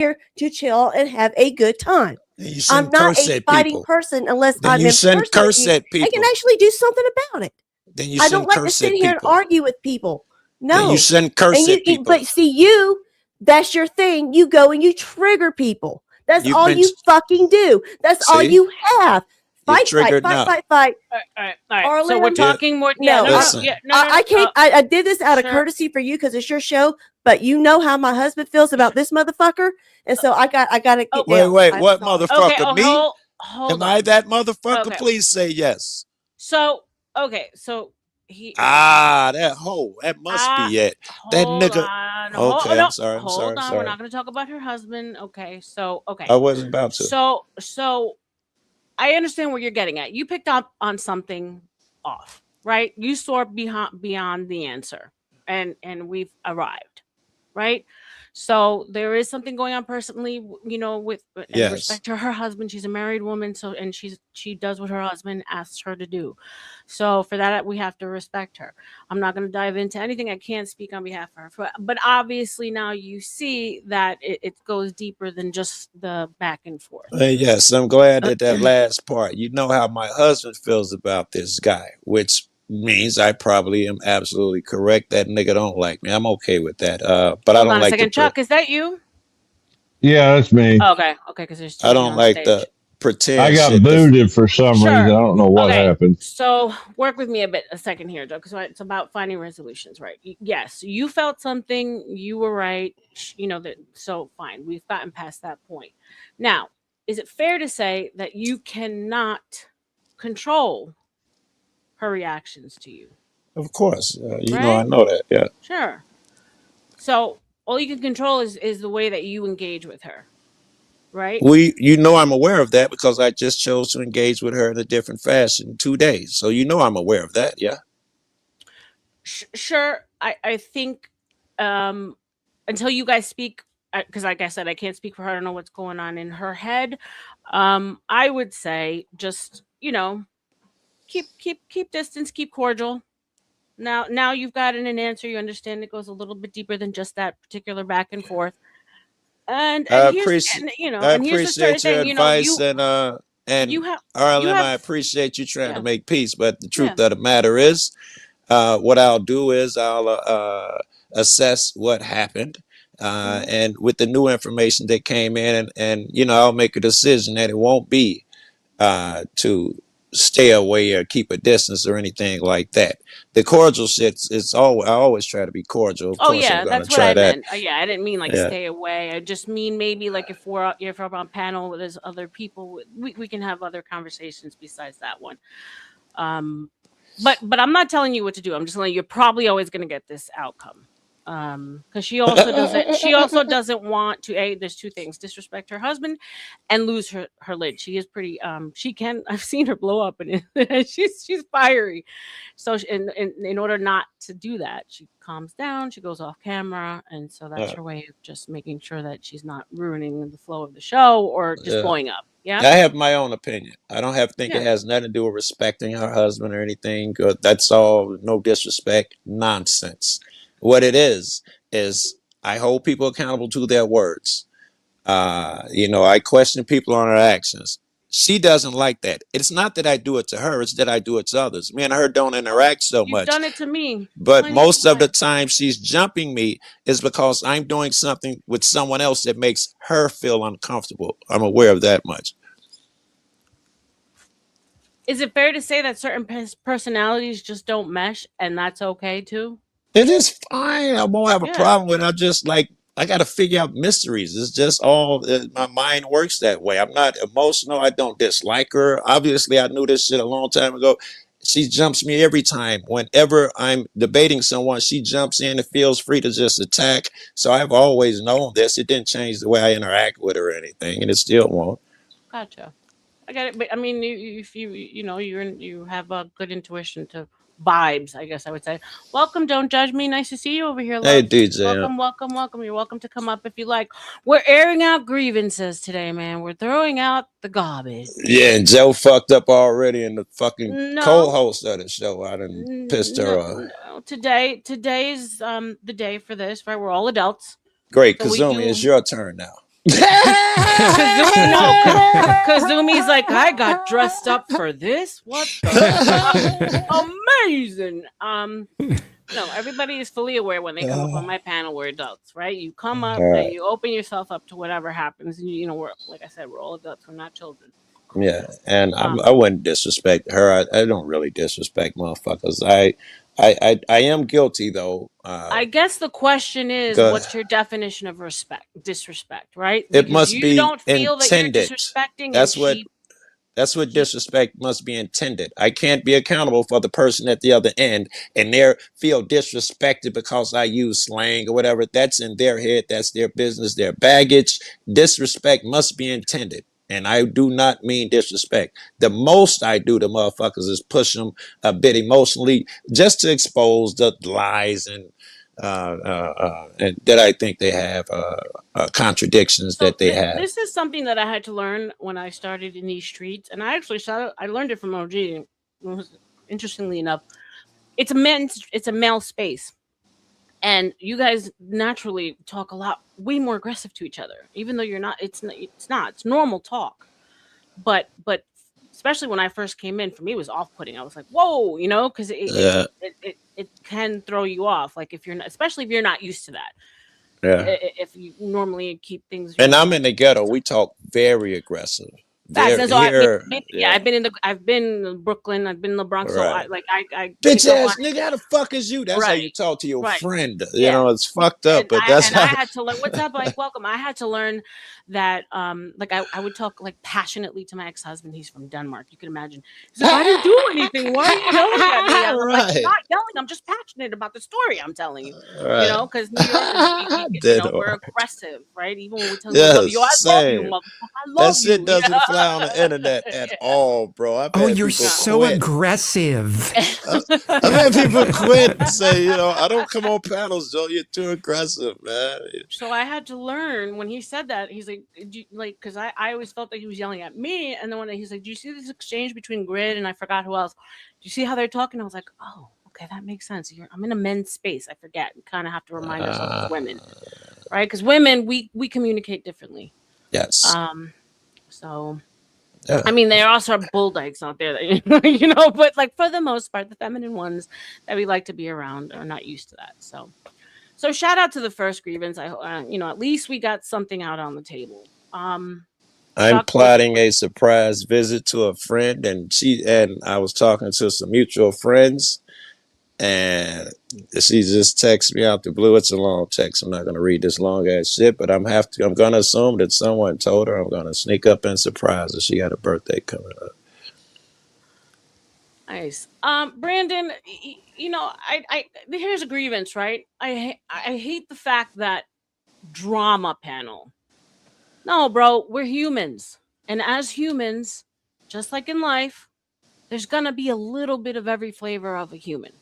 here to chill and have a good time. Then you I'm shouldn't not curse a at fighting people. person unless Then I'm you shouldn't impersonating curse you. at I can people. actually do something about it. Then you I don't shouldn't like to curse sit at here and people. argue with people. Then you No. shouldn't curse And at people. but see, that's your thing. You go and you trigger people. That's You've all been you fucking do. That's all see, you have. you're Fight, fight, triggered fight, now. fight, fight. All right. So we're RLM, Yeah, talking more. Yeah, no, no, no, listen. yeah, no, no, I no. can't. I did this out of Sure. courtesy for you because it's your show. But you know how my husband feels about this motherfucker, and so I got to Oh, get Wait, down. wait, I'm what sorry. okay. motherfucker? Oh, Me? hold Am I on. that motherfucker? Okay. Please say yes. So okay. So he. Ah, that hoe. That must be it. That Hold nigga. on. Okay, No, I'm sorry. I'm sorry. hold I'm on. We're sorry. not going to talk about her husband. Okay. So okay. I wasn't about to. So I understand where you're getting at. You picked up on something off, right? You saw beyond the answer, and we've arrived, right? So there is something going on personally, with in Yes. respect to her husband. She's a married woman, so and she does what her husband asks her to do. So for that, we have to respect her. I'm not going to dive into anything. I can't speak on behalf of her, but obviously now you see that it goes deeper than just the back and forth. Yes, I'm glad that last part. You know how my husband feels about this guy, which means I probably am absolutely correct. That nigga don't like me. I'm okay with that. But I Hold don't on a like the second, Chuck. Is that you? Yeah, that's me. Okay, because there's two I of you don't on like the stage. I pretend got shit. booted for some reason. I Sure. don't know what Okay. happened. So work with me a second here, Joe, because it's about finding resolutions, right? Yes, you felt something. You were right. That. So fine, we've gotten past that point. Now, is it fair to say that you cannot control her reactions to you? Of course, you know I Right? know that. Yeah, Sure. So all you can control is the way that you engage with her, right? you know I'm aware of that because I just chose to engage with her in a different fashion 2 days. So you know I'm aware of that. Yeah. Sure. I think um until you guys speak, because like I said, I can't speak for her. I don't know what's going on in her head. I would say just keep distance, keep cordial. Now you've gotten an answer. You understand it goes a little bit deeper than just that particular back and forth. And I here's appreciate and you know I and here's the certain appreciate your thing. advice You and have you RLM. have I appreciate you trying to yeah make peace, but the yeah. truth of the matter is, what I'll do is I'll assess what happened, Hmm. and with the new information that came in, and I'll make a decision that it won't be to stay away or keep a distance or anything like that. The cordial shit is always I always try to be cordial. Of Oh course, I'm yeah, gonna that's what try I that. meant. Yeah, I didn't mean like Yeah. stay away. I just mean maybe like if we're on panel where there's other people, we can have other conversations besides that one. Um, but I'm not telling you what to do. I'm just telling you you're probably always going to get this outcome. Because she also doesn't want to. There's two things: disrespect her husband and lose her lid. She is pretty. She can. I've seen her blow up, and she's fiery. So in order not to do that, she calms down. She goes off camera, and so that's Uh, her way of just making sure that she's not ruining the flow of the show or just yeah. blowing up. Yeah, I have my own opinion. I don't have think it yeah. has nothing to do with respecting her husband or anything. That's all no disrespect, nonsense. What it is I hold people accountable to their words. I question people on their actions. She doesn't like that. It's not that I do it to her, it's that I do it to others. Me and her don't Oh, interact so you've much. done it to me But plenty of most of the times. time she's jumping me is because I'm doing something with someone else that makes her feel uncomfortable. I'm aware of that much. Is it fair to say that certain personalities just don't mesh, and that's okay too? It is fine. I won't have a Yeah. problem with it. I'm just like, I got to figure out mysteries. It's just all my mind works that way. I'm not emotional. I don't dislike her. Obviously, I knew this shit a long time ago. She jumps me every time. Whenever I'm debating someone, she jumps in and feels free to just attack. So I've always known this. It didn't change the way I interact with her or anything, and it still won't. Gotcha. I get it, but I mean, if you have a good intuition to vibes, I guess I would say. Welcome, don't judge me. Nice to see you over here, Hey, love. DJ. Welcome, welcome, welcome. You're welcome to come up if you like. We're airing out grievances today, man. We're throwing out the Yeah, garbage. and Joe fucked up already, and the fucking No, co-host of the show. I done pissed her no, off. no. Today's the day for this, right? We're all adults, Great, so we Kazumi, it's do. your turn now. Kazumi's like, I got dressed up for this. What the fuck? Amazing. No, everybody is fully aware when they come up on my panel, we're adults, right? You come up and you open yourself up to whatever happens. And you know, we're like I said, we're all adults. We're not children. Yeah, and I wouldn't disrespect her. I don't really disrespect motherfuckers. I am guilty though. I guess the question is, Go- what's your definition of disrespect, right? It Because must you be don't feel that you're intended. disrespecting. That's what disrespect must be intended. I can't be accountable for the person at the other end and they feel disrespected because I use slang or whatever. That's in their head. That's their business, their baggage. Disrespect must be intended. And I do not mean disrespect. The most I do to motherfuckers is push them a bit emotionally just to expose the lies and that I think they have, contradictions that they have. This is something that I had to learn when I started in these streets, and I actually I learned it from OG. Interestingly enough, it's a male space, and you guys naturally talk a lot, way more aggressive to each other, even though you're not. It's normal talk, but especially when I first came in, for me it was off-putting. I was like, whoa, you know, because it can throw you off, like if you're not, especially if you're not used to that. Yeah. If you normally keep things, and I'm in the ghetto, we talk very aggressive. I've been in Brooklyn, I've been in the Bronx, right. so I bitch ass nigga, how the fuck is you? That's how you talk to your friend. You know, it's fucked up, but that's how I had to learn. What's up, like, welcome. I had to learn that, like, I would talk like passionately to my ex-husband. He's from Denmark. You can imagine. He's like, I didn't do anything. Why are you yelling at me? I'm like, I'm not yelling. I'm just passionate about the story I'm telling you. Right. You know, because New Yorkers, we're aggressive, right? Even when we tell you, I love you, motherfucker. I love that shit doesn't fly on the internet at all, bro. You're so aggressive. I've had people quit and say, you know, I don't come on panels, Joe. You're too aggressive, man. So I had to learn when he said that. He's like, because I always felt that he was yelling at me. And then when he's like, do you see this exchange between Grid and I forgot who else? Do you see how they're talking? I was like, oh, okay, that makes sense. I'm in a men's space. I forget. We kind of have to remind ourselves as women, right? Because women, we communicate differently. Yes. So. Yeah. I mean, there also are bull dykes out there that, you know, but like for the most part, the feminine ones that we like to be around are not used to that. So shout out to the first grievance. At least we got something out on the table. I'm plotting a surprise visit to a friend, and I was talking to some mutual friends, and she just texted me out the blue. It's a long text. I'm not going to read this long ass shit, but I'm going to assume that someone told her. I'm going to sneak up and surprise her. She got a birthday coming up. Nice. Brandon, here's a grievance, right? I hate the fact that drama panel. No, bro, we're humans. And as humans, just like in life, there's going to be a little bit of every flavor of a human.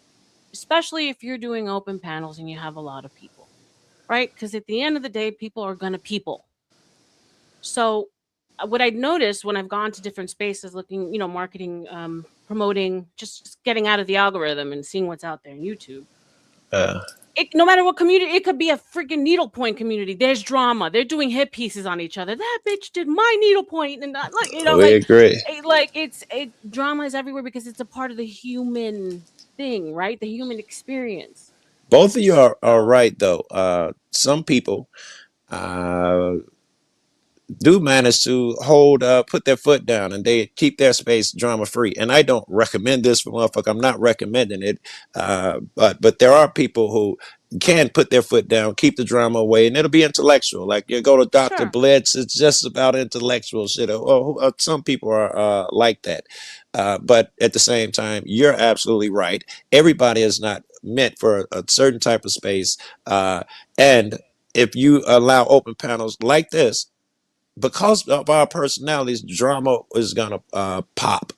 Especially if you're doing open panels and you have a lot of people, right? Because at the end of the day, people are going to people. So what I noticed when I've gone to different spaces looking, marketing, promoting, just getting out of the algorithm and seeing what's out there on YouTube. No matter what community, it could be a freaking needlepoint community. There's drama. They're doing hit pieces on each other. That bitch did my needlepoint, and we agree. Drama is everywhere because it's a part of the human thing, right? The human experience. Both of you are right, though. Some people do manage to put their foot down, and they keep their space drama free. And I don't recommend this for motherfucker. I'm not recommending it. But there are people who can put their foot down, keep the drama away, and it'll be intellectual. Like you go to Dr. Blitz, it's just about intellectual shit. Some people are like that. But at the same time, you're absolutely right. Everybody is not meant for a certain type of space. And if you allow open panels like this, because of our personalities, drama is gonna pop.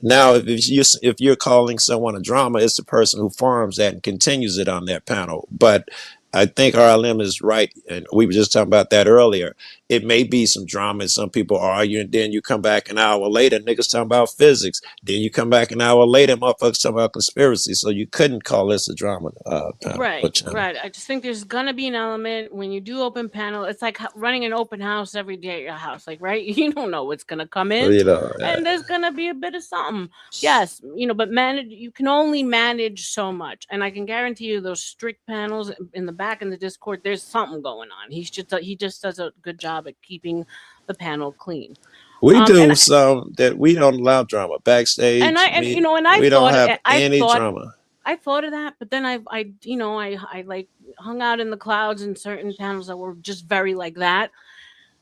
Now, if you're calling someone a drama, it's the person who farms that and continues it on their panel. But I think RLM is right, and we were just talking about that earlier. It may be some drama, and some people argue, and then you come back an hour later, niggas talking about physics. Then you come back an hour later, motherfuckers talking about conspiracy. So you couldn't call this a drama panel or channel. Right. I just think there's gonna be an element when you do open panel. It's like running an open house every day at your house, like right. You don't know what's gonna come in, You know, and there's gonna be a bit of something. Yes, but you can only manage so much, and I can guarantee you those strict panels in the back in the Discord. There's something going on. He just does a good job at keeping the panel clean. we do some that we don't allow drama backstage. And I we thought don't have any drama. I thought of that, but then I like hung out in the clouds in certain panels that were just very like that.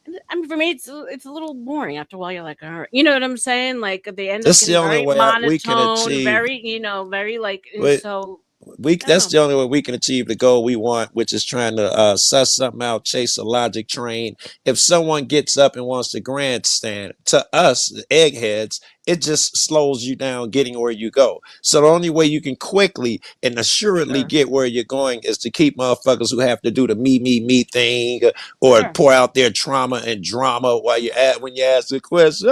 And I mean, for me, it's a little boring after a while. You're like, all right, you know what I'm saying? Like they end up That's getting the only very way we can monotone, achieve. very very like. Wait. So That's the only way we can achieve the goal we want, which is trying to suss something out, chase a logic train. If someone gets up and wants to grandstand, to us, the eggheads, it just slows you down getting where you go. So the only way you can quickly and assuredly get where you're going is to keep motherfuckers who have to do the me thing or pour out their trauma and drama when you ask the question,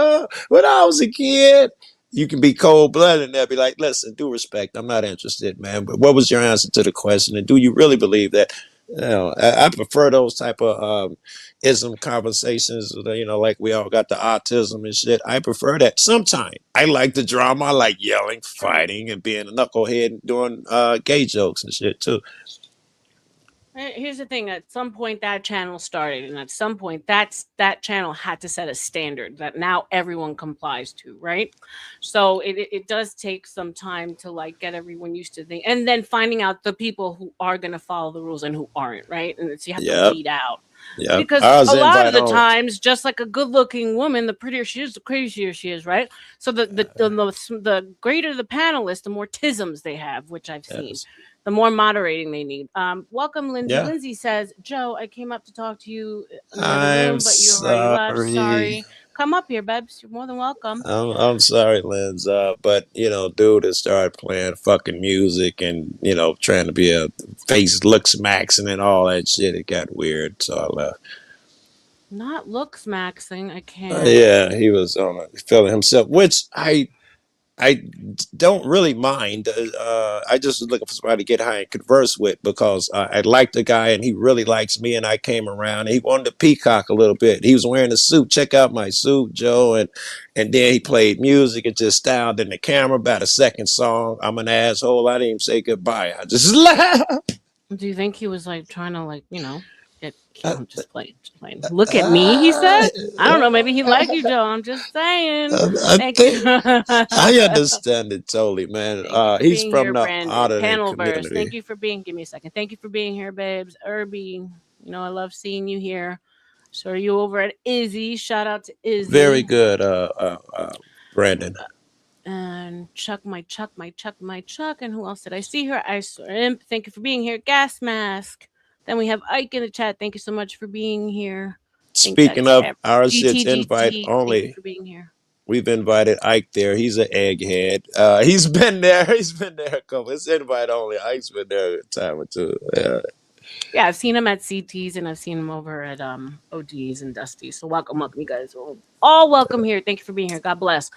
when I was a kid. You can be cold-blooded and they'll be like, listen, due respect, I'm not interested, man. But what was your answer to the question? And do you really believe that? I prefer those type of ism conversations, like we all got the autism and shit. I prefer that. Sometimes I like the drama. I like yelling, fighting, and being a knucklehead and doing gay jokes and shit too. Here's the thing. At some point, that channel started, and at some point, that channel had to set a standard that now everyone complies to, right? So it does take some time to like get everyone used to things, and then finding out the people who are going to follow the rules and who aren't, right? And so you have to weed out. Yeah, because a lot of the times, just like a good-looking woman, the prettier she is, the crazier she is, right? So the greater the panelist, the more tisms they have, which I've seen. The more moderating they need. Welcome, Lindsay. Yeah. Lindsay says, Joe, I came up to talk to you in the I'm room, but you already left. Sorry. Come up here, Bebs. You're more than welcome. I'm sorry, Linz, but dude has started playing fucking music and trying to be a face looks maxing and all that shit. It got weird, so I left. Not looks maxing. I can't. Yeah, he was feeling himself, which I don't really mind. I just was looking for somebody to get high and converse with because I liked the guy and he really likes me. And I came around and he wanted to peacock a little bit. He was wearing a suit. Check out my suit, Joe. And then he played music and just styled in the camera. About a second song, I'm an asshole. I didn't even say goodbye. I just laughed. Do you think he was like trying to just playing? Look at me, he said. I don't know. Maybe he liked you, Joe. I'm just saying. I understand it totally, man. He's from the panel community. Verse. Thank you for being. Give me a second. Thank you for being here, babes. Irby, I love seeing you here. So are you over at Izzy? Shout out to Izzy. Very good, Brandon. And Chuck. And who else did I see here? I saw Imp. Thank you for being here. Gas Mask. Then we have Ike in the chat. Thank you so much for being here. Speaking of our shit's invite only. Thank you for being here. We've invited Ike there. He's an egghead. He's been there. A couple. It's invite only. Ike's been there a time or two. Yeah, I've seen him at CTs and I've seen him over at ODs and Dusty's. So welcome, you guys. All welcome here. Thank you for being here. God bless.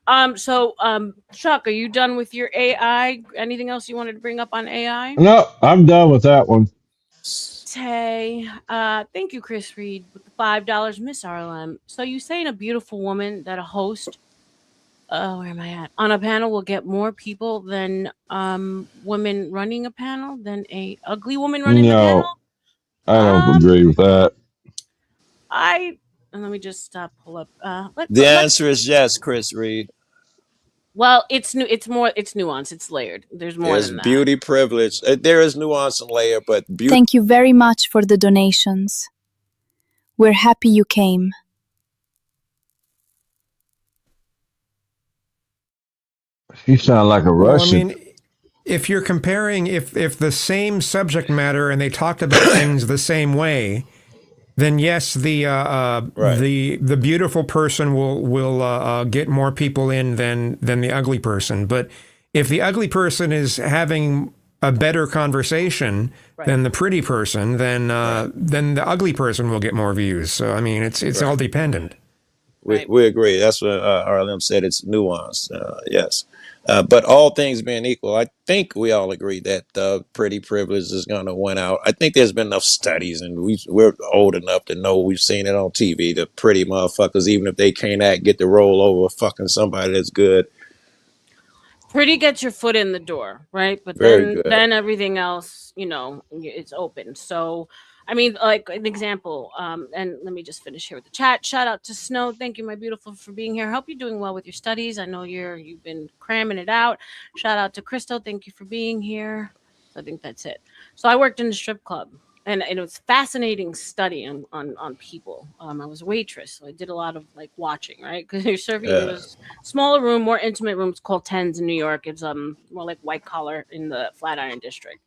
Chuck, are you done with your AI? Anything else you wanted to bring up on AI? No, I'm done with that one. Hey, thank you, Chris Reed, with the $5, Miss RLM. So you saying a beautiful woman that a host, where am I at? On a panel will get more people than women running a panel than a ugly woman running the panel? I don't agree with that. And let me just pull up. The answer is yes, Chris Reed. Well, it's nuanced. It's layered. There's more than that. Beauty privilege. There is nuance and layer, but beauty. Thank you very much for the donations. We're happy you came. You sound like a Russian. Well, I mean, if you're comparing, if the same subject matter and they talked about things the same way, then yes, the beautiful person will get more people in than the ugly person. But if the ugly person is having a better conversation Right. than the pretty person, then the ugly person will get more views. So I mean, it's all dependent. We agree. That's what RLM said. It's nuanced. Yes. But all things being equal, I think we all agree that pretty privilege is going to win out. I think there's been enough studies, and we're old enough to know, we've seen it on TV. The pretty motherfuckers, even if they can't act, get to roll over fucking somebody that's good. Pretty gets your foot in the door, right? But Very then good. everything else, it's open. So I mean, like an example, and let me just finish here with the chat. Shout out to Snow. Thank you, my beautiful, for being here. Hope you're doing well with your studies. I know you've been cramming it out. Shout out to Crystal. Thank you for being here. So I think that's it. So I worked in a strip club, and it was fascinating study on people. I was a waitress, so I did a lot of like watching, right? Because you're serving. It was smaller room, more intimate rooms called tens in New York. It's more like white collar in the Flatiron district.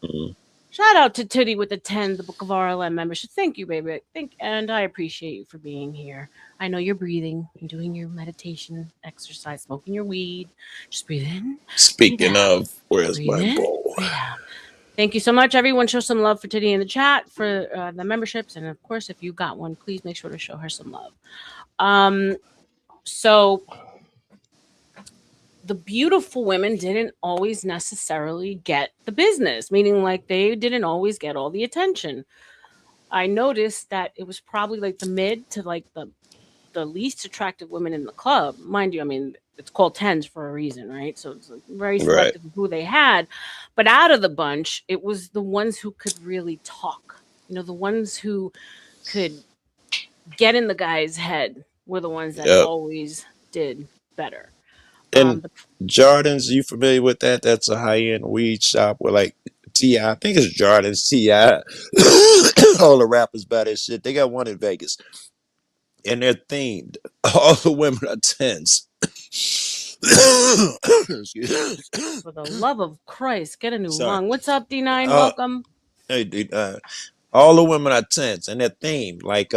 Mhm. Shout out to Titty with the 10, the Book of RLM membership. Thank you, baby. And I appreciate you for being here. I know you're breathing and doing your meditation exercise, smoking your weed. Just breathe in. Speaking out. of, where's Breathe my in, bowl? breathe out. Thank you so much, everyone. Show some love for Titty in the chat for the memberships, and of course, if you got one, please make sure to show her some love. So the beautiful women didn't always necessarily get the business, meaning like they didn't always get all the attention. I noticed that it was probably like the mid to like the least attractive women in the club. Mind you, I mean, it's called tens for a reason, right? So it's like very Right. selective of who they had. But out of the bunch, it was the ones who could really talk. The ones who could get in the guy's head were the ones that Yep. always did better. And The Jordan's, you familiar with that? That's a high-end weed shop where like T.I., I think it's Jordan's, T.I. All the rappers buy that shit. They got one in Vegas. And they're themed. All the women are tens. For the love of Christ, get a new Sorry. lung. What's up, D9? Welcome. Hey, dude, all the women are tens, and they're themed. Like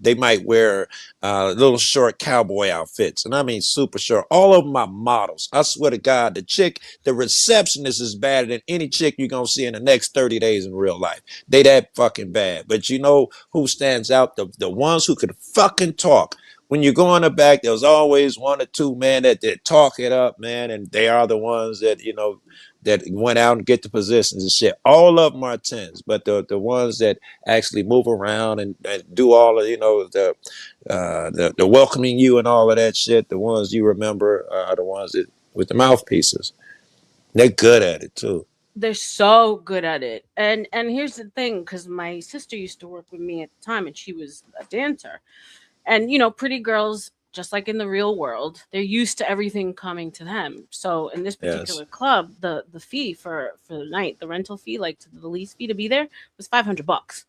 they might wear little short cowboy outfits, and I mean super short. All of them are models. I swear to God, the receptionist is better than any chick you're gonna see in the next 30 days in real life. They that fucking bad. But you know who stands out? The ones who could fucking talk. When you go in the back, there's always one or two men that talk it up, man, and they are the ones that that went out and get the positions and shit. All of them are tens, but the ones that actually move around and do all of the welcoming you and all of that shit, the ones you remember are the ones that with the mouthpieces. They're good at it too. They're so good at it. And here's the thing, because my sister used to work with me at the time, and she was a dancer. And pretty girls, just like in the real world, they're used to everything coming to them. So in this particular club, the fee for the night, the rental fee, like the lease fee to be there, was $500,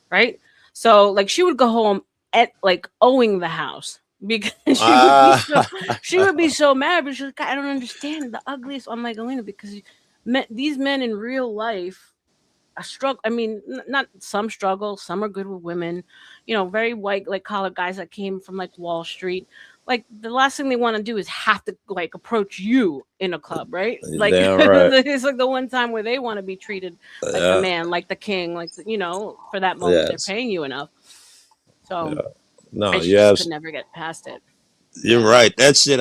right? So like she would go home at like owing the house because she would be so mad. But she's like, I don't understand, the ugliest. I'm like, Elena, because these men in real life struggle. I mean, not some struggle. Some are good with women. Very white, like collar guys that came from like Wall Street. Like the last thing they want to do is have to like approach you in a club, right? Like right. it's like the one time where they want to be treated like the man, like the king, like for that moment they're paying you enough. So no, I just could never get past it. You're right. That shit.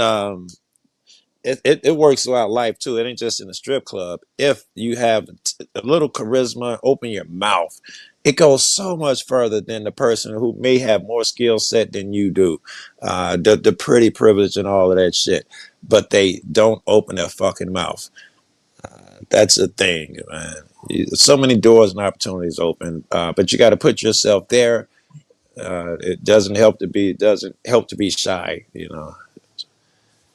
It works throughout life too. It ain't just in a strip club. If you have a little charisma, open your mouth, it goes so much further than the person who may have more skill set than you do. The pretty privilege and all of that shit, but they don't open their fucking mouth. That's a thing, man. So many doors and opportunities open, but you got to put yourself there. It doesn't help to be shy,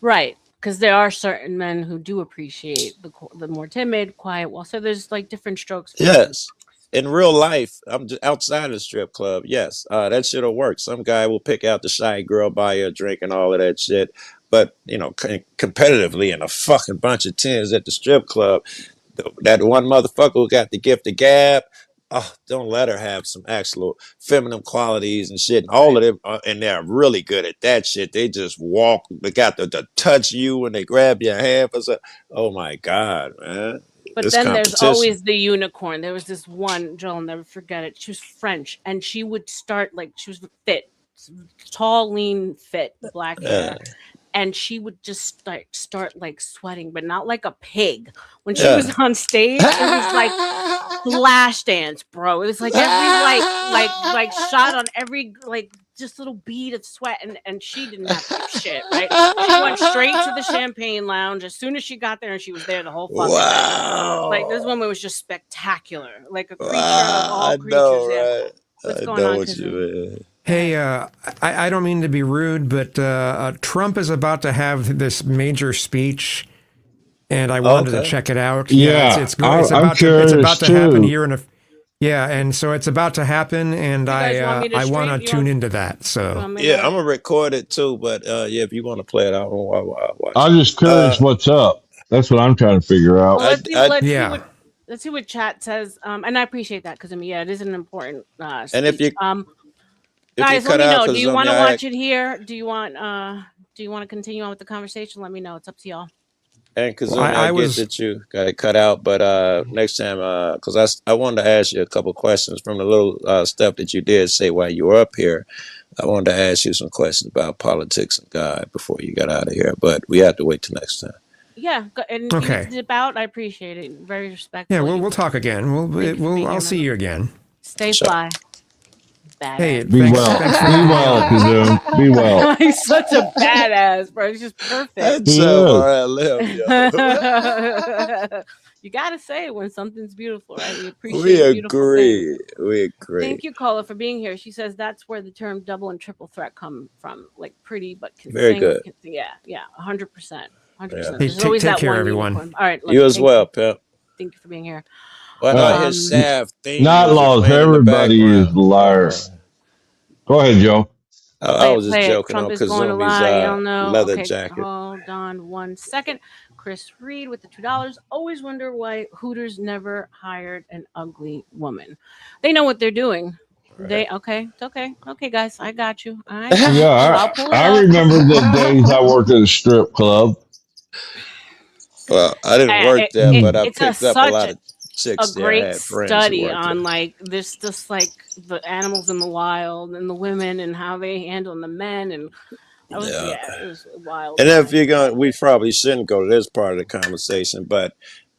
Right. Because there are certain men who do appreciate the more timid, quiet. Well, so there's like different strokes for Yes. In real life, I'm just outside of the strip club. Yes, that shit'll work. Some guy will pick out the shy girl, buy her a drink and all of that shit. But, competitively in a fucking bunch of tens at the strip club, that one motherfucker who got the gift of gab, Oh, don't let her have some actual feminine qualities and shit. And all of them, and they're really good at that shit. They just walk. They got to touch you when they grab your hand. Oh my god, man! But It's then there's competition. always the unicorn. There was this one girl, I'll never forget it. She was French, and she would start like she was fit, tall, lean, fit, black Yeah, hair, and she would just start like sweating, but not like a pig. When she was yeah. on stage, it was like flash dance, bro. It was like every like shot on every like just little bead of sweat, and she didn't have to do shit, right? She went straight to the champagne lounge as soon as she got there, and she was there the whole fucking night. Like this Wow. woman was just spectacular, like a creature of Wow. all I know, creatures. Yeah. right? What's I going know on, what you Kazoo? mean. Hey, I don't mean to be rude, but Trump is about to have this major speech, and I wanted to Okay. check it out. Yeah, it's I'm about curious to happen too. here in a yeah, and so it's about to happen, and You guys want me to I want stream? to You tune want, into that. you So want me Yeah, to? I'm gonna record it too. But yeah, if you want to play it, I'll watch it. I'm just curious what's up. That's what I'm trying to figure Well, out. I yeah, let's see what chat says. And I appreciate that because I mean, yeah, it is an important and speech. if you Guys, let cut me out, know. Do cause you want I to had watch it here? Do you want to continue on with the conversation? Let me know. It's up to y'all. and well, Kazumi, I I get was that you got it cut out, but next time, cause I wanted to ask you a couple questions from the little stuff that you did say while you were up here. I wanted to ask you some questions about politics and God before you got out of here, but we have to wait till next time. Yeah, and you okay. dip out. I appreciate it. Very Yeah, respectful. we'll talk again. Thank you for being I'll here, see man. you again. Stay Sure. fly, Hey, badass. Be well. thanks for Be having me well, on. Kazoom. Be well. He's such a badass, bro. He's just perfect. That's He is. RLM, yo. You gotta say it when something's beautiful, right? We We appreciate beautiful things. agree. We agree. Thank you, Carla, for being here. She says that's where the term double and triple threat come from. Like pretty but can Very sing. good. Yeah, 100%. Yeah. 100%. Hey, There's always take that care, one everyone. unicorn. All right, love You you. as Thank well, you. Pimp. Thank you for being here. Well, I know I hear Um, Sav theme Not music lost. playing in the Everybody is background. a liar. Go ahead, Joe. I was just play it. joking Trump on is going to Kazumi's lie. You don't know. leather Okay, jacket. hold on 1 second. Chris Reed with the $2. Always wonder why Hooters never hired an ugly woman. They know what they're doing. Right. It's okay. Okay, guys, I got you. All right, Yeah, I'll pull it I up. remember the days I worked at a strip club. Well, I didn't work there, but I It's a picked up a such lot of a chicks there. I great had friends who study worked there. on like this just like the animals in the wild and the women and how they handle the men and Yeah. it was wild. And if you're going, we probably shouldn't go to this part of the conversation, but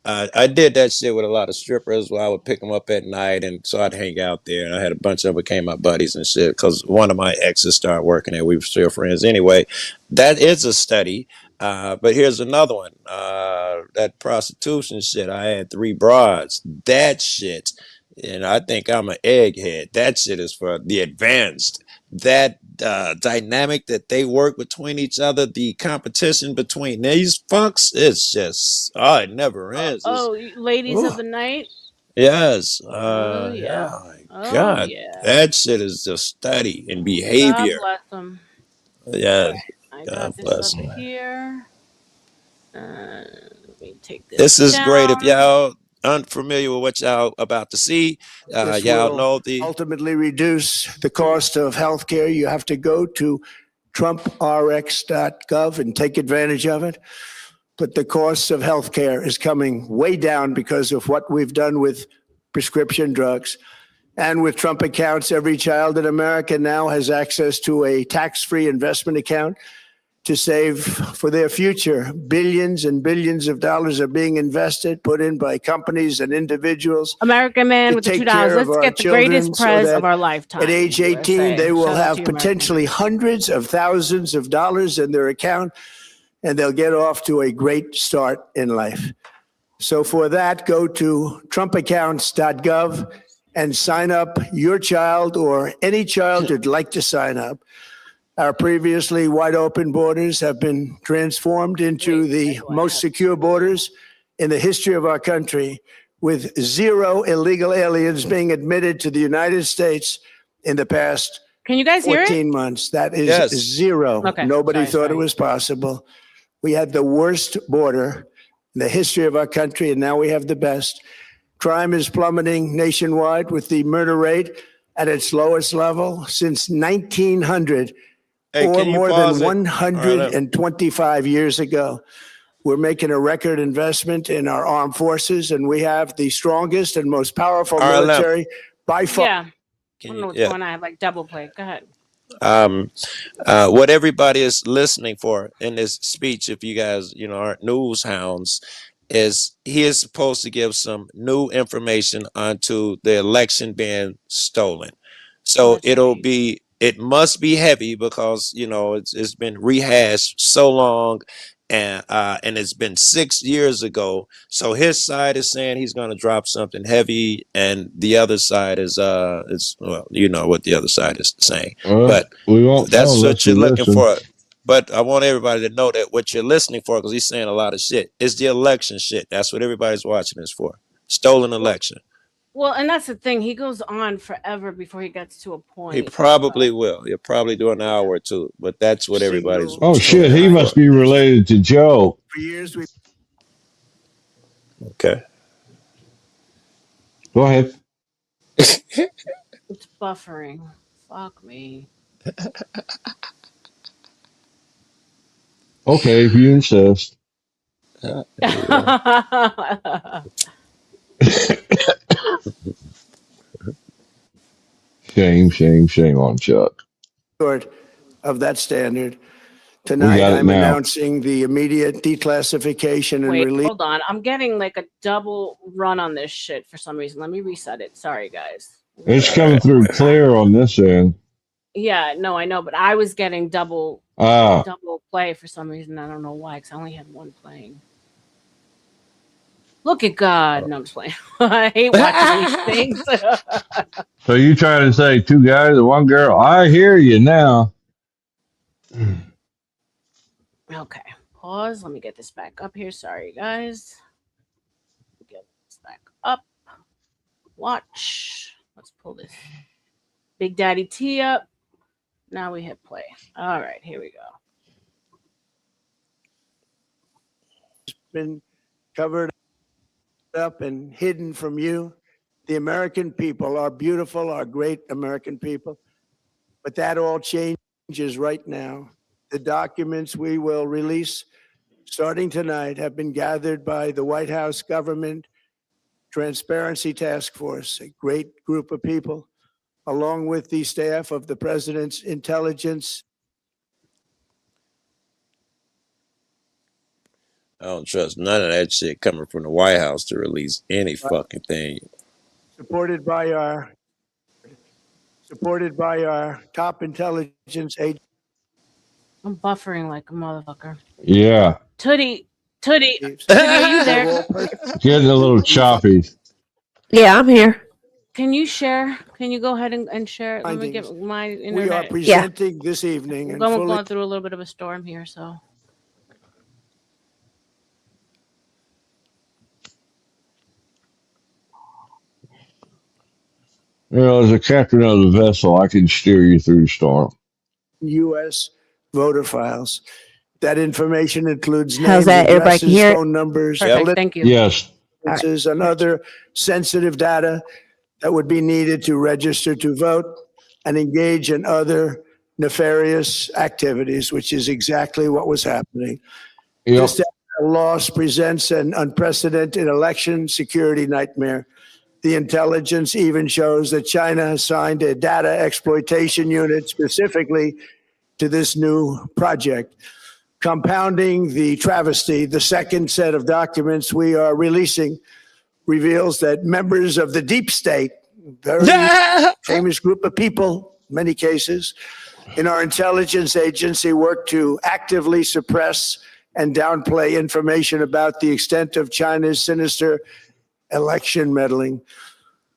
I did that shit with a lot of strippers where I would pick them up at night, and so I'd hang out there. And I had a bunch of them became my buddies and shit because one of my exes started working there. We were still friends anyway. That is a study. But here's another one. That prostitution shit. I had 3 broads. That shit. And I think I'm an egghead. That shit is for the advanced. That dynamic that they work between each other, the competition between these fucks, it's just, it never ends. Ladies Ooh, of the night. yes. Oh yeah. Yeah, my Oh God. yeah. That shit is just study and God behavior. bless them. Yeah, I God got this bless up them. here. Let me take This this is great. If down. y'all unfamiliar with what y'all about to see, This y'all will know the ultimately reduce the cost of healthcare. You have to go to trumprx.gov and take advantage of it. But the cost of healthcare is coming way down because of what we've done with prescription drugs. And with Trump accounts, every child in America now has access to a tax-free investment account to save for their future. Billions and billions of dollars are being invested, put in by companies and individuals. American man to with the take $2. care of Let's our get the children greatest so prize that of our lifetime. At age 18, USA. they will Shout out have to you, American. potentially hundreds of thousands of dollars in their account, and they'll get off to a great start in life. So for that, go to trumpaccounts.gov and sign up your child or any child who'd like to sign up. Our previously wide open borders have been transformed into the most secure borders in the history of our country, with 0 illegal aliens being admitted to the United States in the past Can you guys hear it? 14 months. That is Yes. 0. Okay, Nobody thought sorry. it was possible. We had the worst border in the history of our country, and now we have the best. Crime is plummeting nationwide with the murder rate at its lowest level since 1900, Hey, or can you more pause than it? RLM. 125 years ago. We're making a record investment in our armed forces, and we have the strongest and most powerful RLM. military by far. Yeah. I Can don't know you, what's yeah. going on. I have like double play. Go ahead. What everybody is listening for in this speech, if you guys, aren't news hounds, is he is supposed to give some new information onto the election being stolen. So that's it'll heavy. be, it must be heavy because it's been rehashed so long, and it's been 6 years ago. So his side is saying he's going to drop something heavy, and the other side is well, you know what the other side is saying, but We won't know that's unless what we you're looking listen. for. But I want everybody to know that what you're listening for, because he's saying a lot of shit, is the election shit. That's what everybody's watching this for. Stolen election. Well, and that's the thing. He goes on forever before he gets to a He point. probably will. He'll probably do an hour or two, but that's what everybody's Signal. Oh shit, tuning he in must for. be related to Joe. For years, we've Okay. Go ahead. It's buffering. Fuck me. Okay, if you insist. Shame on Chuck. short of that standard. We Tonight, got it I'm now. announcing the immediate declassification and Wait, release. hold on. I'm getting like a double run on this shit for some reason. Let me reset it. Sorry, guys. It's coming through clear on this end. Yeah, no, I know, but I was getting double Ah, play for some reason. I don't know why, because I only had one playing. Look at God. No, I'm just playing. I hate watching these things. so you trying to say two guys and one girl? I hear you now. Okay. Pause. Let me get this back up here. Sorry, guys. Get this back up. Watch. Let's pull this Big Daddy T up. Now we hit play. All right, here we go. Been covered up and hidden from you. The American people are beautiful, are great American people, but that all changes right now. The documents we will release starting tonight have been gathered by the White House Government Transparency Task Force, a great group of people, along with the staff of the President's Intelligence. I don't trust none of that shit coming from the White House to release any fucking thing. Supported by our top intelligence agencies. I'm buffering like a motherfucker. Yeah, Tootie, are you there? getting a little choppy. Yeah, I'm here. Can you share? Can you go ahead and share? Let me get my We are internet. presenting this evening and I'm fully going through a little bit of a storm here, so. As a captain of the vessel, I can steer you through the storm. U.S. voter files. That information includes names, How's that? Everybody can addresses, hear it? phone numbers, Perfect. Thank you. Yes. political and other sensitive data that would be needed to register to vote and engage in other nefarious activities, which is exactly what was happening. Yep. This data loss presents an unprecedented election security nightmare. The intelligence even shows that China has signed a data exploitation unit specifically to this new project. Compounding the travesty, the second set of documents we are releasing reveals that members of the deep state, very famous group of people, many cases, in our intelligence agency work to actively suppress and downplay information about the extent of China's sinister election meddling,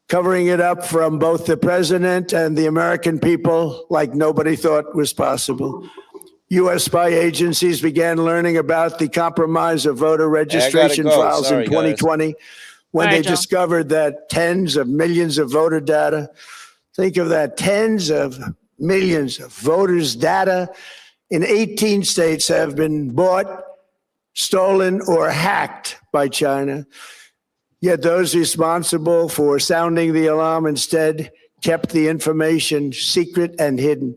covering it up from both the president and the American people like nobody thought was possible. U.S. spy agencies began learning about the compromise of voter registration go. files Sorry, in 2020 when All right, they Joe. discovered that tens of millions of voter data, think of that, tens of millions of voters' data in 18 states have been bought, stolen, or hacked by China. Yet those responsible for sounding the alarm instead kept the information secret and hidden.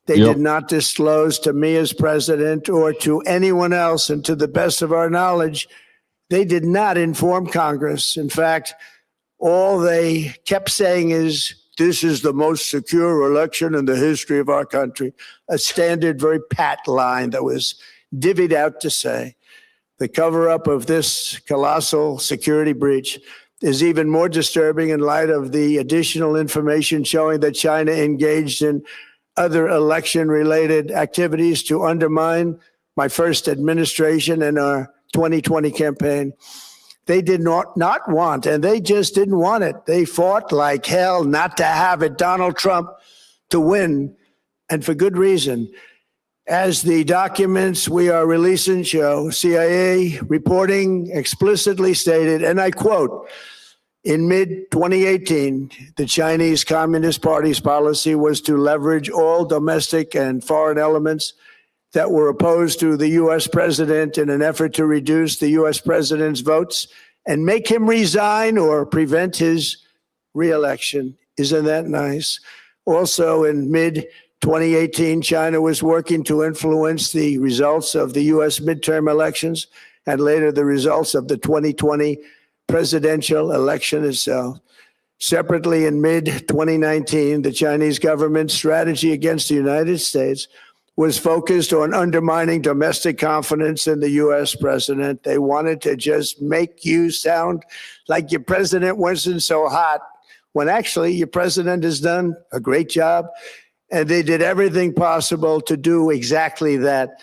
They Yep. did not disclose to me as president or to anyone else, and to the best of our knowledge, they did not inform Congress. In fact, all they kept saying is, this is the most secure election in the history of our country, a standard, very pat line that was divvied out to say. The cover-up of this colossal security breach is even more disturbing in light of the additional information showing that China engaged in other election-related activities to undermine my first administration and our 2020 campaign. They did not want, and they just didn't want it. They fought like hell not to have it, Donald Trump, to win, and for good reason. As the documents we are releasing show, CIA reporting explicitly stated, and I quote, in mid-2018, the Chinese Communist Party's policy was to leverage all domestic and foreign elements that were opposed to the U.S. president in an effort to reduce the U.S. president's votes and make him resign or prevent his reelection. Isn't that nice? Also, in mid-2018, China was working to influence the results of the U.S. midterm elections and later the results of the 2020 presidential election itself. Separately, in mid-2019, the Chinese government's strategy against the United States was focused on undermining domestic confidence in the U.S. president. They wanted to just make you sound like your president wasn't so hot, when actually your president has done a great job. And they did everything possible to do exactly that.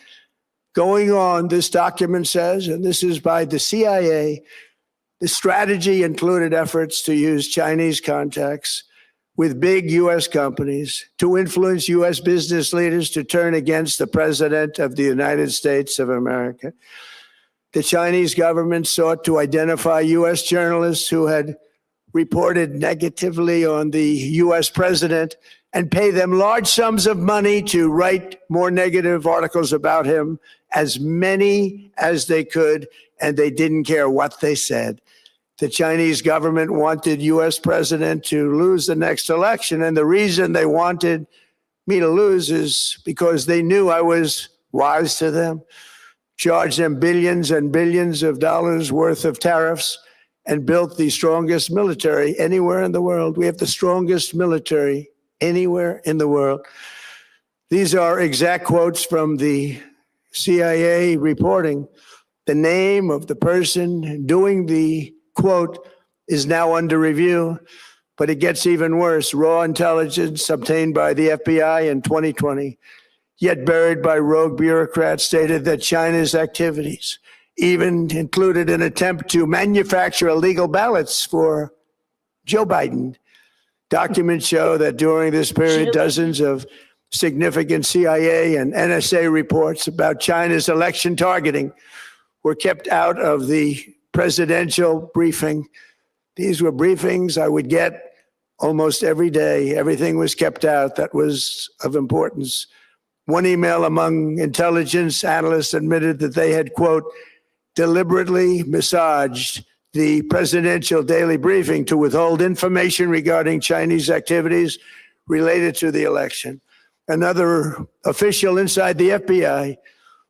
Going on, this document says, and this is by the CIA, the strategy included efforts to use Chinese contacts with big U.S. companies to influence U.S. business leaders to turn against the President of the United States of America. The Chinese government sought to identify U.S. journalists who had reported negatively on the U.S. president and pay them large sums of money to write more negative articles about him, as many as they could, and they didn't care what they said. The Chinese government wanted U.S. president to lose the next election, and the reason they wanted me to lose is because they knew I was wise to them, charged them billions and billions of dollars worth of tariffs, and built the strongest military anywhere in the world. We have the strongest military anywhere in the world. These are exact quotes from the CIA reporting. The name of the person doing the quote is now under review, but it gets even worse. Raw intelligence obtained by the FBI in 2020, yet buried by rogue bureaucrats, stated that China's activities even included an attempt to manufacture illegal ballots for Joe Biden. Documents show that during this period, dozens of significant CIA and NSA reports about China's election targeting were kept out of the presidential briefing. These were briefings I would get almost every day. Everything was kept out that was of importance. One email among intelligence analysts admitted that they had, quote, deliberately massaged the presidential daily briefing to withhold information regarding Chinese activities related to the election. Another official inside the FBI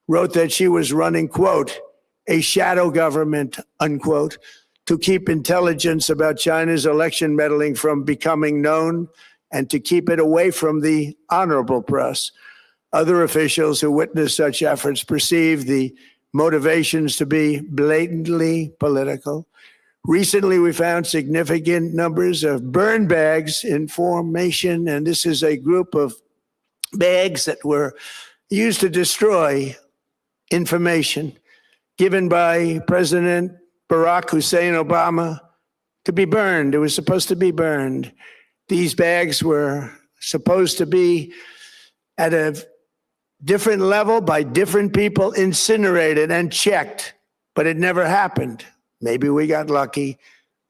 wrote that she was running, quote, a shadow government, unquote, to keep intelligence about China's election meddling from becoming known and to keep it away from the honorable press. Other officials who witnessed such efforts perceived the motivations to be blatantly political. Recently, we found significant numbers of burn bags in formation, and this is a group of bags that were used to destroy information given by President Barack Hussein Obama to be burned. It was supposed to be burned. These bags were supposed to be at a different level by different people, incinerated and checked, but it never happened. Maybe we got lucky.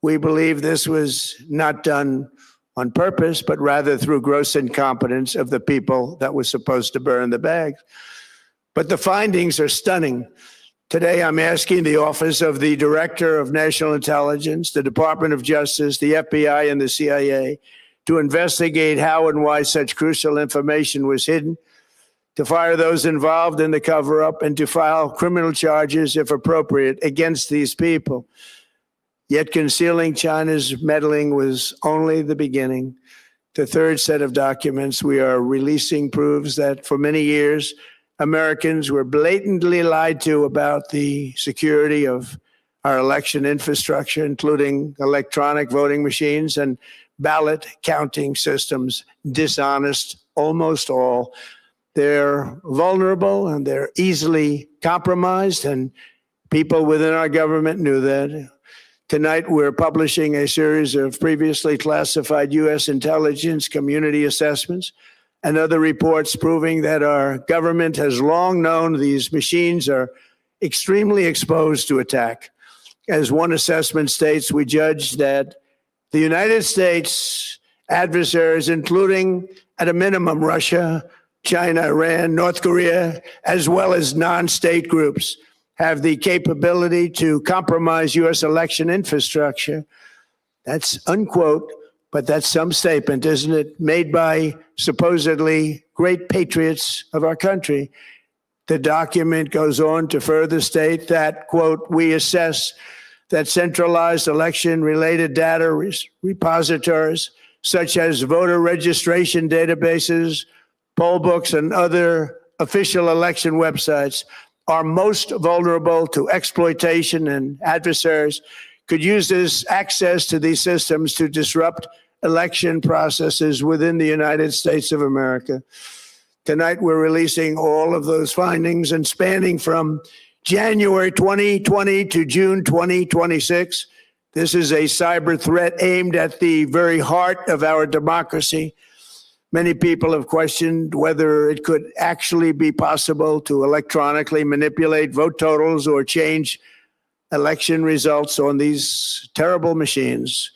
We believe this was not done on purpose, but rather through gross incompetence of the people that was supposed to burn the bags. But the findings are stunning. Today, I'm asking the Office of the Director of National Intelligence, the Department of Justice, the FBI, and the CIA to investigate how and why such crucial information was hidden, to fire those involved in the cover-up, and to file criminal charges, if appropriate, against these people. Yet concealing China's meddling was only the beginning. The third set of documents we are releasing proves that for many years, Americans were blatantly lied to about the security of our election infrastructure, including electronic voting machines and ballot counting systems. Dishonest, almost all. They're vulnerable and they're easily compromised, and people within our government knew that. Tonight, we're publishing a series of previously classified U.S. intelligence community assessments and other reports proving that our government has long known these machines are extremely exposed to attack. As one assessment states, we judge that the United States adversaries, including at a minimum Russia, China, Iran, North Korea, as well as non-state groups, have the capability to compromise U.S. election infrastructure. That's unquote, but that's some statement, isn't it? Made by supposedly great patriots of our country. The document goes on to further state that, quote, we assess that centralized election-related data repositories, such as voter registration databases, poll books, and other official election websites, are most vulnerable to exploitation, and adversaries could use this access to these systems to disrupt election processes within the United States of America. Tonight, we're releasing all of those findings, and spanning from January 2020 to June 2026. This is a cyber threat aimed at the very heart of our democracy. Many people have questioned whether it could actually be possible to electronically manipulate vote totals or change election results on these terrible machines.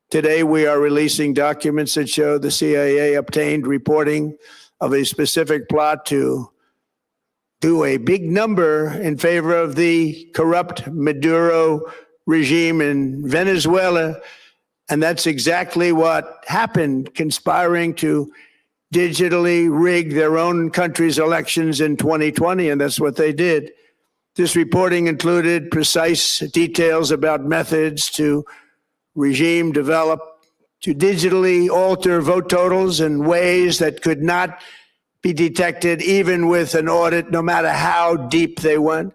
Today, we are releasing documents that show the CIA obtained reporting of a specific plot to do a big number in favor of the corrupt Maduro regime in Venezuela. And that's exactly what happened, conspiring to digitally rig their own country's elections in 2020, and that's what they did. This reporting included precise details about methods to regime develop to digitally alter vote totals in ways that could not be detected even with an audit, no matter how deep they went.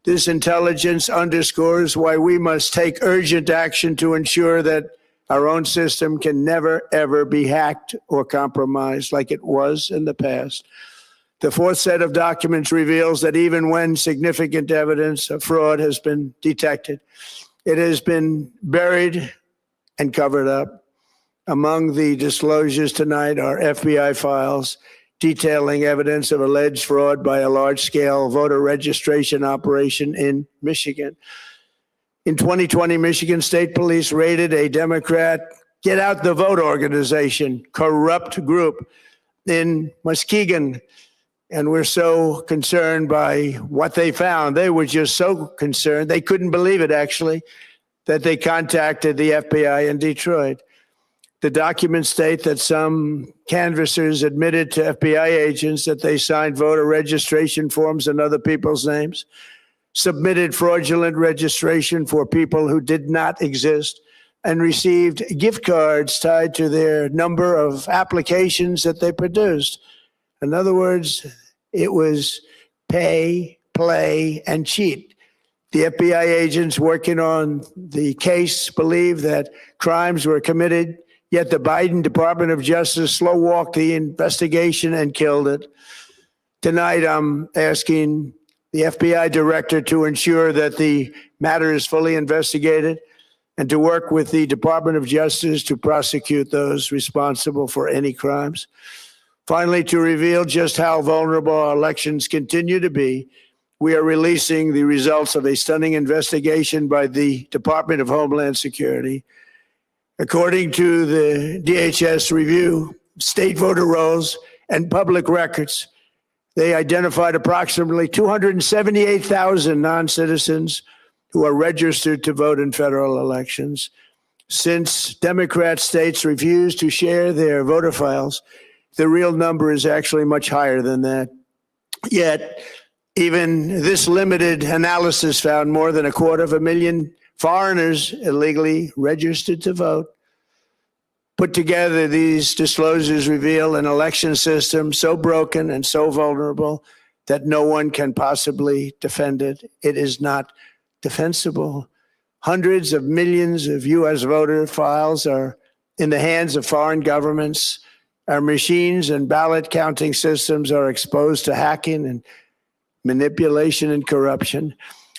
This intelligence underscores why we must take urgent action to ensure that our own system can never, ever be hacked or compromised like it was in the past. The fourth set of documents reveals that even when significant evidence of fraud has been detected, it has been buried and covered up. Among the disclosures tonight are FBI files detailing evidence of alleged fraud by a large-scale voter registration operation in Michigan. In 2020, Michigan State Police raided a Democrat Get Out the Vote organization, corrupt group in Muskegon. And we're so concerned by what they found. They were just so concerned. They couldn't believe it, actually, that they contacted the FBI in Detroit. The documents state that some canvassers admitted to FBI agents that they signed voter registration forms in other people's names, submitted fraudulent registration for people who did not exist, and received gift cards tied to their number of applications that they produced. In other words, it was pay, play, and cheat. The FBI agents working on the case believe that crimes were committed, yet the Biden Department of Justice slow-walked the investigation and killed it. Tonight, I'm asking the FBI director to ensure that the matter is fully investigated and to work with the Department of Justice to prosecute those responsible for any crimes. Finally, to reveal just how vulnerable our elections continue to be, we are releasing the results of a stunning investigation by the Department of Homeland Security. According to the DHS review, state voter rolls and public records, They identified approximately 278,000 non-citizens who are registered to vote in federal elections. Since Democrat states refuse to share their voter files, the real number is actually much higher than that. Yet, even this limited analysis found more than 250,000 foreigners illegally registered to vote. Put together, these disclosures reveal an election system so broken and so vulnerable that no one can possibly defend it. It is not defensible. Hundreds of millions of U.S. voter files are in the hands of foreign governments. Our machines and ballot counting systems are exposed to hacking and manipulation and corruption.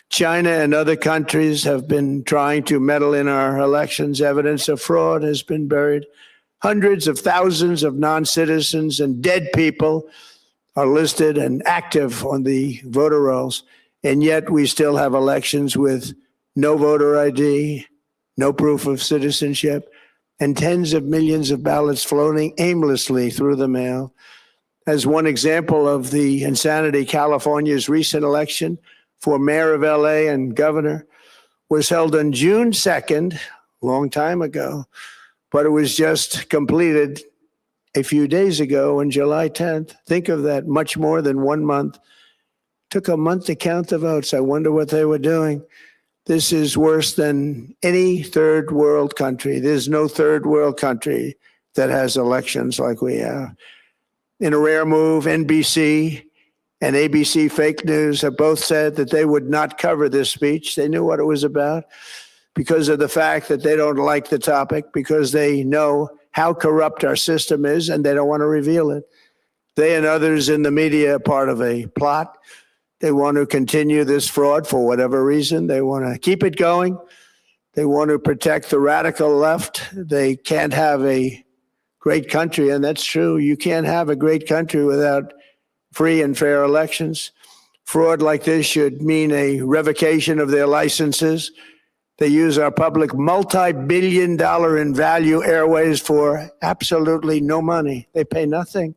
China and other countries have been trying to meddle in our elections. Evidence of fraud has been buried. Hundreds of thousands of non-citizens and dead people are listed and active on the voter rolls. And yet we still have elections with no voter ID, no proof of citizenship, and tens of millions of ballots floating aimlessly through the mail. As one example of the insanity, California's recent election for mayor of LA and governor was held on June 2nd, a long time ago, but it was just completed a few days ago on July 10th. Think of that, much more than 1 month. Took a month to count the votes. I wonder what they were doing. This is worse than any third world country. There's no third world country that has elections like we have. In a rare move, NBC and ABC Fake News have both said that they would not cover this speech. They knew what it was about because of the fact that they don't like the topic, because they know how corrupt our system is and they don't want to reveal it. They and others in the media are part of a plot. They want to continue this fraud for whatever reason. They want to keep it going. They want to protect the radical left. They can't have a great country, and that's true. You can't have a great country without free and fair elections. Fraud like this should mean a revocation of their licenses. They use our public multi-billion-dollar in value airways for absolutely no money. They pay nothing.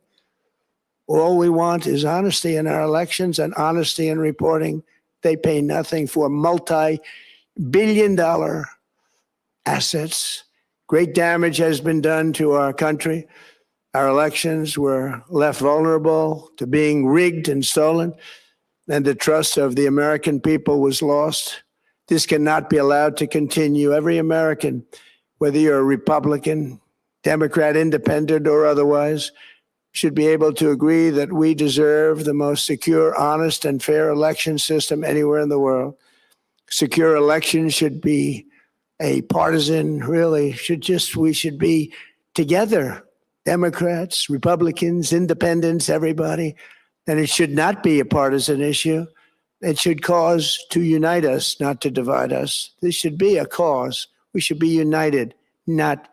All we want is honesty in our elections and honesty in reporting. They pay nothing for multi-billion-dollar assets. Great damage has been done to our country. Our elections were left vulnerable to being rigged and stolen, and the trust of the American people was lost. This cannot be allowed to continue. Every American, whether you're a Republican, Democrat, Independent, or otherwise, should be able to agree that we deserve the most secure, honest, and fair election system anywhere in the world. Secure elections should be a partisan, really, we should be together, Democrats, Republicans, Independents, everybody. And it should not be a partisan issue. It should cause to unite us, not to divide us. This should be a cause. We should be united, not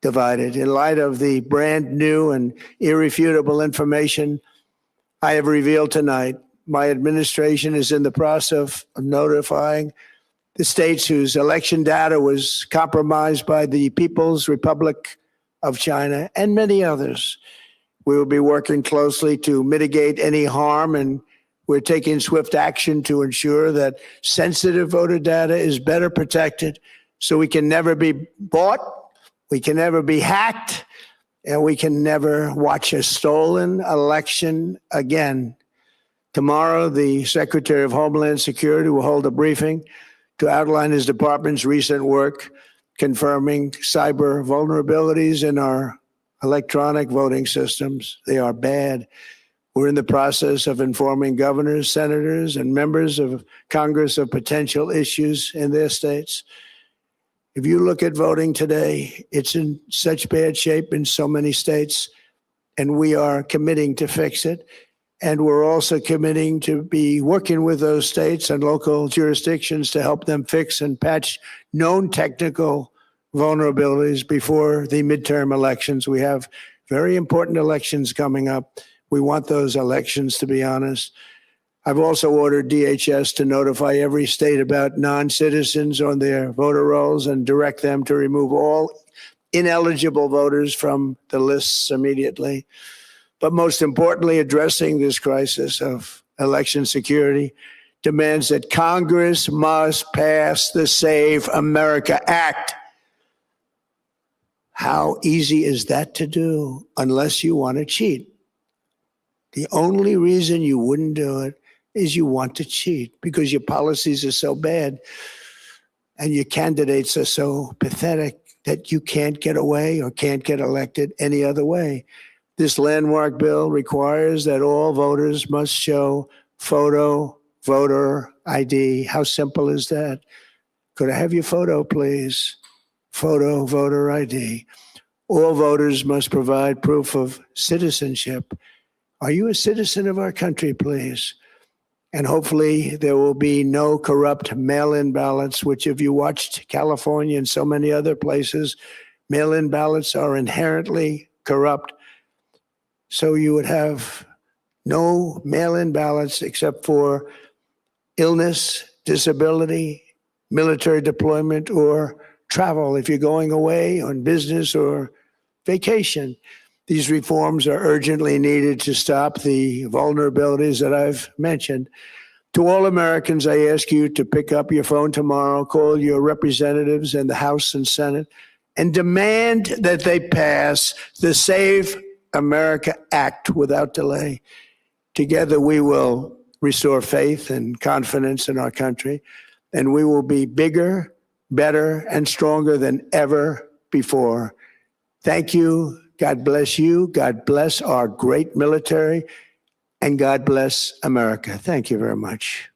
divided. In light of the brand new and irrefutable information I have revealed tonight, my administration is in the process of notifying the states whose election data was compromised by the People's Republic of China and many others. We will be working closely to mitigate any harm, and we're taking swift action to ensure that sensitive voter data is better protected so we can never be bought, we can never be hacked, and we can never watch a stolen election again. Tomorrow, the Secretary of Homeland Security will hold a briefing to outline his department's recent work confirming cyber vulnerabilities in our electronic voting systems. They are bad. We're in the process of informing governors, senators, and members of Congress of potential issues in their states. If you look at voting today, it's in such bad shape in so many states, and we are committing to fix it. And we're also committing to be working with those states and local jurisdictions to help them fix and patch known technical vulnerabilities before the midterm elections. We have very important elections coming up. We want those elections to be honest. I've also ordered DHS to notify every state about non-citizens on their voter rolls and direct them to remove all ineligible voters from the lists immediately. but most importantly, addressing this crisis of election security demands that Congress must pass the Save America Act. How easy is that to do unless you want to cheat? The only reason you wouldn't do it is you want to cheat because your policies are so bad and your candidates are so pathetic that you can't get away or can't get elected any other way. This landmark bill requires that all voters must show photo voter ID. How simple is that? Could I have your photo, please? Photo voter ID. All voters must provide proof of citizenship. Are you a citizen of our country, please? And hopefully there will be no corrupt mail-in ballots, which if you watched California and so many other places, mail-in ballots are inherently corrupt. So you would have no mail-in ballots except for illness, disability, military deployment, or travel if you're going away on business or vacation. These reforms are urgently needed to stop the vulnerabilities that I've mentioned. To all Americans, I ask you to pick up your phone tomorrow, call your representatives in the House and Senate, and demand that they pass the Save America Act without delay. Together, we will restore faith and confidence in our country, and we will be bigger, better, and stronger than ever before. Thank you. God bless you. God bless our great military. And God bless America. Thank you very much.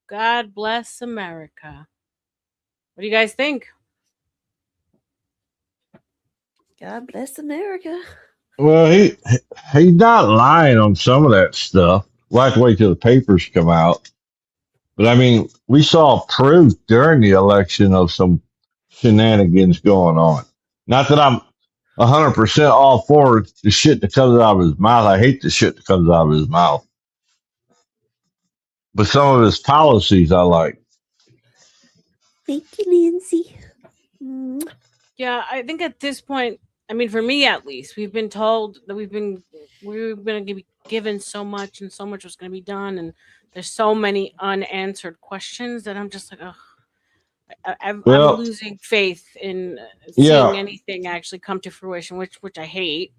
God bless America. What do you guys think? God bless America. Well, he's not lying on some of that stuff. We'll have to wait till the papers come out. But I mean, we saw proof during the election of some shenanigans going on. Not that I'm 100% all for the shit that comes out of his mouth. I hate the shit that comes out of his mouth. But some of his policies I like. Thank you, Nancy. Yeah, I think at this point, I mean, for me at least, we've been told that we're going to be given so much, and so much was going to be done, and there's so many unanswered questions that I'm just like, ugh. I'm losing faith in seeing anything actually come to fruition, which I hate.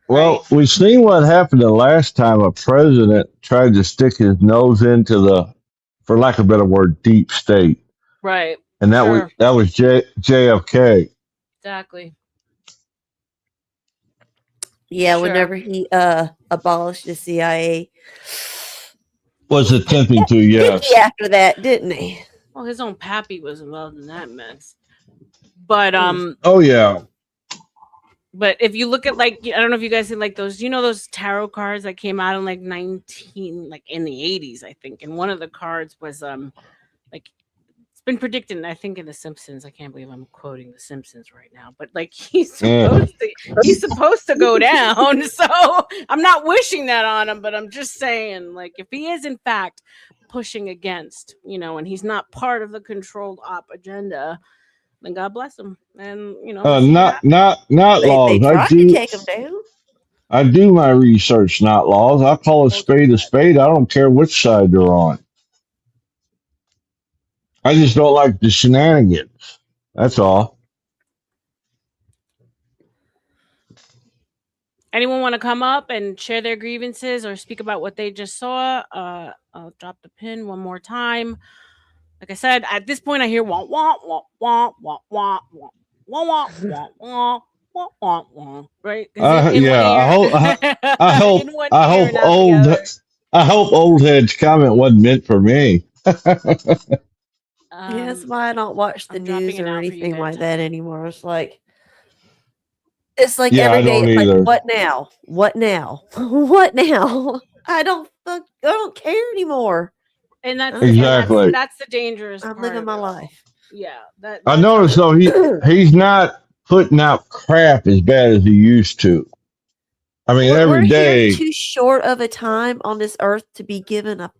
Well, right? we've seen what happened the last time a president tried to stick his nose into the, for lack of a better word, deep state, Right. and that was JFK. Exactly. Yeah, Sure. whenever he abolished the CIA. Was attempting to, yes. After that, didn't he? Well, his own pappy was involved in that mess. But Oh yeah. But if you look at, like, I don't know if you guys see, like, those, those tarot cards that came out in like in the 80s, I think. And one of the cards was like, it's been predicted, I think, in The Simpsons. I can't believe I'm quoting The Simpsons right now, but like he's supposed to go down. So I'm not wishing that on him, but I'm just saying, like, if he is in fact pushing against, and he's not part of the controlled op agenda, then God bless him. And not laws. They tried to take him down. I do my research, not laws. I call a spade a spade. I don't care which side they're on. I just don't like the shenanigans. That's all. Anyone want to come up and share their grievances or speak about what they just saw? I'll drop the pin one more time. Like I said, at this point, I hear wah wah wah wah wah wah wah wah wah wah wah wah wah. Right? I hope old head's comment wasn't meant for me. Yeah, that's why I don't watch the news or anything like that anymore. It's like every day. It's like, what now? What now? What now? I don't care anymore. And that's exactly that's the dangerous part. I'm living my life. Yeah, I noticed though he's not putting out crap as bad as he used to. I mean, every day. We're too short of a time on this earth to be given a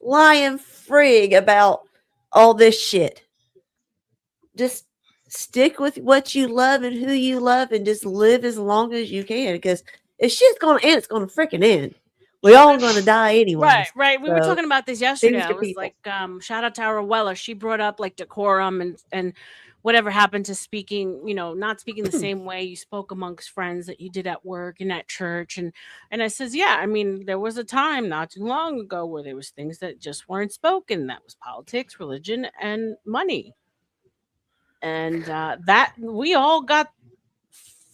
lying frig about all this shit. Just stick with what you love and who you love and just live as long as you can, because if shit's gonna end, it's gonna freaking end. We all gonna die anyway. Right. We were talking about this yesterday. I was people. like, shout out to our Weller. She brought up like decorum and whatever happened to speaking, not speaking the same way you spoke amongst friends that you did at work and at church. And I says, yeah, I mean, there was a time not too long ago where there was things that just weren't spoken. That was politics, religion, and money. And that we all got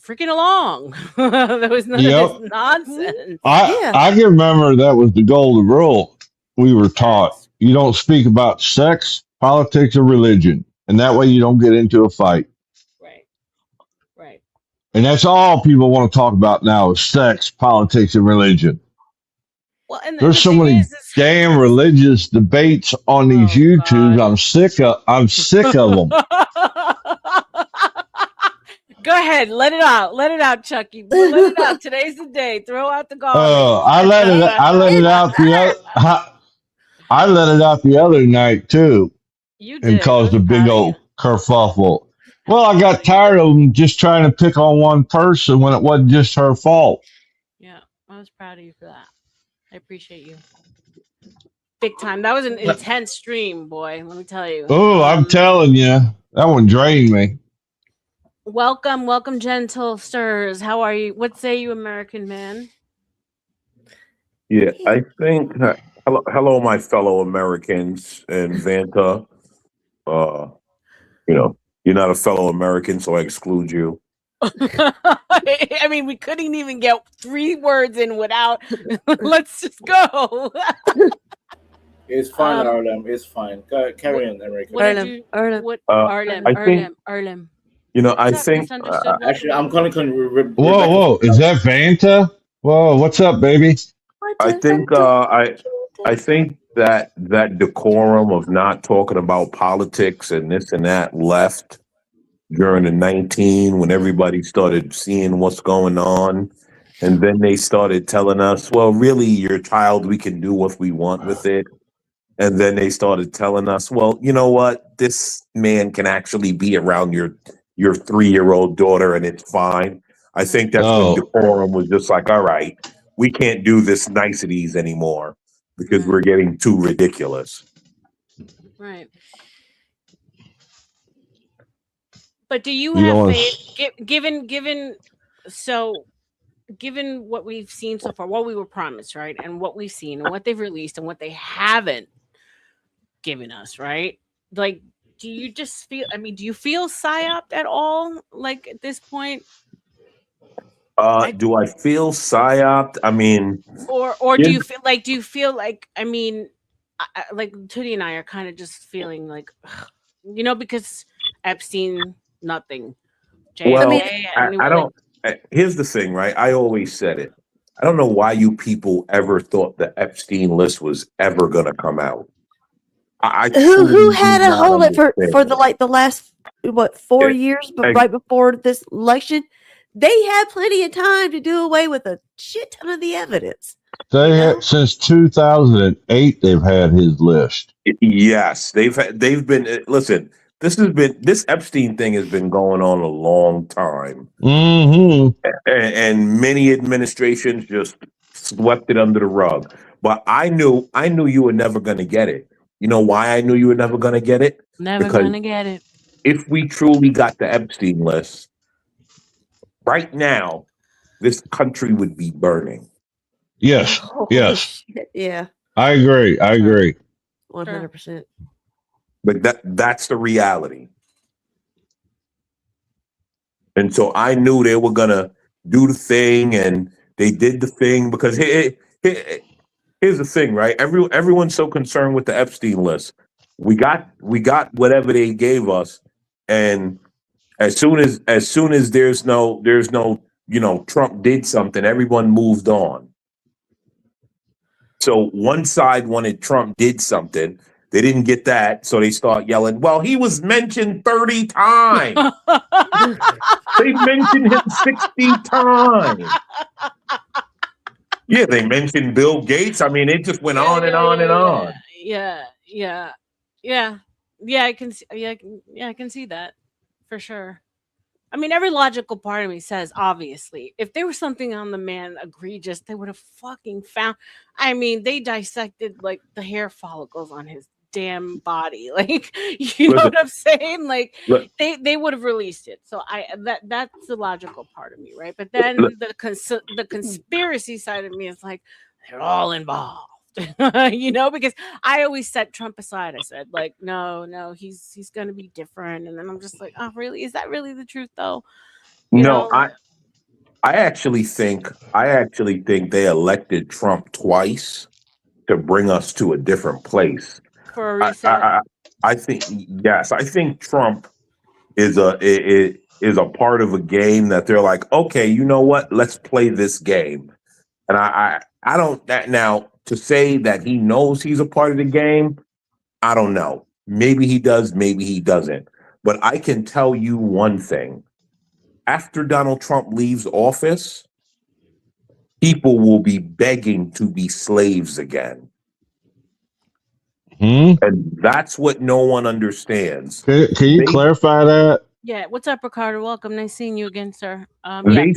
freaking along. There was none of this nonsense. I can remember that was the golden rule we were taught. You don't speak about sex, politics, or religion. And that way you don't get into a fight. Right. And that's all people want to talk about now is sex, politics, and religion. Well, and there's so many damn religious debates on these YouTubes. God. I'm sick of them. Go ahead, let it out, Chucky. Let it out. Today's the day. Throw out the garbage. I let it out the other night too. You did. And caused a big old kerfuffle. Well, I got tired of them just trying to pick on one person when it wasn't just her fault. Yeah, I was proud of you for that. I appreciate you. Big time. That was an intense stream, boy. Let me tell you. Oh, I'm telling you, that one drained me. Welcome, gentle sirs. How are you? What say you, American man? Yeah, I think. Hello, my fellow Americans and Vanta. You're not a fellow American, so I exclude you. I mean, we couldn't even get 3 words in without. Let's just go. It's fine, RLM. It's fine. Carry on, American. RLM. I think. Actually, I'm calling. Whoa! Is that Vanta? Whoa! What's up, baby? I think. I think that decorum of not talking about politics and this and that left during the 19 when everybody started seeing what's going on, and then they started telling us, "Well, really, your child, we can do what we want with it." And then they started telling us, "Well, you know what? This man can actually be around your 3-year-old daughter, and it's fine." I think that's when decorum was just like, "All right, we can't do this niceties anymore because we're getting too ridiculous." Right. But do you have faith, given what we've seen so far, what we were promised, right, and what we've seen, and what they've released, and what they haven't given us, right? Like, do you just feel? I mean, do you feel psyoped at all? Like at this point? Do I feel psyoped? I mean, or do you feel like? Do you feel like? I mean, like Tootie and I are kind of just feeling like, because Epstein, nothing. Well, I don't. Here's the thing, right? I always said it. I don't know why you people ever thought the Epstein list was ever going to come out. Who had to hold it for the last 4 years, but right before this election, they had plenty of time to do away with a shit ton of the evidence. They had since 2008. They've had his list. Yes, they've been. Listen, this Epstein thing has been going on a long time, and many administrations just swept it under the rug. But I knew you were never going to get it. You know why I knew you were never going to get it? Never going to get it. If we truly got the Epstein list, right now, this country would be burning. Yes. Yes. Shit, yeah. I agree. 100%. But that's the reality. And so I knew they were going to do the thing, and they did the thing because here's the thing, right? Everyone's so concerned with the Epstein list. We got whatever they gave us, and as soon as there's no Trump did something, everyone moved on. So one side wanted Trump did something. They didn't get that, so they start yelling, "Well, he was mentioned 30 times. They mentioned him 60 times." Yeah, they mentioned Bill Gates. I mean, it just went on and on and on. I can see, I can see that for sure. I mean, every logical part of me says, obviously, if there was something on the man egregious, they would have fucking found. I mean, they dissected like the hair follicles on his damn body, like you know what I'm saying? Like they would have released it. So that's the logical part of me, right? But then the conspiracy side of me is like they're all involved. Because I always set Trump aside. I said, like, no, he's gonna be different. And then I'm just like, oh, really? Is that really the truth, though? No, I actually think they elected Trump twice to bring us to a different place. For a reset. I think yes. I think Trump is a part of a game that they're like, okay, you know what? Let's play this game. And I don't that now to say that he knows he's a part of the game. I don't know. Maybe he does. Maybe he doesn't. But I can tell you one thing. After Donald Trump leaves office, people will be begging to be slaves again. And that's what no one understands. Can you clarify that? Yeah. What's up, Ricardo? Welcome. Nice seeing you again, sir. They've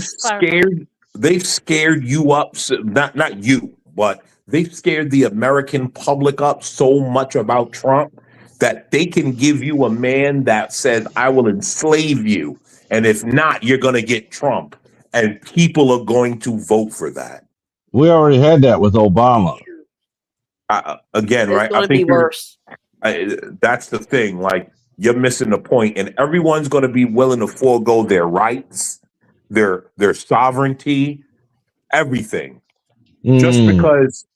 scared you up. Not you, but they've scared the American public up so much about Trump that they can give you a man that says, I will enslave you. And if not, you're going to get Trump. And people are going to vote for that. We already had that with Obama. Again, right? I think worse. That's the thing. Like, you're missing the point. And everyone's going to be willing to forego their rights, their sovereignty, everything. Just because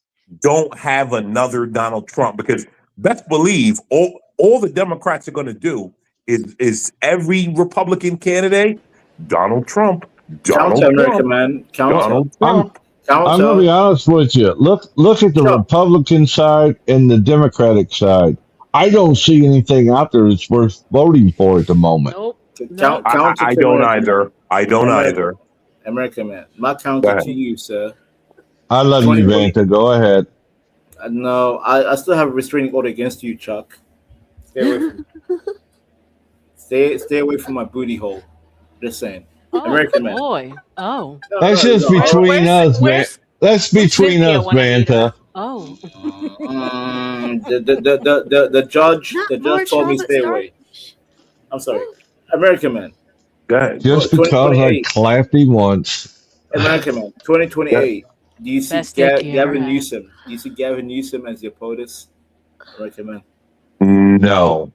don't have another Donald Trump. Because best believe all the Democrats are going to do is every Republican candidate, Donald Trump. Counter America, man. Donald Trump. I'm going to be honest with you. Look at the Republican side and the Democratic side. I don't see anything out there that's worth voting for at the moment. Nope. I don't either. I don't either. America, man. My counter to you, sir. I love you, Vanta. Go ahead. No, I still have a restraining order against you, Chuck. Stay away from stay away from my booty hole. Just saying. Oh, American man. Boy. Oh. That's just between us, man. That's between us, Vanta. Oh. The judge told me stay away. I'm sorry. American man. Go ahead. Just because I clapped him once. American man. 2028. Do you see Gavin Newsom? Do you see Gavin Newsom as your POTUS? American man. No.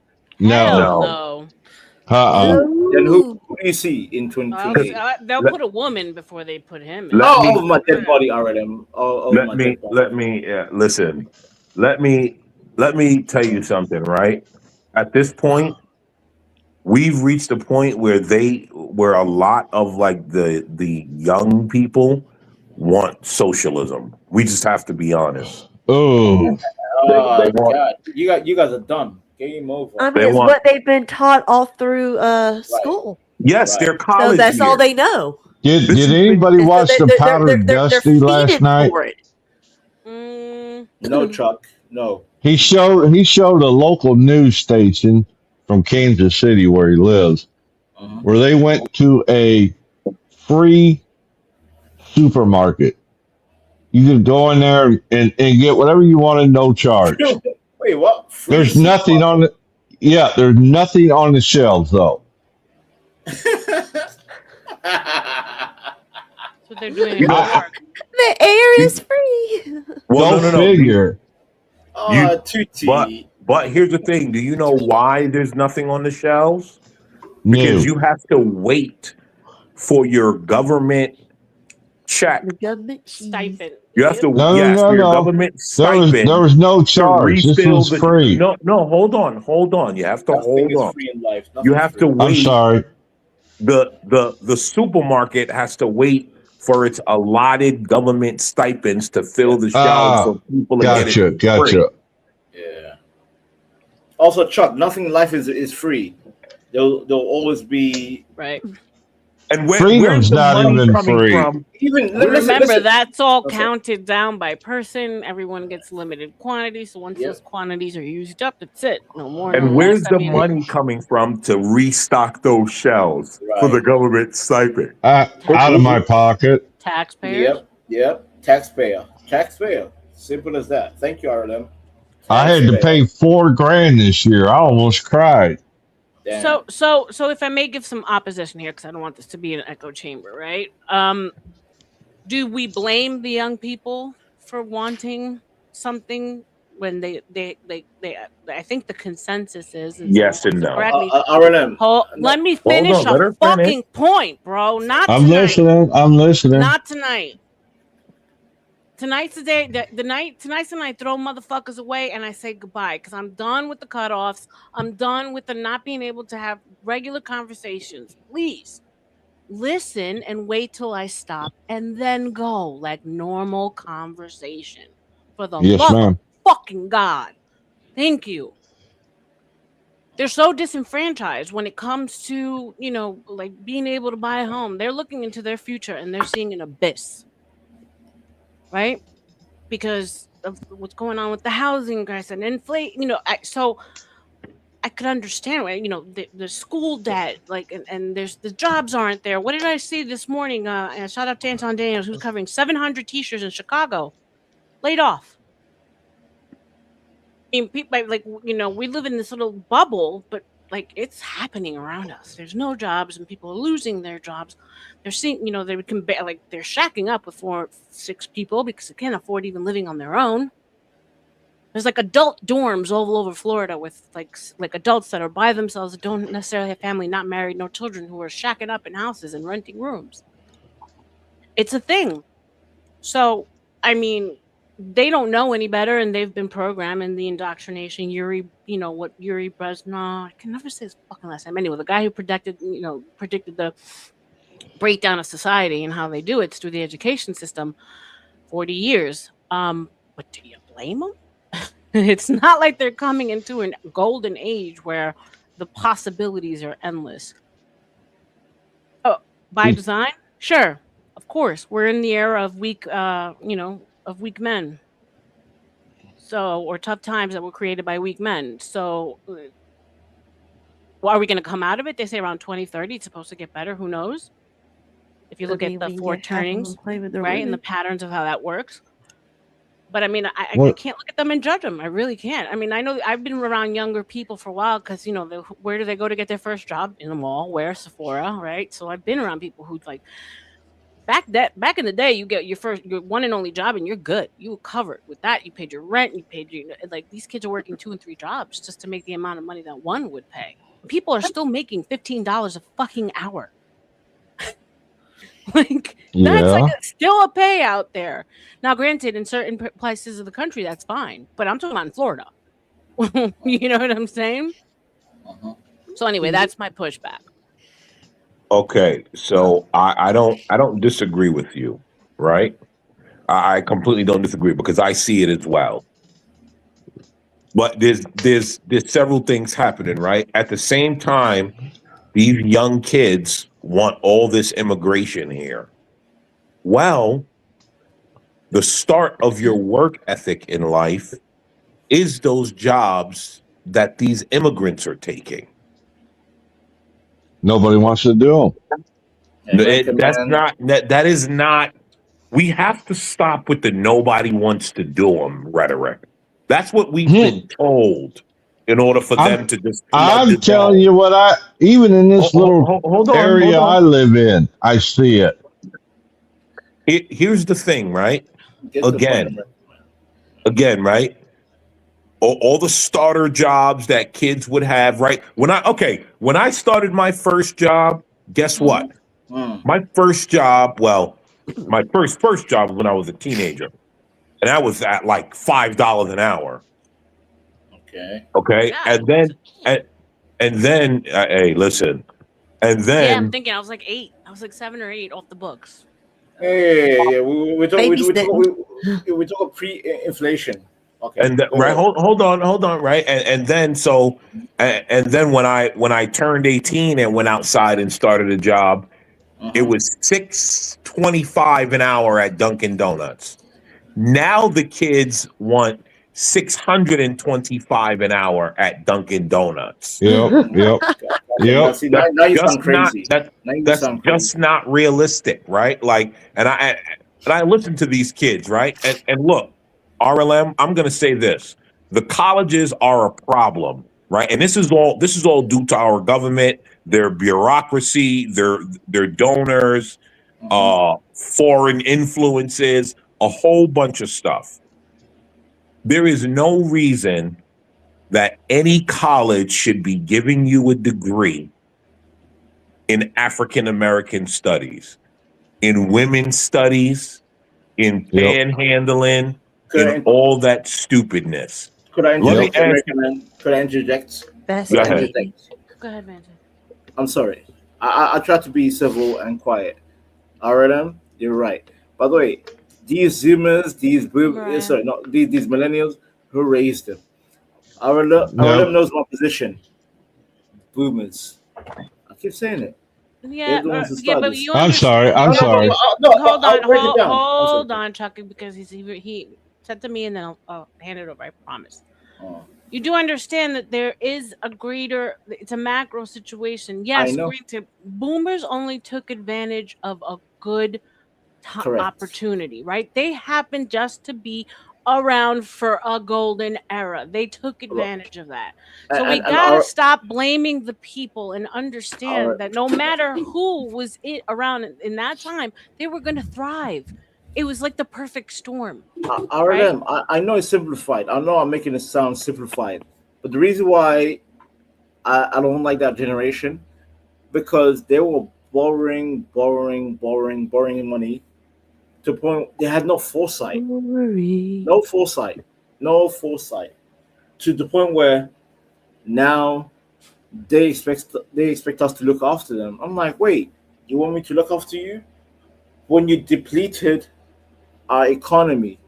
Then who do you see in 2028? They'll put a woman before they put him. My dead body RLM. Let me listen. Let me tell you something, right? At this point, we've reached a point where a lot of like the young people want socialism. We just have to be honest. Oh, God. You guys are done. Game over. I mean, it's what they've been taught all through school. Yes, they're college. So that's all they know. Did anybody watch the Powdered Dusty last night? No, Chuck. No. He showed a local news station from Kansas City where he lives, where they went to a free supermarket. You can go in there and get whatever you want at no charge. Wait, what? There's nothing on the there's nothing on the shelves though. That's what they're doing. The air is free. Well, no. Figure. But here's the thing. Do you know why there's nothing on the shelves? Because you have to wait for your government check. Stipend. You have to your government stipend. There was no charge. This was free. No, hold on. You have to hold on. Free in life. You have to wait. I'm sorry. The supermarket has to wait for its allotted government stipends to fill the shelves so people are getting Gotcha. Yeah. Also, Chuck, nothing in life is free. There'll always be And freedom's where's the not money even coming free. from? Even Remember, that's all Okay. counted down by person. Everyone gets limited quantities. So once those quantities are used up, that's it. No more, no And less. where's the money coming from to restock those shelves for the government stipend? Out of my pocket. Taxpayers. Yep. Taxpayer. Simple as that. Thank you, RLM. I had to pay $4,000 this year. I almost cried. So if I may give some opposition here, because I don't want this to be an echo chamber, right? Do we blame the young people for wanting something when they I think the consensus is, and yes and no. RLM. Let me finish a fucking point, bro. Not I'm tonight. listening. I'm listening. Not tonight. Tonight's the day. Tonight's the night. Throw motherfuckers away, and I say goodbye because I'm done with the cutoffs. I'm done with the not being able to have regular conversations. Please listen and wait till I stop, and then go like normal conversation. For the love of fucking God, thank you. They're so disenfranchised when it comes to, like being able to buy a home. They're looking into their future and they're seeing an abyss. Right? Because of what's going on with the housing crisis and inflation, so I could understand why, the school debt, like, and there's the jobs aren't there. What did I see this morning? And shout out to Anton Daniels, who's covering 700 teachers in Chicago laid off. I mean, people we live in this little bubble, but like it's happening around us. There's no jobs, and people are losing their jobs. They're seeing, they can they're shacking up with 4 or 6 people because they can't afford even living on their own. There's like adult dorms all over Florida with like adults that are by themselves, that don't necessarily have family, not married, no children, who are shacking up in houses and renting rooms. It's a thing. So, I mean, they don't know any better, and they've been programmed in the indoctrination. Yuri Brezhnev, I can never say his fucking last name. Anyway, the guy who predicted the breakdown of society and how they do it through the education system, 40 years. But do you blame them? It's not like they're coming into a golden age where the possibilities are endless. Oh, by design? Sure. Of course. We're in the era of weak men. So, or tough times that were created by weak men. So, are we going to come out of it? They say around 2030, it's supposed to get better. Who knows? If you look at the 4 turnings, right, and the patterns of how that works. But I mean, I can't look at them and judge them. I really can't. I mean, I know I've been around younger people for a while because, where do they go to get their first job? In the mall, where? Sephora, right? So I've been around people who like, back in the day, you get your one and only job and you're good. You were covered with that. You paid your rent. You paid these kids are working 2 and 3 jobs just to make the amount of money that one would pay. People are still making $15 a fucking hour. That's still a pay out there. Now, granted, in certain places of the country, that's fine. But I'm talking about in Florida. You know what I'm saying? So anyway, that's my pushback. Okay, so I don't disagree with you, right? I completely don't disagree because I see it as well. But there's several things happening, right? At the same time, these young kids want all this immigration here. Well, the start of your work ethic in life is those jobs that these immigrants are taking. Nobody wants to do them. That is not. We have to stop with the nobody wants to do them rhetoric. That's what we've been told in order for them to just. I'm telling you what even in this little area I live in, I see it. Here's the thing, right? Again, right? All the starter jobs that kids would have, right? When I started my first job, guess what? My first job, my first job was when I was a teenager, and that was at like $5 an hour. Okay, yeah, and then, hey, listen, and then I'm thinking I was like 8. I was like 7 or 8 off the books. Hey, we talk pre-inflation. Okay. And right, hold on, right, and then when I turned 18 and went outside and started a job, it was $6.25 an hour at Dunkin' Donuts. Now the kids want $625 an hour at Dunkin' Donuts. Yep. Now, see, now you sound crazy. That's just not realistic, right? Like, and I listen to these kids, right? And look, RLM, I'm gonna say this: the colleges are a problem, right? And this is all due to our government, their bureaucracy, their donors, foreign influences, a whole bunch of stuff. There is no reason that any college should be giving you a degree in African American studies, in women's studies, in panhandling, in all that stupidness. Could I interject? Could I interject? Go ahead. Go ahead, man. I'm sorry. I try to be civil and quiet. RLM, you're right. By the way, these Zoomers, these millennials, who raised them? RLM knows my position. Boomers. I keep saying it. Yeah, but you I'm sorry. Hold on, Chucky, because he said to me, and then I'll hand it over. I promise. You do understand that there is it's a macro situation. Yes, boomers only took advantage of a good opportunity, right? They happened just to be around for a golden era. They took advantage of that. So we gotta stop blaming the people and understand that no matter who was around in that time, they were going to thrive. It was like the perfect storm. RLM, right? I know it's simplified. I know I'm making it sound simplified, but the reason why I don't like that generation, because they were borrowing money to the point they had no foresight. No foresight to the point where now they expect us to look after them. I'm like, wait, you want me to look after you when you depleted our economy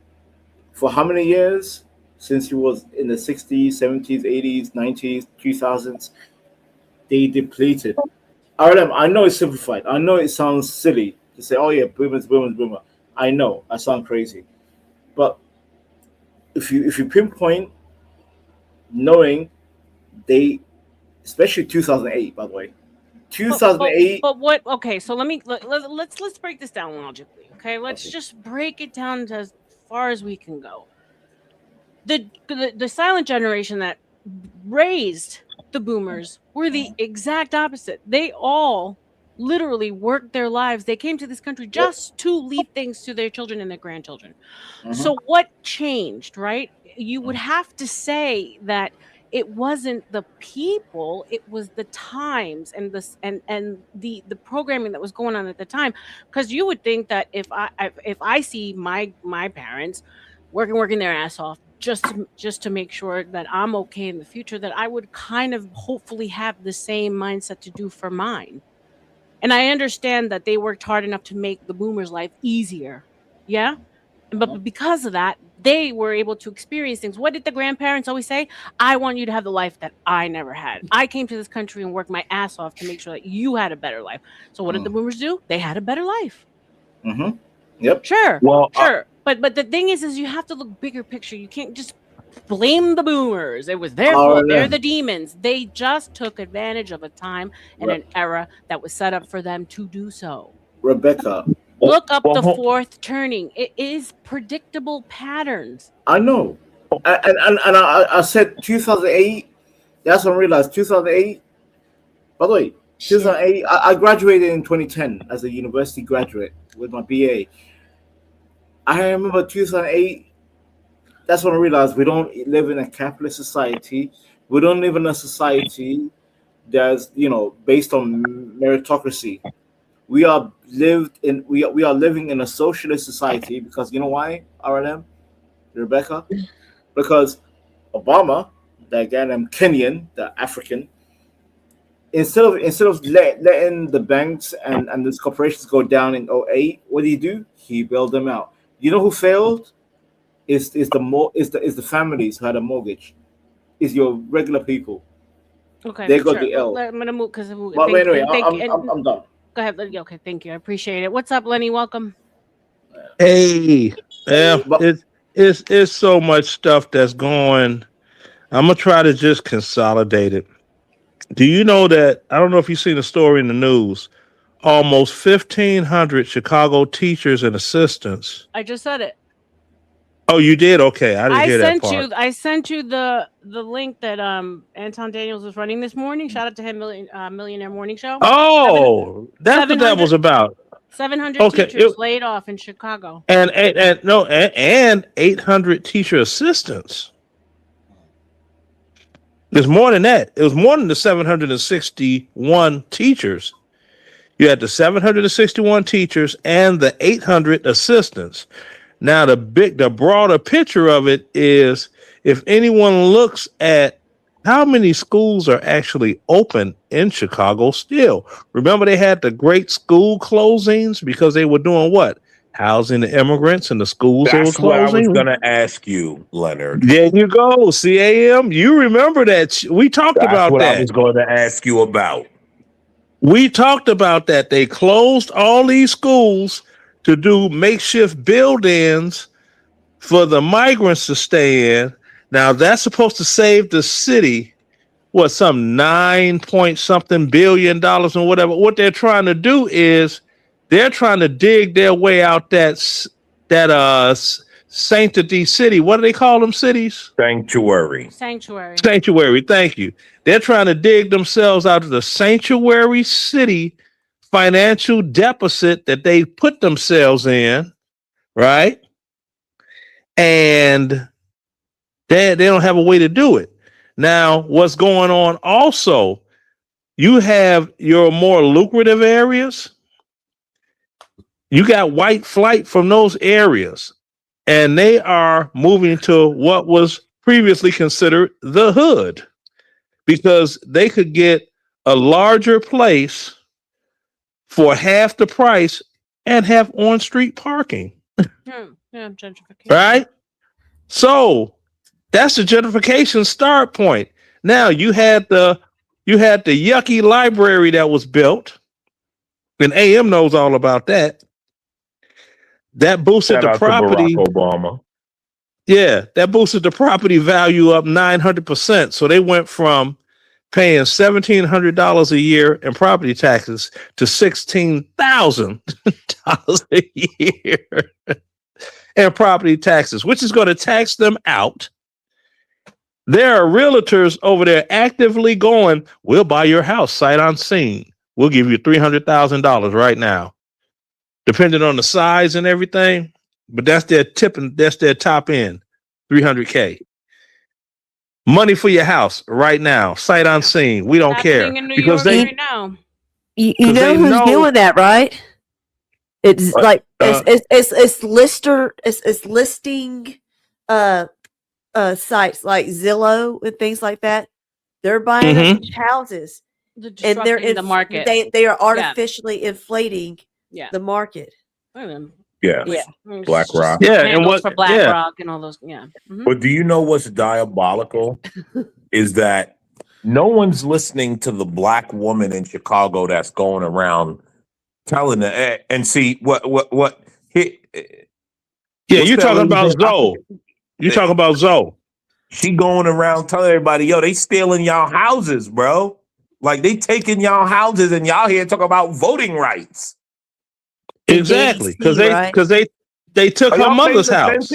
for how many years? Since it was in the 60s, 70s, 80s, 90s, 2000s, they depleted. RLM, I know it's simplified. I know it sounds silly to say, oh yeah, boomers. I know I sound crazy, but if you pinpoint, knowing they, especially 2008, by the way, 2008. But what? Okay, so let's break this down logically. Okay, let's just break it down to as far as we can go. The silent generation that raised the boomers were the exact opposite. They all literally worked their lives. They came to this country just to leave things to their children and their grandchildren. So what changed, right? You would have to say that it wasn't the people, it was the times and the programming that was going on at the time. Because you would think that if I see my parents working their ass off just to make sure that I'm okay in the future, that I would kind of hopefully have the same mindset to do for mine. And I understand that they worked hard enough to make the boomers' life easier. Yeah? But because of that, they were able to experience things. What did the grandparents always say? I want you to have the life that I never had. I came to this country and worked my ass off to make sure that you had a better life. So what did the boomers do? They had a better life. Yep. Sure. Well, sure. But the thing is you have to look bigger picture. You can't just blame the boomers. It was their fault. They're the demons. They just took advantage of a time and an era that was set up for them to do so. Rebecca, look up the fourth turning. It is predictable patterns. I know. And I said 2008. That's when I realized 2008. By the way, 2008, I graduated in 2010 as a university graduate with my BA. I remember 2008. That's when I realized we don't live in a capitalist society. We don't live in a society that's based on meritocracy. We are living in a socialist society because you know why, RLM, Rebecca? Because Obama, the again Kenyan, the African, instead of letting the banks and these corporations go down in 2008, what did he do? He bailed them out. You know who failed? Is the families who had a mortgage. Is your regular people. Okay. They got the L. I'm gonna move because. But anyway, I'm done. Go ahead. Okay, thank you. I appreciate it. What's up, Lenny? Welcome. Hey, yeah, But it's so much stuff that's going. I'm gonna try to just consolidate it. Do you know that? I don't know if you've seen a story in the news. Almost 1,500 Chicago teachers and assistants. I just said it. Oh, you did? Okay, I didn't hear that part. I sent you the link that Anton Daniels was running this morning. Shout out to him, Millionaire Morning Show. Oh, that's what that was about. 700 teachers laid off in Chicago, and 800 teacher assistants. There's more than that. It was more than the 761 teachers. You had the 761 teachers and the 800 assistants. Now, the broader picture of it is, if anyone looks at how many schools are actually open in Chicago still. Remember, they had the great school closings because they were doing what? Housing the immigrants in the schools they were closing. That's what I was going to ask you, Leonard. There you go, CAM. You remember that. We talked about that. That's what I was going to ask you about. We talked about that. They closed all these schools to do makeshift buildings for the migrants to stay in. Now, that's supposed to save the city, some $9 billion and whatever. What they're trying to do is they're trying to dig their way out that sanctity city. What do they call them cities? Sanctuary. Thank you. They're trying to dig themselves out of the sanctuary city financial deficit that they put themselves in, right? And they don't have a way to do it. Now, what's going on also, you have your more lucrative areas. You got white flight from those areas, and they are moving to what was previously considered the hood because they could get a larger place for half the price and have on-street parking. Yeah, gentrification. Right? So that's the gentrification start point. Now you had the yucky library that was built, and AM knows all about that. That boosted the property. Barack Obama. Yeah, that boosted the property value up 900%. So they went from paying $1,700 a year in property taxes to $16,000 a year in property taxes, which is going to tax them out. There are realtors over there actively going, we'll buy your house sight unseen. We'll give you $300,000 right now, depending on the size and everything. But that's their top end, $300K. Money for your house right now, sight unseen. We don't care because right now. You know who's doing that, right? It's like it's listing sites like Zillow and things like that. They're buying up these houses and they're in the market. They are artificially inflating the market. Yeah. BlackRock. Yeah, and what for BlackRock and all those. Yeah. Mm-hmm. But do you know what's diabolical? Is that no one's listening to the black woman in Chicago that's going around telling the and see what you're talking about Zoe. You're talking about Zoe. She going around telling everybody, yo, they stealing y'all houses, bro. Like they taking y'all houses and y'all here talking about voting rights. Exactly, because they took her mother's house.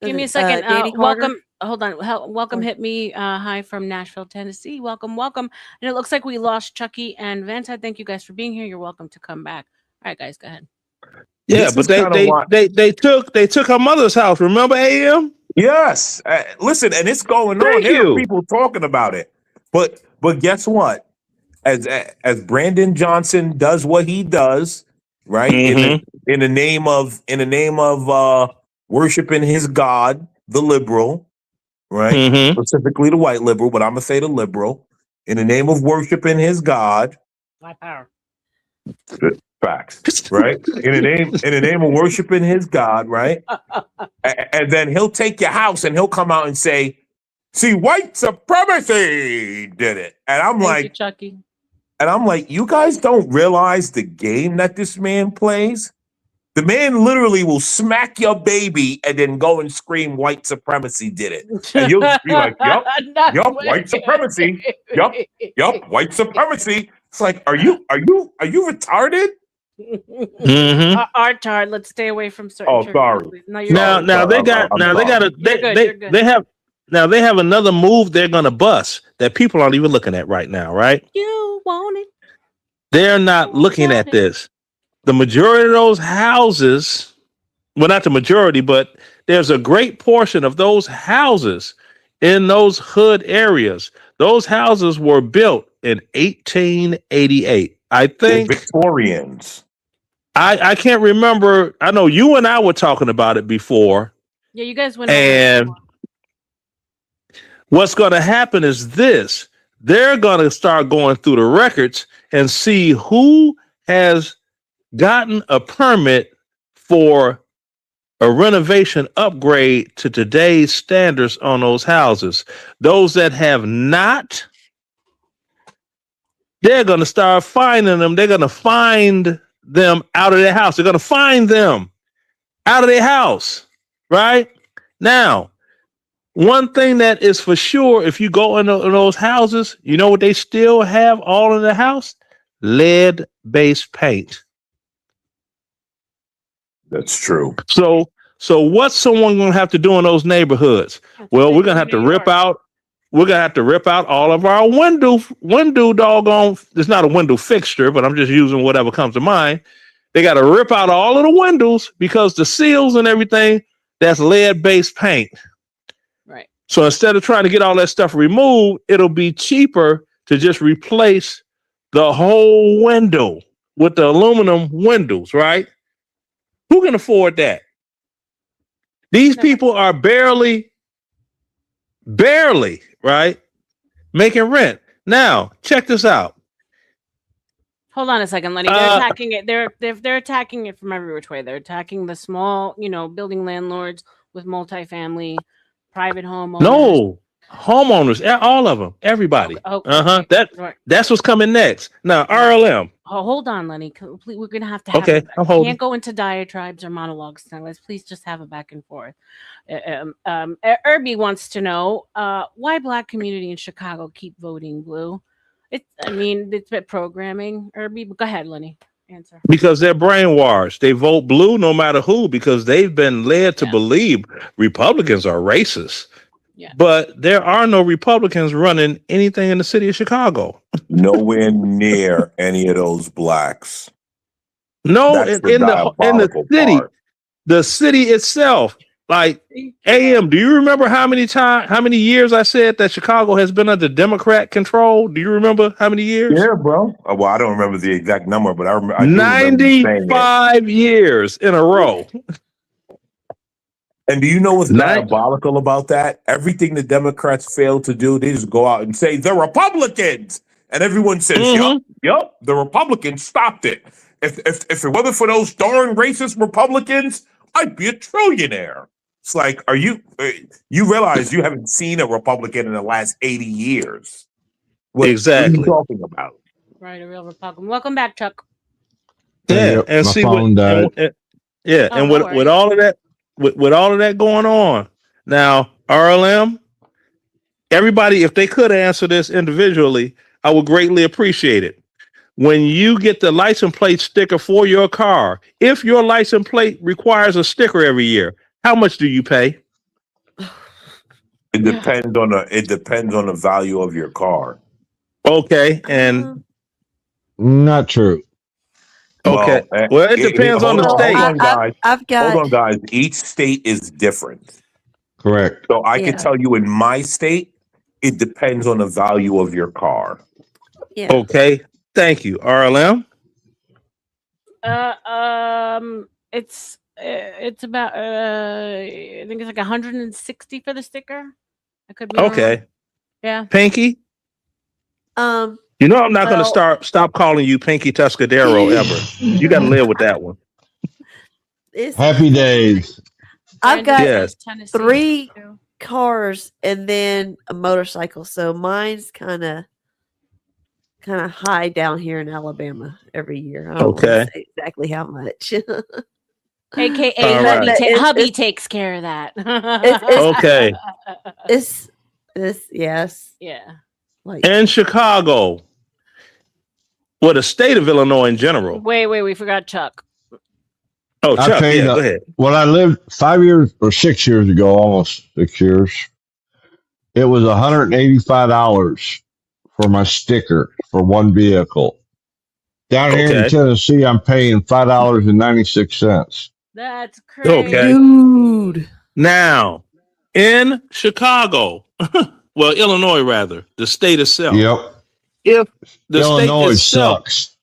Give me a second. Welcome. Hold on. Welcome. Hit me. Hi from Nashville, Tennessee. Welcome. And it looks like we lost Chucky and Vanta. Thank you guys for being here. You're welcome to come back. All right, guys, go ahead. Yeah, but they took her mother's house. Remember, AM? Yes. Listen, and it's going on. There are people talking about it. But guess what? As Brandon Johnson does what he does, right? Mm-hmm. In the name of worshiping his God, the liberal, right? Mm-hmm. Specifically the white liberal, but I'm gonna say the liberal. In the name of worshiping his God. My power. Facts, right? In the name of worshiping his God, right? And then he'll take your house and he'll come out and say, see, white supremacy did it. And I'm Thank you, Chucky. And I'm like, you guys don't realize the game that this man plays? The man literally will smack your baby and then go and scream white supremacy did it. And you'll be like, yup, white supremacy. Yup, white supremacy. It's like, are you retarded? Artard, let's stay away from certain. Oh, sorry. No, they have another move they're gonna bust that people aren't even looking at right now, right? You want it. They're not looking at this. The majority of those houses, well, not the majority, but there's a great portion of those houses in those hood areas. Those houses were built in 1888. I think they're Victorians. I can't remember. I know you and I were talking about it before. Yeah, you guys went and over. What's going to happen is this. They're going to start going through the records and see who has gotten a permit for a renovation upgrade to today's standards on those houses. Those that have not, they're going to start finding them. They're going to find them out of their house. They're going to find them out of their house, right? Now, one thing that is for sure, if you go in those houses, you know what they still have all in the house? Lead-based paint. That's true. So what's someone going to have to do in those neighborhoods? Well, we're going to have to rip out. We're going to have to rip out all of our window doggone. It's not a window fixture, but I'm just using whatever comes to mind. They got to rip out all of the windows because the seals and everything, that's lead-based paint. Right. So instead of trying to get all that stuff removed, it'll be cheaper to just replace the whole window with the aluminum windows, right? Who can afford that? These people are barely, right, making rent. Now, check this out. Hold on a second, Lenny. They're attacking it. They're attacking it from every which way. They're attacking the small, building landlords with multifamily, private homeowners. No, homeowners, all of them, everybody. Okay. That's what's coming next. Now, RLM. Oh, hold on, Lenny. We're gonna have to have. Okay, I'm holding. Can't go into diatribes or monologues now. Let's please just have a back and forth. Irby wants to know why Black community in Chicago keep voting blue. It's bit programming. Irby, but go ahead, Lenny. Answer. Because they're brainwashed. They vote blue no matter who because they've been led to believe Republicans are racist. Yeah. But there are no Republicans running anything in the city of Chicago. Nowhere near any of those blacks. No, in the city, the city itself. Like AM, do you remember how many years I said that Chicago has been under Democrat control? Do you remember how many years? Yeah, bro. Well, I don't remember the exact number, but I remember 95 years in a row. And do you know what's diabolical about that? Everything the Democrats fail to do, they just go out and say, the Republicans. And everyone says, yup, the Republicans stopped it. If it wasn't for those darn racist Republicans, I'd be a trillionaire. It's like, you realize you haven't seen a Republican in the last 80 years. Exactly. What are you talking about? Right, a real Republican. Welcome back, Chuck. Yeah, and see with all of that, with all of that going on now, RLM, everybody, if they could answer this individually, I would greatly appreciate it. When you get the license plate sticker for your car, if your license plate requires a sticker every year, how much do you pay? It depends on the value of your car. Okay, and not true. Okay. Well, it depends on the state. Hold on, guys. Each state is different. Correct. So I can tell you in my state, it depends on the value of your car. Yeah. Okay. Thank you. RLM? It's about I think it's like 160 for the sticker. I could be okay. wrong. Yeah. Pinky? You know I'm not going to stop calling you Pinky Tuscadero ever. You got to live with that one. Happy days. I've got 3 cars and then a motorcycle, so mine's kind of kind of high down here in Alabama every year. I don't want to say exactly how much. AKA hubby takes care of that. It's yes. Yeah. Like in Chicago. Well, the state of Illinois in general. Wait, we forgot Chuck. Oh, Chuck, go ahead. When I lived 5 years or 6 years ago, almost 6 years, it was $185 for my sticker for one vehicle. Down here in Tennessee, I'm paying $5.96. That's crazy. Dude. Now, in Chicago, well, Illinois rather, the state itself. Yep. If the Illinois state itself, sucks.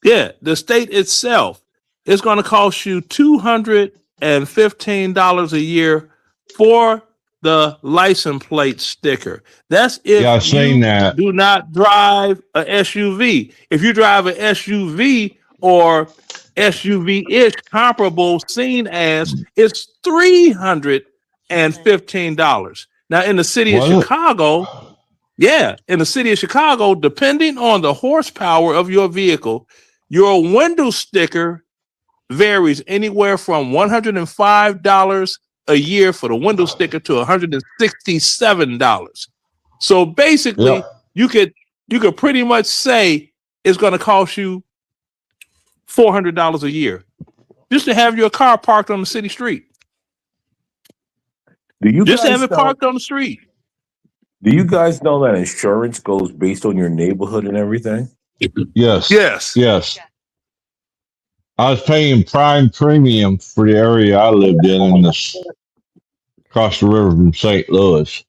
Yeah, the state itself is going to cost you $215 a year for the license plate sticker. That's if you do not drive a SUV. If you drive an SUV or SUV-ish comparable seen as, it's $315. Now in the city of Chicago, in the city of Chicago, depending on the horsepower of your vehicle, your window sticker varies anywhere from $105 a year for the window sticker to $167. So basically, you could pretty much say it's going to cost you $400 a year just to have your car parked on the city street. Do you just have it parked on the street? Do you guys know that insurance goes based on your neighborhood and everything? Yes. I was paying prime premium for the area I lived in this across the river from St. Louis.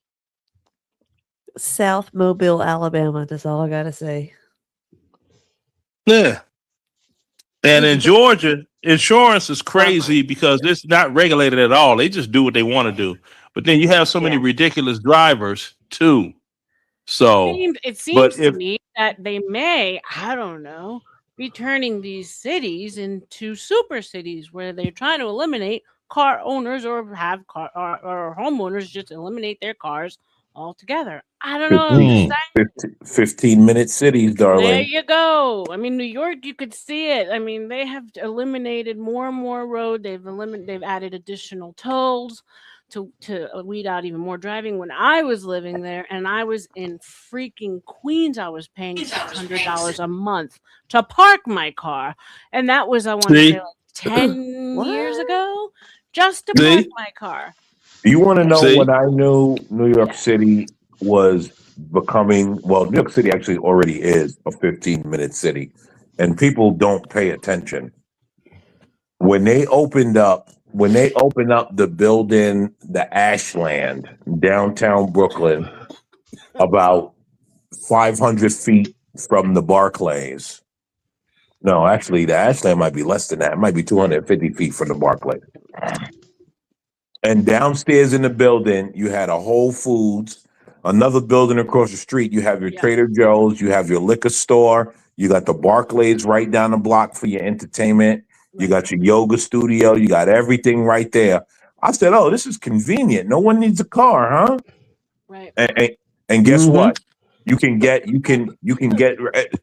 South Mobile, Alabama. That's all I gotta say. Yeah. And in Georgia, insurance is crazy because it's not regulated at all. They just do what they want to do. But then you have so many ridiculous drivers too. So it seems to me that they may, I don't know, be turning these cities into super cities where they're trying to eliminate car owners or have car or homeowners just eliminate their cars altogether. I don't know. 15-minute cities, darling. There you go. I mean, New York, you could see it. I mean, they have eliminated more and more road. They've added additional tolls to weed out even more driving. When I was living there and I was in freaking Queens, I was paying $600 a month to park my car. And that was, I want to say, like 10 years ago, just to park my car. You want to know when I knew New York City was becoming, well, New York City actually already is a 15-minute city, and people don't pay attention. When they opened up the building, the Ashland, downtown Brooklyn, about 500 feet from the Barclays. No, actually, the Ashland might be less than that. It might be 250 feet from the Barclays. And downstairs in the building, you had a Whole Foods. Another building across the street, you have your Trader Joe's, you have your liquor store, you got the Barclays right down the block for your entertainment, you got your yoga studio, you got everything right there. I said, oh, this is convenient. No one needs a car, huh? Right. And guess what? You can get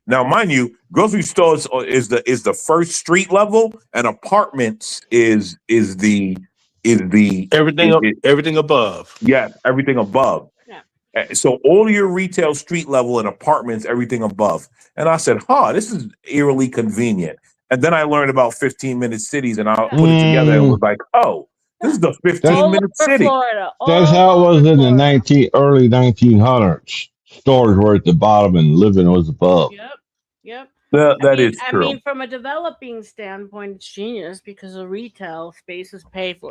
now, mind you, grocery stores is the first street level, and apartments is the everything above. Yeah, everything above. Yeah. So all your retail street level and apartments, everything above. And I said, this is eerily convenient. And then I learned about 15-minute cities, and I put it together and was like, this is the 15-minute city. Florida. That's how it was in the early 1900s. Stores were at the bottom and living was above. Yep. That is true. I mean, from a developing standpoint, it's genius because the retail spaces it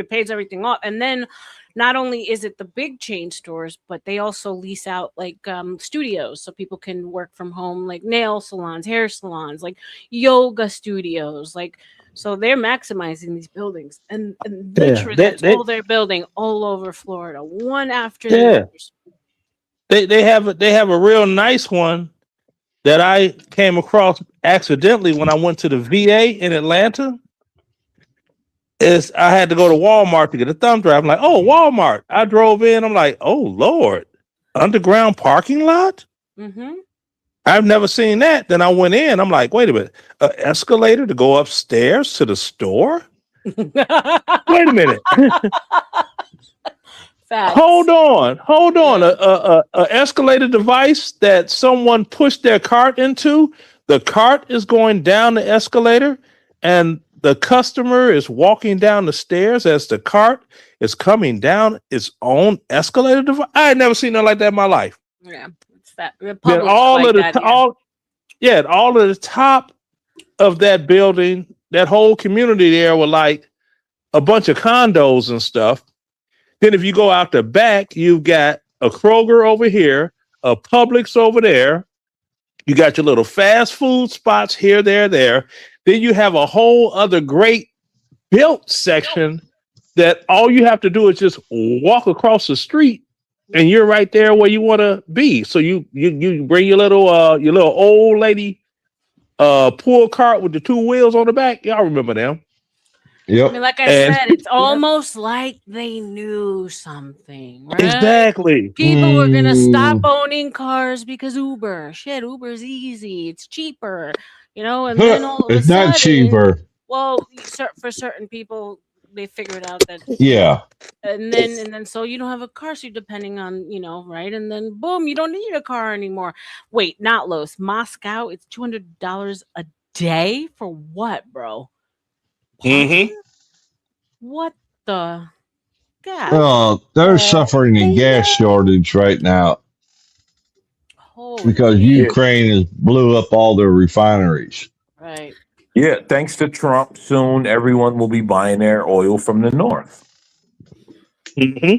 pays everything off. And then not only is it the big chain stores, but they also lease out like studios so people can work from home, like nail salons, hair salons, like yoga studios, so they're maximizing these buildings, and literally that's all they're building all over Florida, one after the other. They have a real nice one that I came across accidentally when I went to the VA in Atlanta. I had to go to Walmart to get a thumb drive. I'm like, oh, Walmart. I drove in. I'm like, oh, Lord. underground parking lot? Mm-hmm. I've never seen that. Then I went in. I'm like, wait a minute, an escalator to go upstairs to the store? Wait a minute. Facts. Hold on. Yeah. A escalator device that someone pushed their cart into. The cart is going down the escalator, and the customer is walking down the stairs as the cart is coming down its own escalator device. I had never seen nothing like that in my life. Yeah, it's that. The Then public's like that. all of the top of that building, that whole community there were like a bunch of condos and stuff. Then if you go out the back, you've got a Kroger over here, a Publix over there. You got your little fast food spots here, there. Then you have a whole other great built section that all you have to do is just walk across the street and you're right there where you want to be. So you bring your little old lady pull cart with the two wheels on the back. Y'all remember them? Yep. I mean, like I said, it's almost like they knew something, right? Exactly. People were gonna stop owning cars because Uber's easy, it's cheaper, and then all of a It's sudden, not cheaper. well, for certain people, they figured out that Yeah. and then so you don't have a car, so you're depending on right, and then boom, you don't need a car anymore. Wait, not Los Moscow, it's $200 a day for what, bro? Mm-hmm. What the God? Oh, they're suffering a gas shortage right now because Ukraine has blew up all their refineries. Right. Yeah, thanks to Trump, soon everyone will be buying their oil from the north. Mm-hmm.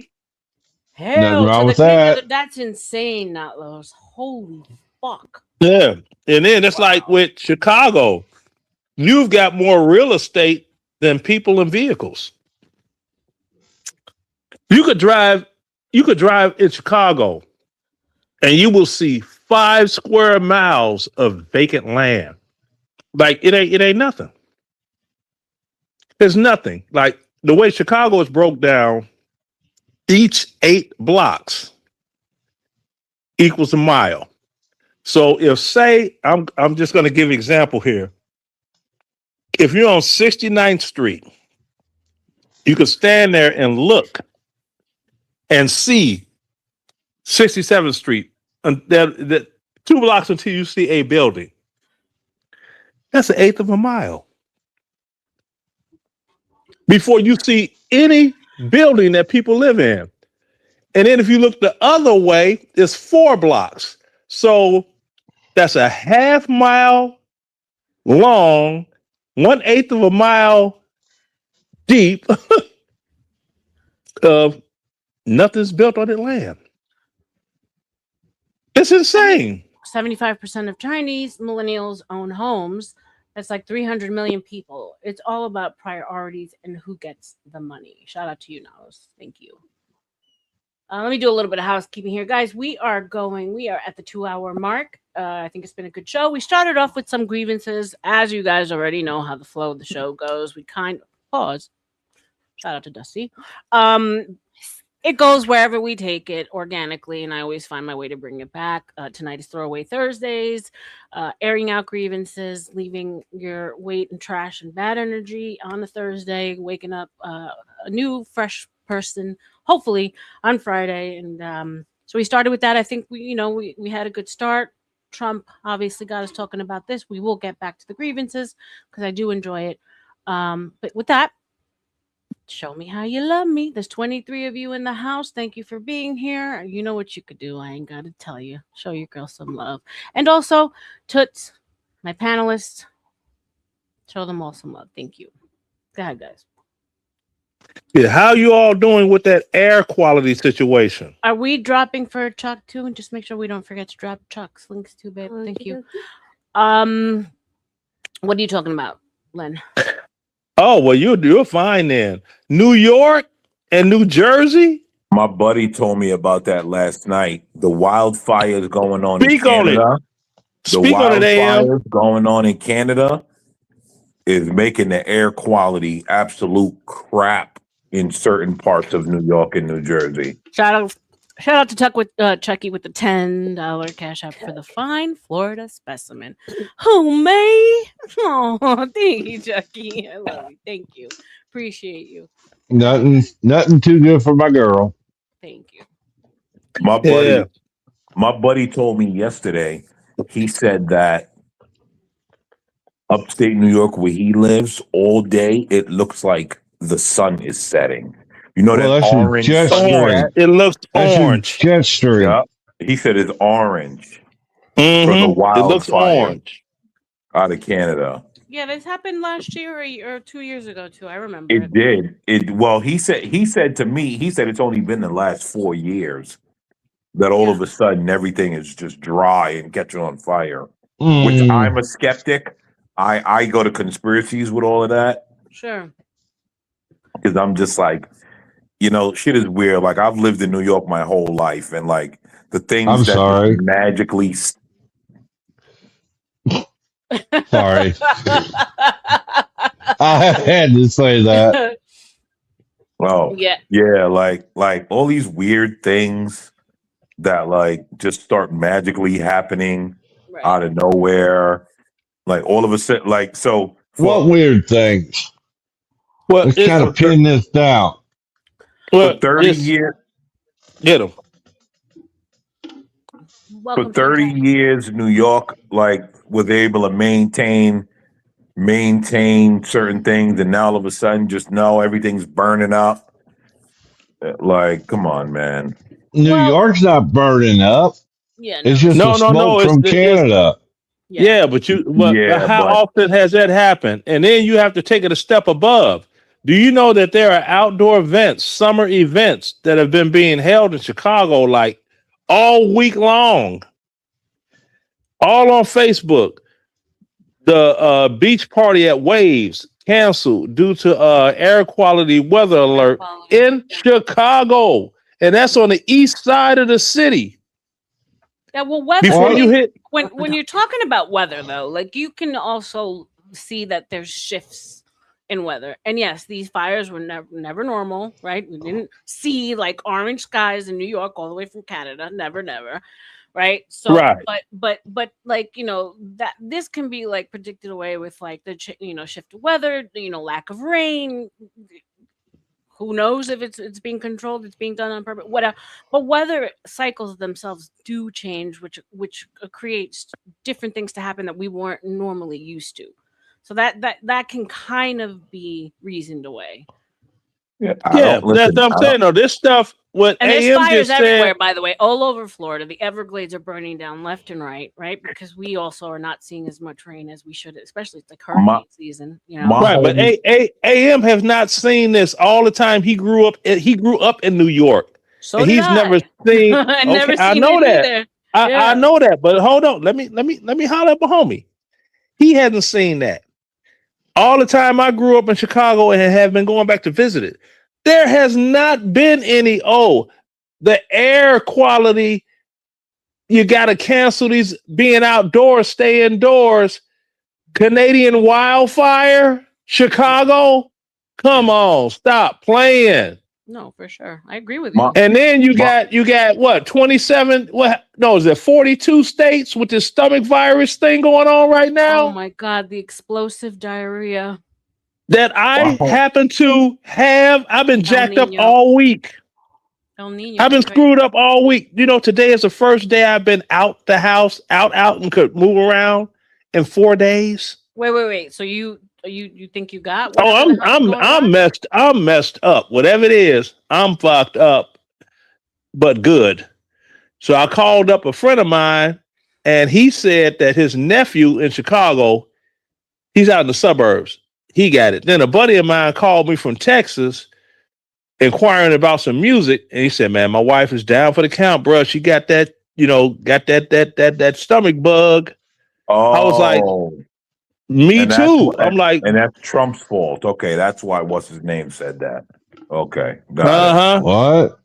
Hell, Nothing wrong with the that. That's insane, not Los. Holy fuck. Yeah. And then it's like with Chicago, you've got more real estate than people and vehicles. You could drive in Chicago and you will see 5 square miles of vacant land. Like it ain't nothing. There's nothing. Like the way Chicago is broke down, each 8 blocks equals a mile. So if say I'm just going to give an example here. If you're on 69th Street, you could stand there and look and see 67th Street, and that 2 blocks until you see a building. That's 1/8 of a mile. Before you see any building that people live in. And then if you look the other way, it's 4 blocks. So that's a half mile long, 1/8 of a mile deep of nothing's built on that land. It's insane. 75% of Chinese millennials own homes. That's like 300 million people. It's all about priorities and who gets the money. Shout out to you, Nalos. Thank you. Let me do a little bit of housekeeping here, guys. We are at the 2-hour mark. I think it's been a good show. We started off with some grievances. As you guys already know how the flow of the show goes, we kind of pause. Shout out to Dusty. It goes wherever we take it organically, and I always find my way to bring it back. Tonight is Throwaway Thursdays, airing out grievances, leaving your weight and trash and bad energy on a Thursday, waking up a new, fresh person, hopefully on Friday. And so we started with that. I think we had a good start. Trump obviously got us talking about this. We will get back to the grievances because I do enjoy it. But with that, show me how you love me. There's 23 of you in the house. Thank you for being here. You know what you could do. I ain't got to tell you. Show your girl some love. And also, Toots, my panelists, show them all some love. Thank you. Go ahead, guys. Yeah, how you all doing with that air quality situation? Are we dropping for Chuck too? And just make sure we don't forget to drop Chuck's links too, babe. Thank you. What are you talking about, Len? Oh, well, you're fine then. New York and New Jersey? My buddy told me about that last night. The wildfires going on in Canada. Speak on it, AM. Going on in Canada is making the air quality absolute crap in certain parts of New York and New Jersey. Shout out Shout out to Chucky with the $10 cash app for the fine Florida specimen. Oh, May. Oh, thank you, Chucky. I love you. Thank you. Appreciate you. Nothing too good for my girl. Thank you. My buddy told me yesterday, he said that upstate New York where he lives all day, it looks like the sun is setting. You know that that's orange jet stream. It looks That's orange. Jet stream. Yeah. He said it's orange for the It looks wildfire orange out of Canada. Yeah, this happened last year or 2 years ago too. I remember It did. Well, he said to me, he said it's only been the last 4 years that all of a sudden everything is just dry and catching on fire. Which I'm a skeptic. I go to conspiracies with all of that. Sure. Because I'm just like, shit is weird. Like I've lived in New York my whole life, and like the things that magically. Sorry. I had to say that. Well, yeah, like all these weird things that like just start magically happening out of nowhere. Like all of a sudden, like so. What weird things? Well, let's kind of pin this down. For 30 years, get them. For 30 years, New York like was able to maintain certain things, and now all of a sudden, just everything's burning up. Like, come on, man. New York's not burning up. Yeah, it's just the smoke from Canada. Yeah, but how often has that happened? And then you have to take it a step above. Do you know that there are outdoor events, summer events that have been being held in Chicago like all week long, all on Facebook? The beach party at Waves canceled due to air quality weather alert in Chicago, and that's on the east side of the city. Yeah, well, weather. Before you hit when you're talking about weather, though, like you can also see that there's shifts in weather. And yes, these fires were never normal, right? We didn't see like orange skies in New York all the way from Canada. Never. Right. So, but like, that this can be like predicted away with like the, shift of weather, lack of rain. Who knows if it's being controlled, it's being done on purpose, whatever. But weather cycles themselves do change, which creates different things to happen that we weren't normally used to. So that can kind of be reasoned away. Yeah, that's what I'm saying. No, this stuff. What and there's AM fires just everywhere, said, by the way, all over Florida. The Everglades are burning down left and right, because we also are not seeing as much rain as we should, especially it's like hurricane season. Right, but AM has not seen this all the time. He grew up in New York, so and he's never seen. Okay, I know that. I know that, but hold on. Let me holler at my homie. He hasn't seen that. All the time I grew up in Chicago and have been going back to visit it. There has not been any, the air quality, you got to cancel these being outdoors, stay indoors. Canadian wildfire, Chicago, come on, stop playing. No, for sure. I agree with you. And then you got what, 27, is it 42 states with this stomach virus thing going on right now? Oh my God, the explosive diarrhea. That I happen to have. I've been jacked up all week. I've been screwed up all week. Today is the first day I've been out the house, out and could move around in 4 days. Wait. So you think you got? I'm messed up. Whatever it is, I'm fucked up, but good. So I called up a friend of mine, and he said that his nephew in Chicago, he's out in the suburbs. He got it. Then a buddy of mine called me from Texas inquiring about some music. And he said, man, my wife is down for the count, bro. She got that, that stomach bug. Oh, I was like, me too. I'm like, and that's Trump's fault. Okay. That's why what's his name said that. Okay. Got it. What?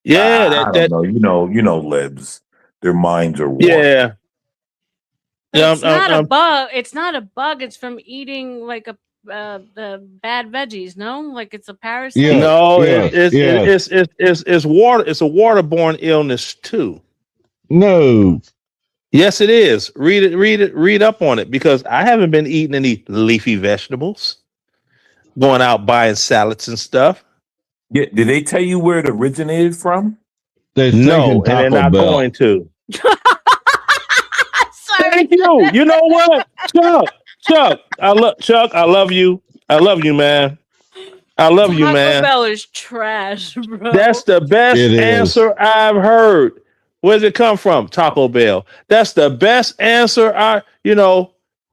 Yeah. I don't know. Libs. Their minds are warped. Yeah. It's not a bug. It's not a bug. It's from eating like a the bad veggies. No, like it's a parasite. Yeah, No, yeah, yeah. it's water. It's a waterborne illness too. No, Yes, it is. Read up on it because I haven't been eating any leafy vegetables. Going out buying salads and stuff. Yeah, did they tell you where it originated from? they're No, thinking and they're Taco not Bell. going to. Sorry. Thank you. You know what, Chuck? I love you. I love you, man. I love you, Taco man. Bell is trash, bro. That's the best It is. answer I've heard. Where's it come from? Taco Bell. That's the best answer. I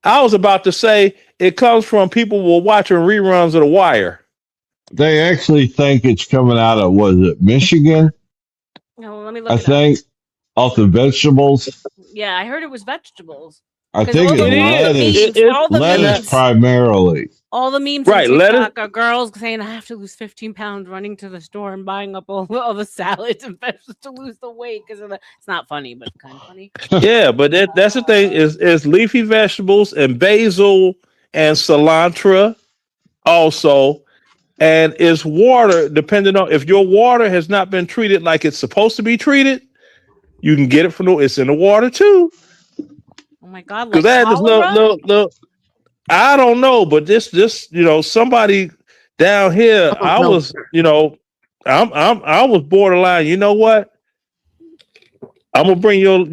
was about to say it comes from people who were watching reruns of The Wire. They actually think it's coming out of, was it Michigan? No, let me look I it up. think off the vegetables. Yeah, I heard it was vegetables. I 'Cause think all it's the lettuce. all the Lettuce memes, primarily. all the memes Right, on lettuce. TikTok are girls saying, "I have to lose 15 pounds, running to the store and buying up all the salads and vegetables to lose the weight." Because it's not funny, but it's kind of funny. Yeah, but that's the thing is leafy vegetables and basil and cilantro also, and it's water. Depending on if your water has not been treated like it's supposed to be treated, you can get it from it's in the water too. Oh my god, Because like that is little. I don't know, but this somebody down here. I was I was borderline. You know what? I'm gonna bring your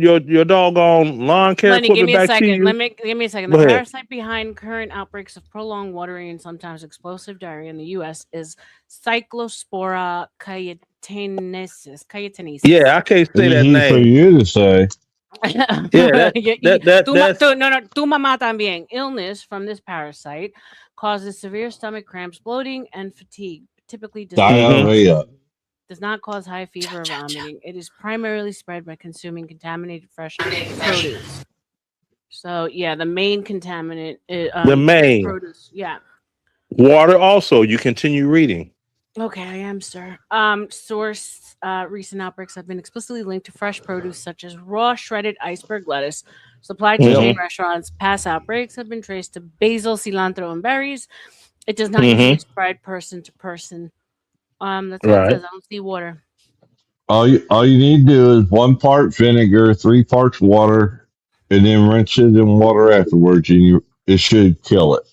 doggone lawn care Lenny, give equipment me a back to second. you. Give me a second. Go The ahead. parasite behind current outbreaks of prolonged watering and sometimes explosive diarrhea in the U.S. is Cyclospora cayetanensis. Yeah, I can't say that Easy for name. you to say. Yeah, that's Tu mamá también. Illness from this parasite causes severe stomach cramps, bloating, and fatigue. Typically Diarrhea. does not cause high fever or vomiting. It is primarily spread by consuming contaminated fresh produce. So yeah, the main contaminant is the main produce. Yeah. water. Also, you continue reading. Okay, I am, sir. Source recent outbreaks have been explicitly linked to fresh produce such as raw shredded iceberg lettuce. Supplied to chain restaurants. Past outbreaks have been traced to basil, cilantro, and berries. It does not usually spread person to person. That's what it says. I don't see water. All you need to do is 1 part vinegar, 3 parts water, and then rinse it in water afterwards, and it should kill it.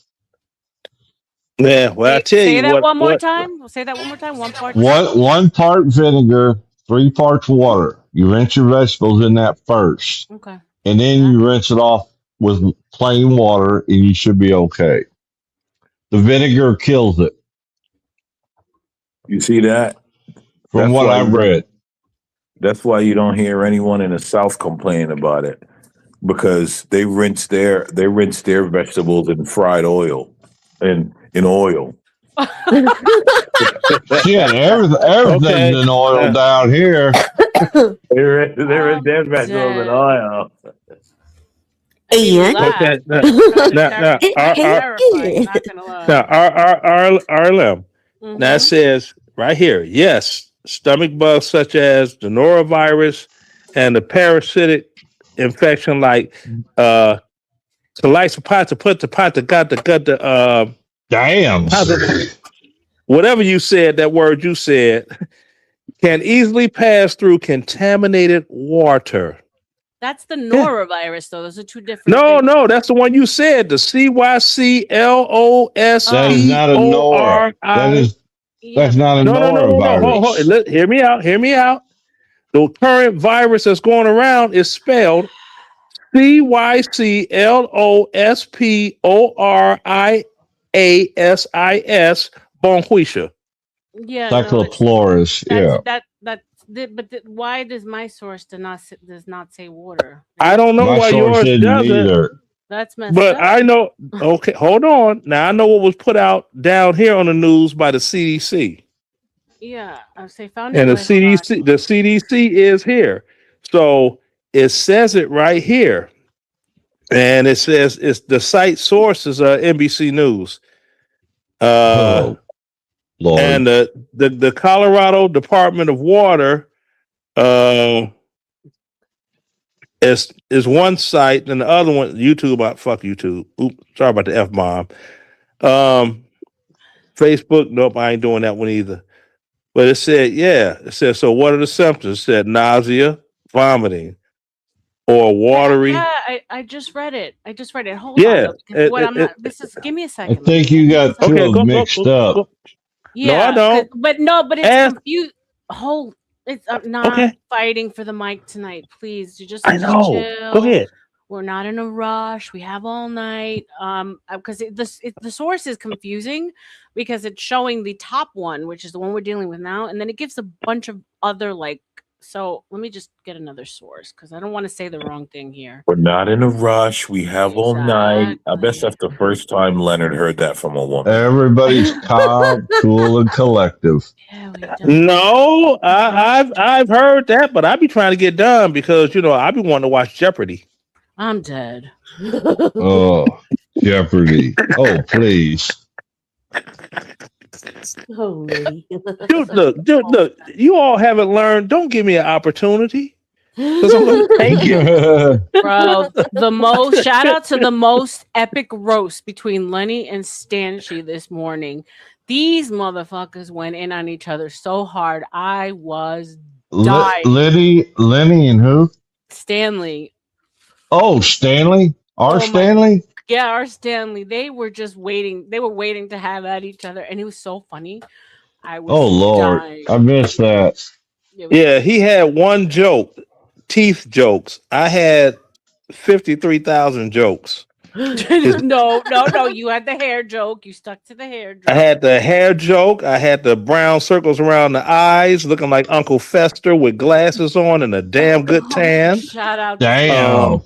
Yeah, well, I tell Say you that what. one more time. Say that one more time. 1 part. 1 part vinegar, 3 parts water. You rinse your vegetables in that first. Okay. And then you rinse it off with plain water, and you should be okay. The vinegar kills it. You see that? From what I've read. That's why you don't hear anyone in the South complain about it, because they rinse their vegetables in fried oil and in oil. Shit, everything's in oil down here. They rinse their vegetables in oil. Okay. Now, RLM. Now it says right here, yes, stomach bugs such as the norovirus and the parasitic infection like damn, whatever you said, that word you said, can easily pass through contaminated water. That's the norovirus, though. Those are two different. No, that's the one you said. The CYCLOSPORI. That is not a nora. That's not a norovirus. No. Hear me out. The current virus that's going around is spelled CYCLOSPORIASIS bonquisha. Yeah, Cycloploris. But why does my source does not say water? I don't know why yours doesn't either. That's messed but up. I know. Okay, hold on. Now I know what was put out down here on the news by the CDC. Yeah, I say found. And the CDC is here, so it says it right here, and it says it's the site source is NBC News. Lord. And the Colorado Department of Water is one site, and the other one, YouTube. Fuck YouTube. Oops, sorry about the F-bomb. Facebook, nope, I ain't doing that one either. But it said, so what are the symptoms? It said nausea, vomiting, or watery. Yeah, I just read it. Hold on, Yeah. though, because what I'm not. Give me a I second. think you got two Okay, of them mixed up. go. No, I Yeah, don't. but it's Ask, confused. Hold, it's I'm not okay. fighting for the mic tonight. Please, you just I know. Go chill. ahead. We're not in a rush. We have all night. Because the source is confusing because it's showing the top one, which is the one we're dealing with now, and then it gives a bunch of other like. So let me just get another source because I don't want to say the wrong thing here. We're not in a rush. We have all night. I bet that's the first time Leonard heard that from a woman. Everybody's calm, cool, and collective. Yeah, we don't. No, I've heard that, but I be trying to get done because I be wanting to watch Jeopardy. I'm dead. Oh, Jeopardy! Oh, please. Oh, Liddy. Dude, look, you all haven't learned. Don't give me an opportunity because I'm going to take it. Bro, shout out to the most epic roast between Lenny and Stanchi this morning. These motherfuckers went in on each other so hard. I was dying. Lenny and who? Stanley. Oh, Stanley? Stanley? Yeah, our Stanley. They were just waiting. They were waiting to have at each other, and it was so funny. I was Lord, dying. I missed that. Yeah, he had one joke, teeth jokes. I had 53,000 jokes. No. You had the hair joke. You stuck to the hair joke. I had the hair joke. I had the brown circles around the eyes, looking like Uncle Fester with glasses on and a damn good tan. Shout out. Damn.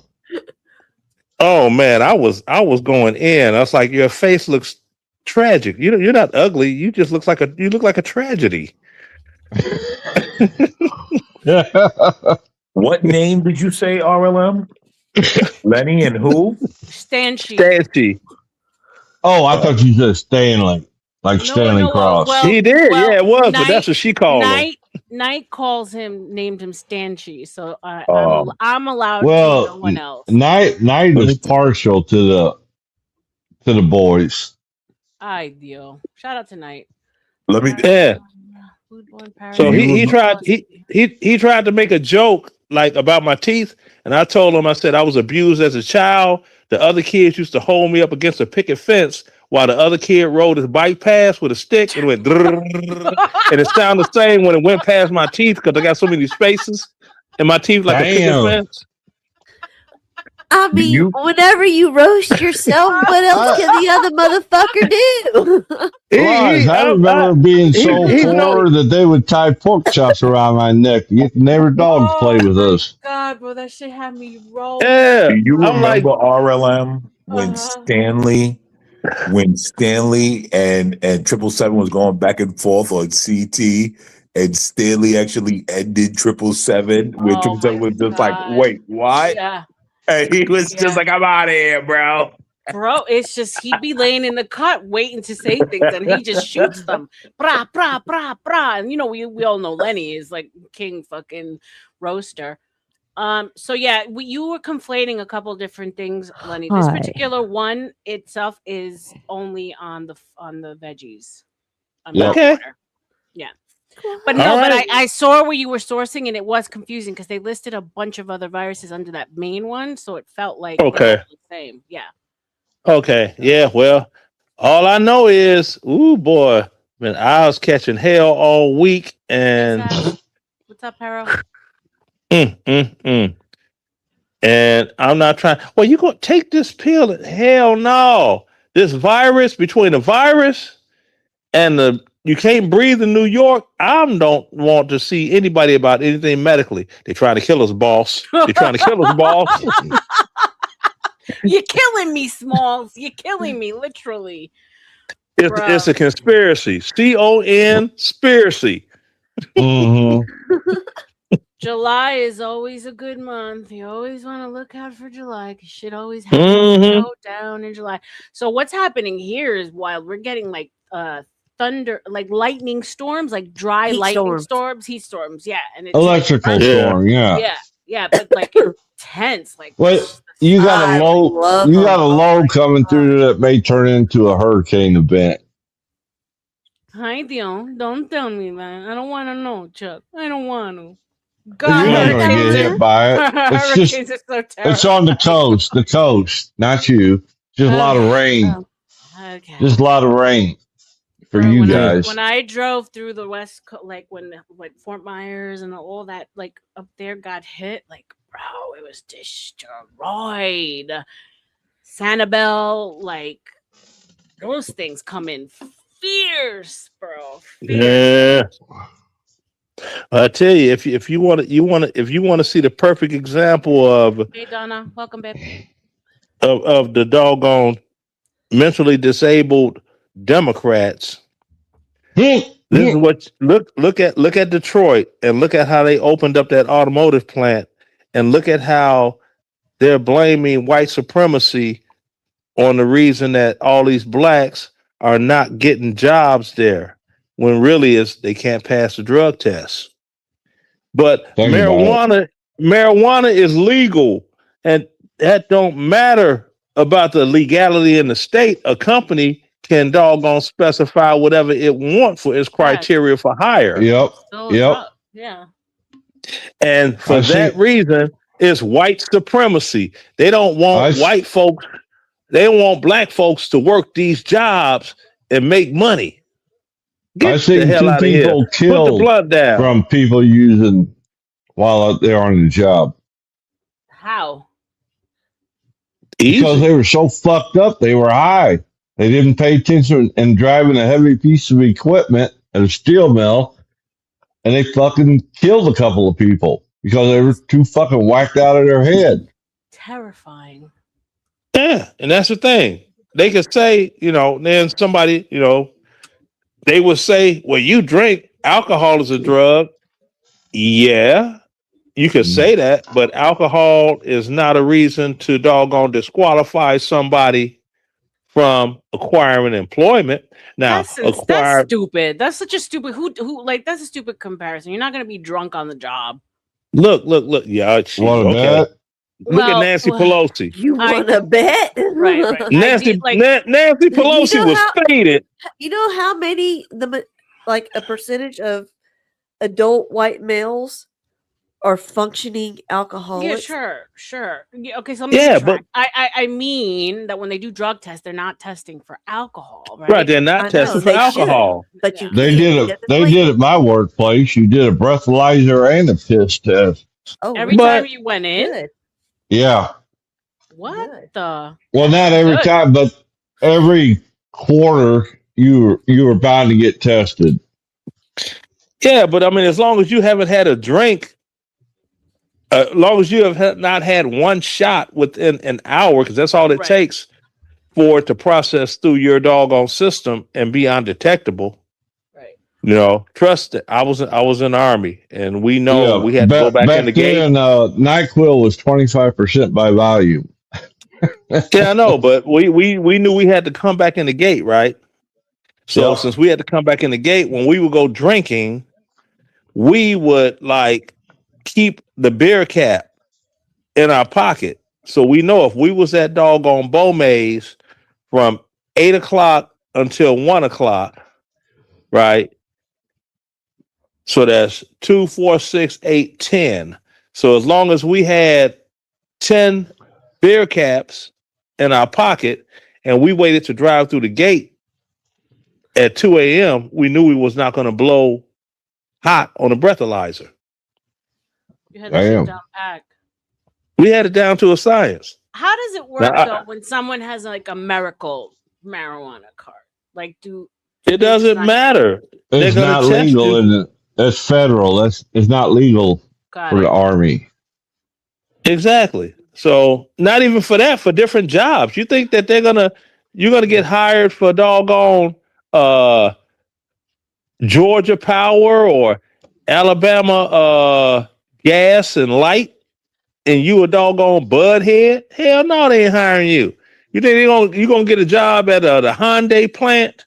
Oh man, I was going in. I was like, your face looks tragic. You're not ugly. You just look like a tragedy. What name did you say, RLM? Lenny and who? Stanchi. Oh, I thought you said Stanley, like Stanley Cross. Well, he did. Yeah, it was, but that's what she called him. Knight named him Stanchi, so I'm allowed to no one else. Knight is partial to the boys. Ay, Dio. Shout out to Knight. Let me. Yeah. So he tried to make a joke like about my teeth, and I told him, I said I was abused as a child. The other kids used to hold me up against a picket fence while the other kid rode his bike past with a stick and went and it sounded the same when it went past my teeth because I got so many spaces in my teeth like a picket fence. I mean, whenever you roast yourself, what else can the other motherfucker do? I remember being so poor that they would tie pork chops around my neck. You never dogs play with us. God, bro, that shit had me roll. Yeah. Do you remember RLM when Stanley and 777 was going back and forth on CT, and Stanley actually ended 777 when 777 was just like, wait, what? Yeah. And he was just like, I'm out of here, bro. Bro, it's just he'd be laying in the cut waiting to say things, and he just shoots them. Brah, brah, brah, brah. And we all know Lenny is like king fucking roaster. So yeah, you were conflating a couple different things, Lenny. This particular one itself is only on the veggies. Okay. Yeah. But no, but I saw where you were sourcing, and it was confusing because they listed a bunch of other viruses under that main one, so it felt like the same. Yeah. Okay. Yeah. Well, all I know is, ooh boy, man, I was catching hell all week, and what's up, Pero? And I'm not trying. Well, you gonna take this pill? Hell no! This virus, between the virus and you can't breathe in New York. I don't want to see anybody about anything medically. They're trying to kill us, boss. They're trying to kill us, boss. You're killing me, Smalls. You're killing me, literally. It's a conspiracy. conspiracy. July is always a good month. You always want to look out for July because shit always happens to go down in July. So what's happening here is wild. We're getting like thunder, like lightning storms, like dry lightning storms, heat storms. Yeah, and it's electrical storm. Yeah, but like intense. Like what you got a I low, love you them. got a Oh low my coming God. through that may turn into a hurricane event. Hi, Dion. Don't tell me that. I don't want to know, Chuck. I don't want to. Well, God, you're not going to get hurricanes hit are by it. It's just, hurricanes are so it's on terrifying. the coast, not you. Just a lot of rain. Okay. Just a lot of rain for Bro, you Yeah. when guys. I drove through the West Coast, like when Fort Myers and all that, like up there got hit, like bro, it was destroyed. Sanibel, like those things come in fierce, bro, fierce. Yeah. I tell you, if you want to if you want to see the perfect example Hey Donna, welcome, babe. of the doggone mentally disabled Democrats, this is what look at Detroit and look at how they opened up that automotive plant and look at how they're blaming white supremacy on the reason that all these blacks are not getting jobs there when really is they can't pass the drug test. But Think about it. marijuana is legal, and that don't matter about the legality in the state. A company can doggone specify whatever it want for its Yes, criteria for hire. Yep. still a Yep. drug. Yeah. And for I see. that reason, it's white supremacy. They don't I, want s- white folks, they want black folks to work these jobs and make money. I Get the seen hell two out of here. people Put the killed blunt down. from people using while out there on the job How? because Easy. they were so fucked up. They were high. They didn't pay attention and driving a heavy piece of equipment at a steel mill, and they fucking killed a couple of people because they were too fucking whacked out of their head. Terrifying. Yeah, and that's the thing. They could say, then somebody, they would say, well, you drink, alcohol is a drug. Yeah, you could say that, but alcohol is not a reason to doggone disqualify somebody from acquiring employment. Now, That's stupid. That's such a stupid who like that's a stupid comparison. You're not gonna be drunk on the job. look. Yeah, she's Want to okay. bet? Look at Well, Nancy Pelosi. You I want to bet? right. Nancy Like Nancy You Pelosi know was how faded. you know how many like a percentage of adult white males are functioning yeah, alcoholics? sure. Yeah, okay, so let me Yeah, but retract. I mean that when they do drug tests, they're not testing for alcohol, right, right? they're not I testing know for they should, alcohol. but you Yeah. They can't did it. because it's They did legal. at my workplace. You did a breathalyzer and a piss test. Oh, Every really? time But you went in, Good. Yeah. what Good. the? Well, not That's every good. time, but every quarter you were bound to get tested. yeah, but I mean, as long as you haven't had a drink, as long as you have not had one shot within an hour, because that's all it Right. takes for it to process through your doggone system and be undetectable. Right. Trust it. I was in the Army, and we know Yeah, we had to go back in the back gate. then, NyQuil was 25% by volume. Yeah, I know, but we knew we had to come back in the gate, right? So Yep. since we had to come back in the gate, when we would go drinking, we would like keep the beer cap in our pocket. So we know if we was at doggone Beaumays from 8 o'clock until 1 o'clock, right? So that's 2, 4, 6, 8, 10. So as long as we had 10 beer caps in our pocket and we waited to drive through the gate at 2 a.m., we knew we was not going to blow hot on a breathalyzer. You had that shit Damn. down packed. We had it down to a science. How does it work though when someone has like a miracle marijuana card? Like It doesn't matter. They're It's going not to test legal, you. isn't it? That's federal. It's not legal Got for it. the Army. Exactly. So not even for that, for different jobs. You think that you're gonna get hired for doggone Georgia Power or Alabama Gas and Light, and you a doggone Bud head? Hell no, they ain't hiring you. You think you gonna get a job at the Hyundai plant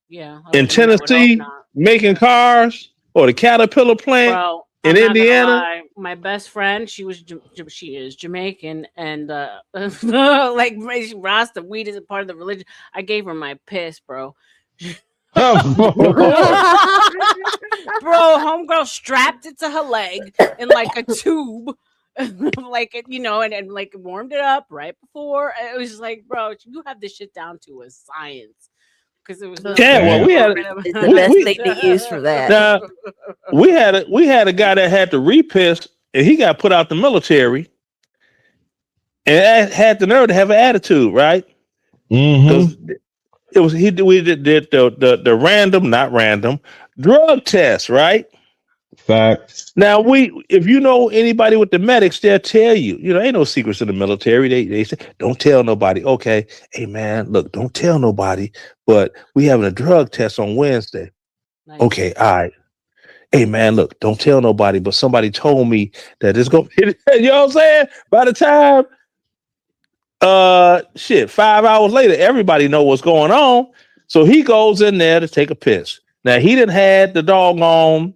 Yeah. in I would hope Tennessee not. making cars or the Caterpillar plant? Well, in Indiana. My best friend, she is Jamaican, and like Rasta weed is a part of the religion. I gave her my piss, bro. Bro, homegirl strapped it to her leg in like a tube, like it, and like warmed it up right before. It was like, bro, you have this shit down to a science. Because it was we had it's the best thing to use for that. Now, we had a guy that had to repiss, and he got put out the military, and had the nerve to have an attitude, right? Because we did the random, not random, drug test, right? Fact. Now if you know anybody with the medics, they'll tell you. Ain't no secrets in the military. They say don't tell nobody. Okay, hey man, look, don't tell nobody. But we having a drug test on Wednesday. Nice. Okay, all right. Hey man, look, don't tell nobody. But somebody told me that it's gonna be. You know what I'm saying? By the time, 5 hours later, everybody know what's going on. So he goes in there to take a piss. Now he didn't had the doggone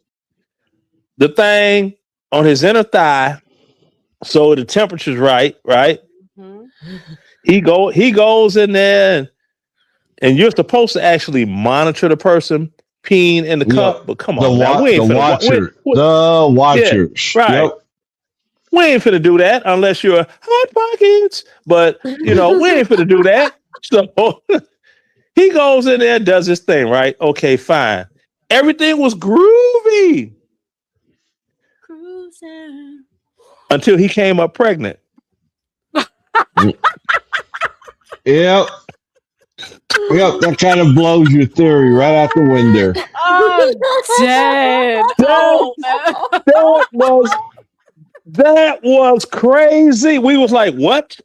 the thing on his inner thigh, so the temperature's right. Mm-hmm. He goes in there, and you're supposed to actually monitor the person peeing in the cup. But come on, the watcher. Yeah, right? Yep. We ain't finna do that unless you're hot pockets. But we ain't finna do that. So he goes in there, does his thing, right? Okay, fine. Everything was groovy. Until he came up pregnant. Yep, that kind of blows your theory right out the window. Oh, dead. That was crazy. We was like, what?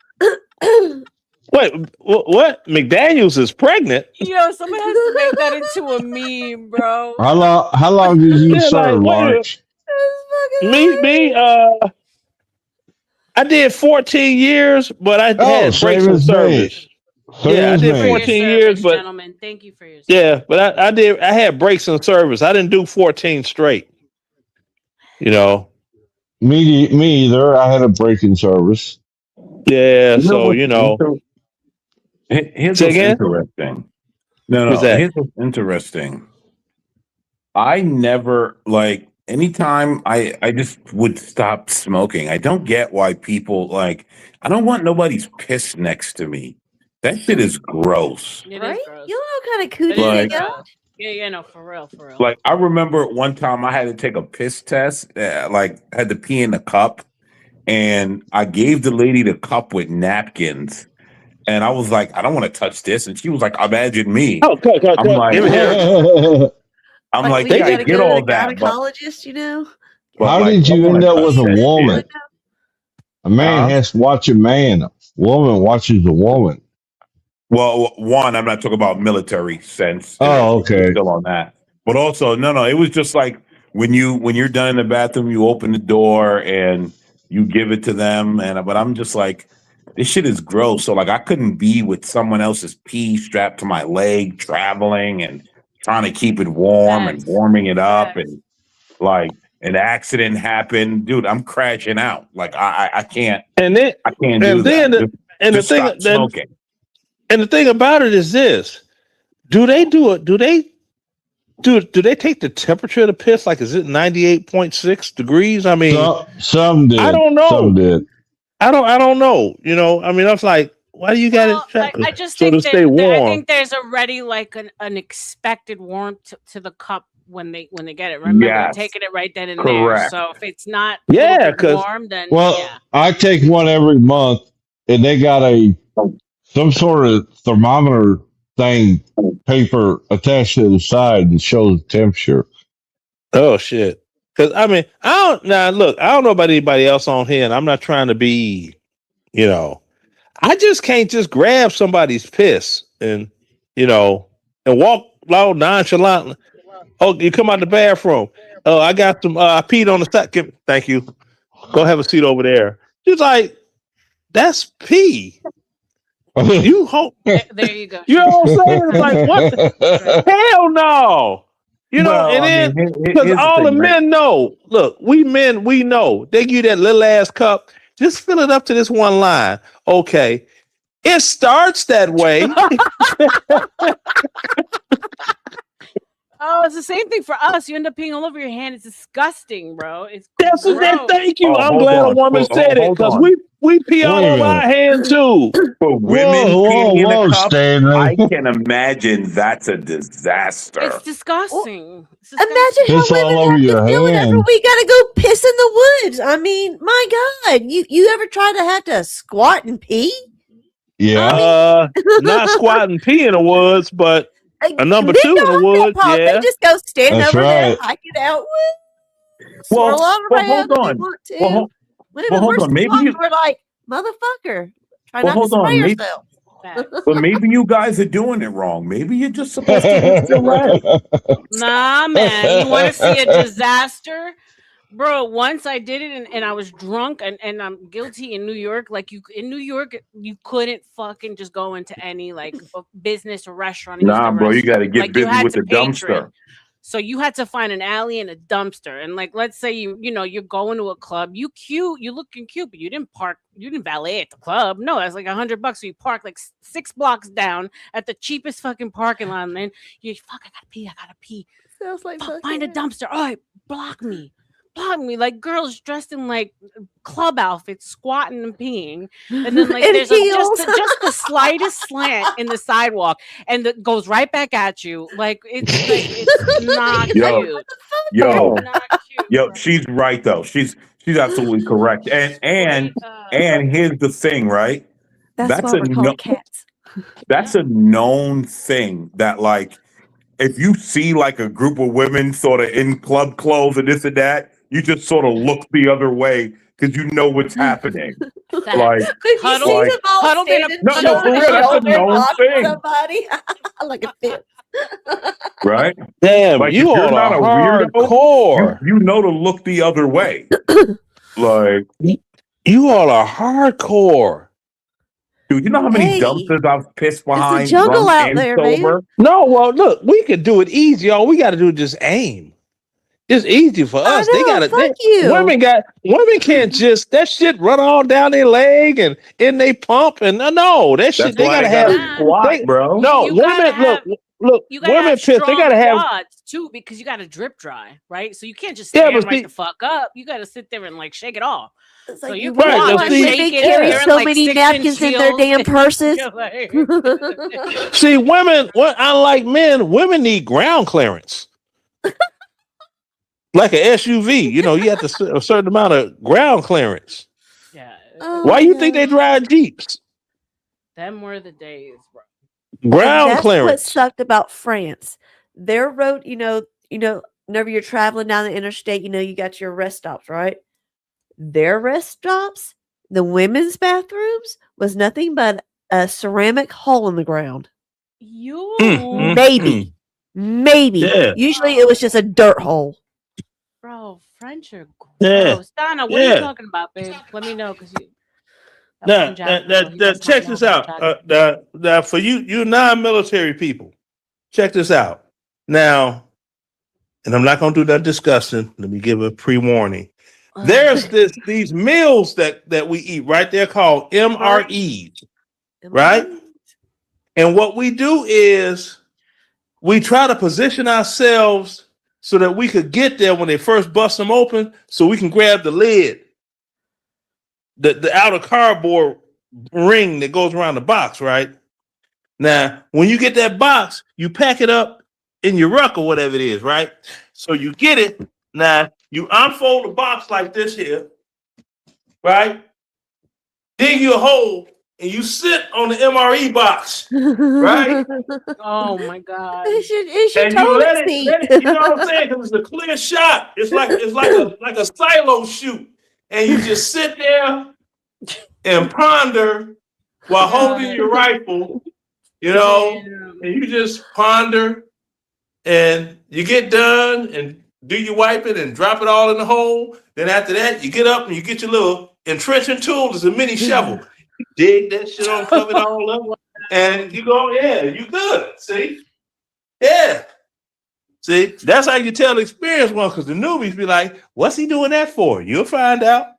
Wait, what? McDaniels is pregnant? Someone has to make that into a meme, bro. How long did you serve, March? Me, I did 14 years, but I had breaks in service. I did 14 years, but gentlemen, thank you for your service. Yeah, but I had breaks in service. I didn't do 14 straight. Me either. I had a break in service. Yeah, Here's what's interesting. Here's what's interesting. I never anytime I just would stop smoking. I don't get why people I don't want nobody's piss next to me. That shit is gross. Right? Is gross. You know what kind of coochie they got? Yeah, no, for real. I remember one time I had to take a piss test. Had to pee in a cup, and I gave the lady the cup with napkins. And I was like, I don't want to touch this. And she was like, imagine me. Oh, I'm like, yeah, I get all that. Gynecologist, How did you end up with a woman? A man has to watch a man. A woman watches a woman. Well, one, I'm not talking about military sense. Oh, okay. Still on that. But also, no, it was just like when you're done in the bathroom, you open the door and you give it to them. But I'm just like, this shit is gross. So I couldn't be with someone else's pee strapped to my leg, traveling and trying to keep it warm and warming it up, and an accident happened, dude. I'm crashing out. I can't. I can't do that. And the thing about it is this: do they take the temperature of the piss? Is it 98.6 degrees? I mean, some did. I don't know. Some did. I don't know. I mean, I was like, why do you got it? I just think stay warm. I think there's already an expected warmth to the cup when they get it. Remember, they're taking it right then and there. So if it's not warm, then I take one every month, and they got some sort of thermometer thing, paper attached to the side that shows the temperature. Oh shit! Because I mean, I don't know about anybody else on here, and I'm not trying to be, I just can't just grab somebody's piss and walk loud nonchalantly. Oh, you come out the bathroom. Oh, I got some. I peed on the second. Thank you. Go have a seat over there. She's like, that's pee. You hope. There you go. You know what I'm saying? It's like, what? Hell no. You know, and then because all the men know, look, we men, we know they give you that little ass cup. Just fill it up to this one line. Okay. It starts that way. Oh, it's the same thing for us. You end up peeing all over your hand. It's disgusting, bro. It's That's gross. that. Thank you. Oh, I'm hold glad a on. woman said it Hold because on. we pee all Wait a over our minute. hand too. For women peeing in Whoa, a cup, Stanley. I can imagine that's a disaster. It's Well, disgusting. It's imagine disgusting. how It's all women over have to your feel whenever hand. we gotta go piss in the woods. I mean, my God, you ever try to have to squat and pee? Yeah. Not squatting pee in the woods, but a number Men two in don't the have that woods. problem. They Yeah. just go stand That's over there, right. hike it out, Well, swirl on well, around hold if they on. want to. Well, Whenever we're hold on. Maybe squatting, you. we're like, motherfucker, try Well, not to hold on. spray Maybe, yourself. but maybe you guys are doing it wrong. Maybe you're just supposed to lift your leg. Nah, man. You want to see a disaster? Bro, once I did it and I was drunk and I'm guilty in New York. Like in New York, you couldn't fucking just go into any like business or restaurant and use Nah, the bro, you got to restroom. get Like you busy had with to the patron. dumpster. So you had to find an alley and a dumpster. And like, let's say you're going to a club, you looking cute, but you didn't valet at the club. No, that's like $100. So you park like 6 blocks down at the cheapest fucking parking lot. And then you I gotta pee. Sounds like Fuck, find a dumpster. All right, block me. Like girls dressed in like club outfits, squatting and peeing, and then like in there's heels. just the slightest slant in the sidewalk, and it goes right back at you. It's not Yo, cute. yo, It's not cute, yo. bro. She's right though. She's absolutely correct. And here's the thing, right? That's That's why a we're called cats. that's a known thing that like if you see like a group of women sort of in club clothes and this and that, you just sort of look the other way because you know what's happening. Like, If you see them all Huddled in a standing no, shoulder for real, to that's a shoulder known blocking thing, somebody, like a fit. right? Damn, Like you if you're all not are a weirdo, hardcore. you know to look the other way. Like, You all are hardcore. dude, you know how many Hey, dumpsters I've pissed it's a behind jungle drunk out and there, sober? man. No, well, look, we could do it easy. All we got to do is just aim. It's easy for I us. They know. got Fuck it. you. Women can't just that shit run all down their leg and in they pump and no, that shit That's they why gotta they have. gotta squat, They bro. no You gotta women have look. you gotta Women have piss. They strong gotta have. quads too, because you gotta drip dry, right? So you can't just Yeah, stand but right see, the fuck up. You gotta sit there and like shake it off. It's So like your you wonder right. quads why are See, women shaking. carry You're in so like many 6-inch napkins in their heels. damn purses. You're like- see, women. Unlike men, women need ground clearance. Like an SUV, you know, you have to a certain amount of ground clearance. yeah. Oh Why my you think they God. drive Jeeps? Them were the days, bro. And Ground that's what clearance. sucked about France. Their road, whenever you're traveling down the interstate, you got your rest stops, right? Their rest stops, the women's bathrooms, was nothing but a ceramic hole in the ground. You Maybe. Yeah. Usually it was just a dirt hole. bro, French are Yeah. gross. Donna, what are you talking about, babe? Let me know because you Now, check this out. Now, for you non-military people, check this out. Now, and I'm not going to do that disgusting. Let me give a pre-warning. There's these meals that we eat, right? They're called MREs, right? And what we do is we try to position ourselves so that we could get there when they first bust them open, so we can grab the lid, the outer cardboard ring that goes around the box, right? Now, when you get that box, you pack it up in your ruck or whatever it is, right? So you get it. Now, you unfold the box like this here, right? Dig you a hole, and you sit on the MRE box, right? Oh my god! It's your And you toilet let it, seat. you know what I'm saying? Because it's a clear shot. It's like a silo shoot, and you just sit there and ponder while holding your rifle, and you just ponder, and you get done and do your wiping and drop it all in the hole. Then after that, you get up and you get your little entrenching tool. It's a mini shovel. You dig that shit on, cover it all up, and you go, yeah, you good. See? Yeah. See, that's how you tell the experienced one, because the newbies be like, what's he doing that for? You'll find out.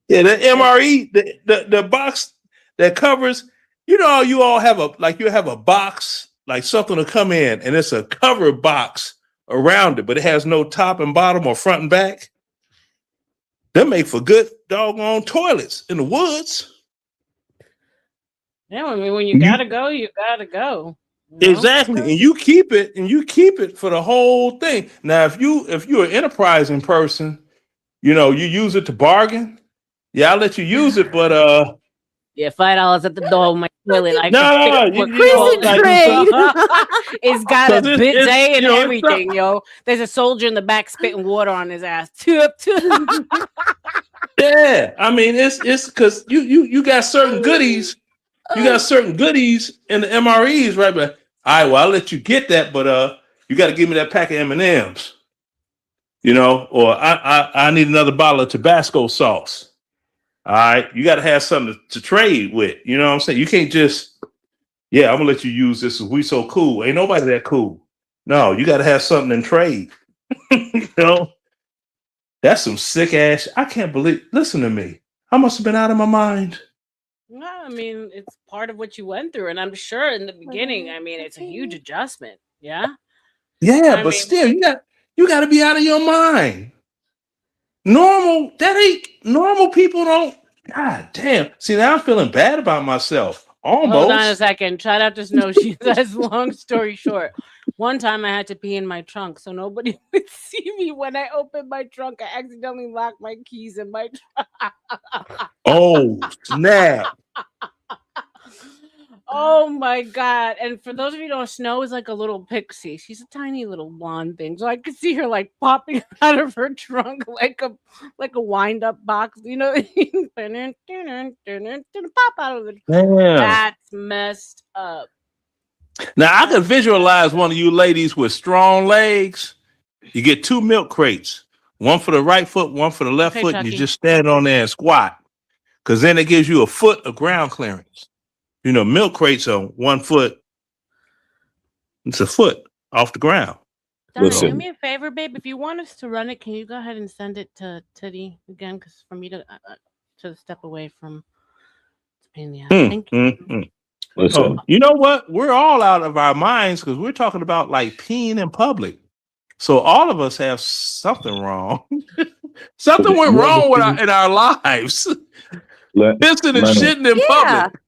Yeah, the MRE, the box that covers, you know, you have a box, like something to come in, and it's a cover box around it, but it has no top and bottom or front and back. They make for good doggone toilets in the woods. Yeah, I mean, when you gotta go, you gotta go. You know? Exactly, and you keep it for the whole thing. Now, if you're an enterprising person, you know, you use it to bargain. Yeah, I'll let you use it, but yeah, $5 at the door of my toilet. I no, it's got a bidet and everything, yo. There's a soldier in the back spitting water on his ass. Yeah, I mean, it's because you got certain goodies. You got certain goodies in the MREs, right? But all right, well, I'll let you get that, but you got to give me that pack of M&Ms, you know, or I need another bottle of Tabasco sauce. All right, you got to have something to trade with. You know what I'm saying? You can't just, I'm gonna let you use this. We so cool. Ain't nobody that cool. No, you got to have something in trade. You know, that's some sick ass. I can't believe. Listen to me. I must have been out of my mind. No, I mean, it's part of what you went through, and I'm sure in the beginning, I mean, it's a huge adjustment. Yeah. Yeah, but still, you got to be out of your mind. Normal people don't. God damn. See, now I'm feeling bad about myself. Almost. Hold on a second. Shout out to Snow. She says, long story short, one time I had to pee in my trunk, so nobody would see me when I opened my trunk. I accidentally locked my keys in my trunk. Oh, snap. Oh my God. And for those of you who don't, Snow is like a little pixie. She's a tiny little blonde thing. So I could see her like popping out of her trunk like a wind-up box, you know. Pop out of the Damn. That's messed up. Now I can visualize one of you ladies with strong legs. You get 2 milk crates, one for the right foot, one for the left foot, and you just stand on there and squat. Because then it gives you a foot of ground clearance. You know, milk crates are 1 foot. It's a foot off the ground. Donna, do me a favor, babe. If you want us to run it, can you go ahead and send it to Teddy again? Because for me to step away from pain in the ass. Thank you. Listen, you know what? We're all out of our minds because we're talking about like peeing in public. So all of us have something wrong. Something went wrong in our lives. Pissing and shitting in public.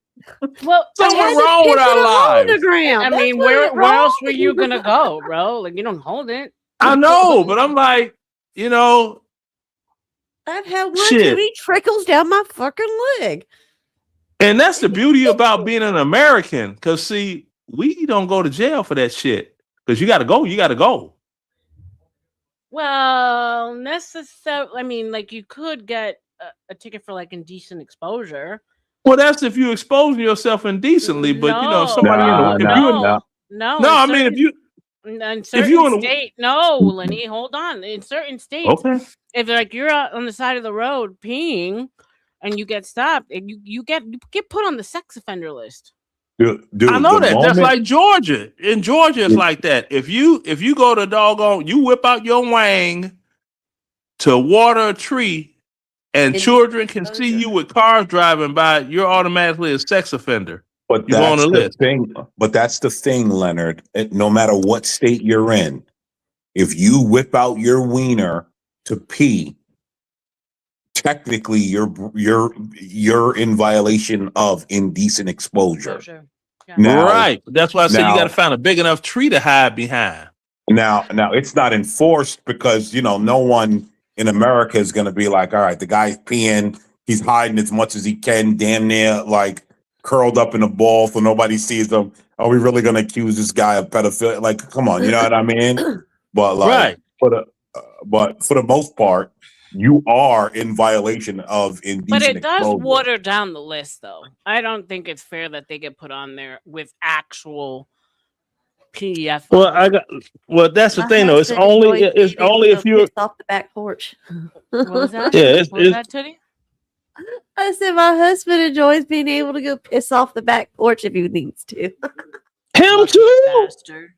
Well, something went wrong with our lives. I mean, where else were you gonna go, bro? Like, you don't hold it. I know, but I'm like, you know, I've had one too many trickles down my fucking leg. And that's the beauty about being an American, because see, we don't go to jail for that shit. Because you got to go, you got to go. Well, necessarily. I mean, like you could get a ticket for like indecent exposure. Well, that's if you're exposing yourself indecently, but you know, somebody No. I mean, in certain state, no, Lenny, hold on. In certain states, if like you're out on the side of the road peeing and you get stopped, and you get put on the sex offender list. Dude, I know that. That's like Georgia. In Georgia, it's like that. If you go to doggone, you whip out your wang to water a tree, and children can see you with cars driving by, you're automatically a sex offender. But that's the thing. But that's the thing, Leonard. No matter what state you're in, if you whip out your wiener to pee, technically you're in violation of indecent exposure. Yeah. Now, right. That's why I said you got to find a big enough tree to hide behind. Now it's not enforced because, you know, no one in America is going to be like, all right, the guy's peeing, he's hiding as much as he can, damn near like curled up in a ball so nobody sees him. Are we really going to accuse this guy of pedophilia? Like, come on, you know what I mean? But like, but for the most part, you are in violation of indecent But it does exposure. water down the list, though. I don't think it's fair that they get put on there with actual PDF. Well, that's the thing, though. It's only if you're off the back porch. What was that? Yeah, what was that, Tootie? I said my husband enjoys being able to go piss off the back porch if he needs to. Him too. Bastard.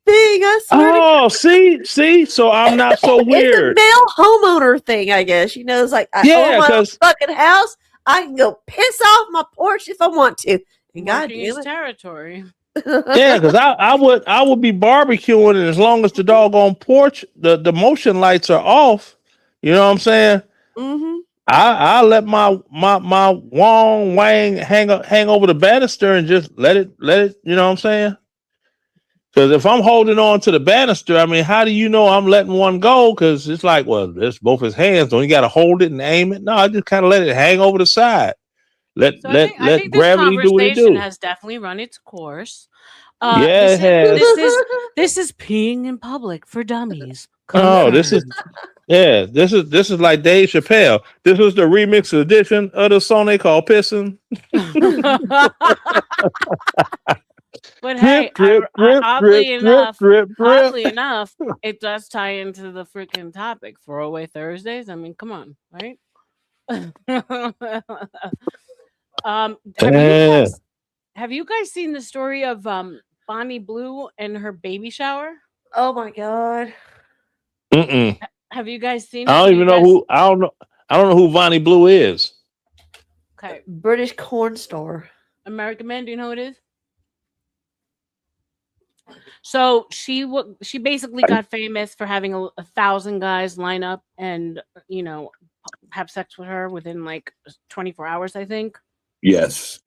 Thing, I swear to Oh, see. So I'm not so It's a weird. male homeowner thing, I guess. You know, it's like I Yeah, own my own 'cause- fucking house. I can go piss off my porch if I want to. And God Marking damn his it. territory. Yeah, because I would be barbecuing, and as long as the doggone porch, the motion lights are off, you know what I'm saying? Mm-hmm. I let my Wong Wang hang over the banister and just let it, you know what I'm saying? Because if I'm holding on to the banister, I mean, how do you know I'm letting one go? Because it's like, well, it's both his hands. Don't you got to hold it and aim it? No, I just kind of let it hang over the side. I think this gravity do what it conversation do. has definitely run its course. Yeah, it has. This is peeing in public for dummies. This is like Dave Chappelle. This was the remix edition of the song they call "Pissing." But hey, oddly enough, it does tie into the freaking topic. Throwaway Thursdays. I mean, come on, right? Have you guys seen the story of Bonnie Blue and her baby shower? Oh my God. Mm-mm. Have you guys seen it? I don't even know who. I don't know who Bonnie Blue is. Okay. British corn store. American Man. Do you know who it is? So she basically got famous for having 1,000 guys line up and have sex with her within like 24 hours, I think. Yes,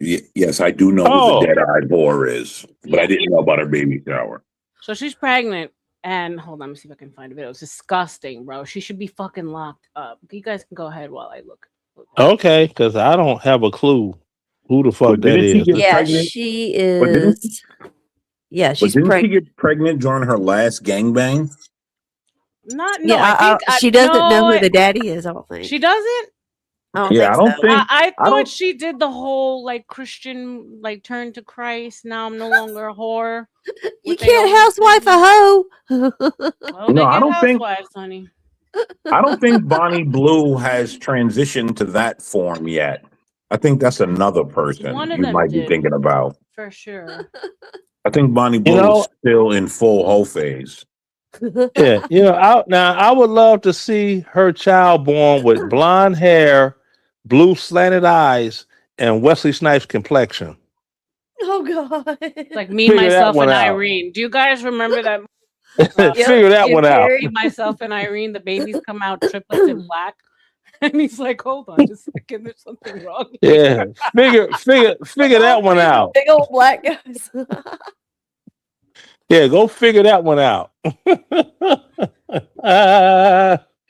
I do know who the dead-eyed whore is, but I didn't know about her baby shower. So she's pregnant, and hold on, let me see if I can find a video. It's disgusting, bro. She should be fucking locked up. You guys can go ahead while I look. Okay, because I don't have a clue who the fuck that is. She is. Yeah, she's didn't pregnant. she get pregnant during her last gangbang? I think she doesn't know who the daddy is. I don't think she doesn't. I don't think so. I thought she did the whole like Christian turn to Christ. Now I'm no longer a whore. You can't housewife a hoe. Well, no, I don't think. Honey. I don't think Bonnie Blue has transitioned to that form yet. I think that's another person you might be thinking about. For sure. I think Bonnie Blue is still in full hoe phase. Yeah, I would love to see her child born with blonde hair, blue slanted eyes, and Wesley Snipes complexion. Oh God! Like me, myself, and Irene. Do you guys remember that? Figure that one out. Me, myself, and Irene. The babies come out triplets in black, and he's like, "Hold on, just a second. There's something wrong." Yeah, figure that one out. Big old black guys. Yeah, go figure that one out.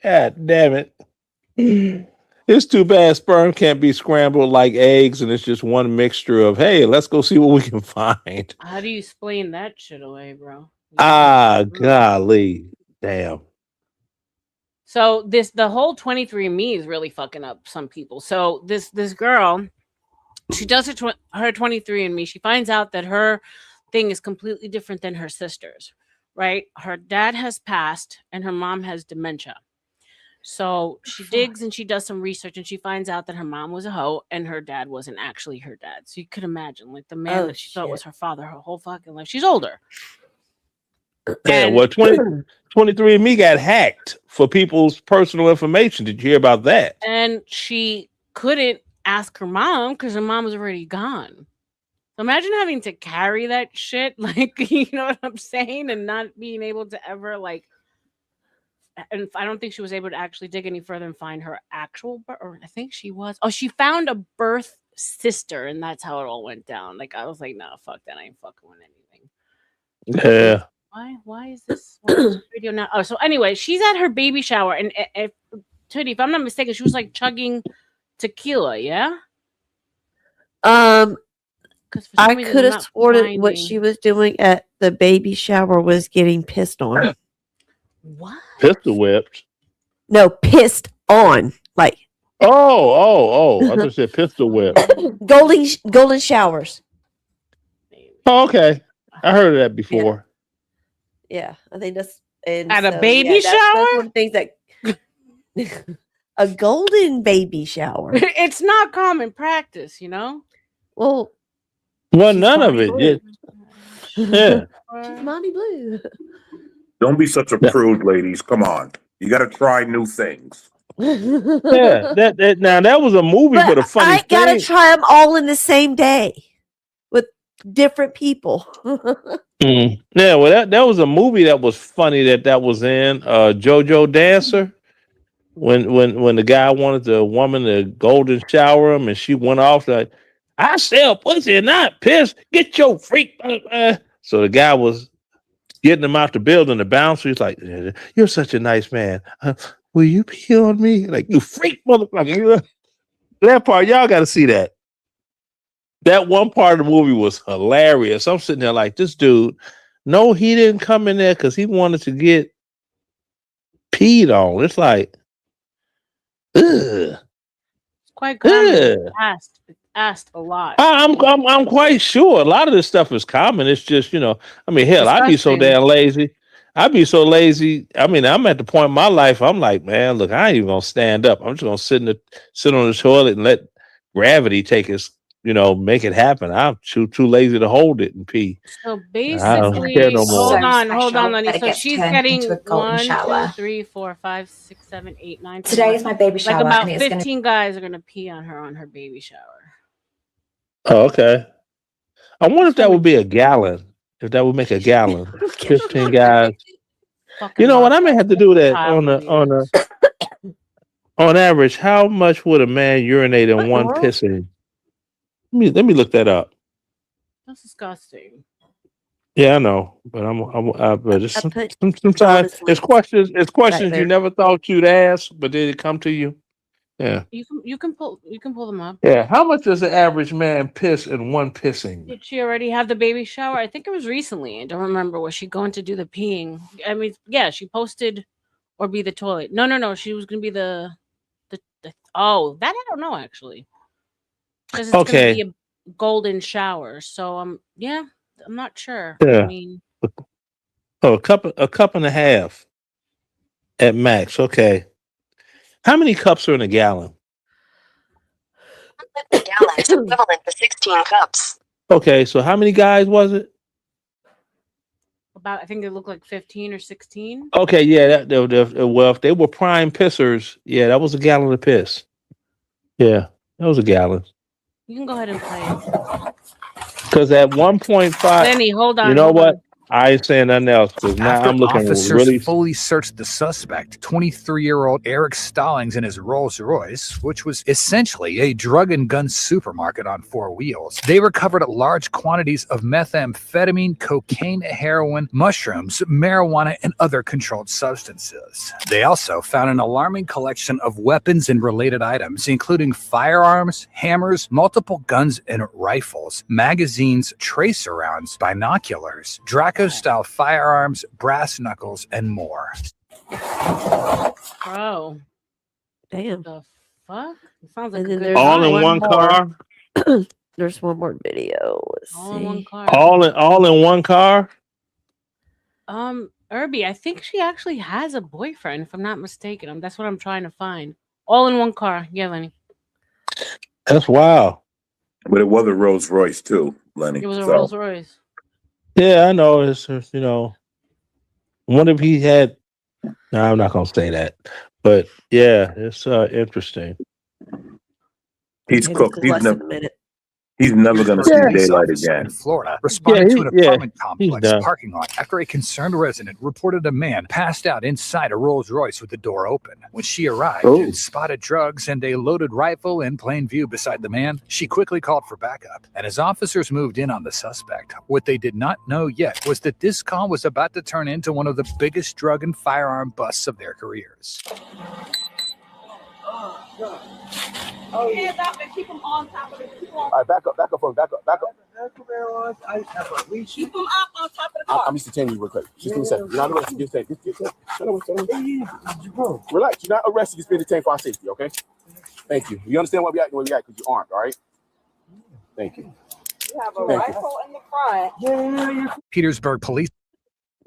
God damn it. It's too bad sperm can't be scrambled like eggs and it's just one mixture of, hey, let's go see what we can find. How do you explain that shit away, bro? Golly. Damn. So the whole 23andMe is really fucking up some people. So this girl, she does her 23andMe. She finds out that her thing is completely different than her sister's, right? Her dad has passed and her mom has dementia. So she digs and she does some research and she finds out that her mom was a hoe and her dad wasn't actually her dad. So you could imagine, like, the man that she thought was her father her whole fucking life. She's older. Yeah, well, 23andMe got hacked for people's personal information. Did you hear about that? And she couldn't ask her mom because her mom was already gone. So imagine having to carry that shit, like, you know what I'm saying? And not being able to ever, and I don't think she was able to actually dig any further and find her actual birth, or I think she was. Oh, she found a birth sister, and that's how it all went down. Like, I was like, no, fuck that. I ain't fucking with anything. Yeah. Why is this video now? Oh, so anyway, she's at her baby shower, and if I'm not mistaken, she was like chugging tequila, yeah? I could have sworn what she was doing at the baby shower was getting pissed on. What? Pistol whipped? No, pissed on. Like. Oh! I just said pistol whip. Golden showers. Oh, okay, I heard of that before. Yeah, I think that's at a baby shower. That's one of the things that a golden baby shower. It's not common practice, you know. Well, Well, none of it. Yeah. She's Monty Blue. Don't be such a prude, ladies. Come on. You got to try new things. Yeah. That was a movie, but a funny I gotta thing. try them all in the same day with different people. Yeah, well, that was a movie that was funny that was in JoJo Dancer. When the guy wanted the woman to golden shower him, and she went off like, "I sell pussy, not piss. Get your freak." So the guy was getting him out the building. The bouncer, he's like, "You're such a nice man. Will you pee on me? Like, you freak motherfucker." That part, y'all got to see that. That one part of the movie was hilarious. I'm sitting there like, this dude, no, he didn't come in there because he wanted to get peed on. It's like, ugh. It's quite common. Asked a lot. I'm quite sure a lot of this stuff is common. It's just, I mean, hell, I'd be so damn lazy. I'd be so lazy. I mean, I'm at the point in my life, I'm like, man, look, I ain't even gonna stand up. I'm just gonna sit on the toilet and let gravity take us, make it happen. I'm too lazy to hold it and pee. So I don't care basically, no more. hold on, Lenny. So she's getting 1, 2, 3, 4, 5, 6, 7, 8, 9. Today is my baby shower. Like about and 15 guys are gonna pee on her baby shower. Oh, okay. I wonder if that would be a gallon. If that would make a gallon. 15 guys. You know what? I may have to do that on average. How much would a man urinate in one pissing? Let me look that up. That's disgusting. Yeah, I know, but but sometimes it's questions you never thought you'd ask, but did it come to you? Yeah. You can pull them up. Yeah. How much does the average man piss in one pissing? Did she already have the baby shower? I think it was recently. I don't remember. Was she going to do the peeing? I mean, yeah, she posted or be the toilet. No. She was going to be the that I don't know actually. Because it's going to be a golden shower. So I'm not sure. Yeah. I mean, a cup and a half at max. Okay. How many cups are in a gallon? A gallon is equivalent to 16 cups. Okay, so how many guys was it? I think they look like 15 or 16. Okay, yeah. Well, if they were prime pissers, yeah, that was a gallon of piss. Yeah, that was a gallon. You can go ahead and play it. Because at 1.5, Lenny, hold on. You know what? I ain't saying nothing else because now I'm looking officers really. fully searched the suspect, 23-year-old Eric Stallings, in his Rolls Royce, which was essentially a drug and gun supermarket on 4 wheels. They recovered large quantities of methamphetamine, cocaine, heroin, mushrooms, marijuana, and other controlled substances. They also found an alarming collection of weapons and related items, including firearms, hammers, multiple guns and rifles, magazines, tracer rounds, binoculars, Draco-style firearms, brass knuckles, and more. Bro. Damn. The fuck? It sounds like a good all time. in one car. There's one more video. Let's all in see. one car. All in one car. Irby, I think she actually has a boyfriend, if I'm not mistaken. That's what I'm trying to find. All in one car. Yeah, Lenny. That's wild. But it was a Rolls Royce too, Lenny. It was a Rolls Royce. Yeah, I know. It's what if he had? No, I'm not gonna say that. But yeah, it's interesting. He's cooked. He's never going to see daylight again. In Florida, responded to an apartment complex parking lot after a concerned resident reported a man passed out inside a Rolls Royce with the door open. When she arrived and spotted drugs and a loaded rifle in plain view beside the man, she quickly called for backup. And as officers moved in on the suspect, what they did not know yet was that this call was about to turn into one of the biggest drug and firearm busts of their careers. Oh, yeah. Keep them on top of the car. All right, back up. Keep them up on top of the car. I'm just detaining you real quick. Just give me a second. You're not arrested. Just shut up. Relax. You're not arrested. You're being detained for our safety, okay? Thank you. You understand why we acting where we act because you aren't, all right? Thank you. You have a rifle in the front. Yeah. Petersburg police.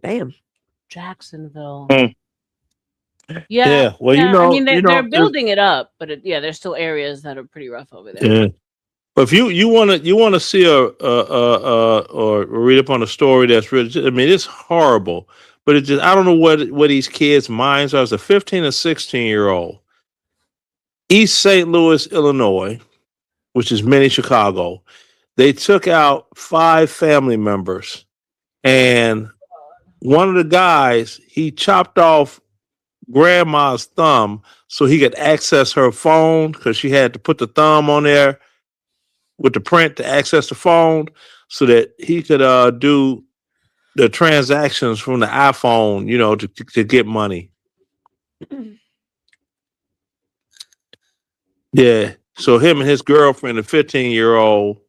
Damn. Jacksonville. Yeah. Well, I mean, they're building it up, but there's still areas that are pretty rough over there. Yeah. But if you want to see or read up on a story that's really, I mean, it's horrible. But it just, I don't know what these kids' minds are. It's a 15 or 16-year-old, East St. Louis, Illinois, which is mini Chicago. They took out 5 family members, and one of the guys, he chopped off grandma's thumb so he could access her phone, because she had to put the thumb on there with the print to access the phone, so that he could do the transactions from the iPhone, to get money. Yeah. So him and his girlfriend, a 15-year-old,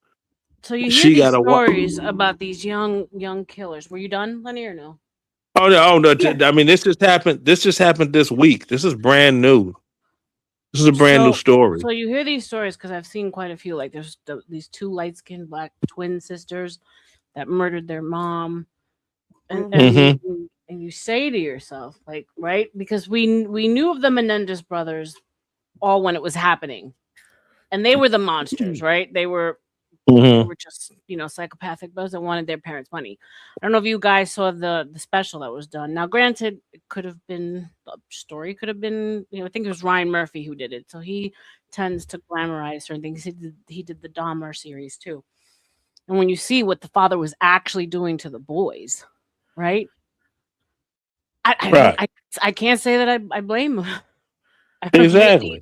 So you hear she these got a stories about these young killers. Were you done, Lenny, or no? Oh no! I mean, this just happened. This just happened this week. This is brand new. This is a brand new story. So you hear these stories because I've seen quite a few. Like there's these 2 light-skinned black twin sisters that murdered their mom, and you say to yourself, like, right? Because we knew of the Menendez brothers all when it was happening, and they were the monsters, right? They were just psychopathic brothers that wanted their parents' money. I don't know if you guys saw the special that was done. Now, granted, it could have been the story could have been, I think it was Ryan Murphy who did it, so he tends to glamorize certain things. He did the Dahmer series too, and when you see what the father was actually doing to the boys, right? I can't say that I blame him. Exactly.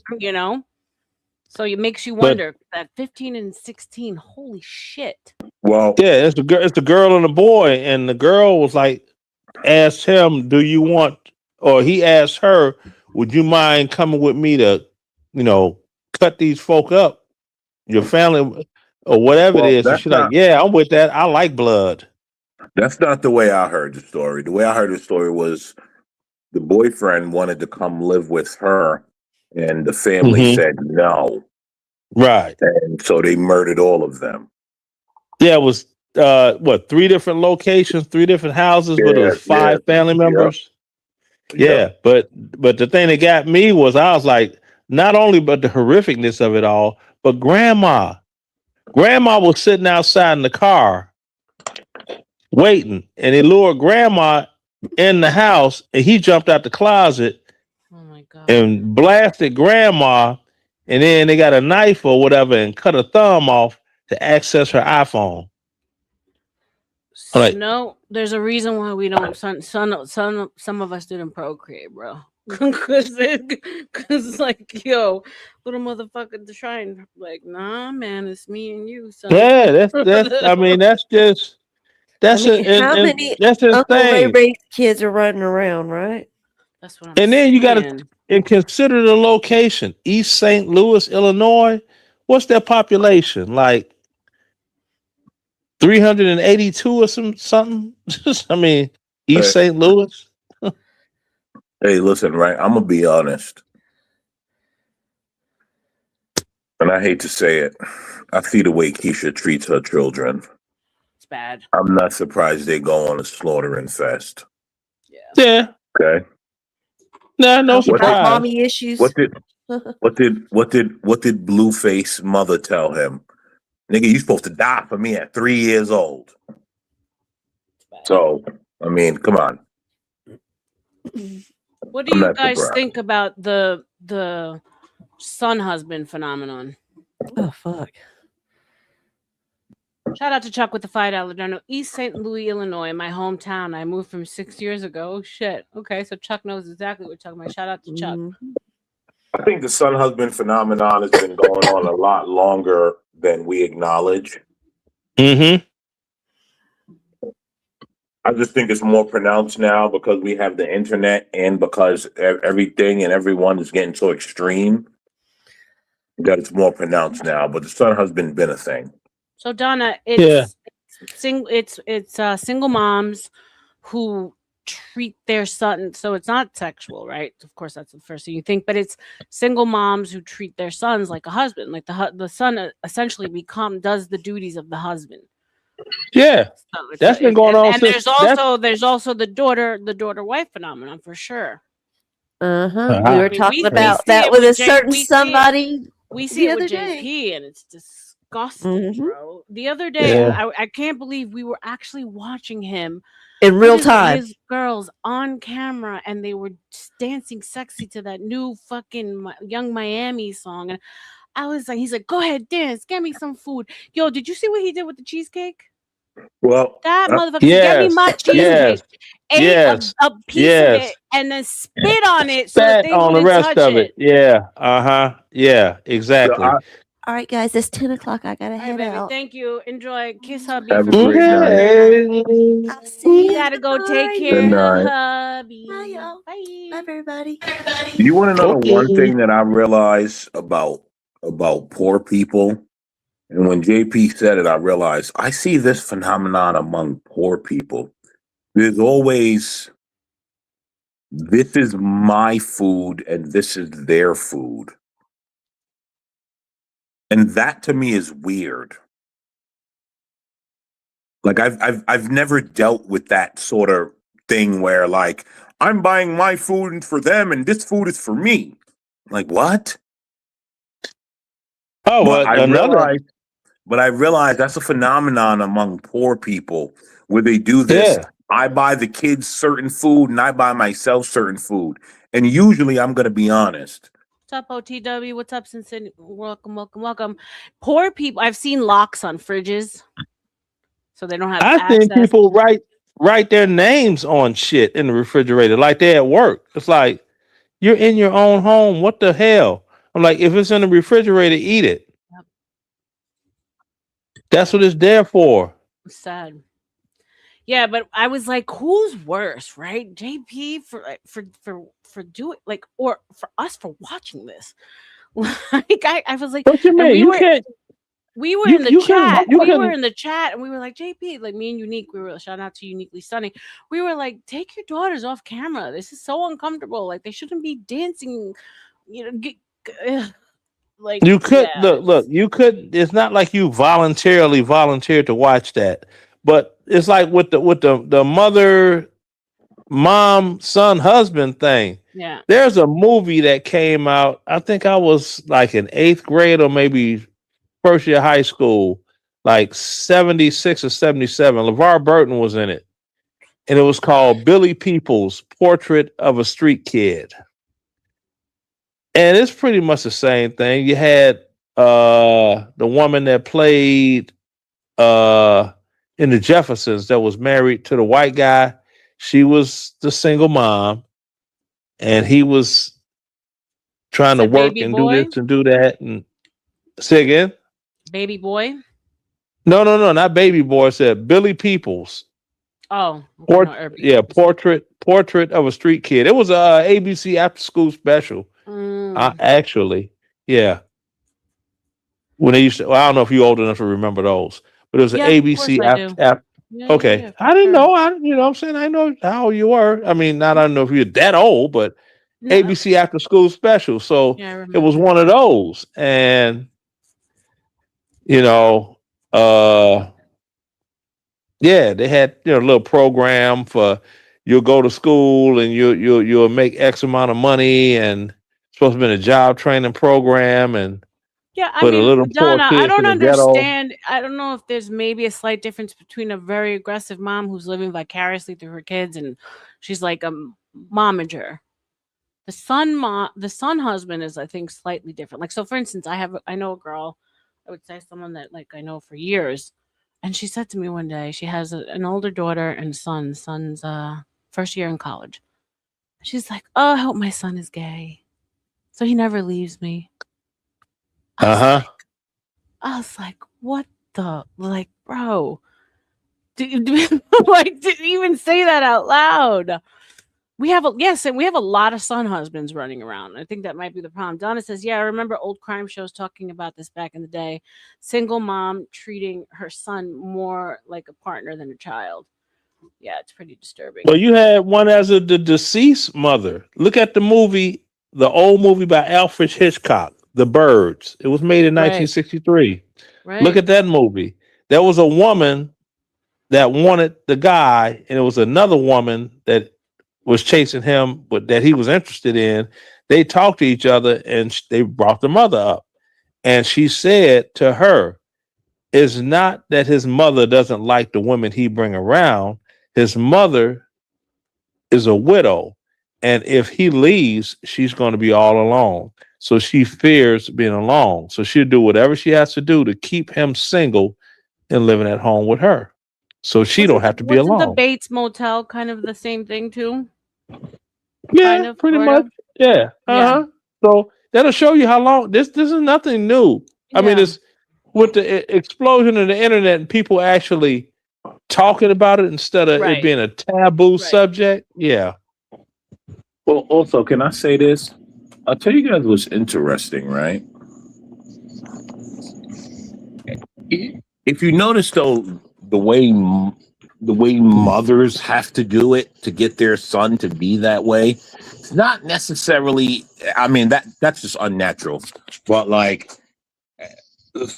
So it makes you wonder that 15 and 16, holy shit. Well, yeah, it's a girl and a boy, and the girl was like, asked him, "Do you want?" Or he asked her, "Would you mind coming with me to, cut these folk up, your family, or whatever it is?" And she's like, "Yeah, I'm with that. I like blood." That's not the way I heard the story. The way I heard the story was the boyfriend wanted to come live with her, and the family said no. Right. And so they murdered all of them. Yeah, it was 3 different locations, 3 different houses, but it was 5 family members. Yeah, but the thing that got me was I was like, not only but the horrificness of it all, but grandma was sitting outside in the car waiting, and they lured grandma in the house, and he jumped out the closet and blasted grandma, and then they got a knife or whatever and cut her thumb off to access her iPhone. No, there's a reason why we don't. Some of us didn't procreate, bro. Because like, yo, little motherfucker to try and like, nah, man, it's me and you, son. Yeah, that's. I mean, that's just. That's how many that's Uncle Ray insane. Ray's kids are running around, right? That's what I'm And then saying. you got to consider the location, East St. Louis, Illinois. What's their population? Like 382 or something. I mean, East St. Louis. Hey, listen, right? I'm gonna be honest, and I hate to say it. I see the way Keisha treats her children. It's bad. I'm not surprised they go on a slaughtering fest. Yeah. Okay. No surprise. Mommy issues. What did Blueface mother tell him? Nigga, you supposed to die for me at 3 years old. So, I mean, come on. What do you guys think about the son husband phenomenon? Oh fuck. Shout out to Chuck with the $5 donut. East St. Louis, Illinois, my hometown. I moved from 6 years ago. Oh shit. Okay, so Chuck knows exactly what we're talking about. Shout out to Chuck. I think the son husband phenomenon has been going on a lot longer than we acknowledge. Mm-hmm. I just think it's more pronounced now because we have the internet and because everything and everyone is getting so extreme that it's more pronounced now. But the son husband been a thing. So Donna, it's single moms who treat their son. So it's not sexual, right? Of course, that's the first thing you think. But it's single moms who treat their sons like a husband, like the son essentially does the duties of the husband. Yeah, so that's been going on. And there's also the daughter wife phenomenon for sure. We were talking about that with a certain somebody. We see it with JP, and it's just disgusting, Mhm. bro. The other day, Yeah. I can't believe we were actually watching him In put real time. his girls on camera, and they were dancing sexy to that new fucking Young Miami song. And I was like, he's like, go ahead, dance, get me some food. Yo, did you see what he did with the cheesecake? Well, That motherfucker said, get me Yes. my cheesecake. Yes. Ate Yes. a piece of it Yes. and then spit on it so that Spat they on the wouldn't rest touch of it. it. Yeah. Uh-huh. Yeah, exactly. All right, guys, it's 10 o'clock. I gotta All right, head baby. out. Thank you. Enjoy. Kiss hubby have for a me. great night. Okay. I'll see you Gotta go take tomorrow. Good care of night. hubby. Bye, y'all. Bye. Love everybody. You want to know the one Okay. thing that I realize about poor people? And when JP said it, I realized I see this phenomenon among poor people. There's always, this is my food and this is their food. And that to me is weird. Like I've never dealt with that sort of thing where like I'm buying my food for them and this food is for me. Like what? Oh, But well, I realize that's a phenomenon among poor people where they do this. yeah. I buy the kids certain food and I buy myself certain food. And usually I'm going to be honest. What's up, OTW? What's up, Cincinnati? Welcome, welcome, welcome. Poor people. I've seen locks on fridges, so they don't have I've seen access. people write their names on shit in the refrigerator, like they're at work. It's like you're in your own home. What the hell? I'm like, if it's in the refrigerator, eat it. Yep. That's what it's there for. Sad. Yeah, but I was like, who's worse, right? JP for doing like, or for us for watching this. Like I was like, What you and mean? we You were can't. in the You chat. couldn't. You We were couldn't. in the chat, and we were like, JP, like me and Unique. We were shout out to Uniquely Stunning. We were like, take your daughters off camera. This is so uncomfortable. Like they shouldn't be dancing. You know, like You could yeah. look. You could. It's not like you volunteered to watch that, but it's like with the mother, mom, son, husband thing. Yeah. There's a movie that came out. I think I was like in 8th grade or maybe first year high school, like 76 or 77. LeVar Burton was in it. And it was called Billy Peoples' Portrait of a Street Kid. And it's pretty much the same thing. You had the woman that played in the Jeffersons that was married to the white guy. She was the single mom, and he was trying to work Baby and do boy. this and do that. And say again? Baby boy. No, not Baby Boy. It said Billy Peoples. Oh, okay, Portrait of a Street Kid. It was a ABC after school special. Actually, yeah. When they used to, well, I don't know if you're old enough to remember those, but it was an ABC after. Okay, yeah, I didn't know. You know what I'm saying? I know how old you were. I mean, I don't know if you're that old, but ABC after school special. So it was one of those, and you know, yeah, they had a little program for you'll go to school and you'll make X amount of money, and it's supposed to be a job training program, and yeah, I put a mean, little poor Donna, I kids in don't the ghetto. understand. I don't know if there's maybe a slight difference between a very aggressive mom who's living vicariously through her kids, and she's like a momager. The son husband is, I think, slightly different. Like, so for instance, I know a girl, I would say someone that like I know for years, and she said to me one day she has an older daughter and son. Son's first year in college. She's like, oh, I hope my son is gay, so he never leaves me. I was like, what the, like, bro, like, didn't even say that out loud. We have a lot of son husbands running around. I think that might be the problem. Donna says, yeah, I remember old crime shows talking about this back in the day. Single mom treating her son more like a partner than a child. Yeah, it's pretty disturbing. Well, you had one as the deceased mother. Look at the old movie by Alfred Hitchcock, The Birds. It was made in 1963. Right. Look at that movie. There was a woman that wanted the guy, and it was another woman that was chasing him, but that he was interested in. They talked to each other, and they brought the mother up. And she said to her, is not that his mother doesn't like the women he bring around. His mother is a widow, and if he leaves, she's going to be all alone. So she fears being alone. So she'll do whatever she has to do to keep him single and living at home with her. So she don't have to be Wasn't the alone. Bates Motel kind of the same thing too? Yeah, Kind of, pretty sort much. of? Yeah. Yeah. So that'll show you how long this is nothing new. I mean, Yeah. it's with the explosion of the internet and people actually talking about it instead of it Right. being a taboo subject. Yeah. Well, also, can I say this? I'll tell you guys what's interesting, right? If you notice, though, the way mothers have to do it to get their son to be that way, it's not necessarily. I mean, that's just unnatural. But like,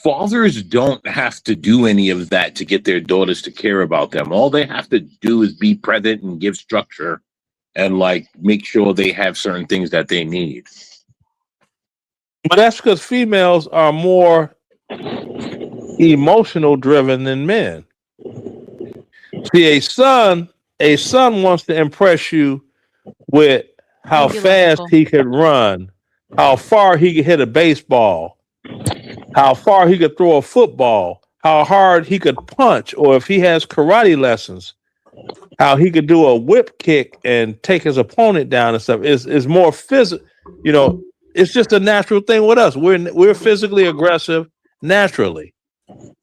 fathers don't have to do any of that to get their daughters to care about them. All they have to do is be present and give structure, and like make sure they have certain things that they need. But that's because females are more emotional driven than men. See, a son wants to impress you with how fast he could run, how far he could hit a baseball, how far he could throw a football, how hard he could punch, or if he has karate lessons, how he could do a whip kick and take his opponent down and stuff. Is more physical. You know, it's just a natural thing with us. We're physically aggressive naturally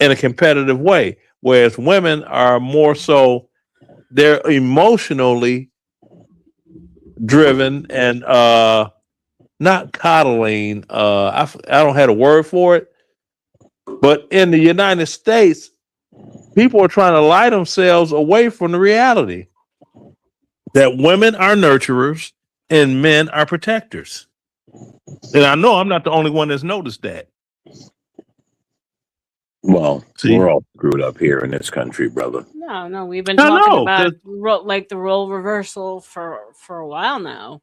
in a competitive way, whereas women are more so they're emotionally driven and not coddling. I don't have a word for it, but in the United States, people are trying to lie themselves away from the reality that women are nurturers and men are protectors. And I know I'm not the only one that's noticed that. Well, we're all screwed up here in this country, brother. No, we've been talking about like the role reversal for a while now,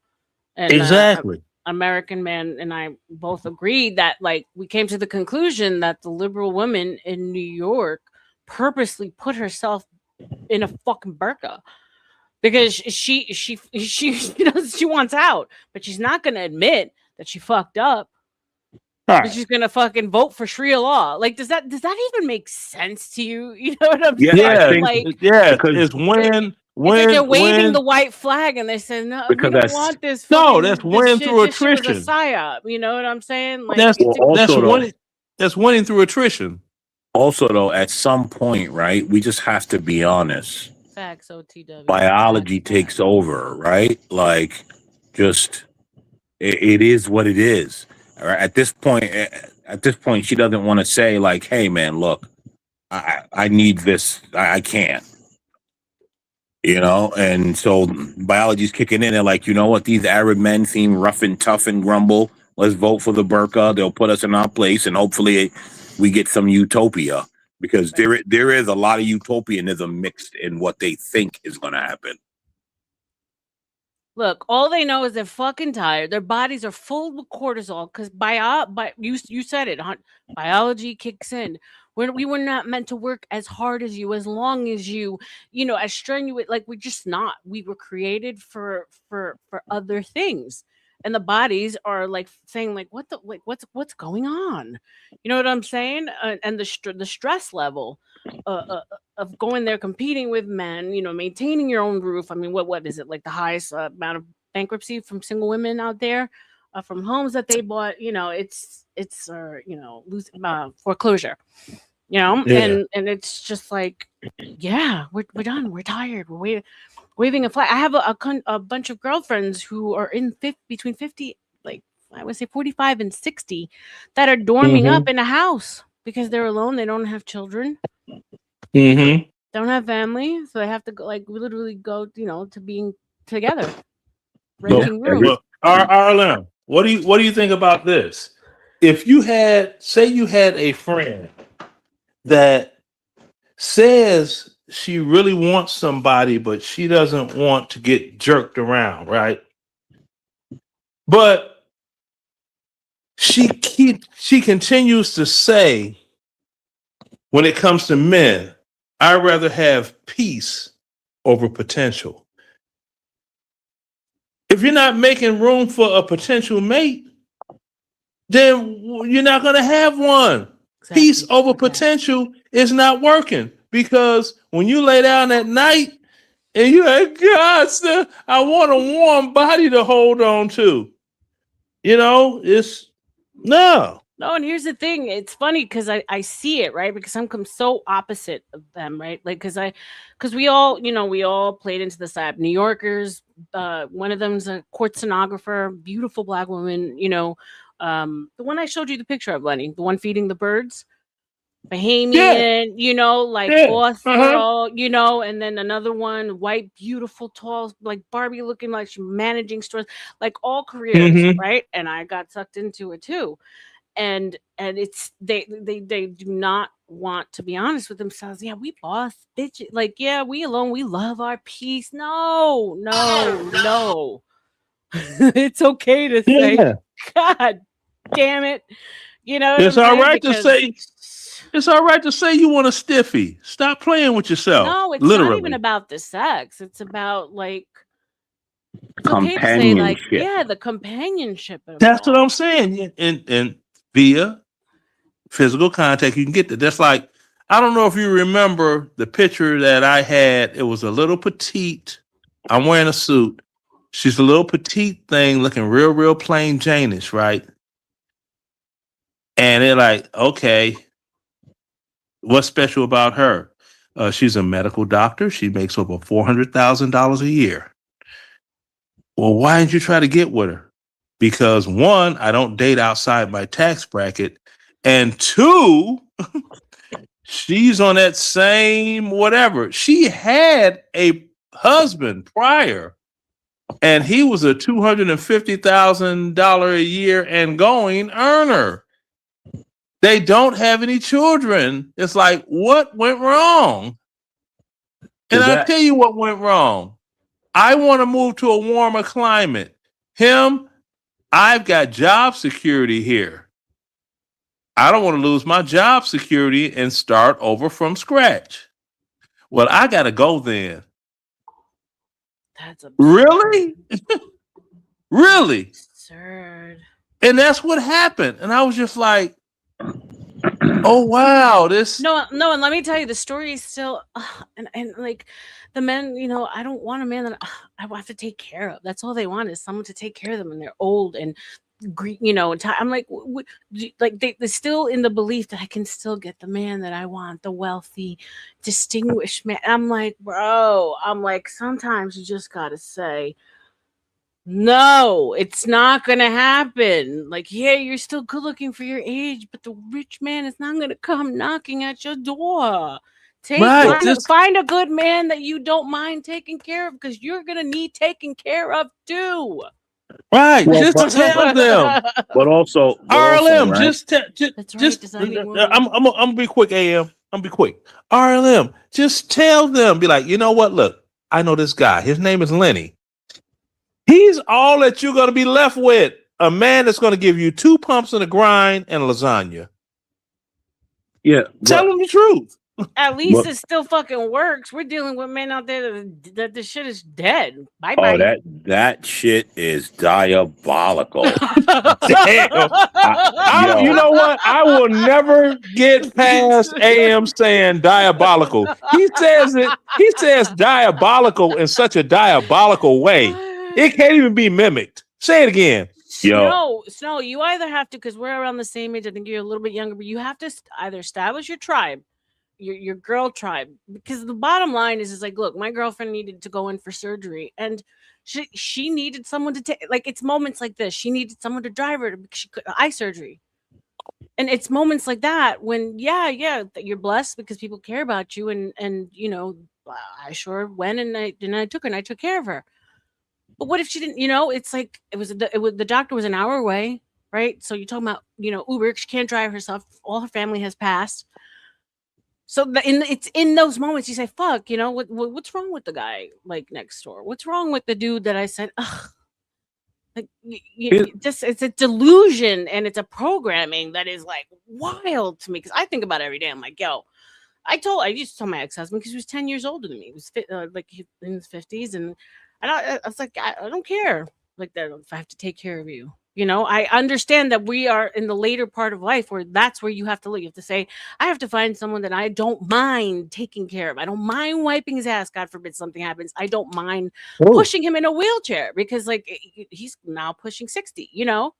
and exactly. American Man and I both agreed that like we came to the conclusion that the liberal woman in New York purposely put herself in a fucking burqa because she knows she wants out, but she's not going to admit that she fucked up. But she's gonna fucking vote for Sharia law. Like, does that even make sense to you? You know what I'm saying? Yeah, Like, it's when like they're waving the white flag and they say, "No, we don't want this." That's winning through this shit was a attrition. psyop. You know what I'm saying? Like, that's winning through attrition. Also, though, at some point, right, we just have to be honest. Facts, OTW. Biology takes over, right? Like, just it is what it is. All right. At this point, she doesn't want to say like, "Hey, man, look, I need this. I can't." You know, and so biology's kicking in. They're like, you know what? These Arab men seem rough and tough and grumble. Let's vote for the burqa. They'll put us in our place, and hopefully, we get some utopia. Because there is a lot of utopianism mixed in what they think is going to happen. Look, all they know is they're fucking tired. Their bodies are full of cortisol because you said it. Biology kicks in. We were not meant to work as hard as you, as long as you, as strenuous. Like we're just not. We were created for other things, and the bodies are like saying like, what's going on? You know what I'm saying? And the stress level. Of going there competing with men, maintaining your own roof. I mean, what is it like the highest amount of bankruptcy from single women out there from homes that they bought? It's foreclosure. And it's just like, yeah, we're done. We're tired. We're waving a flag. I have a bunch of girlfriends who are between 50, like I would say 45 and 60, that are dorming up in a house because they're alone. They don't have children. Don't have family, so they have to go, like literally go, to being together, renting rooms. RLM, what do you think about this? If you had a friend that says she really wants somebody, but she doesn't want to get jerked around, right? But she continues to say when it comes to men, I'd rather have peace over potential. If you're not making room for a potential mate, then you're not going to have one. Exactly. Peace over potential is not working, because when you lay down at night and you're like, God, sir, I want a warm body to hold on to. You know, it's no. No, and here's the thing. It's funny because I see it, right? Because I'm so opposite of them, right? Like, because we all, we all played into this app. New Yorkers, one of them's a court stenographer, beautiful black woman, the one I showed you the picture of, Lenny, the one feeding the birds. Bahamian, boss girl, and then another one, white, beautiful, tall, like Barbie looking, like she's managing stores, like all careers, right? And I got sucked into it too. And it's they do not want to be honest with themselves. Yeah, we boss bitches. Like, yeah, we alone, we love our peace. No. It's okay to say, God damn it. You know, it's all right to say. It's all right to say you want a stiffy. Stop playing with yourself. No, it's literally. Not even about the sex. It's about like it's okay to say, like, yeah, the companionship. That's what I'm saying. And via physical contact, you can get that. That's like, I don't know if you remember the picture that I had. It was a little petite. I'm wearing a suit. She's a little petite thing looking real plain Janish, right? And they're like, okay, what's special about her? She's a medical doctor. She makes over $400,000 a year. Well, why didn't you try to get with her? Because one, I don't date outside my tax bracket. And two, she's on that same whatever. She had a husband prior, and he was a $250,000 a year and going earner. They don't have any children. It's like, what went wrong? And I'll tell you what went wrong. I want to move to a warmer climate. Him, I've got job security here. I don't want to lose my job security and start over from scratch. Well, I got to go then. That's absurd. Really? Really? Absurd. And that's what happened. And I was just like, oh, wow. No, and let me tell you, the story is still, and like the men, I don't want a man that I have to take care of. That's all they want, is someone to take care of them when they're old and, I'm like, like they're still in the belief that I can still get the man that I want, the wealthy, distinguished man. I'm like, bro, sometimes you just got to say, no, it's not gonna happen. Like, yeah, you're still good looking for your age, but the rich man is not gonna come knocking at your door. Find a good man that you don't mind taking care of, because you're gonna need taking care of too. Right, well, just tell them. But also, RLM, right? I'm gonna be quick, AM. I'm gonna be quick. RLM, just tell them. Be like, you know what? Look, I know this guy. His name is Lenny. He's all that you're going to be left with. A man that's going to give you 2 pumps in a grind and lasagna. Yeah. Tell him the truth. At least it still fucking works. We're dealing with men out there that the shit is dead. Bye bye. Oh, that shit is diabolical. Damn. You know what? I will never get past AM saying diabolical. He says diabolical in such a diabolical way. It can't even be mimicked. Say it again. Snow, you either have to, because we're around the same age. I think you're a little bit younger, but you have to either establish your tribe, your girl tribe, because the bottom line is like, look, my girlfriend needed to go in for surgery, and she needed someone to take, like, it's moments like this. She needed someone to drive her because she could eye surgery. And it's moments like that when, yeah, you're blessed because people care about you, and I sure went and I took her and I took care of her. But what if she didn't? It's like the doctor was an hour away, right? So you're talking about Uber. She can't drive herself. All her family has passed. So it's in those moments you say, "Fuck," what's wrong with the guy like next door? What's wrong with the dude that I said, "Ugh, Like just it's a delusion and it's a programming that is like wild to me because I think about it every day. I'm like, yo, I used to tell my ex-husband because he was 10 years older than me. He was like in his 50s, and I was like, I don't care like that if I have to take care of you. You know, I understand that we are in the later part of life where that's where you have to live. You have to say, I have to find someone that I don't mind taking care of. I don't mind wiping his ass. God forbid something happens. I don't mind pushing him in a wheelchair because like he's now pushing 60, you know,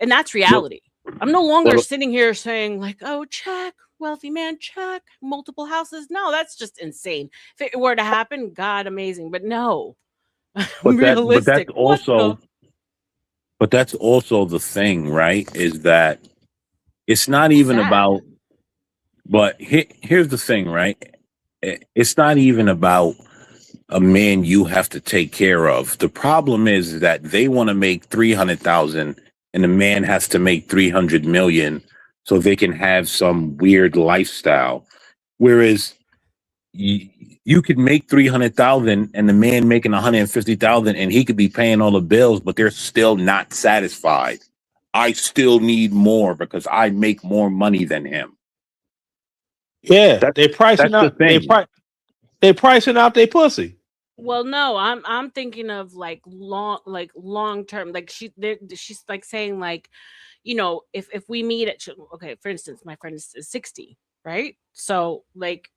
and that's reality. I'm no longer sitting here saying like, oh, check, wealthy man, check, multiple houses. No, that's just insane. If it were to happen, God, amazing. But no, I'm realistic. But that's also the thing, right? Is that it's not even about, but here's the thing, right? It's not even about a man you have to take care of. The problem is that they want to make 300,000 and the man has to make 300 million so they can have some weird lifestyle. Whereas you could make 300,000 and the man making 150,000 and he could be paying all the bills, but they're still not satisfied. I still need more because I make more money than him. Yeah, they pricing out. They pricing out their pussy. Well, no, I'm thinking of like long term. Like she's like saying like, you know, if we meet at okay, for instance, my friend is 60, right? So like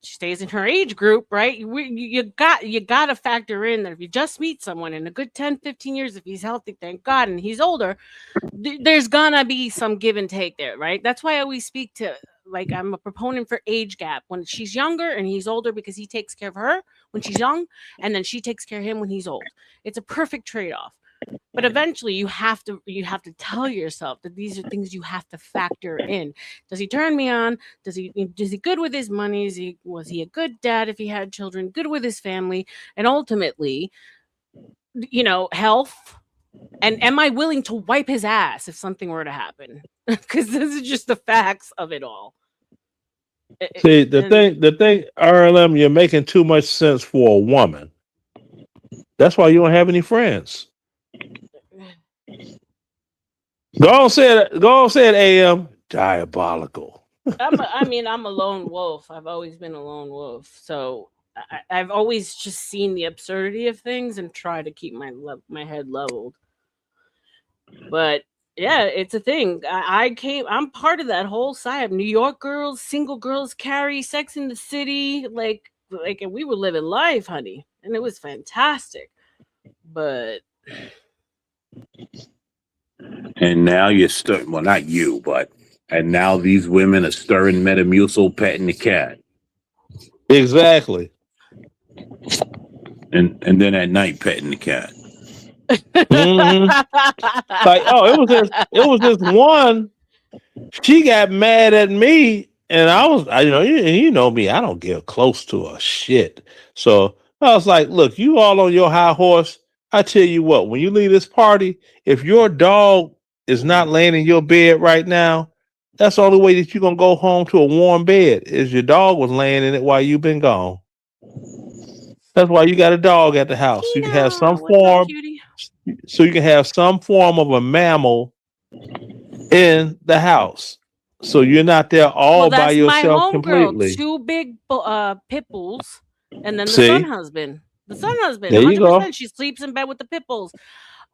she stays in her age group, right? You got to factor in that if you just meet someone in a good 10-15 years, if he's healthy, thank God, and he's older, there's gonna be some give and take there, right? That's why I always speak to, like, I'm a proponent for age gap when she's younger and he's older because he takes care of her when she's young and then she takes care of him when he's old. It's a perfect trade-off. But eventually you have to tell yourself that these are things you have to factor in. Does he turn me on? Is he good with his money? Was he a good dad if he had children? Good with his family? And ultimately, you know, health. And am I willing to wipe his ass if something were to happen? Because this is just the facts of it all. See, the thing, RLM, you're making too much sense for a woman. That's why you don't have any friends. Go on, say it, AM. Diabolical. I'm a lone wolf. I've always been a lone wolf. So I've always just seen the absurdity of things and try to keep my head leveled. But yeah, it's a thing. I'm part of that whole side. New York girls, single girls carry, Sex in the City, like and we were living life, honey, and it was fantastic. But and now you're well, not you, but and now these women are stirring Metamucil, petting the cat. Exactly. And then at night petting the cat. Mm-hmm. Like, oh, it was this one. She got mad at me, and you know me, I don't get close to a shit. So I was like, look, you all on your high horse. I tell you what, when you leave this party, if your dog is not laying in your bed right now, that's the only way that you're gonna go home to a warm bed is your dog was laying in it while you've been gone. That's why you got a dog at the house. So you can have some form. So you can have some form of a mammal in the house. So you're not there all by yourself completely. 2 big pit bulls, and then the son husband. The son husband. There you 100%. go. She sleeps in bed with the pit bulls.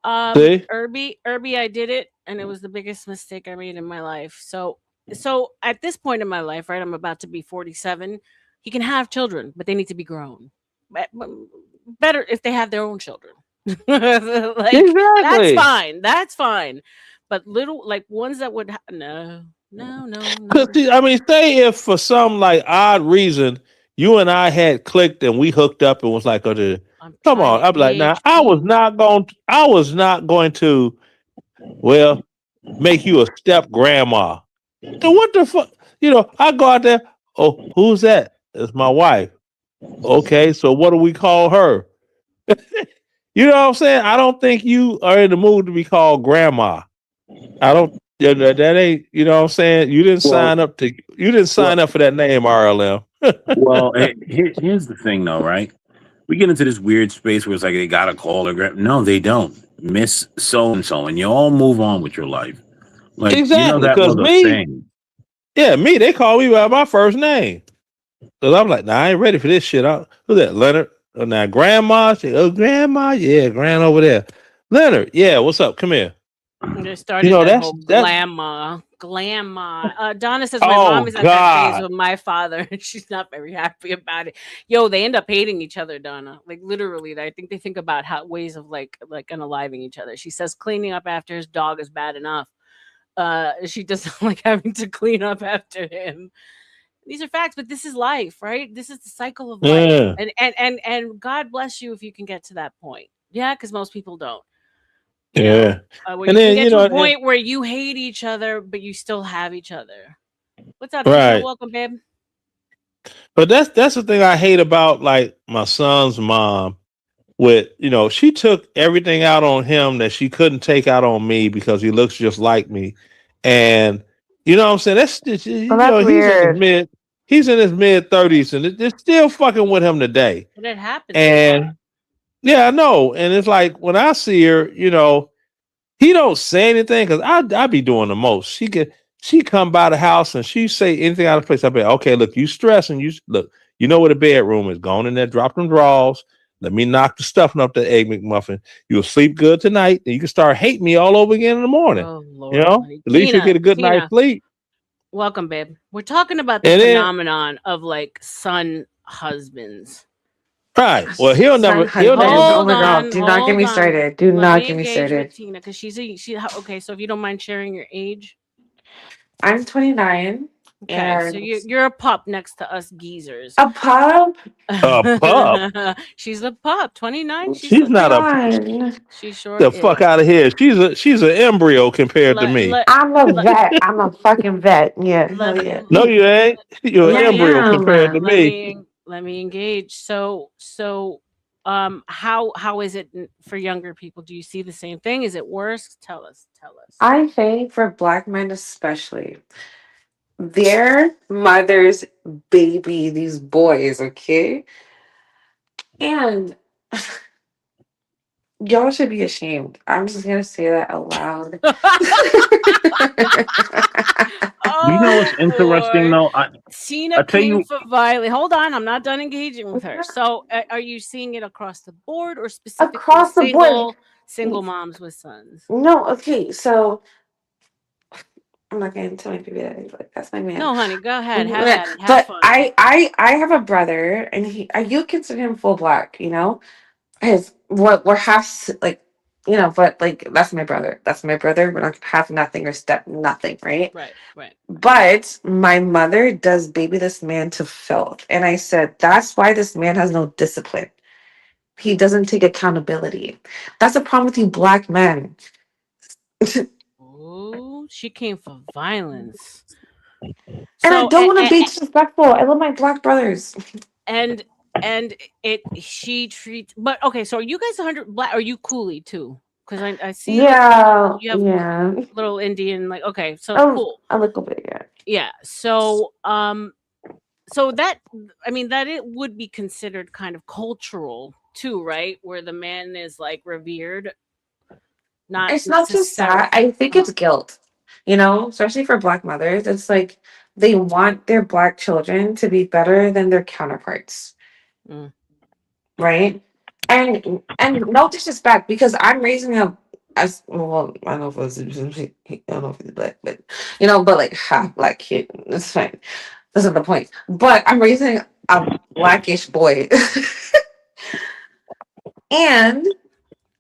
Irby, I did it, and it was the biggest mistake I made in my life. So at this point in my life, right, I'm about to be 47. He can have children, but they need to be grown. Better if they have their own children. Like, exactly. That's fine. But little, like, ones that would no. Because I mean, say if for some like odd reason you and I had clicked and we hooked up and was like, come on, I'd be like, nah, I was not going to, well, make you a step grandma. Then what the fuck? You know, I go out there. Oh, who's that? It's my wife. Okay, so what do we call her? You know what I'm saying? I don't think you are in the mood to be called grandma. I don't. That ain't. You know what I'm saying? You didn't sign up for that name, RLM. Well, here's the thing, though, right? We get into this weird space where it's like they gotta call her grandma. No, they don't. Miss so and so, and you all move on with your life. Like Exactly, that because was a thing. they call me by my first name. Because I'm like, nah, I ain't ready for this shit. Who's that, Leonard? Oh, now, Grandma? Grandma? Yeah, Grand over there. Leonard, yeah, what's up? Come here. They started that whole glamma. Donna says my mom is at that phase with my father, and she's not very happy about it. Yo, they end up hating each other, Donna. Like literally, I think they think about ways of like unaliving each other. She says cleaning up after his dog is bad enough. She doesn't like having to clean up after him. These are facts, but this is life, right? This is the cycle of life, and God bless you if you can get to that point. Yeah, because most people don't. Yeah. Where you can get to a point where you hate each other, but you still have each other. What's up, right. Welcome, babe. But that's the thing I hate about like my son's mom. With she took everything out on him that she couldn't take out on me because he looks just like me, and you know what I'm saying. That's just, weird. He's in his mid 30s, and it's still fucking with him today. But it happens. And yeah, I know. And it's like when I see her, he don't say anything because I be doing the most. She come by the house and she say anything out of place. I be okay. Look, you stressing. You know where the bedroom is. Go in there, drop them drawers. Let me knock the stuffing up the Egg McMuffin. You'll sleep good tonight, and you can start hating me all over again in the morning. Oh Lord, at least you get a good night's sleep. Welcome, babe. We're talking about the phenomenon of like son husbands. Right. Well, he'll never. Oh my God! Do not get me started. Do not get me started. Tina, because she's okay. So if you don't mind sharing your age, I'm 29. Okay, so you're a pup next to us geezers. A pup? A pup? She's a pup. 29. She's not a. She sure the is. fuck out of here. She's an embryo compared to me. I'm a vet. I'm a fucking vet. Yeah. No, you ain't. You're an embryo compared to me. Let me engage. So how is it for younger people? Do you see the same thing? Is it worse? Tell us. I think for Black men especially, their mothers baby these boys, okay? And y'all should be ashamed. I'm just gonna say that out loud. You know what's interesting though? Tina came for violence. Hold on, I'm not done engaging with her. So, are you seeing it across the board or specifically across the board? Single moms with sons? No, okay. So I'm not going to tell my baby that that's my man. No, honey, go ahead. Have at it. Have fun. I have a brother, and you consider him full Black. We're half like. But like that's my brother. That's my brother. We're not half nothing or step nothing, right? Right. But my mother does baby this man to filth. And I said, that's why this man has no discipline. He doesn't take accountability. That's a problem with you Black men. Oh, she came for violence. And I don't want to be disrespectful. I love my Black brothers. And she treats, but okay, so are you guys 100 Black? Are you Coolie too? Because I see you have little Indian, like, okay, so cool. A little bit, yeah. So so that, I mean, that it would be considered kind of cultural too, right? Where the man is like revered. It's not just that. I think it's guilt. Especially for Black mothers, it's like they want their Black children to be better than their counterparts. Right? And no disrespect, because I'm raising up as well. I don't know if it's Black, but but like half Black kid. It's fine. That's not the point. But I'm raising a Blackish boy, and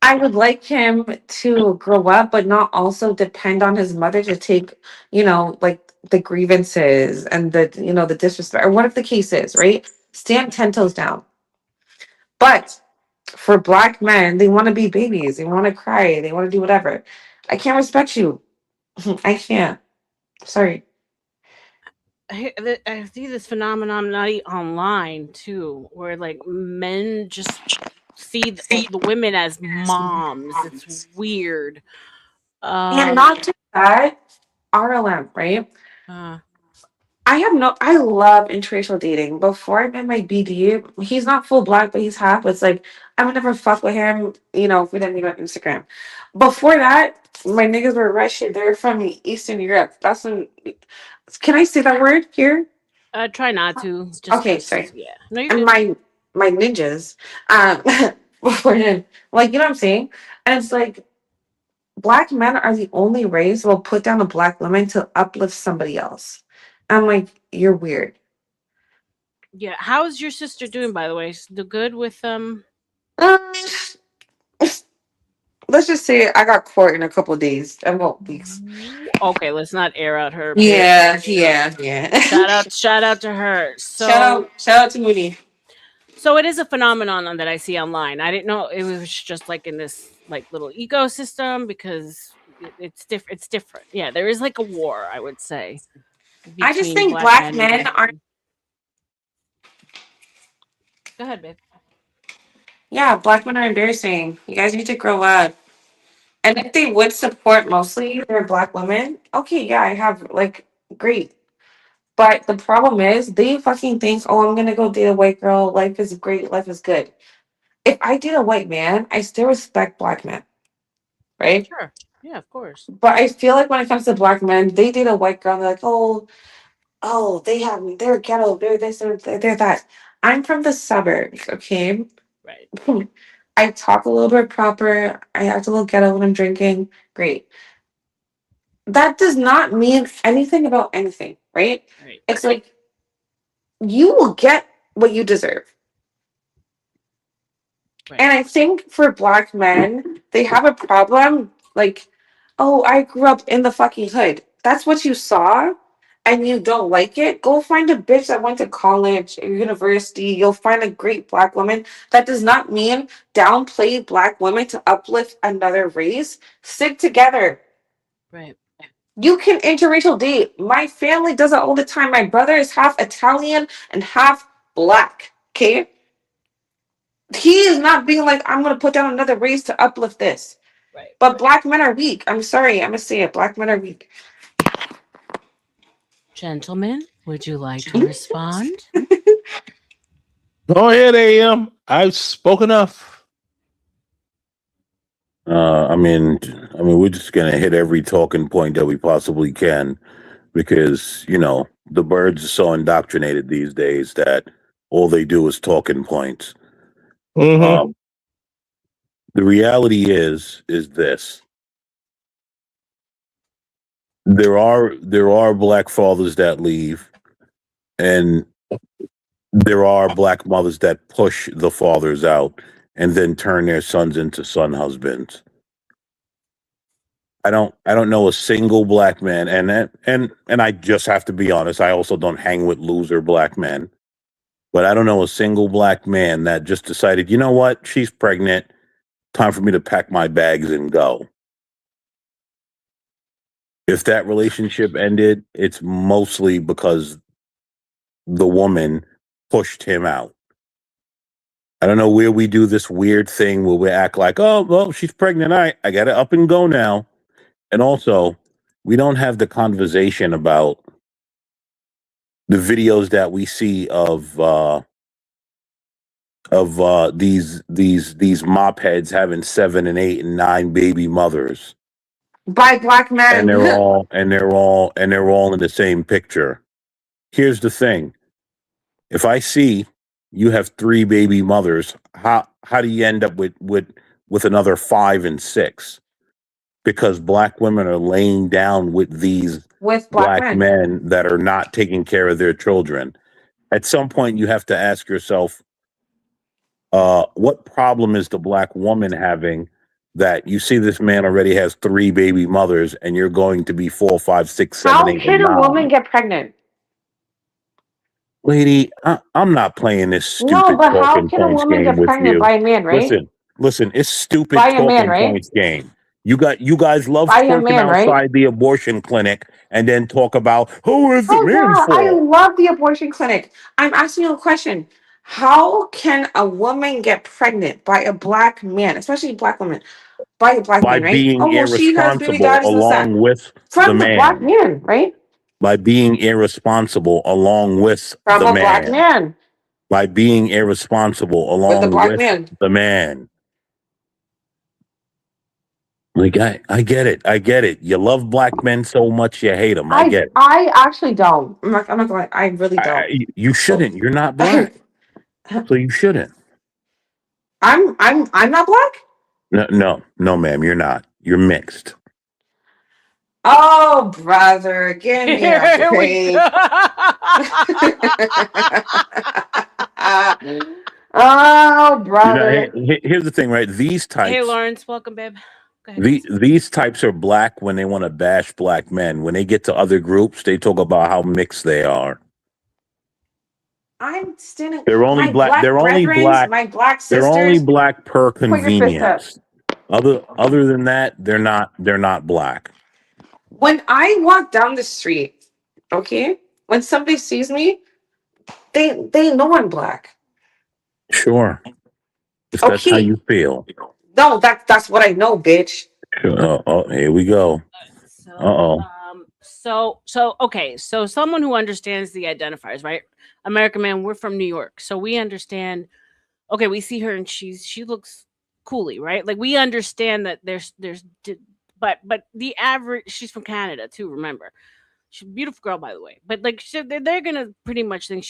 I would like him to grow up, but not also depend on his mother to take, like the grievances and the disrespect, or what if the case is, right? Stand 10 toes down. But for Black men, they want to be babies. They want to cry. They want to do whatever. I can't respect you. I can't. Sorry. I see this phenomenon not online too, where like men just see the women as moms. It's weird. And not just that, RLM, right? I love interracial dating. Before I met my BD, he's not full black, but he's half. But it's like, I would never fuck with him, if we didn't meet on Instagram. Before that, my niggas were Russian. They're from Eastern Europe. Can I say that word here? Try not to. Just Okay, sorry. yeah. No, you're And good. my ninjas, before him, like, you know what I'm saying? And it's like, black men are the only race that will put down a black woman to uplift somebody else. I'm like, you're weird. Yeah. How's your sister doing, by the way? The good with Let's just say I got court in a couple of days. Weeks. Okay, let's not air out her. Yeah. Shout out to her. So shout out to Moody. So it is a phenomenon that I see online. I didn't know it was just like in this like little ecosystem because it's different. It's different. Yeah, there is like a war, I would say. I just think black men are. Go ahead, babe. Yeah, black men are embarrassing. You guys need to grow up. And if they would support mostly their black women, okay, yeah, I have like great. But the problem is they fucking think, oh, I'm gonna go date a white girl. Life is great. Life is good. If I date a white man, I still respect black men, right? Sure. Yeah, of course. But I feel like when it comes to black men, they date a white girl. And they're like, they're ghetto. They're this. They're that. I'm from the suburbs. Okay. Right. I talk a little bit proper. I act a little ghetto when I'm drinking. Great. That does not mean anything about anything, right? It's like you will get what you deserve. Right. And I think for black men, they have a problem like, oh, I grew up in the fucking hood. That's what you saw and you don't like it. Go find a bitch that went to college or university. You'll find a great black woman. That does not mean downplay black women to uplift another race. Stick together. Right. You can interracial date. My family does it all the time. My brother is half Italian and half black. Okay? He is not being like, I'm going to put down another race to uplift this. Right. But black men are weak. I'm sorry. I'm going to say it. Black men are weak. Gentlemen, would you like to respond? Go ahead, AM. I've spoken enough. I mean, we're just gonna hit every talking point that we possibly can because the birds are so indoctrinated these days that all they do is talking points. Mm-hmm. The reality is this: there are black fathers that leave, and there are black mothers that push the fathers out and then turn their sons into son husbands. I don't know a single black man, and I just have to be honest. I also don't hang with loser black men, but I don't know a single black man that just decided, you know what, she's pregnant, time for me to pack my bags and go. If that relationship ended, it's mostly because the woman pushed him out. I don't know where we do this weird thing where we act like, oh, well, she's pregnant. I got to up and go now. And also, we don't have the conversation about the videos that we see of these mop heads having 7 and 8 and 9 baby mothers by black men, and they're all in the same picture. Here's the thing: if I see you have 3 baby mothers, how do you end up with another 5 and 6? Because black women are laying down with these black men that are not taking care of their children. At some point, you have to ask yourself, what problem is the black woman having that you see this man already has 3 baby mothers and you're going to be 4, 5, 6, 7, 8, and 9? How can a woman get pregnant? Lady, I'm not playing this stupid talking points game with you. By a man, right? Listen, it's stupid talking points game. You guys love twerking outside the abortion clinic and then talk about who is the man's fault. I love the abortion clinic. I'm asking you a question. How can a woman get pregnant by a black man, especially a black woman, by a black man, right? By being irresponsible along with from the man. Black man, right? By being irresponsible along with From the a black man. man. By being irresponsible With along a black with man. the man. Like I get it. I get it. You love black men so much you hate them. I get it. I actually don't. I'm not gonna lie. I really don't. You shouldn't. You're not black. So you shouldn't. I'm not black? No, ma'am, you're not. You're mixed. Oh, brother, give me a Here we break. Oh, brother. Here's the thing, right? These types. Hey, Lawrence, welcome, babe. Go ahead. These types are black when they want to bash black men. When they get to other groups, they talk about how mixed they are. I'm standing. They're only black. They're only black. My black sisters. They're only black per Put your fist up. convenience. Other than that, they're not black. When I walk down the street, okay, when somebody sees me, they know I'm black. Sure. If that's how you feel. No, that's what I know, bitch. Sure. Oh, here we go. Okay, so someone who understands the identifiers, right? American Man, we're from New York, so we understand. Okay, we see her and she looks coolly, right? Like we understand that but the average, she's from Canada too. Remember, she's a beautiful girl, by the way. But like they're gonna pretty much think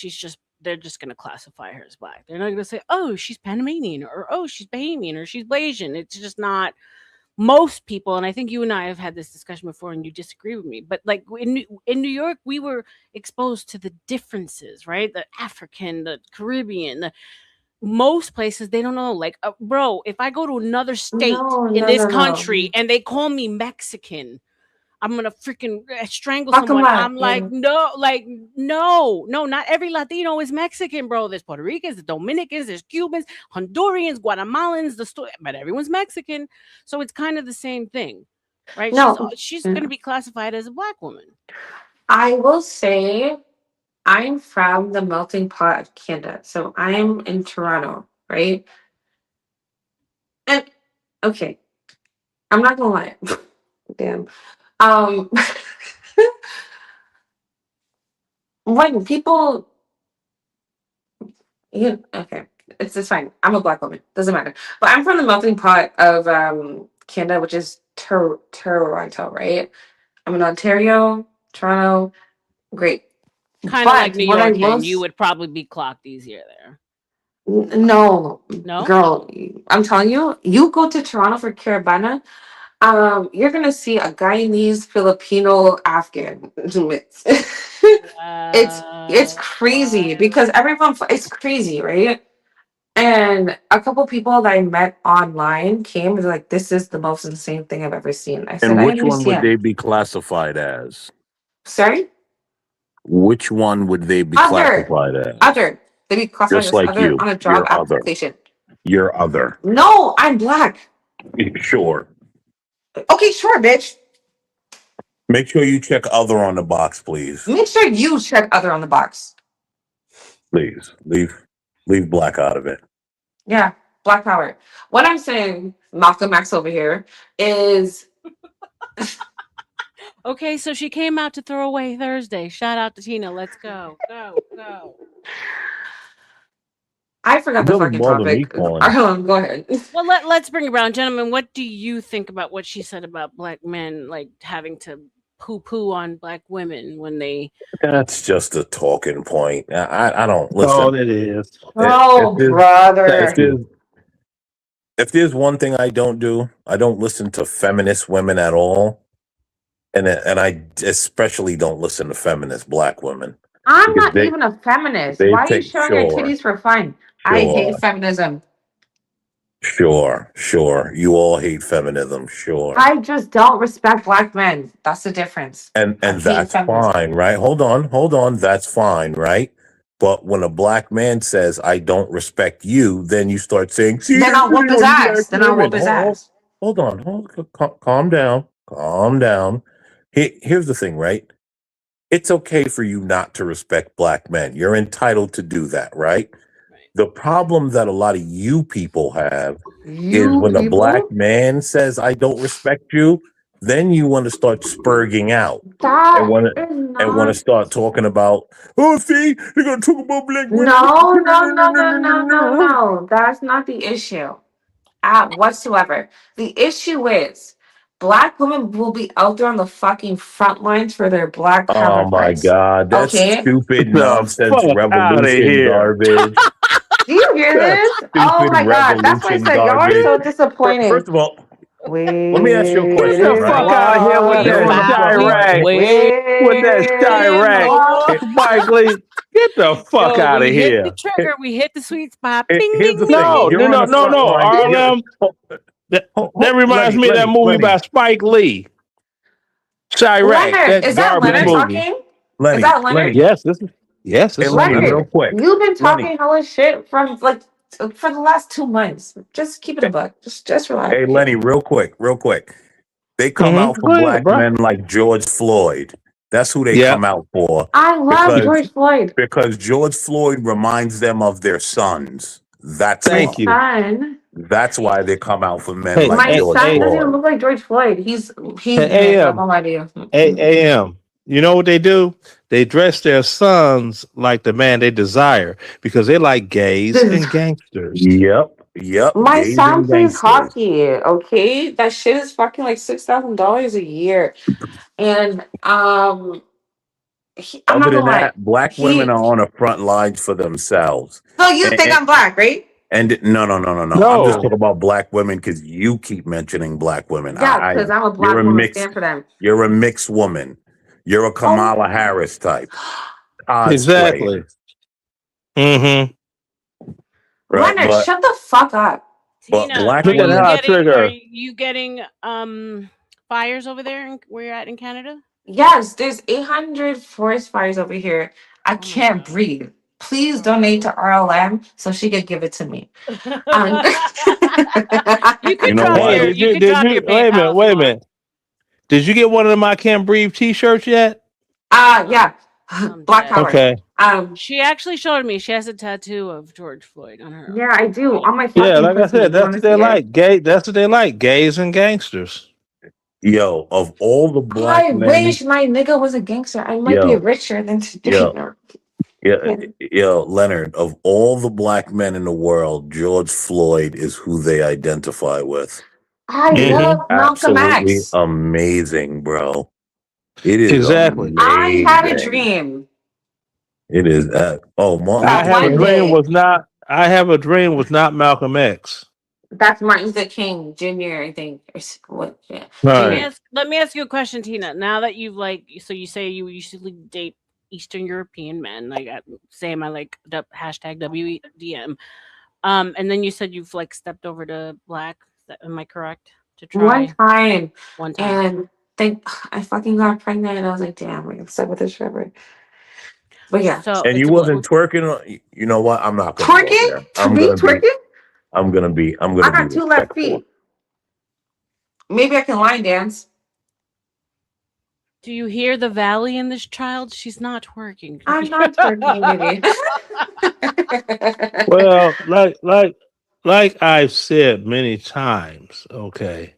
they're just gonna classify her as black. They're not gonna say, oh, she's Panamanian, or oh, she's Bahamian, or she's Blasian. It's just not. Most people, and I think you and I have had this discussion before and you disagree with me, but like in New York, we were exposed to the differences, right? The African, the Caribbean, most places they don't know. Like, bro, if I go to another state in this country and they call me Mexican, I'm gonna freaking strangle someone. I'm like, no, not every Latino is Mexican, bro. There's Puerto Ricans, there's Dominicans, there's Cubans, Hondurans, Guatemalans, but everyone's Mexican. So it's kind of the same thing, right? No. She's gonna be classified as a black woman. I will say I'm from the melting pot of Canada. So I'm in Toronto, right? And okay, I'm not gonna lie. Damn. When people okay, it's fine. I'm a black woman. Doesn't matter. But I'm from the melting pot of Canada, which is Toronto, right? I'm in Ontario, Toronto. Great. Kind of like New York, and you would probably be clocked easier there. No, No, girl, I'm telling you, you go to Toronto for Carabana, you're gonna see a Guyanese, Filipino, Afghan. It's crazy because it's crazy, right? And a couple people that I met online came and like, "This is the most insane thing I've ever seen." I said, And "I which one would understand." they be classified as? Sorry? Which one would they be classified as? Other. They be classified Just as like other you. on a job You're other. application. You're other. No, I'm black. Sure. Okay, sure, bitch. Make sure you check other on the box, please. Make sure you check other on the box. Please. Leave black out of it. Yeah, black power. What I'm saying, Malcolm X over here, is okay, so she came out to throw away Thursday. Shout out to Tina. Let's go. Go. I forgot the fucking topic. Go ahead. Well, let's bring it around. Gentlemen, what do you think about what she said about black men like having to poo-poo on black women when they... That's just a talking point. I don't listen. Oh, it is. Brother. If there's one thing I don't do, I don't listen to feminist women at all. And I especially don't listen to feminist black women. I'm not even a feminist. Why are you showing your titties for fun? I hate feminism. Sure. You all hate feminism, sure. I just don't respect black men. That's the difference. And that's fine, right? Hold on. That's fine, right? But when a black man says, I don't respect you, then you start saying, then I'll whoop his ass. Hold on. Calm down. Here's the thing, right? It's okay for you not to respect black men. You're entitled to do that, right? The problem that a lot of you people have is when a black man says, I don't respect you, then you want to start spurging out That and want is to not. start talking about, oh, see, they're gonna talk about black women. No. That's not the issue whatsoever. The issue is black women will be out there on the fucking front lines for their black Oh my counterparts. God, that's Okay? stupid The nonsense fuck out of revolution here. garbage. Do you hear That's this? Oh stupid my god. That's why I revolution said y'all are garbage. so disappointing. First of all, let me ask you a Get question, the right? fuck out of here with We that Chirac. With that Chirac. Spike Lee. Get the fuck out of we hit the here. trigger. We hit the sweet spot. Bing, Here's the ding, thing. ding. You're on the front line. RLM. That reminds me of that movie by Spike Lee. Chirac. Leonard, That is that garbage Leonard movie. talking? Lenny, Is that Leonard? Yes, this is Lenny, Leonard. real quick. You've been Lenny. talking hella shit for the last 2 months. Just keep it a buck. Just relax. Hey, Lenny, real quick. They come out for Go ahead, black bro. men like George Floyd. That's who they come out for. I love George Floyd. Because George Floyd reminds them of their sons. That's My why. son. That's why they come out for men like My George son doesn't even Floyd. look like George Floyd. He's Hey, I'm not lying to you. AM. You know what they do? They dress their sons like the man they desire because they like gays and gangsters. Yep. My Gays son and plays gangsters. hockey. Okay, that shit is fucking like $6,000 a year, and I'm not Other gonna than lie. that, black women are on the front lines for themselves. So you think I'm black, right? And no. I'm just talking about black women because you keep mentioning black women. Yeah, because I'm a black you're a woman. mixed, Stand for them. You're a mixed woman. You're a Kamala Harris type. Exactly. Mm-hmm. Right, Leonard, shut the fuck up. Tina, black are women you getting fires over there where you're at in Canada? Yes, there's 800 forest fires over here. I can't breathe. Please donate to RLM so she could give it to me. You could know drop what? your, Hey, you could drop your PayPal. wait a minute. Did you get one of them I Can't Breathe t-shirts yet? Yeah. Black power. Okay. She actually showed me. She has a tattoo of George Floyd on her. Yeah, I do. On my fucking Yeah, like I pussy. said, You that's wanna what they see it? like. That's what they like. Gays and gangsters. Yo, of all the black I men, wish my nigga was a gangster. I might be richer than today. Leonard, of all the black men in the world, George Floyd is who they identify with. I love Malcolm Absolutely X. amazing, bro. It is Exactly. amazing. I had a dream. It is. I have a dream was not Malcolm X. That's Martin Luther King Jr., I think. What? Yeah. Right. Let me ask you a question, Tina. Now that you've so you say you usually date Eastern European men, like same, I like hashtag WDM. And then you said you've stepped over to black. Am I correct? To try One time. And I fucking got pregnant, and I was like, damn, I'm stuck with this forever. But yeah. And you wasn't twerking. You know what? I'm not gonna go there. I'm gonna be. I got 2 left feet. Maybe I can line dance. Do you hear the valley in this child? She's not twerking. I'm not twerking, baby. Well, like I've said many times, okay,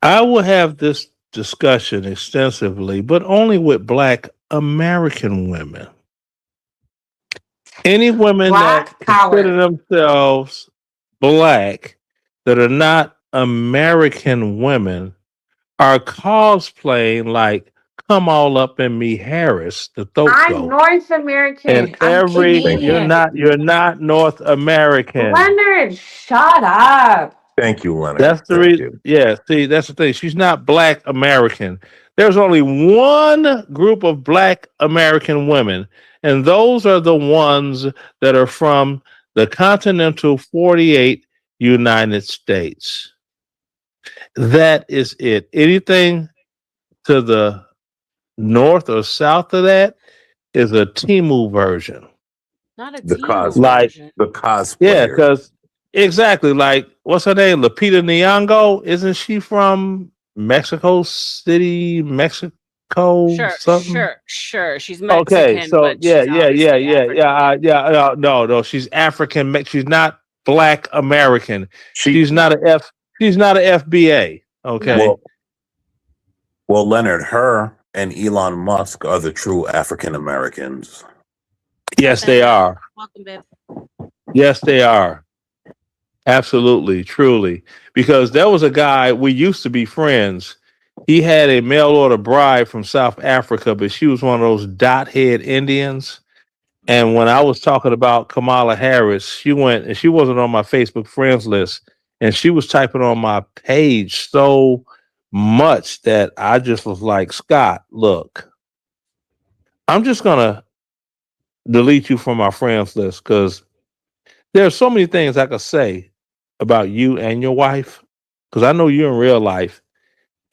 I will have this discussion extensively, but only with black American women. Any women that consider themselves black that are not American women are cosplaying like "Come All Up in Me" Harris, the throat I'm goat. North American. And you're not North American. Leonard, shut up. Thank you, Leonard. That's the reason. Yeah, see, that's the thing. She's not black American. There's only one group of black American women, and those are the ones that are from the continental 48 United States. That is it. Anything to the north or south of that is a Timu version. Not a Timu version. The cosplayer. Yeah, because exactly, like what's her name? Lupita Nyong'o. Isn't she from Mexico City, Mexico? Sure. She's Mexican. Okay, so but yeah. African. No. She's African. She's not black American. She's not a FBA. Okay. Well, Well, Leonard, her and Elon Musk are the true African Americans. Yes, they are. Welcome, babe. Yes, they are. Absolutely, truly. Because there was a guy, we used to be friends. He had a mail order bride from South Africa, but she was one of those dot head Indians. And when I was talking about Kamala Harris, she went and she wasn't on my Facebook friends list. And she was typing on my page so much that I just was like, Scott, look, I'm just going to delete you from my friends list because there are so many things I could say about you and your wife. Because I know you in real life.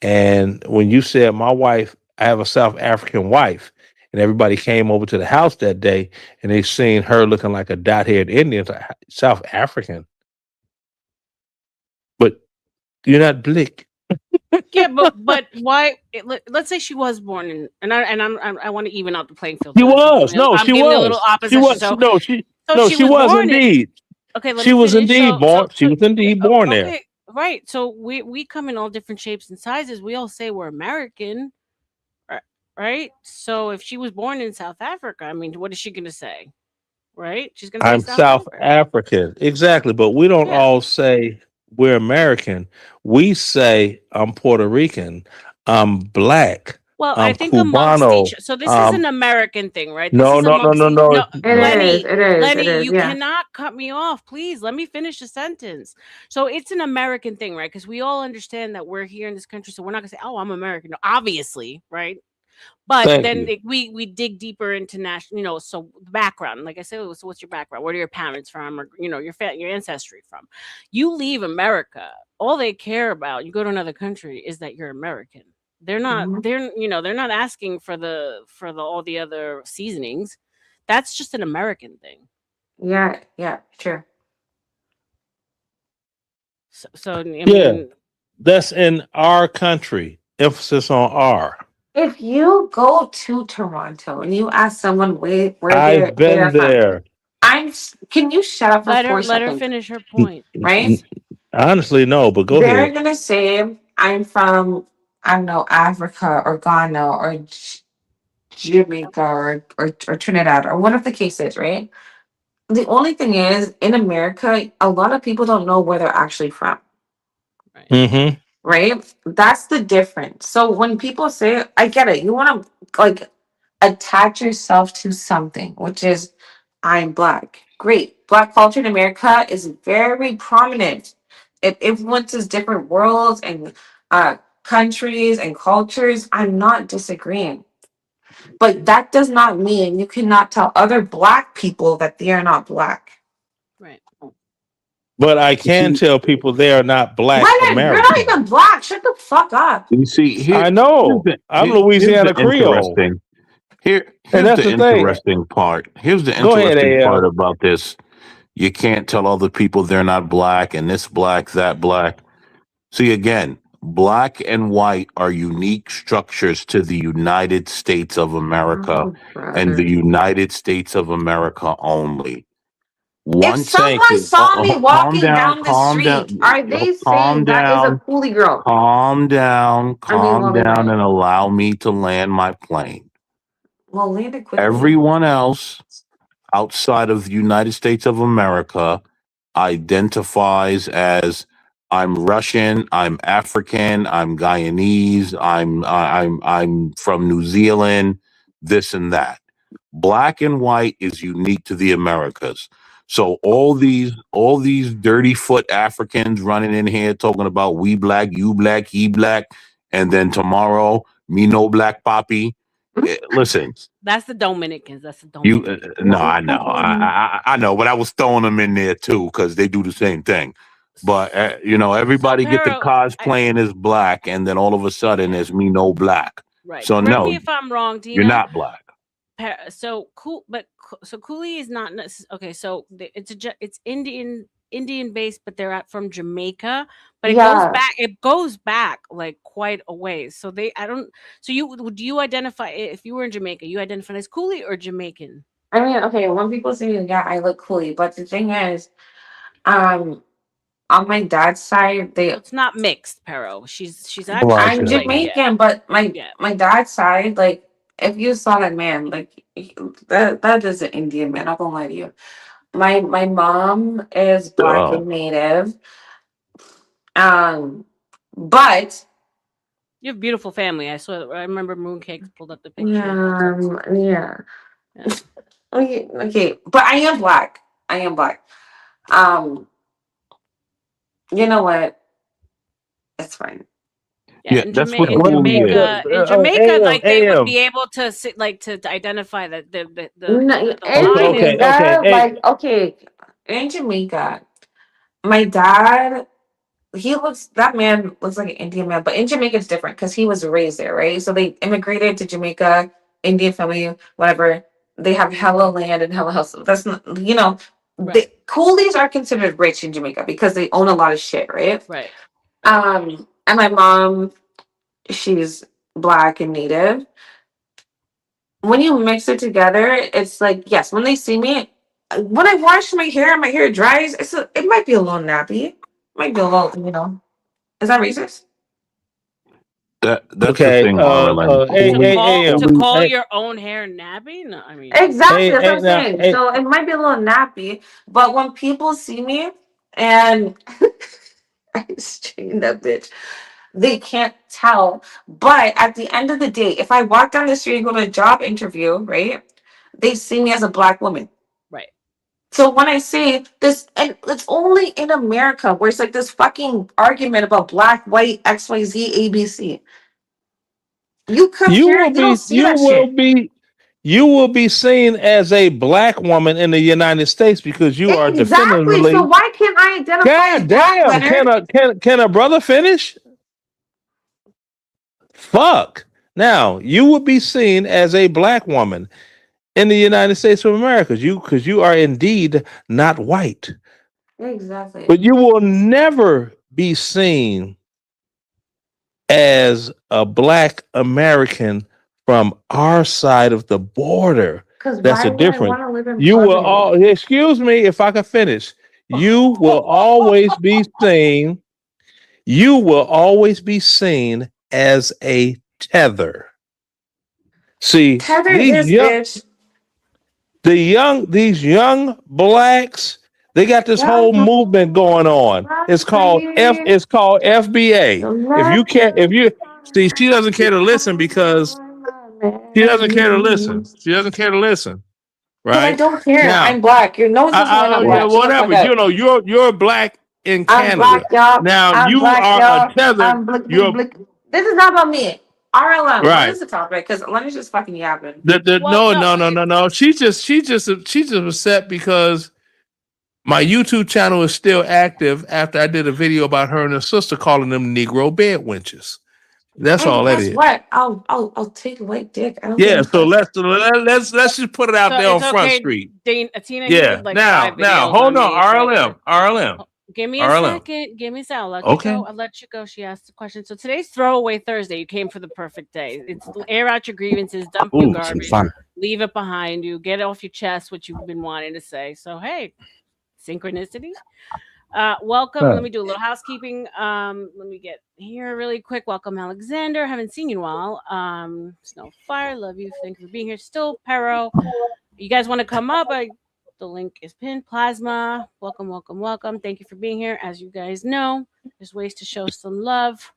And when you said my wife, I have a South African wife, and everybody came over to the house that day and they seen her looking like a dot-haired Indian, South African. But you're not blick. Yeah, but why? Let's say she was born in, I want to even out the playing field. She So was. No, I'm she giving a little was. She opposition. was. So, She was was born in. indeed. Okay, let She me was finish. indeed born. She was indeed born there. Okay, right. So we come in all different shapes and sizes. We all say we're American, right? So if she was born in South Africa, I mean, what is she gonna say? Right? She's gonna say I'm South African. Exactly. But we don't all say we're American. We say I'm Puerto Rican. I'm black. Well, I'm I think amongst Cubano. each, so this is an American thing, right? This No, is no, no, amongst no, no. no, Lenny, It is. Lenny, you Yeah. cannot cut me off, please. Let me finish the sentence. So it's an American thing, right? Because we all understand that we're here in this country, so we're not gonna say, "Oh, I'm American," no, obviously, right? But Thank then you. we dig deeper into national, so the background. Like I said, so what's your background? Where are your parents from, or your ancestry from? You leave America, all they care about. You go to another country is that you're American. They're not. They're not asking for the all the other seasonings. That's just an American thing. Yeah. Yeah. Sure. So I Yeah. mean, That's in our country. Emphasis on R. If you go to Toronto and you ask someone where I've they're been from, there. can you shut up for let 4 her seconds? finish her point. Right? Honestly, no, but go They're ahead. gonna say I'm from, I don't know, Africa or Ghana or Jamaica or Trinidad or one of the cases, right? The only thing is, in America, a lot of people don't know where they're actually from. Mm-hmm. Right? That's the difference. So when people say, I get it, you want to like attach yourself to something, which is I'm black. Great. Black culture in America is very prominent. It influences different worlds and countries and cultures. I'm not disagreeing. But that does not mean you cannot tell other black people that they are not black. Right. But I can tell people they are not black Leonard, you're not American. even black. Shut the fuck up. You see, I know. I'm here's Louisiana the Creole. interesting. And Here's that's the the thing. interesting part. Here's the Go ahead, interesting part AL. about this. You can't tell other people they're not black and this black, that black. See, again, black and white are unique structures to the United States of America and the United States of America only. If Once, someone saw me calm walking down, down the calm street, down, are they calm saying that is a down, coolie girl? calm down, I mean, calm Wally down, White. and allow me to land my plane. Well, land it quickly. Everyone else outside of the United States of America identifies as I'm Russian, I'm African, I'm Guyanese, I'm from New Zealand, this and that. Black and white is unique to the Americas. So all these dirty foot Africans running in here talking about we black, you black, he black, and then tomorrow me no black poppy. Listen, That's the Dominicans. That's the you Dominicans. no, I know, I know, but I was throwing them in there too because they do the same thing. But everybody get the cosplaying as black, and then all of a sudden there's me no black. Right. So Correct no, me if I'm wrong, Tina. you're not black. So cool, but so Coolie is not okay. So it's Indian based, but they're from Jamaica. But it goes Yeah. back. It goes back like quite a ways. So I don't. So do you identify if you were in Jamaica? You identify as Coolie or Jamaican? I mean, okay, when people say, yeah, I look coolie, but the thing is, um, on my dad's side, it's not mixed, Pero. She's I'm actually like, Jamaican, but my dad's side, like if you saw that man, like that is an Indian man. I'm not gonna lie to you. My mom is black and native. But you have beautiful family. I remember Mooncakes pulled up the picture. yeah. Okay, but I am black. You know what? It's fine. Yeah, in Jamaica, like they would be able to sit, like to identify the line. Okay, in Jamaica, my dad, that man looks like an Indian man, but in Jamaica it's different because he was raised there, right? So they immigrated to Jamaica, Indian family, whatever. They have hella land and hella house. That's not, the coolies are considered rich in Jamaica because they own a lot of shit, right? Right. And my mom, she's black and native. When you mix it together, it's like, yes, when they see me, when I wash my hair dries, it might be a little nappy. It might be a little, is that racist? That's the thing, RLM. To call your own hair nappy? No, I mean exactly. That's what I'm saying. So it might be a little nappy, but when people see me and I strained that bitch, they can't tell. But at the end of the day, if I walk down the street and go to a job interview, right, they see me as a black woman. Right. So when I say this, and it's only in America where it's like this fucking argument about black, white, XYZ, ABC. You come here, you don't see that shit. You will be seen as a black woman in the United States because you are definitively. So why can't I identify as black better? Can a brother finish? Fuck. Now you will be seen as a black woman in the United States of America because you are indeed not white. Exactly. But you will never be seen as a black American from our side of the border. That's a difference. You will all, excuse me if I can finish. You will always be seen. You will always be seen as a tether. See, these young blacks, they got this whole movement going on. It's called FBA. If you see, she doesn't care to listen because she doesn't care to listen. She doesn't care to listen. Right? I don't care. Now, I'm black. Your nose is I'm black. Whatever. You're black in Canada. I'm black, y'all. Now you are a tether. This is not about me. RLM. Right. What is the topic? Because Lenny's just fucking yapping. No. She's just upset because my YouTube channel is still active after I did a video about her and her sister calling them Negro bed wenches. That's all that is. What? I'll take white dick. I don't so let's just put it out there on Front Street. Tina, yeah. Now hold on. RLM. Give me a second. I'll let you go. She asked the question. So today's Throwaway Thursday. You came for the perfect day. It's air out your grievances, dump your garbage, leave it behind you, get off your chest what you've been wanting to say. So hey, synchronicity. Welcome. Let me do a little housekeeping. Let me get here really quick. Welcome, Alexander. Haven't seen you in a while. Snowfire, love you. Thank you for being here. Still, Pero. You guys want to come up? The link is pinned. Plasma. Welcome. Thank you for being here. As you guys know, there's ways to show some love.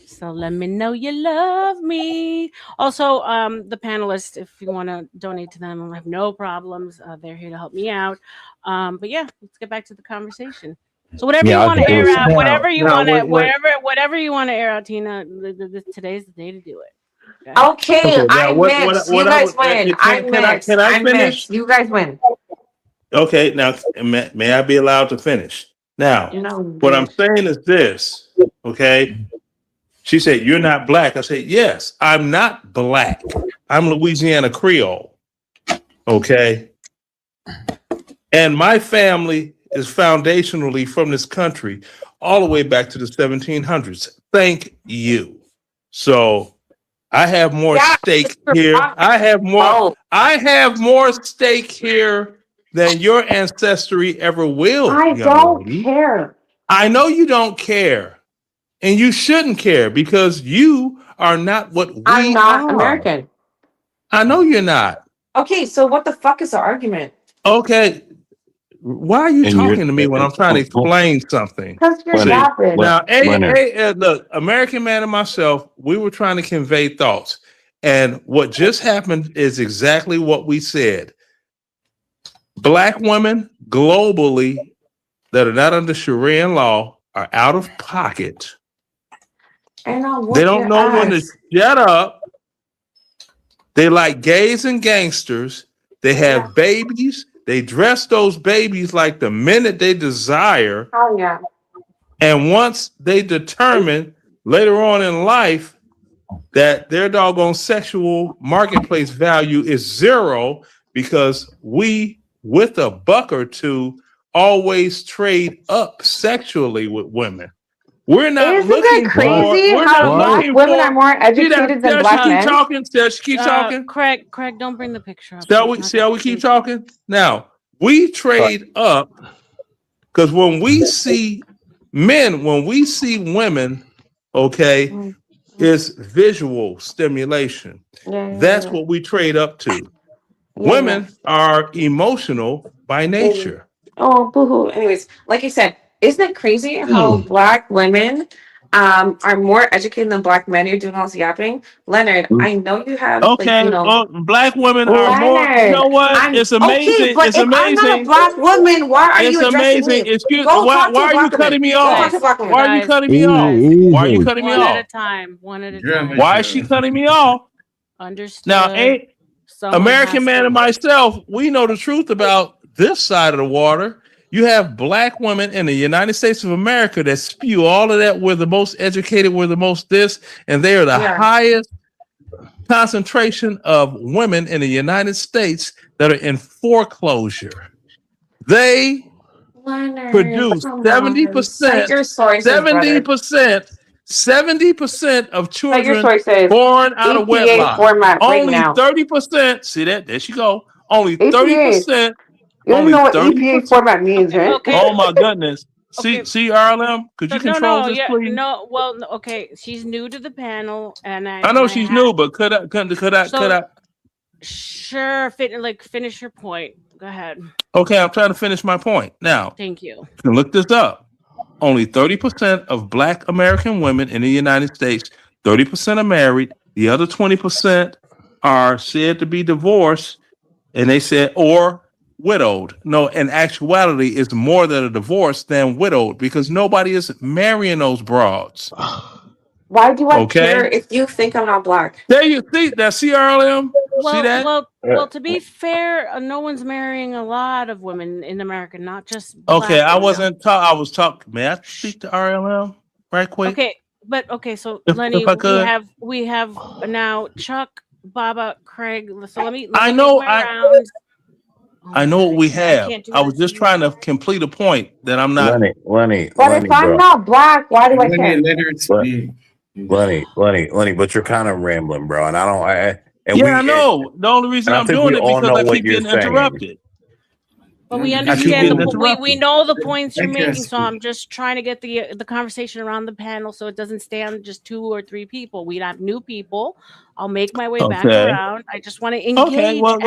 So let me know you love me. Also, the panelists, if you want to donate to them, I have no problems. They're here to help me out. But yeah, let's get back to the conversation. So whatever you want to air out, whatever you want to air out, Tina, today's the day to do it. Okay, I mix. You guys win. Can I finish? You guys win. Okay, now may I be allowed to finish? Now, what I'm saying is this, okay? She said, "You're not black." I said, "Yes, I'm not black. I'm Louisiana Creole." Okay. And my family is foundationally from this country all the way back to the 1700s. Thank you. So I have more stake here. I have more stake here than your ancestry ever will. I don't care. I know you don't care, and you shouldn't care because you are not what I'm we not are. American. I know you're not. Okay, so what the fuck is the argument? Okay, why are you And you're talking to me when I'm trying to explain something? Because you're Leonard, yapping. Now, Leonard. look, American Man and myself, we were trying to convey thoughts. And what just happened is exactly what we said. Black women globally that are not under Sharia law are out of pocket. And I'll They whoop don't your know when to ass. shut up. They like gays and gangsters. They have babies. They dress those babies like the men that they desire. Oh yeah. And once they determine later on in life that their doggone sexual marketplace value is zero because we, with a buck or two, always trade up sexually with women. We're not Isn't looking that for. crazy We're how not black looking women are for. more See that? educated than Shall black she keep men? talking? Shall she keep talking? Craig, don't bring the picture up. Shall we? Shall we keep talking? Now we trade up because when we see men, when we see women, okay, it's visual stimulation. That's what we trade up to. Women are emotional by nature. Oh, boo-hoo. Anyways, like I said, isn't it crazy how black women are more educated than black men? You're doing all this yapping. Leonard, I know you have Okay, black women are more. You Leonard, know what? It's amazing. okay, but It's if I'm not a amazing. black woman, why are It's you addressing amazing. me? Excuse. Go Why? talk to Why a are you black woman. cutting me Go talk off? to a black woman. Why are you cutting me off? Why are you cutting me One at off? a time. One at a time. Why is she cutting me off? Understood. Now, American Man and myself, we know the truth about this side of the water. You have black women in the United States of America that spew all of that. We're the most educated, we're the most this, and they are the highest concentration of women in the United States that are in foreclosure. They produce 70%, 70% of children born out of wedlock. format right Only now. 30%. See that? There she go. Only APA. 30%. You don't Only know what 30%. EPA format means, right? Okay. Oh my goodness. See, RLM, could you control this, please? No, well, okay. She's new to the panel, and I know she's new, but could I? Sure, finish your point. Go ahead. Okay, I'm trying to finish my point now. Thank you. You can look this up. Only 30% of Black American women in the United States, 30% are married. The other 20% are said to be divorced, and they said or widowed. No, in actuality, it's more than a divorce than widowed because nobody is marrying those broads. Why do I care if you think I'm not black? There you see that CRLM. See that? Well, to be fair, no one's marrying a lot of women in America, not just. Okay, I wasn't talking. I was talking. May I speak to RLM right quick? Okay, so If Lenny, I could. we have now Chuck, Baba, Craig. So let me. I know what we have. I was just trying to complete a point that I'm not. Lenny. But if I'm not black, why do I care? Lenny, but you're kind of rambling, bro. And I don't. I know. The only reason I'm doing it because I keep getting interrupted. But we understand we know the points you're making, so I'm just trying to get the conversation around the panel so it doesn't stay on just 2 or 3 people. We'd have new people. I'll make my way back around. I just want to engage everyone.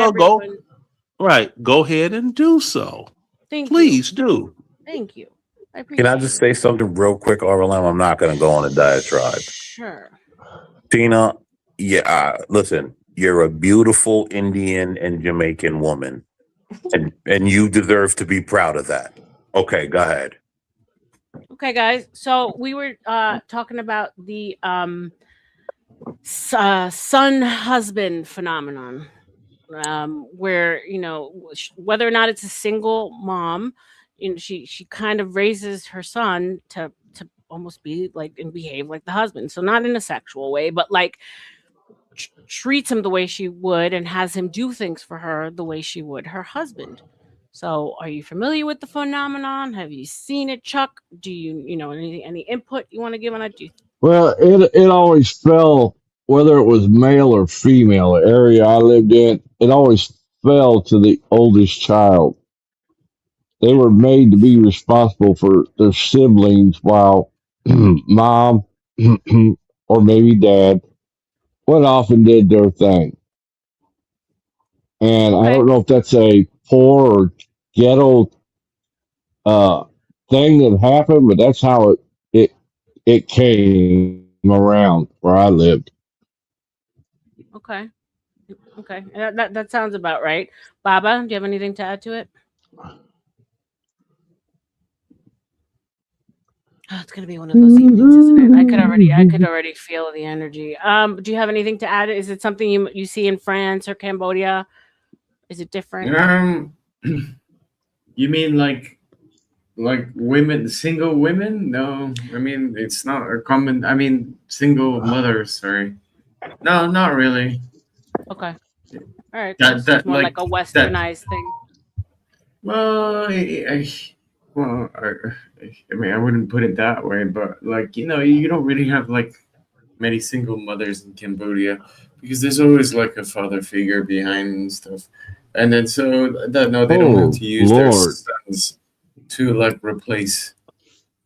Go ahead and do so. Please do. Thank you. I appreciate Can I just say something real quick, RLM? I'm not going to go on a diatribe. Sure. Tina, listen, you're a beautiful Indian and Jamaican woman. And you deserve to be proud of that. Okay, go ahead. Okay, guys. So we were talking about the son-husband phenomenon, where whether or not it's a single mom, she kind of raises her son to almost be like and behave like the husband. So not in a sexual way, but like treats him the way she would and has him do things for her the way she would her husband. So are you familiar with the phenomenon? Have you seen it, Chuck? Do you any input you want to give on it? Well, it always fell, whether it was male or female, the area I lived in, it always fell to the oldest child. they were made to be responsible for their siblings while mom or maybe dad went off and did their thing. And I don't know if that's a poor or ghetto uh, thing that happened, but that's how it came around where I lived. Okay. Okay. That sounds about right. Baba, do you have anything to add to it? Oh, it's gonna be one of those evenings, isn't it? I could already feel the energy. Do you have anything to add? Is it something you see in France or Cambodia? Is it different? You mean like women, single women? No, I mean it's not a common. I mean single mothers. Sorry, no, not really. Okay. All right. That So it's more like a westernized thing. Well, I mean, I wouldn't put it that way, but like you don't really have like many single mothers in Cambodia because there's always like a father figure behind and stuff, and then so that no, they don't have to use their sons to like replace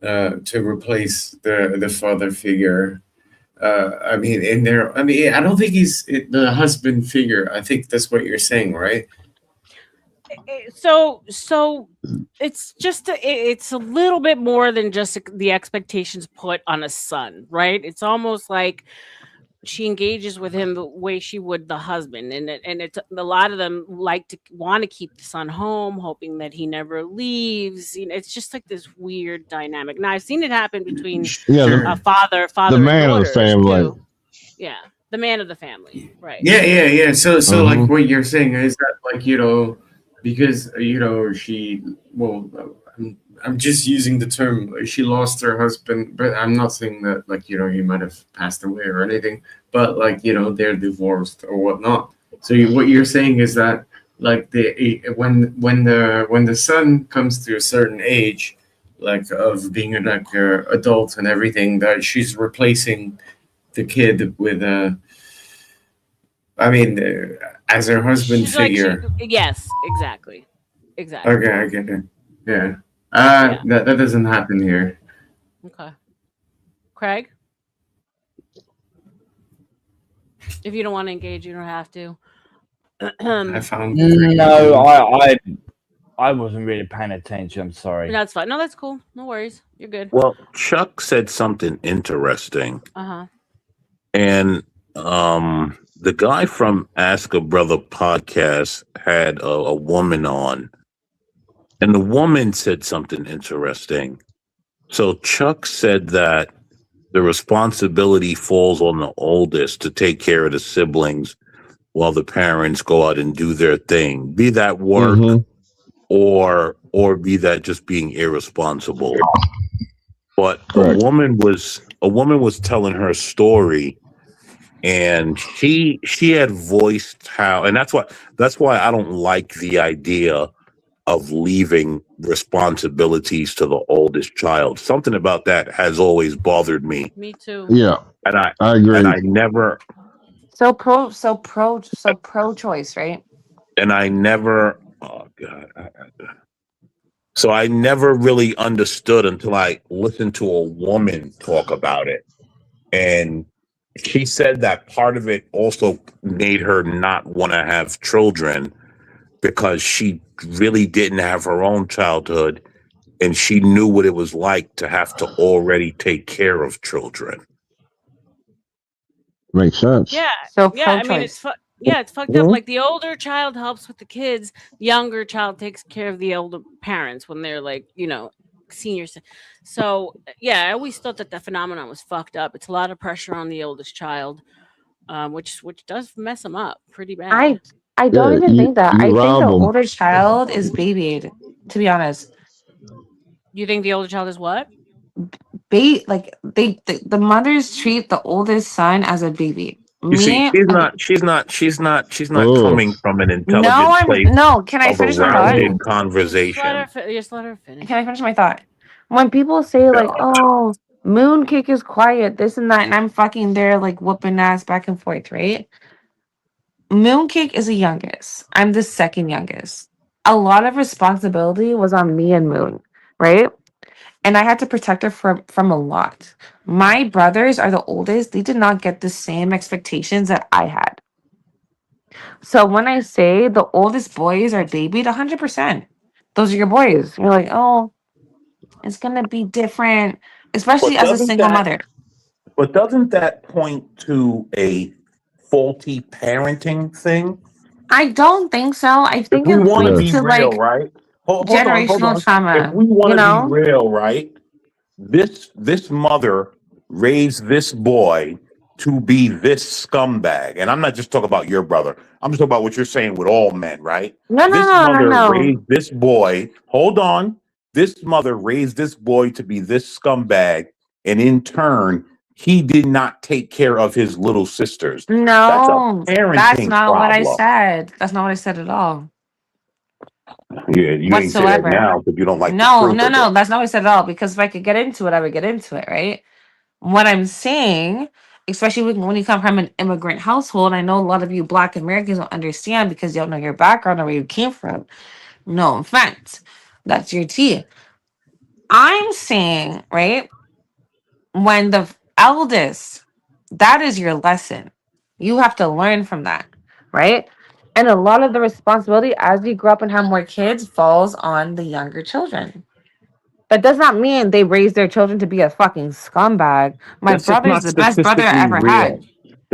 the father figure. I mean, I don't think he's the husband figure. I think that's what you're saying, right? So it's just it's a little bit more than just the expectations put on a son, right? It's almost like she engages with him the way she would the husband, and it's a lot of them want to keep the son home, hoping that he never leaves. It's just like this weird dynamic. Now I've seen it happen between a father the man and of the family. too. Yeah, the man of the family, right? Yeah. So like what you're saying is that like because she I'm just using the term she lost her husband, but I'm not saying that like he might have passed away or anything, but like they're divorced or whatnot. So what you're saying is that like when the son comes to a certain age, like of being like an adult and everything, that she's replacing the kid with as her husband figure. Yes, exactly. Okay, I get it. Yeah. That doesn't happen here. Okay. Craig? If you don't want to engage, you don't have to. I found no, I wasn't really paying attention. I'm sorry. That's fine. No, that's cool. No worries. You're good. Well, Chuck said something interesting. And the guy from Ask a Brother podcast had a woman on, and the woman said something interesting. So Chuck said that the responsibility falls on the oldest to take care of the siblings while the parents go out and do their thing, be that work or be that just being irresponsible. But a woman was telling her story, and she had voiced how, and that's why I don't like the idea of leaving responsibilities to the oldest child. Something about that has always bothered me. Me too. Yeah, and I agree. And I never. So pro-choice, right? And I never. Oh God. So I never really understood until I listened to a woman talk about it, and she said that part of it also made her not want to have children because she really didn't have her own childhood, and she knew what it was like to have to already take care of children. Makes sense. Yeah. So I mean, it's fucked up. Like the older child helps with the kids, the younger child takes care of the older parents when they're like, seniors. So yeah, I always thought that phenomenon was fucked up. It's a lot of pressure on the oldest child, which does mess them up pretty bad. I don't even think that. I think the older child is babied, to be honest. You think the older child is what? The mothers treat the oldest son as a baby. You see, she's not coming from an intelligent place. No, can I finish my thought? Conversation. Just let her finish. Can I finish my thought? When people say like, "Oh, Mooncake is quiet," this and that, and I'm fucking there like whooping ass back and forth, right? Mooncake is the youngest. I'm the second youngest. a lot of responsibility was on me and Moon, right? And I had to protect her from a lot. My brothers are the oldest. They did not get the same expectations that I had. So when I say the oldest boys are babied, 100%. Those are your boys. You're like, oh, it's gonna be different, especially But as a single mother. doesn't that point to a faulty parenting thing? I don't think so. I If think we it want to points be to real, like right? Hold generational on. If trauma, we want you to be know? real, right? This mother raised this boy to be this scumbag. And I'm not just talking about your brother. I'm just talking about what you're saying with all men, right? No, no, This no, no, mother no. raised this boy. Hold on. This mother raised this boy to be this scumbag. And in turn, he did not take care of his little sisters. That's a No, that's parenting not what I problem. said. That's not what I said at all. Yeah, you ain't say that Whatsoever. now because you don't like the No, truth no, of no, it. that's not what I said at all. Because if I could get into it, I would get into it, right? What I'm saying, especially when you come from an immigrant household, I know a lot of you Black Americans don't understand because you don't know your background or where you came from. No offense. That's your tea. I'm saying, right? When the eldest, that is your lesson. You have to learn from that, right? And a lot of the responsibility as you grow up and have more kids falls on the younger children. That does not mean they raise their children to be a fucking scumbag. My That's just brother's not the best brother I statistically ever real. had.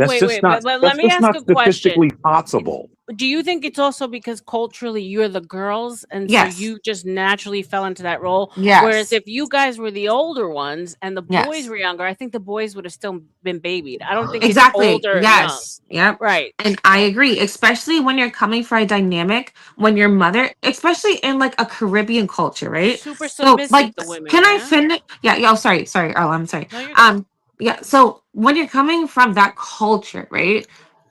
Wait, wait, but let That's me just ask not a question. statistically possible. Do you think it's also because culturally you're the girls and so Yes. you just naturally fell into that role? Whereas Yes. if you guys were the older ones and the boys Yes. were younger, I think the boys would have still been babied. I don't think it's Exactly. older and young. Yes. Yep. Right. And I agree, especially when you're coming from a dynamic when your mother, especially in like a Caribbean culture, right? Super So submissive, like the women, can I yeah? finish? Yeah, yeah, oh, sorry, Arla, I'm sorry. No, you're good. Yeah, so when you're coming from that culture, right?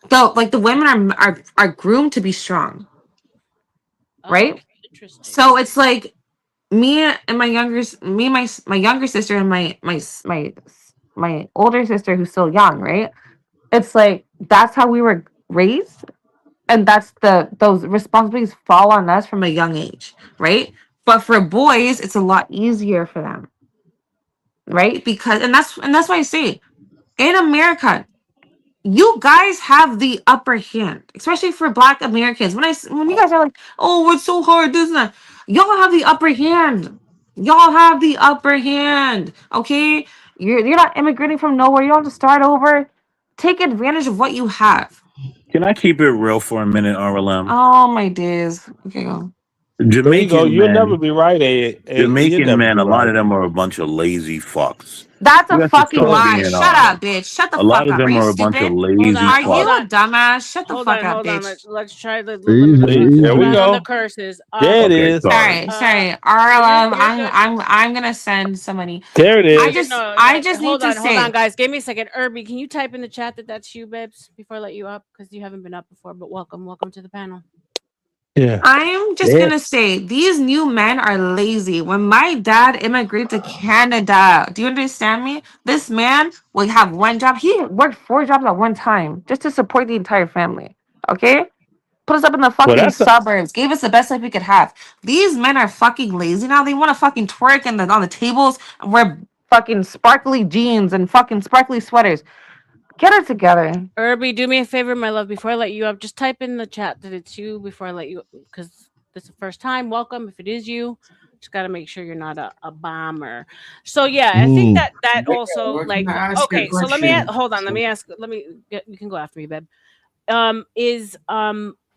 So like the women are groomed to be strong, Oh, right? interesting. So it's like me and my younger me and my younger sister and my older sister who's still young, right? It's like that's how we were raised, and that's those responsibilities fall on us from a young age, right? But for boys it's a lot easier for them, right? Because and that's why I say in America you guys have the upper hand, especially for Black Americans. When you guys are like, oh, it's so hard, this and that, y'all have the upper hand. Y'all have the upper hand. Okay, you're not immigrating from nowhere. You don't have to start over. Take advantage of what you have. Can I keep it real for a minute, RLM? Oh my days. Okay, go. There you go. Jamaican You'll never men, be right, you'll never be A lot right. of them are a bunch of lazy fucks. That's We a got to fucking start lie. being Shut honest. up, bitch. Shut the A lot fuck of up. Are them you are a bunch of stupid? lazy Are you Hold fucks. a on. dumbass? Shut the Hold fuck on, up, hold on. bitch. Let's try the Easy, There slow we down on the go. curses. There it Okay, is. sorry. Sorry, You're RLM. you're good. I'm gonna send somebody. There it No, I is. you're just no, I no. just need to Hold on, say guys. Give me a second. Irby, can you type in the chat that that's you, babes, before I let you up because you haven't been up before. But welcome to the panel. Yeah. I'm just gonna say these new men are lazy. When my dad immigrated to Canada, do you understand me? This man will have one job. He worked 4 jobs at one time just to support the entire family. Okay? Put us up in the Well, fucking that's a, suburbs. Gave us the best life we could have. These men are fucking lazy now. They want to fucking twerk on the tables and wear fucking sparkly jeans and fucking sparkly sweaters. Get it together. Irby, do me a favor, my love. Before I let you up, just type in the chat that it's you before I let you, because this is the first time. Welcome. If it is you, just got to make sure you're not a bomber. So yeah, I think Mm. that also Well, can like I ask a okay. So let me question? hold on. Let me ask. Let me get. You can go after me, babe. Is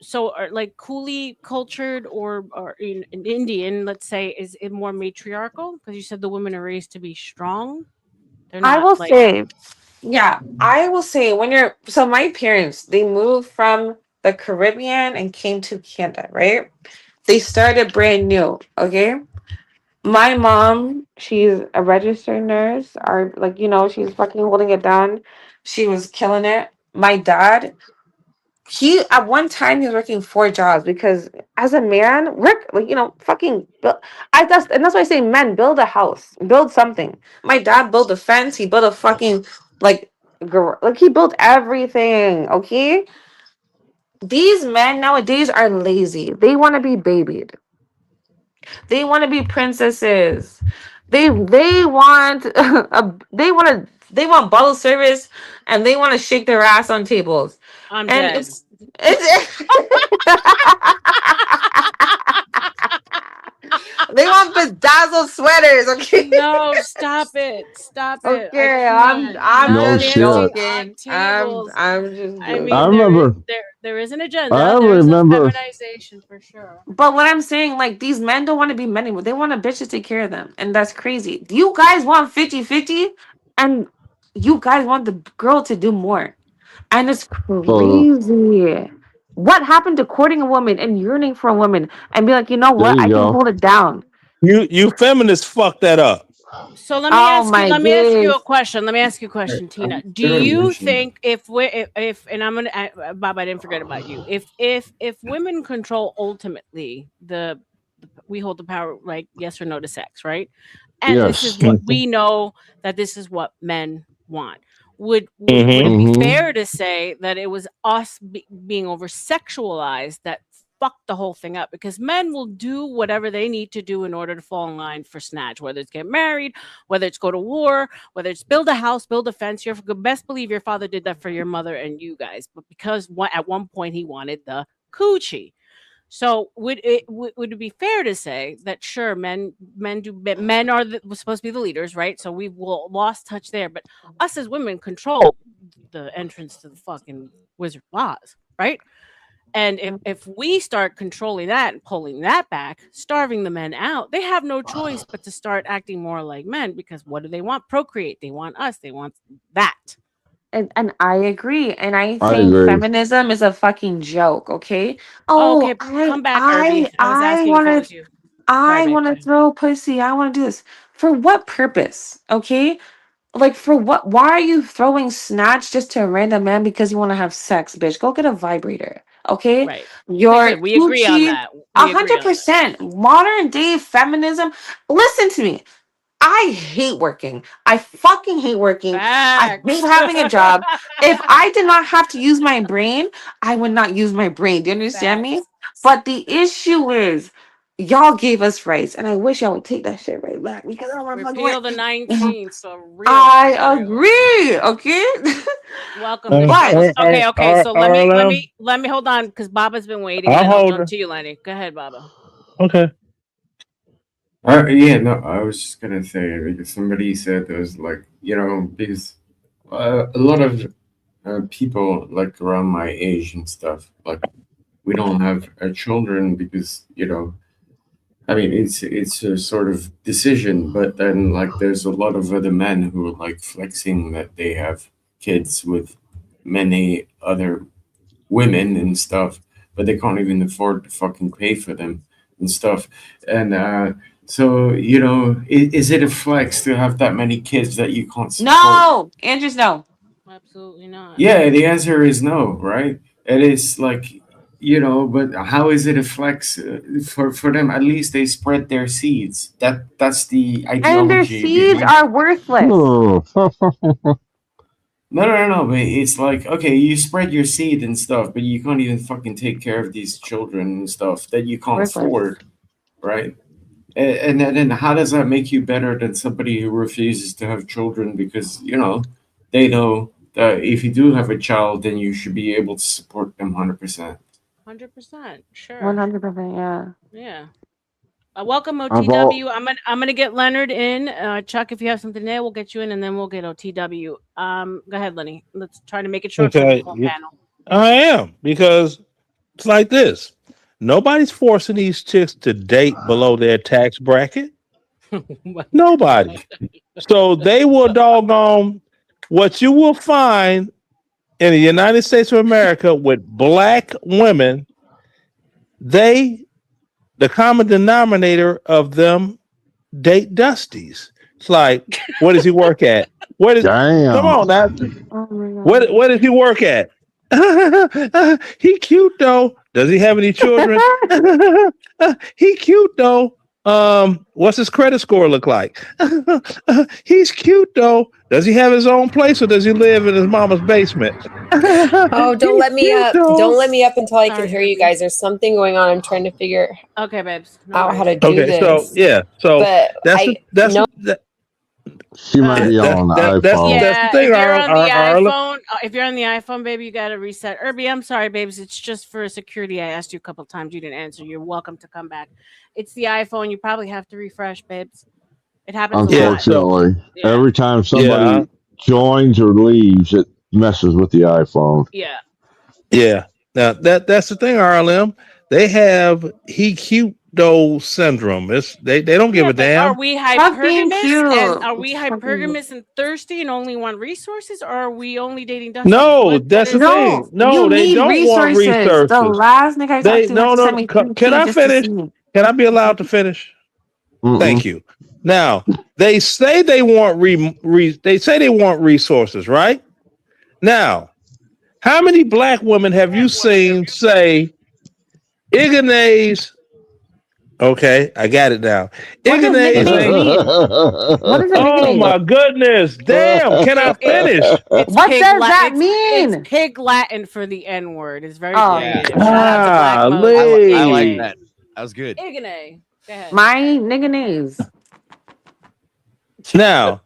so are, like coolie cultured or in Indian, let's say, is it more matriarchal? Because you said the women are raised to be strong. They're I not will like say, yeah, I will say when you're so my parents, they moved from the Caribbean and came to Canada, right? They started brand new, okay? My mom, she's a registered nurse, or like, she's fucking holding it down. She was killing it. My dad, he at one time he was working 4 jobs because as a man, work like fucking build, and that's why I say men build a house, build something. My dad built a fence, he built a fucking like like he built everything, okay? these men nowadays are lazy. They want to be babied. They want to be princesses. They want they want bottle service, and they want to shake their ass on tables. I'm And dead. it's they want bedazzled sweaters. Okay. No, stop it. Stop it. I Okay, can't. I'm No just Not shit. dancing on joking. tables. I'm just I joking. mean, I remember. there is an I agenda. There is a remember. feminization for sure. But what I'm saying, like, these men don't want to be men anymore. They want a bitch to take care of them. And that's crazy. You guys want 50-50, and you guys want the girl to do more. And it's So crazy. What happened to courting a woman and yearning for a woman and be like, you know there what? you I can go. hold it down. You feminists fucked that up. So Oh my let me ask you a days. question. Let me ask you a question, Tina. Do Gonna you mention that. think if and I'm gonna Bob, I didn't forget about you. If women control ultimately we hold the power, like yes or no to sex, right? And this is Yes. what we know, that this is what men want. Would it be Mm-hmm. fair to say that it was us being over sexualized that fucked the whole thing up? Because men will do whatever they need to do in order to fall in line for snatch, whether it's get married, whether it's go to war, whether it's build a house, build a fence. Your best believe your father did that for your mother and you guys, but because at one point he wanted the coochie. So would it be fair to say that sure, men are supposed to be the leaders, right? So we've lost touch there, but us as women control the entrance to the fucking Wizard of Oz, right? And if we start controlling that and pulling that back, starving the men out, they have no choice but to start acting more like men, because what do they want? Procreate. They want us. They want that. And I agree. And I I think agree. feminism is a fucking joke, okay? Oh, Oh, okay, come back, Irby. I was I asking if it want was to you. Sorry, I babe. want Go to ahead. throw pussy. I want to do this. For what purpose? Okay? Like, for what? Why are you throwing snatch just to a random man because you want to have sex, bitch? Go get a vibrator. Okay? Right. Okay, Your good. We agree on coochie, that. a We agree hundred on that. percent modern day feminism. Listen to me. I hate working. I fucking hate working. I hate Facts. having a job. If I did not have to use my brain, I would not use my brain. Do you understand me? Facts. But the issue is, y'all gave us rights, and I wish y'all would take that shit right back because I don't want to fucking Repeal the work. 19th. So real, I for real. agree. Okay. Welcome to show. But Okay. So RLM, let me hold on, because Baba's been waiting, and I'll then I'll hold jump her. to you, Lenny. Go ahead, Baba. Okay. Yeah, no, I was just gonna say, because somebody said there was like, because a lot of people like around my age and stuff, like we don't have children because I mean it's a sort of decision, but then like there's a lot of other men who are like flexing that they have kids with many other women and stuff, but they can't even afford to fucking pay for them and stuff. And so, is it a flex to have that many kids that you can't support? no, Andrews, no. Absolutely not. Yeah, the answer is no, right? It is like, but how is it a flex for them? At least they spread their seeds. That's the And their ideology seeds behind it. are worthless. Oh. No. But it's like, okay, you spread your seed and stuff, but you can't even fucking take care of these children and stuff that you can't Worthless. afford, right? And then how does that make you better than somebody who refuses to have children because they know that if you do have a child, then you should be able to support them 100%. 100%. Sure. 100%. Yeah. Yeah. Welcome I've all OTW. I'm gonna get Leonard in. Chuck, if you have something there, we'll get you in, and then we'll get OTW. Go ahead, Lenny. Let's try to make it short for the Okay. full panel. I am, because it's like this. Nobody's forcing these chicks to date below their tax bracket. Nobody. So they will doggone what you will find in the United States of America with black women. The common denominator of them date Dusties. It's like, what does he work at? Come damn. on now. Oh my god. What does he work at? He cute though. Does he have any children? He cute though. What's his credit score look like? He's cute though. Does he have his own place or does he live in his mama's basement? Oh, don't let me up. Don't let me up until I can Sorry, hear you Herbie. guys. There's something going on. I'm trying to figure Okay, babes. No out how worries. to do Okay, so this. yeah, so But that's no. She might be on the iPhone. That's the Yeah, thing. if you're on the iPhone, if you're on the iPhone, baby, you gotta reset. Irby, I'm sorry, babes. It's just for security. I asked you a couple times. You didn't answer. You're welcome to come back. It's the iPhone. You probably have to refresh, babes. It happens a lot. Unfortunately, every time somebody Yeah. joins or leaves, it messes with the iPhone. Yeah. Yeah. Now that's the thing, RLM. They have he cute though syndrome. It's they don't give a But are damn. we Stop being hypergamous and thirsty and only want resources, or are we only dating Dusty? No, that's the thing. No, you they need don't want resources. The resources. last nigga I talked to No, sent me no. Can 3K I just to finish? see me. Can I be allowed to finish? Mm-mm. Thank you. Now they say they want they say they want resources, right? Now, how many black women have you seen say Iganays? Okay, I got it now. What does Iganays nickname ain't. mean? What is a Oh nickname? my goodness! Damn! Can I finish? What does that It's mean? pig Latin for the N word. It's very Oh, creative. Shout out to Black Mo. I like Golly. that. That was good. Igane. Go ahead. My nigga names. Now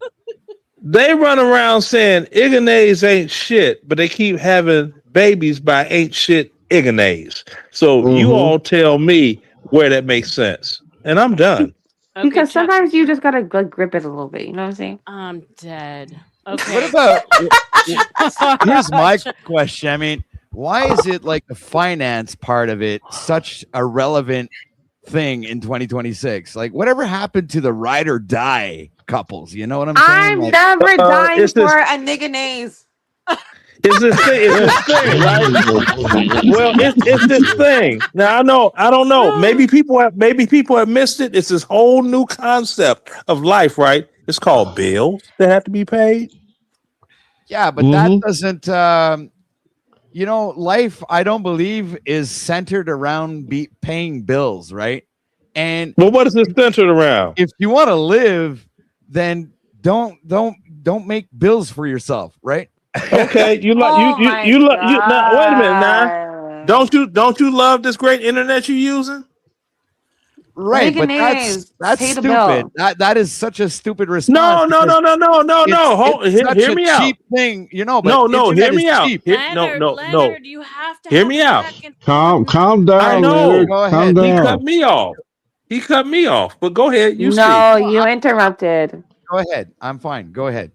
they run around saying Iganays ain't shit, but they keep having babies by ain't shit Iganays. So you all tell me where that makes sense, and I'm done. Because sometimes you just gotta like grip it a little bit. You know what I'm saying? I'm dead. Okay. What about? Here's my question. I mean, why is it like the finance part of it such a relevant thing in 2026? Like, whatever happened to the ride or die couples? You know what I'm saying? I'm Like, never dying it's for this- a nigga names. It's this thing. It's this thing, right? Well, it's this thing. Now I don't know. Maybe people have missed it. It's this whole new concept of life, right? It's called bills that have to be paid. yeah, but that doesn't. You know, life, I don't believe, is centered around paying bills, right? And well, what is it centered around? If you want to live, then don't make bills for yourself, right? Okay, you like you now, wait a minute now. Don't you love this great internet you're using? Right, but that's pay the stupid. bill. That is such a stupid response. No. It's such Hear a me out. cheap thing, you know. But No, hear internet me is out. cheap. Leonard, you have to Hear me out. Calm down, I know. Leonard. Go Calm ahead. He down. cut me off. He cut me off. But go ahead. You No, speak. you interrupted. Go ahead. I'm fine. Go ahead.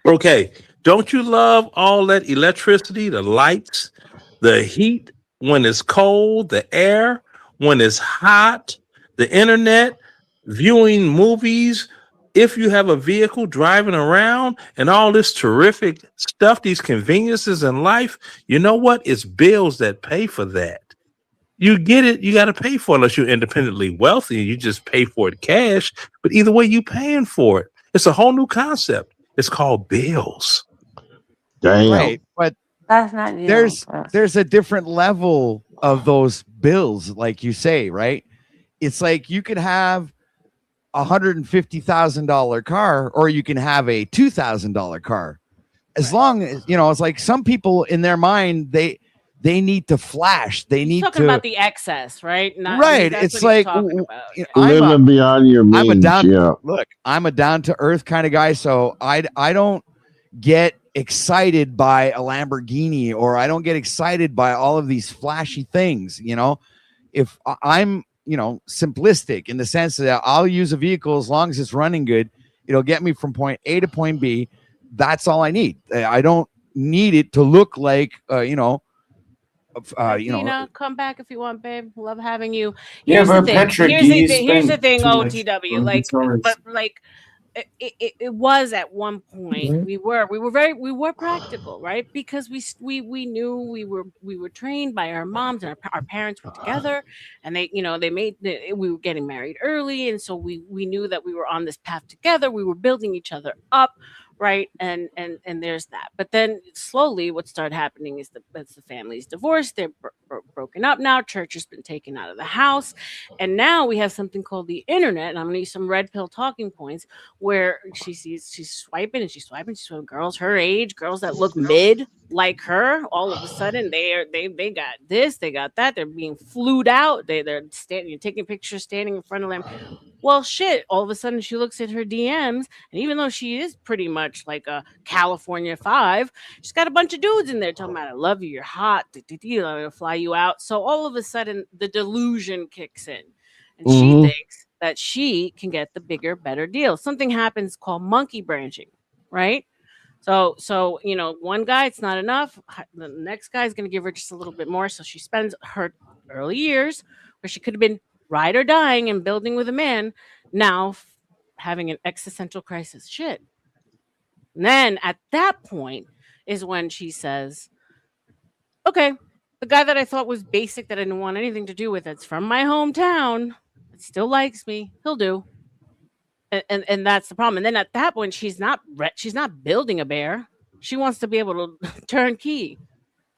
Okay. Don't you love all that electricity, the lights, the heat when it's cold, the air when it's hot, the internet, viewing movies, if you have a vehicle driving around and all this terrific stuff, these conveniences in life? You know what? It's bills that pay for that. You get it. You got to pay for it unless you're independently wealthy and you just pay for it cash. But either way, you paying for it. It's a whole new concept. It's called bills. Damn. Right, but that's not. There's a different level of those bills, like you say, right? It's like you could have $150,000 car, or you can have a $2,000 car. As long as it's like some people in their mind they need to flash. They need talking to about the excess, right? right. It's like living beyond your means. Look, I'm a down to earth kind of guy, so I don't get excited by a Lamborghini, or I don't get excited by all of these flashy things. If I'm simplistic in the sense that I'll use a vehicle as long as it's running good, it'll get me from point A to point B. That's all I need. I don't need it to look like come back if you want, babe. Love having you. Yeah, Here's the but thing. Patrick, Here's the thing. too much OTW, on like, guitars. but like, it was at one point we were practical, right? Because we knew we were trained by our moms, and our parents were together, and they we were getting married early, and so we knew that we were on this path together. We were building each other up, right? And there's that. But then slowly what started happening is as the family's divorced, they're broken up now, church has been taken out of the house, and now we have something called the internet, and I'm going to use some red pill talking points where she's swiping and she's swiping girls her age, girls that look mid like her. All of a sudden they got this, they got that, they're being flued out, they're standing, taking pictures standing in front of them. Well, shit, all of a sudden she looks at her DMs, and even though she is pretty much like a California 5, she's got a bunch of dudes in there talking about, I love you, you're hot, I'm going to fly you out. So all of a sudden, the delusion kicks in, and she thinks that she can get the bigger, better deal. Something happens called monkey branching, right? So one guy, it's not enough. The next guy is going to give her just a little bit more. So she spends her early years where she could have been ride or dying and building with a man, now having an existential crisis. Shit. And then at that point is when she says, okay, the guy that I thought was basic, that I didn't want anything to do with, it's from my hometown, it still likes me, he'll do. And that's the problem. And then at that point, she's not building a bear. She wants to be able to turnkey,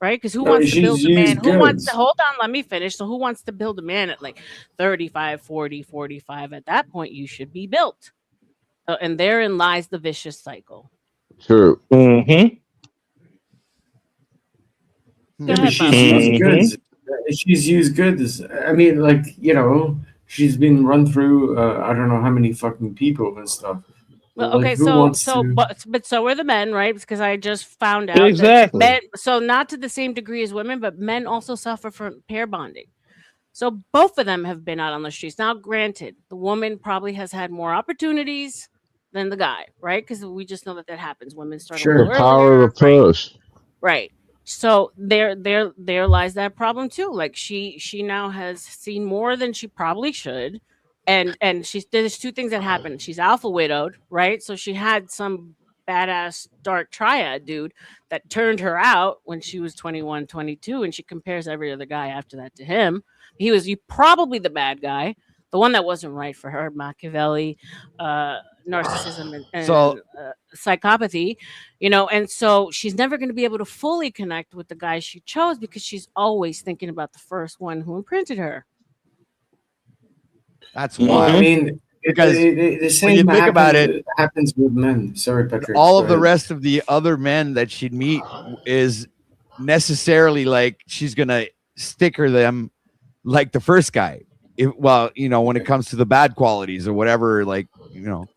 right? Because who wants to build a man? Who wants to, hold on, let me finish. So who wants to build a man at like 35, 40, 45? At that point, you should be built. And therein lies the vicious cycle. True. Yeah, but she's used goods. She's used goods. I mean, like, she's been run through I don't know how many fucking people and stuff. Well, Like, okay, but so are the men, right? Because I just found out Exactly. that men, so not to the same degree as women, but men also suffer from pair bonding. So both of them have been out on the streets. Now, granted, the woman probably has had more opportunities than the guy, right? Because we just know that happens. Women start a little earlier, Power of the push. right? So there lies that problem too. Like she now has seen more than she probably should, and there's two things that happen. She's alpha widowed, right? So she had some badass dark triad dude that turned her out when she was 21, 22, and she compares every other guy after that to him. He was probably the bad guy, the one that wasn't right for her, Machiavelli, narcissism, and psychopathy, and so she's never going to be able to fully connect with the guy she chose because she's always thinking about the first one who imprinted her. That's Well, why. I mean, because the same when you think about it, happens with men. Sorry, Patrick. all of the rest of the other men that she'd meet is necessarily like she's gonna sticker them like the first guy. When it comes to the bad qualities or whatever,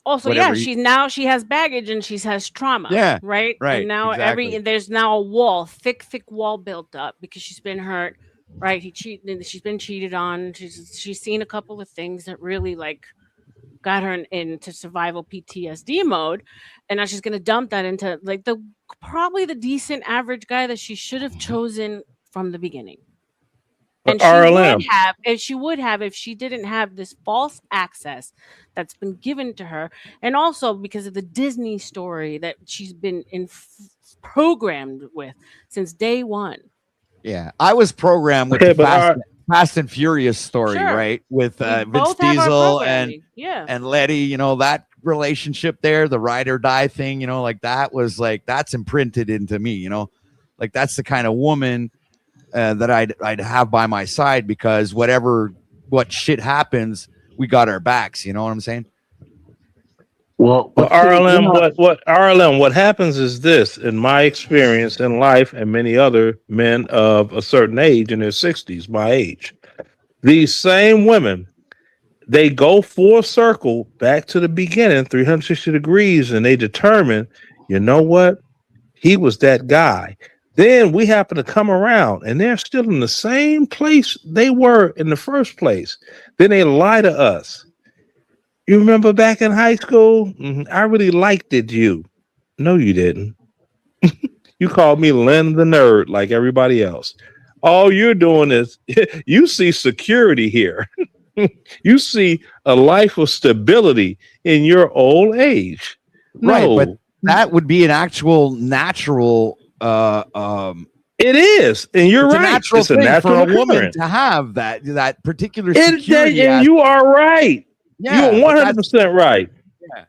Also, whatever she has baggage and she has trauma. Yeah, right. right, And now exactly. there's now a wall, thick wall built up because she's been hurt. Right. She's been cheated on. She's seen a couple of things that really got her into survival PTSD mode, and now she's gonna dump that into probably the decent average guy that she should have chosen from the beginning. And RLM. she would have if she didn't have this false access that's been given to her, and also because of the Disney story that she's been programmed with since day one. Yeah, I was programmed with the Fast and Furious story, Sure. right? With Vince both have our Diesel programming. Yeah. and Letty, that relationship there, the ride or die thing, that was that's imprinted into me, that's the kind of woman that I'd have by my side because what shit happens, we got our backs. You know what I'm saying? Well, RLM, what happens is this, in my experience in life and many other men of a certain age in their 60s, my age, these same women, they go full circle back to the beginning, 360 degrees, and they determine, you know what? He was that guy. Then we happen to come around and they're still in the same place they were in the first place. Then they lie to us. You remember back in high school? I really liked you. No, you didn't. You called me Len the nerd like everybody else. All you're doing is you see security here. You see a life of stability in your old age. No. Right, but that would be an actual natural it is, and you're right. It's a natural thing for a woman to have that particular security. And you are right. Yeah, you're 100% right. Yeah.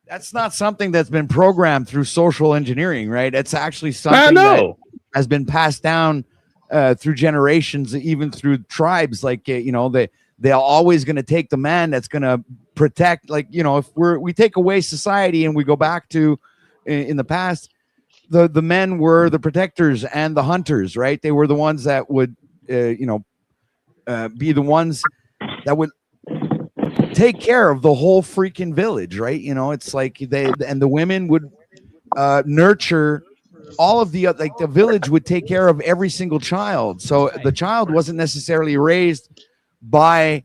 That's not something that's been programmed through social engineering, right? It's actually something that has been passed down through generations, even through tribes. Like they're always going to take the man that's going to protect. Like if we take away society and we go back to in the past, the men were the protectors and the hunters, right? They were the ones that would be the ones that would take care of the whole freaking village, right? It's like the women would nurture all of the like the village would take care of every single child. So the child wasn't necessarily raised by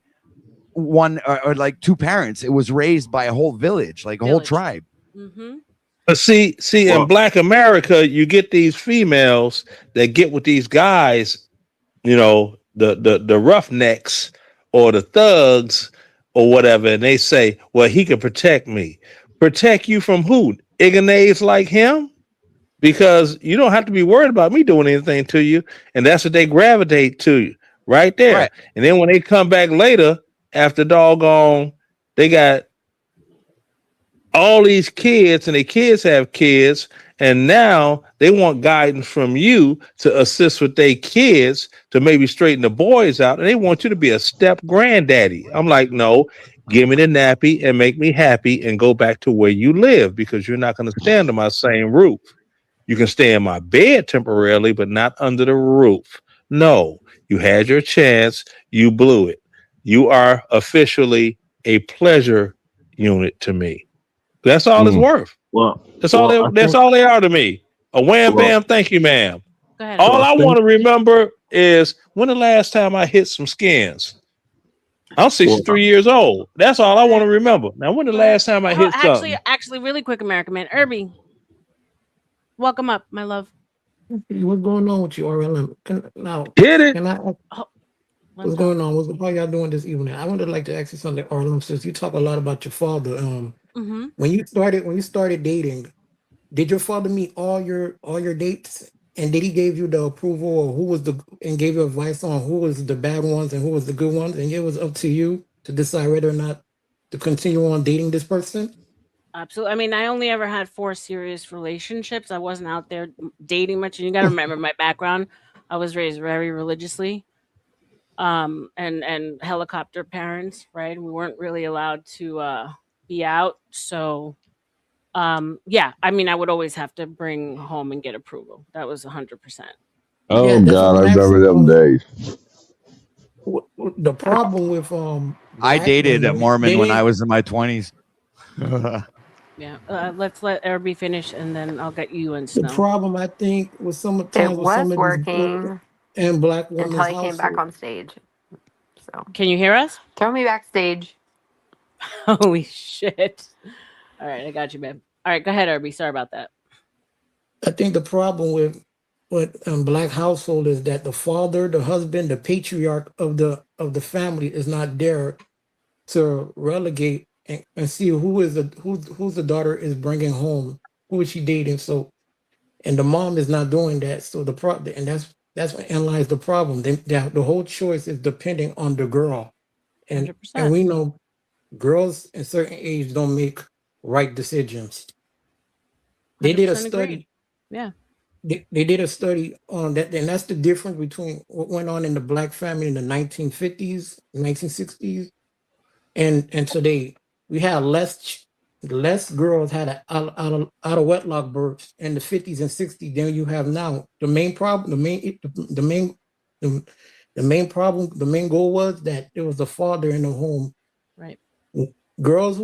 one or like two parents. It was raised by a whole village, like a whole tribe. Mm-hmm. But see, in Black America, you get these females that get with these guys, the roughnecks or the thugs or whatever, and they say, well, he can protect me. Protect you from who? Ignays like him? Because you don't have to be worried about me doing anything to you. And that's what they gravitate to you right there. Right. And then when they come back later, after doggone, they got all these kids and their kids have kids. And now they want guidance from you to assist with their kids to maybe straighten the boys out. And they want you to be a step granddaddy. I'm like, no, give me the nappy and make me happy and go back to where you live, because you're not going to stay under my same roof. You can stay in my bed temporarily, but not under the roof. No, you had your chance. You blew it. You are officially a pleasure unit to me. That's all it's worth. That's all they are to me. A wham bam, thank you, ma'am. Go ahead. All I want to remember is when the last time I hit some skins. I'm 63 years old. That's all I want to remember. Now, when the last time I hit something? Actually, really quick, American man, Irby, welcome up, my love. What's going on with you, RLM? Hit it. What's going on? How y'all doing this evening? I would like to ask you something, RLM, since you talk a lot about your father. When you started dating, did your father meet all your dates? And did he give you the approval, or and gave you advice on who was the bad ones and who was the good ones? And it was up to you to decide whether or not to continue on dating this person? Absolutely. I mean, I only ever had 4 serious relationships. I wasn't out there dating much. And you got to remember my background. I was raised very religiously, and helicopter parents, right? We weren't really allowed to be out. So, yeah, I mean, I would always have to bring home and get approval. That was 100%. Oh, God, I remember them days. The problem with I dated a Mormon when I was in my 20s. Yeah, let's let Irby finish, and then I'll get you in Snow. The problem, I think, was sometimes with some of these and Black women until he came back on stage. So can you hear us? Throw me backstage. Holy shit! All right, I got you, babe. All right, go ahead, Irby. Sorry about that. I think the problem with Black household is that the father, the husband, the patriarch of the family is not there to relegate and see who's the daughter is bringing home, who is she dating. So, and the mom is not doing that. So and that's what lies the problem. The whole choice is depending on the girl, and 100%. And we know girls at certain age don't make right decisions. They did a study. Agreed. Yeah. They did a study on that, and that's the difference between what went on in the Black family in the 1950s, 1960s, and today. We had less girls had out of wedlock births in the 50s and 60s than you have now. The main problem, the main problem, the main goal was that there was a father in the home. Right. Girls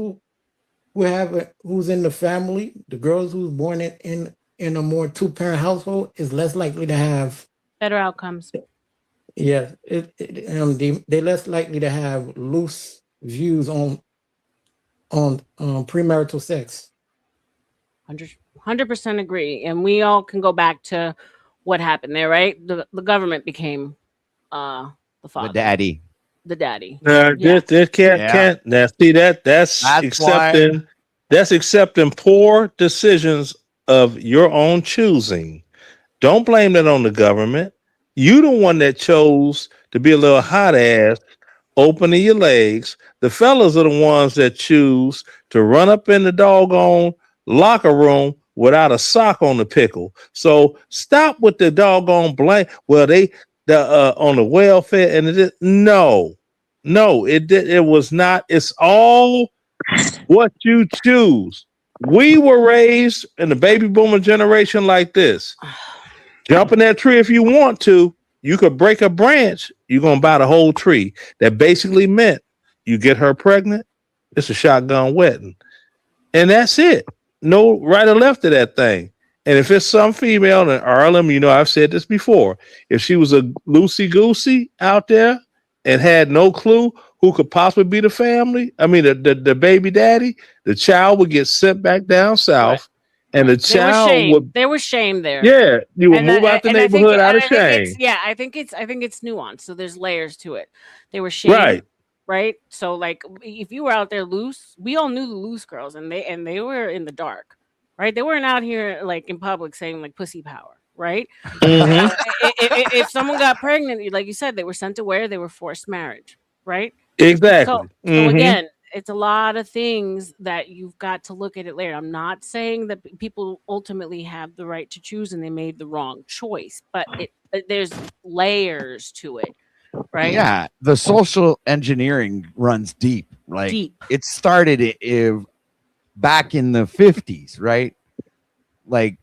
who's in the family, the girls who's born in a more 2-parent household is less likely to have better outcomes. Yeah, they're less likely to have loose views on premarital sex. 100% agree, and we all can go back to what happened there, right? The government became the father, the daddy. Can't. Now, see that's accepting. That's accepting poor decisions of your own choosing. Don't blame that on the government. You the one that chose to be a little hot ass opening your legs. The fellas are the ones that choose to run up in the doggone locker room without a sock on the pickle. So stop with the doggone blank. Well, they on the welfare and no, it was not. It's all what you choose. We were raised in the baby boomer generation like this. Jump in that tree if you want to. You could break a branch. You're going to buy the whole tree. That basically meant you get her pregnant. It's a shotgun wedding. And that's it. No right or left of that thing. And if it's some female in RLM, you know, I've said this before. If she was a loosey-goosey out there and had no clue who could possibly be the family, I mean, the baby daddy, the child would get sent back down south. And the child would. There was shame there. Yeah, you would move out the neighborhood out of shame. I think it's nuanced. So there's layers to it. They were shame, right? So like, if you were out there loose, we all knew the loose girls, and they were in the dark, right? They weren't out here like in public saying like pussy power, right? Mm-hmm. If someone got pregnant, like you said, they were sent away. They were forced marriage, right? Exactly. So again, it's a lot of things that you've got to look at it later. I'm not saying that people ultimately have the right to choose and they made the wrong choice, but there's layers to it, right? Yeah, the social engineering runs deep. Like it started back in the 50s, right? Like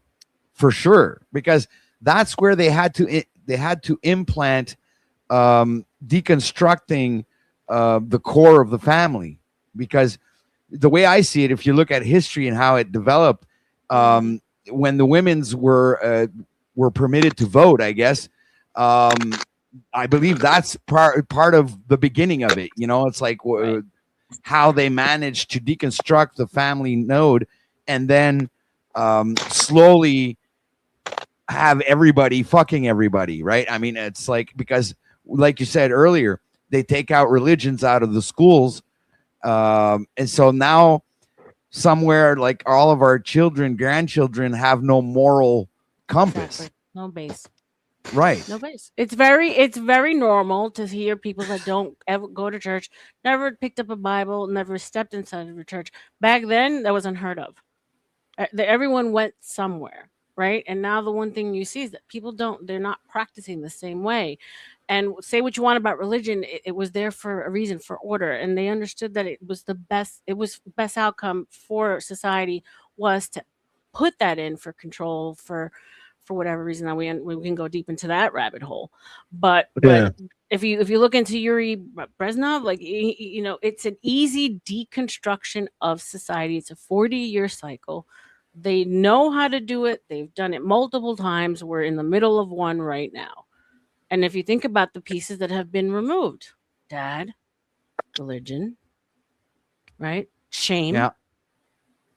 for sure, because that's where they had to implant deconstructing the core of the family. Because the way I see it, if you look at history and how it developed, when the women's were permitted to vote, I guess, I believe that's part of the beginning of it. You know, it's like how they managed to deconstruct the family node and then slowly have everybody fucking everybody, right? I mean, it's like, because like you said earlier, they take out religions out of the schools. And so now somewhere like all of our children, grandchildren have no moral compass. Exactly. No base. Right. No base. It's very normal to hear people that don't ever go to church, never picked up a Bible, never stepped inside of a church. Back then, that was unheard of. Everyone went somewhere, right? And now the one thing you see is that people they're not practicing the same way. And say what you want about religion, it was there for a reason, for order, and they understood that it was best outcome for society was to put that in for control, for whatever reason. That we can go deep into that rabbit hole, but if you look into Yuri Brezhnev, like you know, it's an easy deconstruction of society. It's a 40-year cycle. They know how to do it. They've done it multiple times. We're in the middle of one right now. And if you think about the pieces that have been removed, dad, religion, right? Shame.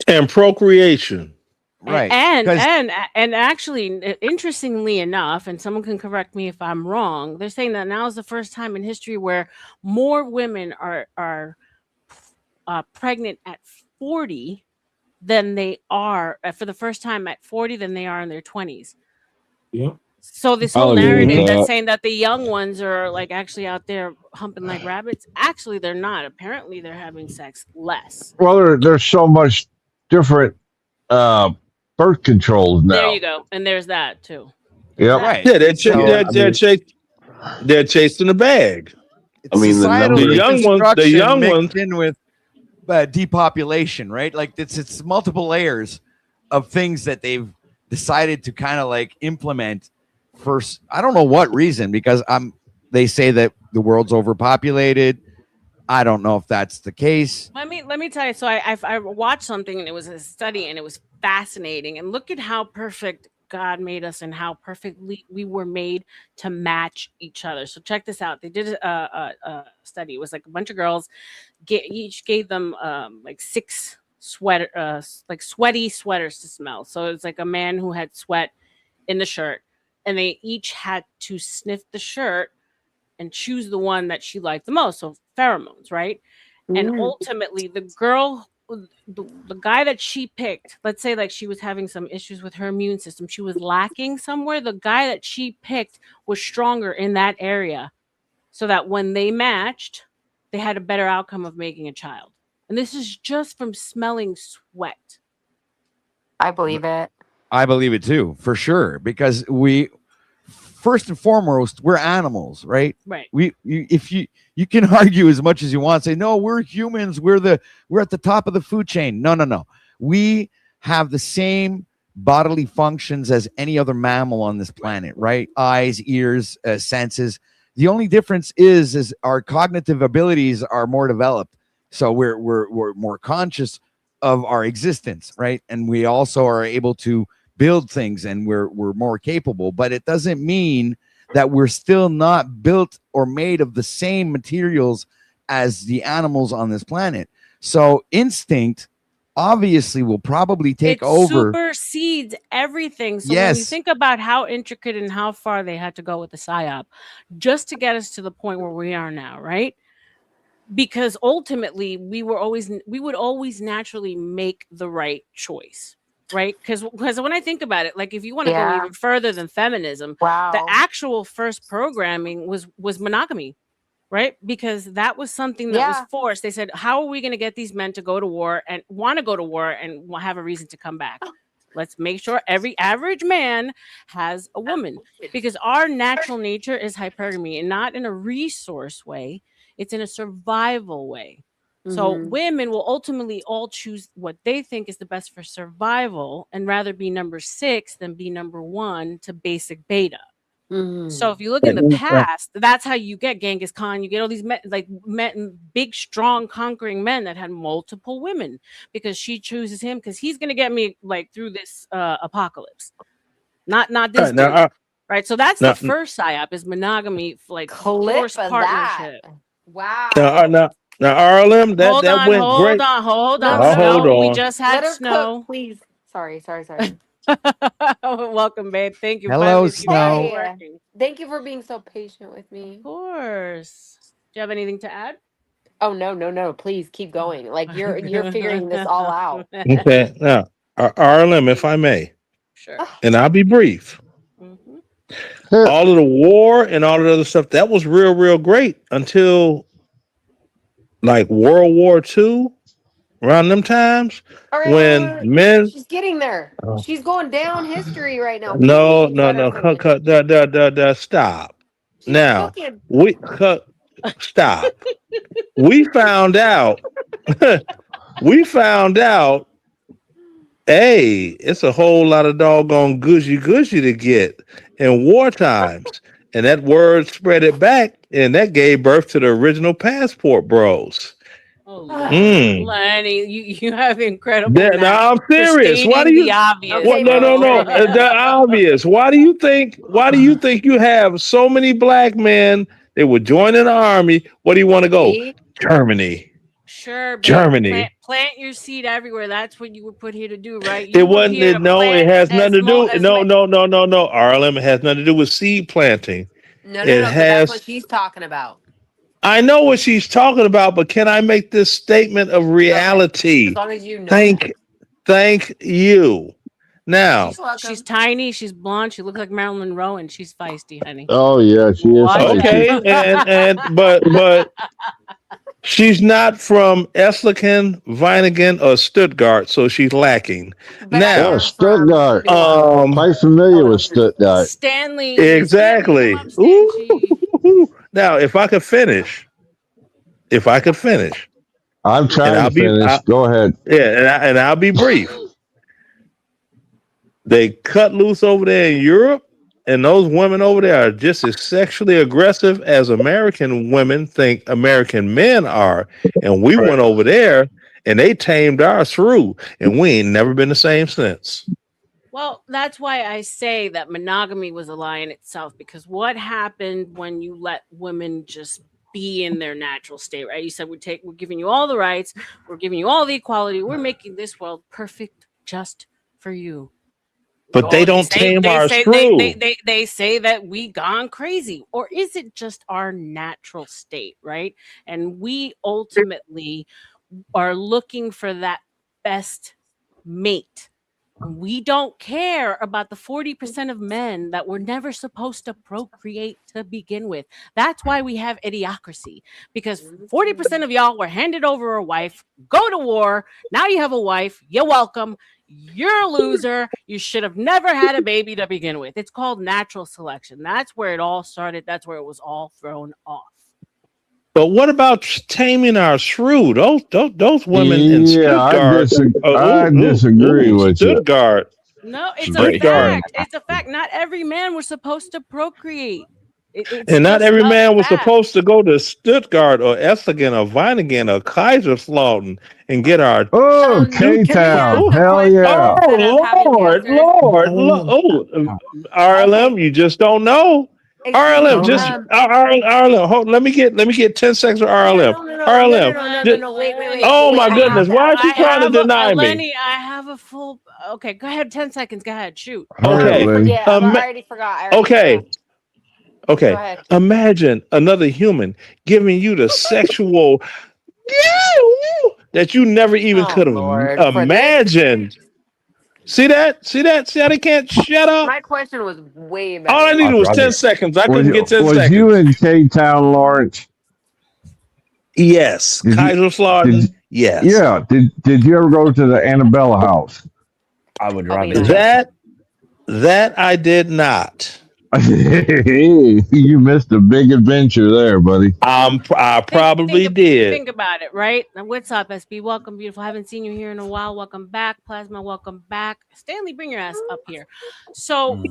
And procreation. Right. And actually, interestingly enough, and someone can correct me if I'm wrong, they're saying that now is the first time in history where more women are pregnant at 40 than they are for the first time at 40 than they are in their 20s. Yeah. So this whole narrative that's saying that the young ones are like actually out there humping like rabbits, actually they're not. Apparently they're having sex less. Well, there's so much different birth controls now. There you go. And there's that too. Yeah. Right. Yeah, they're chasing the bag. I mean, the young ones in with depopulation, right? Like it's multiple layers of things that they've decided to kind of like implement. First, I don't know what reason, because they say that the world's overpopulated. I don't know if that's the case. Let me tell you. So I watched something, and it was a study, and it was fascinating. And look at how perfect God made us, and how perfectly we were made to match each other. So check this out. They did a study. It was like a bunch of girls. Each gave them like 6 sweaty sweaters to smell. So it's like a man who had sweat in the shirt. And they each had to sniff the shirt and choose the one that she liked the most. So pheromones, right? And ultimately, the girl, the guy that she picked, let's say like she was having some issues with her immune system, she was lacking somewhere. The guy that she picked was stronger in that area, so that when they matched, they had a better outcome of making a child. And this is just from smelling sweat. I believe it. I believe it too, for sure, because we, first and foremost, we're animals, right? Right. If you can argue as much as you want, say no, we're humans, we're at the top of the food chain. No. We have the same bodily functions as any other mammal on this planet, right? Eyes, ears, senses. The only difference is our cognitive abilities are more developed, so we're more conscious of our existence, right? And we also are able to build things, and we're more capable, but it doesn't mean that we're still not built or made of the same materials as the animals on this planet. So instinct obviously will probably take over. Supersedes everything. So when you Yes. think about how intricate and how far they had to go with the PSYOP just to get us to the point where we are now, right? Because ultimately we would always naturally make the right choice, right? Because when I think about it, like if you want to go even further than feminism, the actual first programming was monogamy, right? Because that was something that was forced. They said, how are we going to get these men to go to war and want to go to war and have a reason to come back? Let's make sure every average man has a woman, because our natural nature is hypergamy, and not in a resource way. It's in a survival way. So women will ultimately all choose what they think is the best for survival, and rather be number 6 than be number 1 to basic beta. So if you look in the past, that's how you get Genghis Khan. You get all these men, big, strong, conquering men that had multiple women, because she chooses him because he's going to get me like through this apocalypse. Not this dude. Right. So that's the first PSYOP, is monogamy, like forced partnership. Wow. Now RLM, that went great. Hold No, on. Hold We on. just had Let her Snow. cook, please. Sorry. Welcome, babe. Thank you. Hello, Finally, the camera's Snow. working. Thank you for being so patient with me. Of course. Do you have anything to add? Oh no. Please keep going. Like you're figuring this all out. Okay. Now, RLM, if I may, Sure. and I'll be brief. All of the war and all of the other stuff, that was real great until like World War II, around them times, All when right. men. She's getting there. She's going down history right now. No, Please let her finish. stop. She's Now cooking. stop. We found out. we found out. Hey, it's a whole lot of doggone gushy to get in war times, and that word spread it back, and that gave birth to the original passport bros. Oh, Lenny, you have incredible No, I'm for serious. Why do stating you? the obvious. What? No. The obvious. Why do you think? Why do you think you have so many black men? They would join in the army. What do you want to go? Germany. Sure, babe. Germany. Plant your seed everywhere. That's what you were put here to do, right? It wasn't. It has nothing to do. No. RLM, it has nothing to do with seed planting. No. It But that's what has. she's talking about. I know what she's talking about, but can I make this statement of reality? Okay. As long as you know. Thank you. Now, she's tiny, she's blonde, she looks like Marilyn Monroe, and she's feisty, honey. Oh yeah, she is. Okay, but she's not from Esslingen, Viningen, or Stuttgart, so she's lacking. Now, Stuttgart. Quite familiar with Stuttgart. Stanley. Exactly. Ooh. Now, if I could finish. I'm trying to finish. Go ahead. Yeah, and I'll be brief. They cut loose over there in Europe, and those women over there are just as sexually aggressive as American women think American men are. And we went over there, and they tamed our shrew, and we ain't never been the same since. Well, that's why I say that monogamy was a lie in itself, because what happened when you let women just be in their natural state, right? You said we're giving you all the rights, we're giving you all the equality, we're making this world perfect just for you. But they don't tame our shrew. They say that we gone crazy. Or is it just our natural state, right? And we ultimately are looking for that best mate. We don't care about the 40% of men that were never supposed to procreate to begin with. That's why we have idiocracy, because 40% of y'all were handed over a wife, go to war. Now you have a wife. You're welcome. You're a loser. You should have never had a baby to begin with. It's called natural selection. That's where it all started. That's where it was all thrown off. But what about taming our shrew? Those women in Stuttgart. I disagree with Stuttgart. No, it's a Stuttgart. fact. It's a fact. Not every man was supposed to procreate. It's And not just every a man was fact. supposed to go to Stuttgart or Esslingen or Weiningen or Kaiserslautern and get our K-Town. Hell yeah. Lord. RLM, you just don't know. RLM, RLM. Let me get 10 seconds of RLM. RLM. Wait. Oh my goodness, why is she trying to deny me? Lenny, I have a full. Okay, go ahead. 10 seconds. Go ahead. Shoot. Okay. I already forgot. Okay. Go ahead. Imagine another human giving you the sexual that you never even could have imagined. See that? See how they can't shut up? My question was way better. All I needed was 10 seconds. I couldn't get 10 seconds. Was you in K-Town, Lawrence? Yes. Kaiserslautern? Yes. Yeah. Did you ever go to the Annabella house? I would rather that I did not. You missed a big adventure there, buddy. I probably did. Think about it, right? Now, what's up, SB? Welcome, beautiful. Haven't seen you here in a while. Welcome back, Plasma. Welcome back, Stanley. Bring your ass up here. So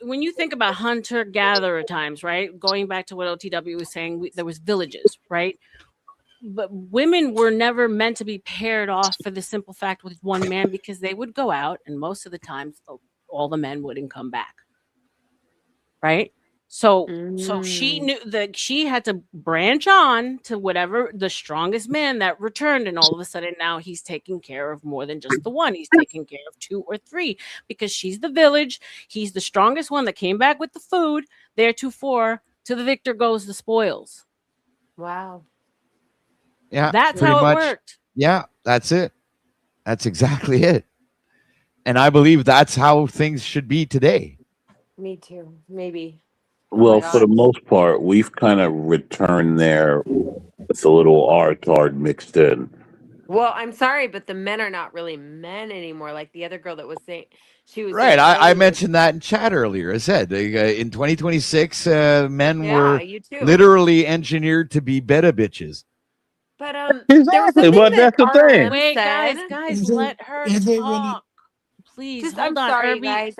when you think about hunter-gatherer times, right? Going back to what OTW was saying, there was villages, right? But women were never meant to be paired off for the simple fact with one man, because they would go out, and most of the times, all the men wouldn't come back. Right. So she knew that she had to branch on to whatever the strongest man that returned. And all of a sudden now he's taking care of more than just the one. He's taking care of 2 or 3, because she's the village. He's the strongest one that came back with the food. Theretofore, to the victor goes the spoils. Wow. Yeah. That's how it worked. Yeah, that's it. That's exactly it. And I believe that's how things should be today. Me too. Maybe. Well, for the most part, we've kind of returned there with a little R-tard mixed in. Well, I'm sorry, but the men are not really men anymore. Like the other girl that was saying, she was Right. saying, I mentioned that in chat earlier. I said in 2026, men were literally engineered to be beta bitches. But exactly. But that's the thing. Wait, guys, let her talk. Please, hold on, sorry, Irby. guys.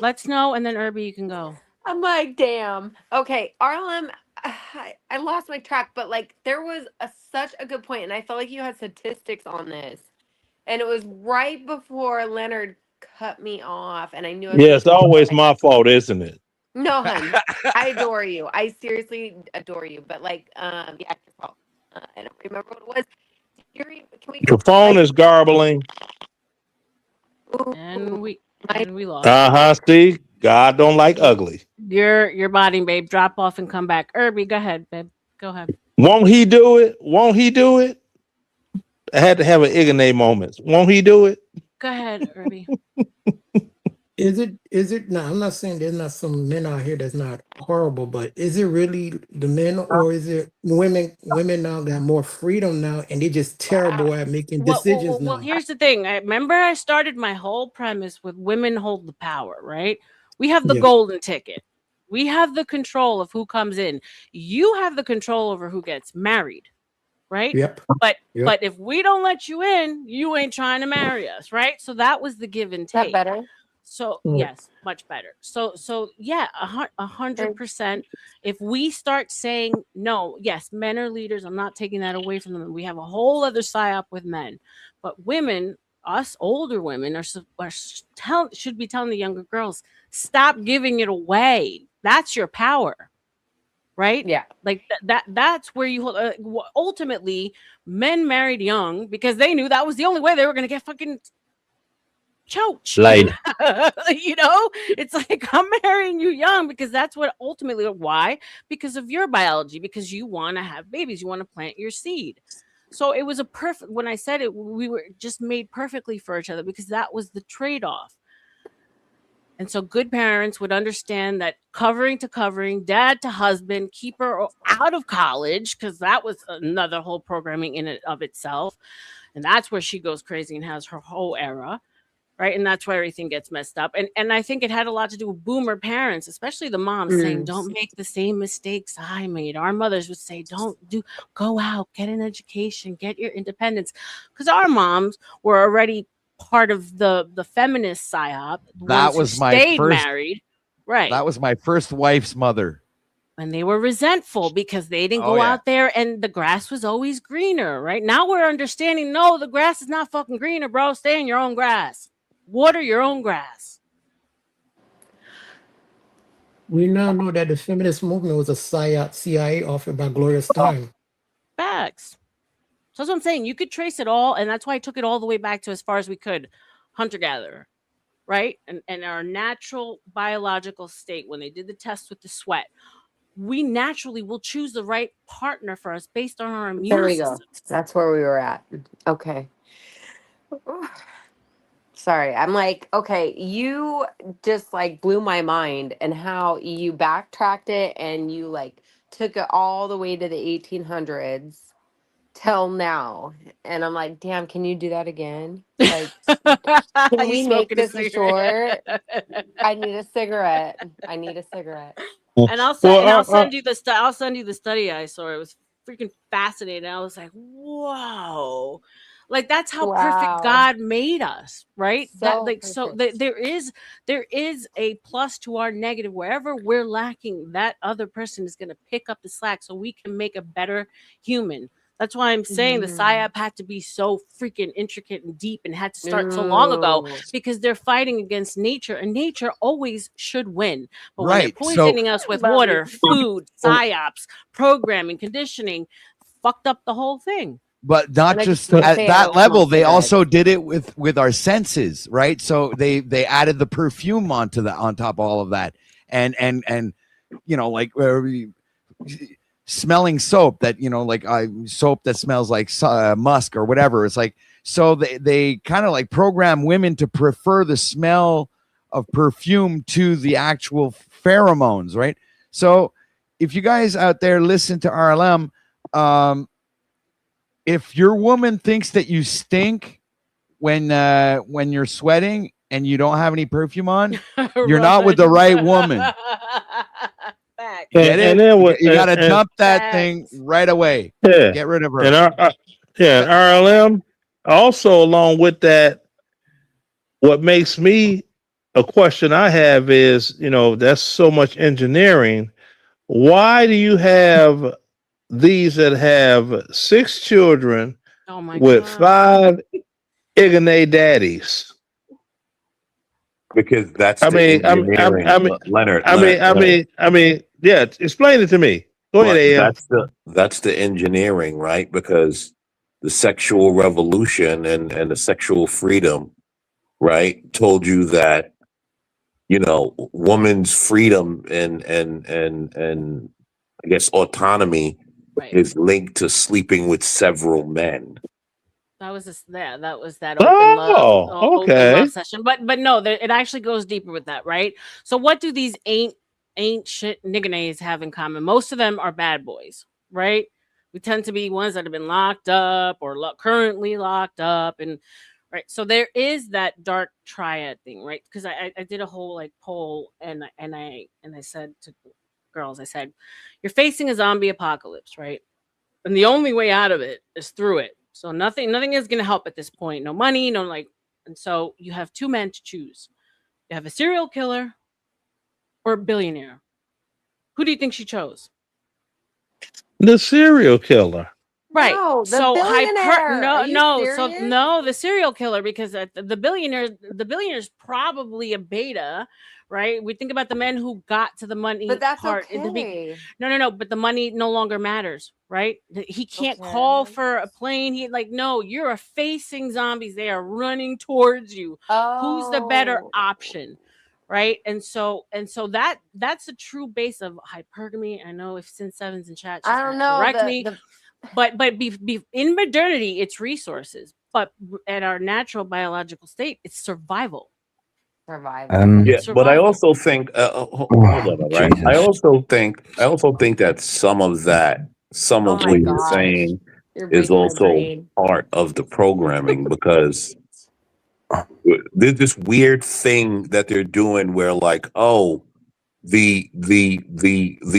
Let's know, and then Irby, you can go. I'm like, damn. Okay, RLM, I lost my track, but like there was such a good point, and I felt like you had statistics on this, and it was right before Leonard cut me off, and I knew. It's always my fault, isn't it? No, hun, I adore you. I seriously adore you, but like, yeah, it's your fault. I don't remember what it was. Can we The phone is garbling. And we lost. See, God don't like ugly. Your body, babe. Drop off and come back. Irby, go ahead, babe. Go ahead. Won't he do it? I had to have an Ignay moment. Won't he do it? Go ahead, Irby. Is it now? I'm not saying there's not some men out here that's not horrible, but is it really the men, or is it women? Women now got more freedom now, and they're just terrible at making decisions now. Well, here's the thing. I started my whole premise with women hold the power, right? We have the golden ticket. We have the control of who comes in. You have the control over who gets married, right? Yep. But if we don't let you in, you ain't trying to marry us, right? So that was the give and take. That better? So yes, much better. So yeah, 100%. If we start saying no, yes, men are leaders. I'm not taking that away from them. We have a whole other psyop with men, but women, us older women, should be telling the younger girls, stop giving it away. That's your power, right? Yeah, like that's where you ultimately men married young because they knew that was the only way they were going to get fucking choked. Laid. It's like, I'm marrying you young because that's what ultimately. Why? Because of your biology, because you want to have babies, you want to plant your seed. So it was a perfect, when I said it, we were just made perfectly for each other because that was the trade-off. And so good parents would understand that covering to covering, dad to husband, keep her out of college, because that was another whole programming in and of itself. And that's where she goes crazy and has her whole era. Right. And that's where everything gets messed up. And I think it had a lot to do with boomer parents, especially the moms saying, don't make the same mistakes I made. Our mothers would say, go out, get an education, get your independence. Because our moms were already part of the feminist psyop. That was my first Married. Right. That was my first wife's mother. And they were resentful because they didn't go out there and the grass was always greener. Right. Now we're understanding, no, the grass is not fucking greener, bro. Stay in your own grass. Water your own grass. We now know that the feminist movement was a CIA offered by Gloria Steinem. Facts. So that's what I'm saying. You could trace it all, and that's why I took it all the way back to as far as we could. Hunter-gatherer, right? And our natural biological state, when they did the test with the sweat, we naturally will choose the right partner for us based on our immune There we system. go. That's where we were at. Okay. Sorry, I'm like, okay, you just like blew my mind and how you backtracked it and you like took it all the way to the 1800s till now. And I'm like, damn, can you do that again? Like, can we make this short? I need a cigarette. I need a cigarette. And I'll send you the I'll send you the study I saw. It was freaking fascinating. I was like, whoa. Like that's how perfect God made us, right? There is a plus to our negative. Wherever we're lacking, that other person is going to pick up the slack so we can make a better human. That's why I'm saying the PSYOP had to be so freaking intricate and deep and had to start so long ago, because they're fighting against nature, and nature always should win. But when they're poisoning us with water, food, PSYOPs, programming, conditioning, fucked up the whole thing. But not just at that level, they also did it with our senses, right? So they added the perfume on top of all of that, and you know, like smelling soap that, you know, like soap that smells like musk or whatever. It's like, so they kind of like program women to prefer the smell of perfume to the actual pheromones, right? So if you guys out there listen to RLM, if your woman thinks that you stink when you're sweating and you don't have any perfume on, you're not with the right woman. Get it? You got to dump that thing right away. Yeah. Get rid of her. And RLM also, along with that, what makes me a question I have is, you know, that's so much engineering. Why do you have these that have 6 children with 5 Ignay daddies? Because that's Leonard. Yeah. Explain it to me. Go ahead, AM. That's the engineering, right? Because the sexual revolution and the sexual freedom, right, told you that, you know, woman's freedom and I guess autonomy is linked to sleeping with several men. That was that open love session. But no, it actually goes deeper with that, right? So what do these ain't shit niggas have in common? Most of them are bad boys, right? We tend to be ones that have been locked up or currently locked up, and right. So there is that dark triad thing, right? Because I did a whole like poll, and I said to girls, I said, you're facing a zombie apocalypse, right? And the only way out of it is through it. So nothing is going to help at this point. No money, no like. And so you have 2 men to choose. You have a serial killer or a billionaire. Who do you think she chose? The serial killer. Right. No, the so billionaire. Are you serious? the serial killer, because the billionaire's probably a beta, right? We think about the men who got to the money But that's part. okay. No, but the money no longer matters, right? He can't call for a plane. No, you're facing zombies. They are running towards you. Who's the better option? Right. And so that's a true base of hypergamy. I know if Sin Seven's in chat, I don't know. correct me. But in modernity, it's resources. But at our natural biological state, it's survival. Survival. Yeah, It's but I survival. also think hold on, right? I also think that some of Oh what my you're gosh. saying You're is breaking my also brain. part of the programming because there's this weird thing that they're doing where like, oh, the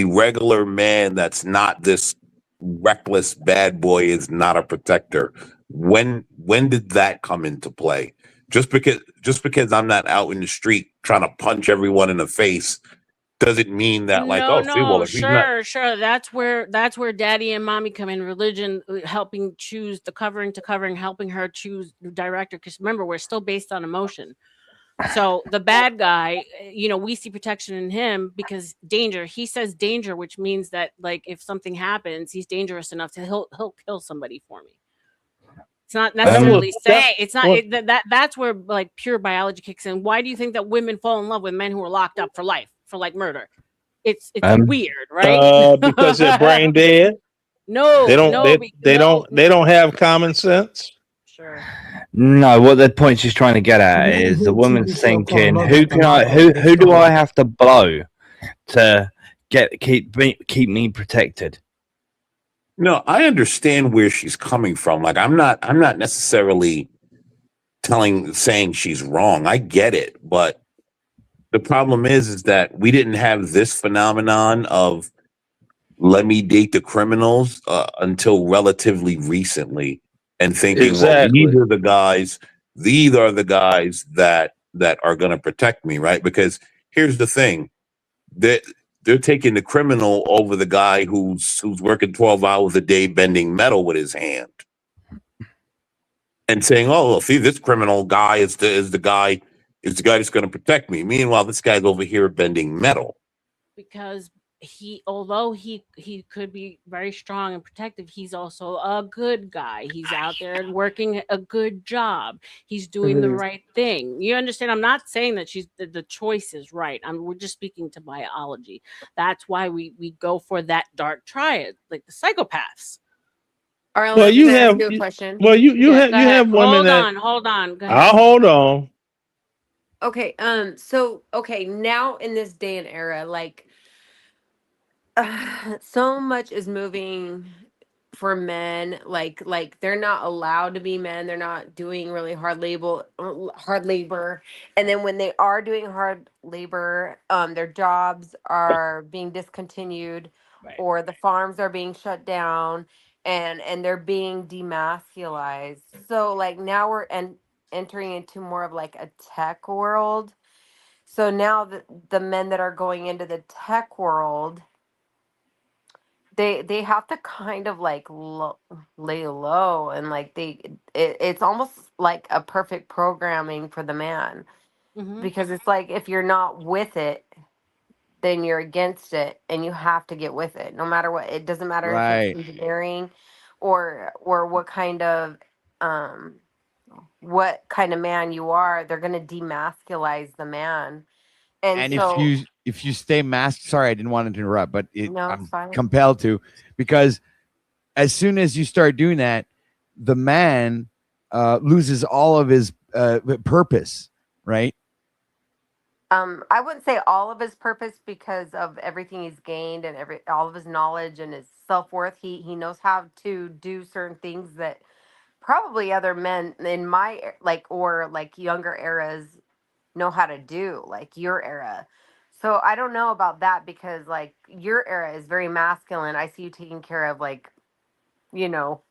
regular man that's not this reckless bad boy is not a protector. When did that come into play? Just because I'm not out in the street trying to punch everyone in the face doesn't mean that like, oh, see, well, No, if he's not sure. That's where daddy and mommy come in. Religion helping choose the covering to covering, helping her choose the director. Because remember, we're still based on emotion. So the bad guy, we see protection in him because danger. He says danger, which means that like if something happens, he's dangerous enough to he'll kill somebody for me. It's not necessarily saying it's not that's where like pure biology kicks in. Why do you think that women fall in love with men who are locked up for life for like murder? It's weird, right? Because they're brain dead. No, They don't have common sense. Sure. No, what the point she's trying to get at is the woman's thinking, who do I have to blow to keep me protected? No, I understand where she's coming from. Like I'm not necessarily saying she's wrong. I get it, but the problem is that we didn't have this phenomenon of let me date the criminals until relatively recently, and thinking, well, these are the guys that are going to protect me, right? Because here's the thing, they're taking the criminal over the guy who's working 12 hours a day bending metal with his hand, and saying, oh, see, this criminal guy is the guy that's going to protect me. Meanwhile, this guy's over here bending metal. Because although he could be very strong and protective, he's also a good guy. He's out there and working a good job. He's doing the right thing. You understand? I'm not saying that the choice is right. We're just speaking to biology. That's why we go for that dark triad, like the psychopaths. Well, you have a question. Well, you have women Hold on. Go ahead. I'll hold on. Okay. So now in this day and era, like so much is moving for men. Like they're not allowed to be men. They're not doing really hard labor. And then when they are doing hard labor, their jobs are being discontinued, or the farms are being shut down, and they're being demasculized. So like now we're entering into more of like a tech world. So now the men that are going into the tech world, they have to kind of like lay low, and like it's almost like a perfect programming for the man, because it's like if you're not with it, then you're against it, and you have to get with it no matter what. It doesn't matter if it's engineering or what kind of man you are. They're going to demasculize the man. And so, if you stay masked, sorry, I didn't want to interrupt, but No, I'm it's fine. compelled to, because as soon as you start doing that, the man loses all of his purpose, right? I wouldn't say all of his purpose, because of everything he's gained and all of his knowledge and his self-worth. He knows how to do certain things that probably other men in my or younger eras know how to do, like your era. So I don't know about that, because like your era is very masculine. I see you taking care of you know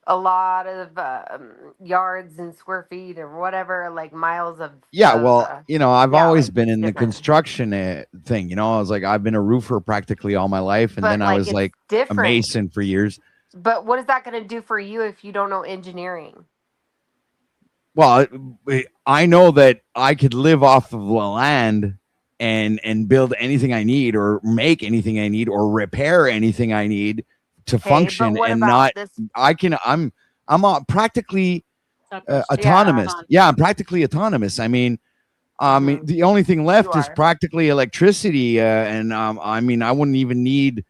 a lot of yards and square feet or whatever, like miles of I've always been in the construction thing. I was like, I've been a roofer practically all my life, and But, then I like, was it's like different. a mason for years. But what is that going to do for you if you don't know engineering? Well, I know that I could live off of the land and build anything I need, or make anything I need, or repair anything I need to function, and not. I'm practically autonomous. Yeah, I'm practically autonomous. I mean, the only thing left is practically electricity, and I mean, I wouldn't even need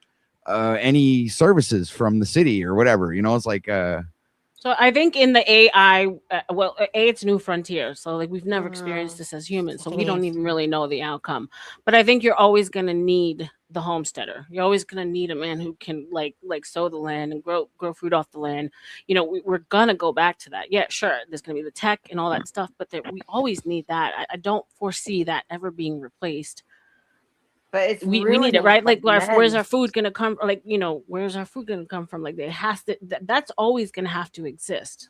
any services from the city or whatever. You know, it's like So I think in the AI, it's new frontier. So like we've never experienced this as humans, so we don't even really know the outcome. But I think you're always going to need the homesteader. You're always going to need a man who can like sow the land and grow fruit off the land. You know, we're gonna go back to that. Yeah, sure. There's gonna be the tech and all that stuff, but we always need that. I don't foresee that ever being replaced. But it's We need it, ruining right? Like where's men. our food gonna come? Like, you know, where's our food gonna come from? Like it has to. That's always gonna have to exist.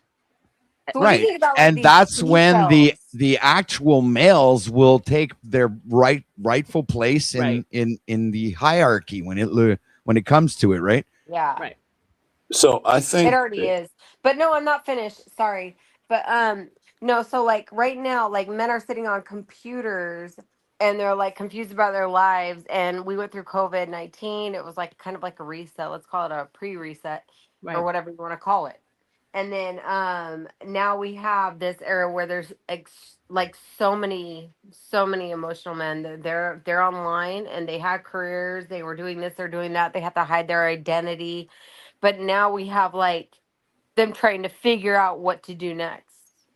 So what do you right, think about like and these that's when seashells? the actual males will take their rightful place Right. in the hierarchy when it comes to it, right? Yeah. Right. So I It think already is. But no, I'm not finished. Sorry. But no, so like right now, like men are sitting on computers and they're like confused about their lives. And we went through COVID-19. It was like kind of like a reset. Let's call it a pre-reset or Right. whatever you want to call it. And then now we have this era where there's like so many emotional men. They're online and they had careers. They were doing this, they're doing that. They have to hide their identity. But now we have like them trying to figure out what to do next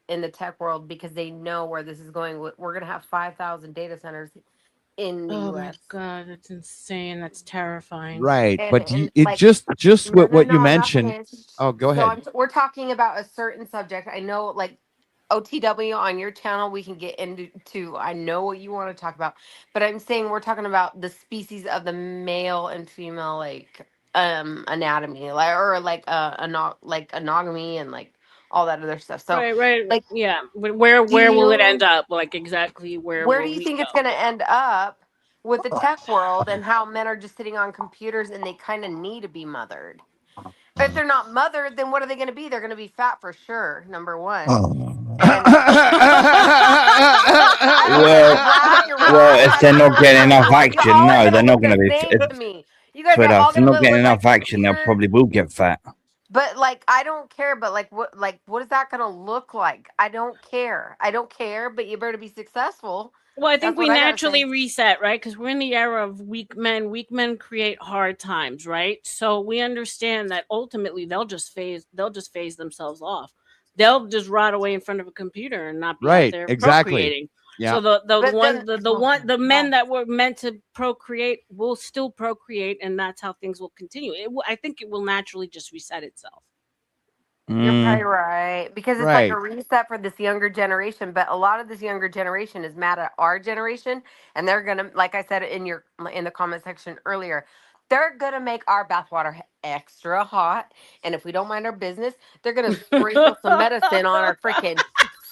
in the tech world because they know where this is going. We're going to have 5,000 data centers in the Oh my US. god, that's insane. That's terrifying. Right, And but and it like just no, what no, you I'm not mentioned. finished. Oh, go So ahead. we're talking about a certain subject. I know, like OTW on your channel, we can get into. I know what you want to talk about, but I'm saying we're talking about the species of the male and female, like anatomy, like or like like anatomy and like all that other stuff. So, Right. like, Yeah. But do where will it end you? up? Like exactly where Where do will you we think it's go? going to end up with the tech world and how men are just sitting on computers and they kind of need to be mothered? If they're not mothered, then what are they going to be? They're going to be fat for sure, number one. And I don't want to drag your ride. If I they're don't want not to getting drag your enough ride. You action, all are no, going they're to not look going the to be. same to me. You guys are Twitter, all if they're going to not getting look enough like action, they'll weird. probably will get fat. But like, I don't care. But like, what is that going to look like? I don't care. I don't care. But you better be successful. Well, I think That's we what I got to naturally say. reset, right? Because we're in the era of weak men. Weak men create hard times, right? So we understand that ultimately they'll just phase themselves off. They'll just rot away in front of a computer and not be out Right, there exactly. procreating. Yeah. So the But one then, the men that were meant to procreate will still procreate, and that's how things will continue. I think it will naturally just reset itself. You're probably right because it's like a Right. reset for this younger generation. But a lot of this younger generation is mad at our generation, and they're gonna, like I said in the comment section earlier, they're gonna make our bathwater extra hot. And if we don't mind our business, they're gonna sprinkle some medicine on our freaking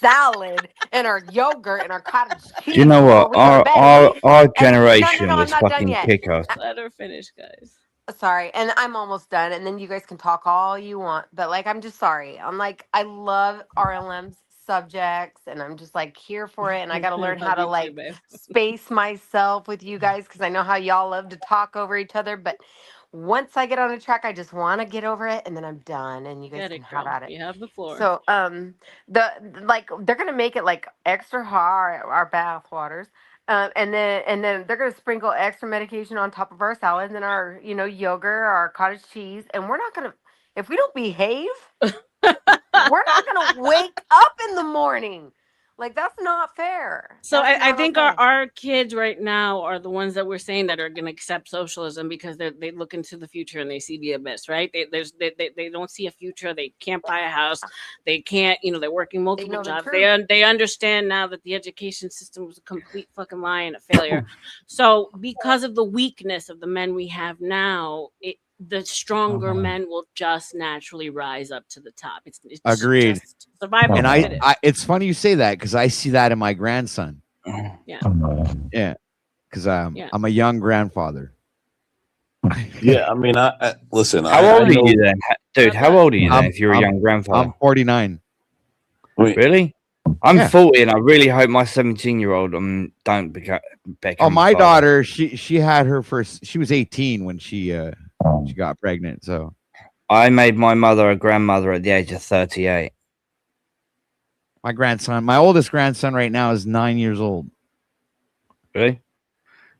salad and our yogurt and our cottage Do you cheese know before what? we go to bed. Our And no, generation I'm was not done fucking yet. kick ass. Let her finish, guys. Sorry, and I'm almost done, and then you guys can talk all you want. But like, I'm just sorry. I'm like, I love RLM's subjects, and I'm just like here for it. And I got to I learn how love to you too, like babe. space myself with you guys because I know how y'all love to talk over each other. But once I get on a track, I just want to get over it, and then I'm done, and you guys Get can it, have girl. at it. You have the floor. So the like they're gonna make it like extra hot our bath waters. And then they're gonna sprinkle extra medication on top of our salad and then our yogurt, our cottage cheese, and we're not gonna if we don't behave, we're not gonna wake up in the morning. Like that's not fair. So That's I not think okay. our kids right now are the ones that we're saying that are going to accept socialism because they look into the future and they see the abyss, right? They don't see a future. They can't buy a house. They can't, they're working They multiple know the jobs. truth. They understand now that the education system was a complete fucking lie and a failure. So because of the weakness of the men we have now, the stronger men will just naturally rise up to the top. It's Agreed. just survival of And the I fittest. it's funny you say that because I see that in my grandson. Yeah. Yeah, because Yeah. I'm a young grandfather. Yeah, I mean, I listen. How I old are know. you then, dude? How old are you then? If you're a young grandfather, I'm 49. Really? I'm Yeah. 40, and I really hope my 17-year-old don't become. Oh, my father. daughter, she had her first. She was 18 when she got pregnant. So I made my mother a grandmother at the age of 38. my grandson, my oldest grandson right now is 9 years old. Really?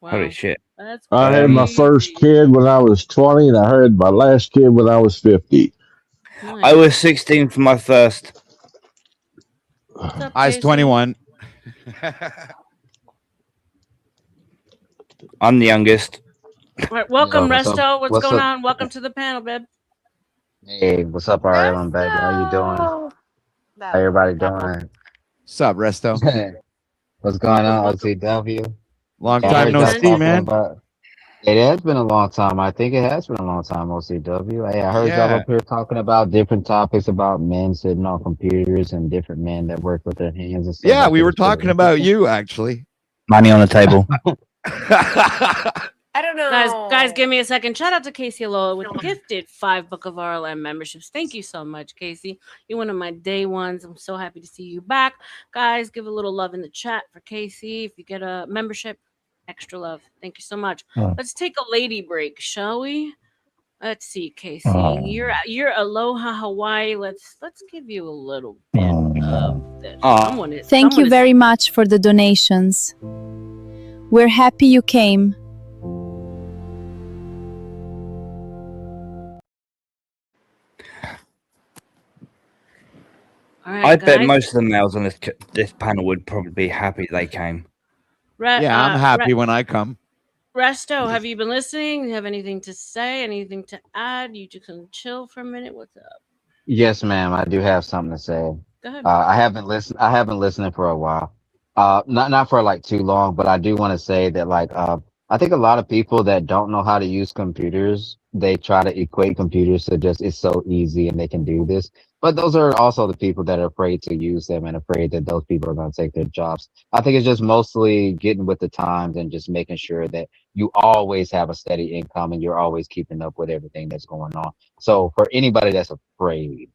Wow. Holy shit! That's I had my crazy. first kid when I was 20, and I had my last kid when I was 50. I was 16 for my first. What's up, I was Casey? 21. I'm the youngest. All right, welcome, Yo, what's up? Resto. What's What's going up? on? Welcome to the panel, babe. Hey, what's up, RLM baby? How you doing? How everybody doing? What's up, Resto? What's going Welcome, on, welcome. OCW? Long Yeah, I time heard no y'all see, talking man. about. It has been a long time. I think it has been a long time, OCW. Hey, I heard y'all Yeah. up here talking about different topics about men sitting on computers and different men that work with their hands and stuff. Yeah, I we think were it's pretty talking about interesting. you actually. Money on the table. I don't know. Guys, give me a second. Shout out to Casey Alola with the gifted 5 Book of RLM memberships. Thank you so much, Casey. You're one of my day ones. I'm so happy to see you back. Guys, give a little love in the chat for Casey. If you get a membership, extra love. Thank you so much. Let's take a lady break, shall we? Let's see, Casey. You're Aloha Hawaii. Let's give you a little bit of this. Thank you very much for the donations. We're happy you came. All right, I bet guys. most of the males on this panel would probably be happy they came. Yeah, I'm happy when I come. Resto, have you been listening? You have anything to say? Anything to add? You just gonna chill for a minute? What's up? Yes, ma'am. I do have something to say. Go ahead. I haven't listened. I haven't listened for a while. Not for like too long, but I do want to say that like I think a lot of people that don't know how to use computers, they try to equate computers to just it's so easy and they can do this. But those are also the people that are afraid to use them and afraid that those people are going to take their jobs. I think it's just mostly getting with the times and just making sure that you always have a steady income and you're always keeping up with everything that's going on. So for anybody that's afraid,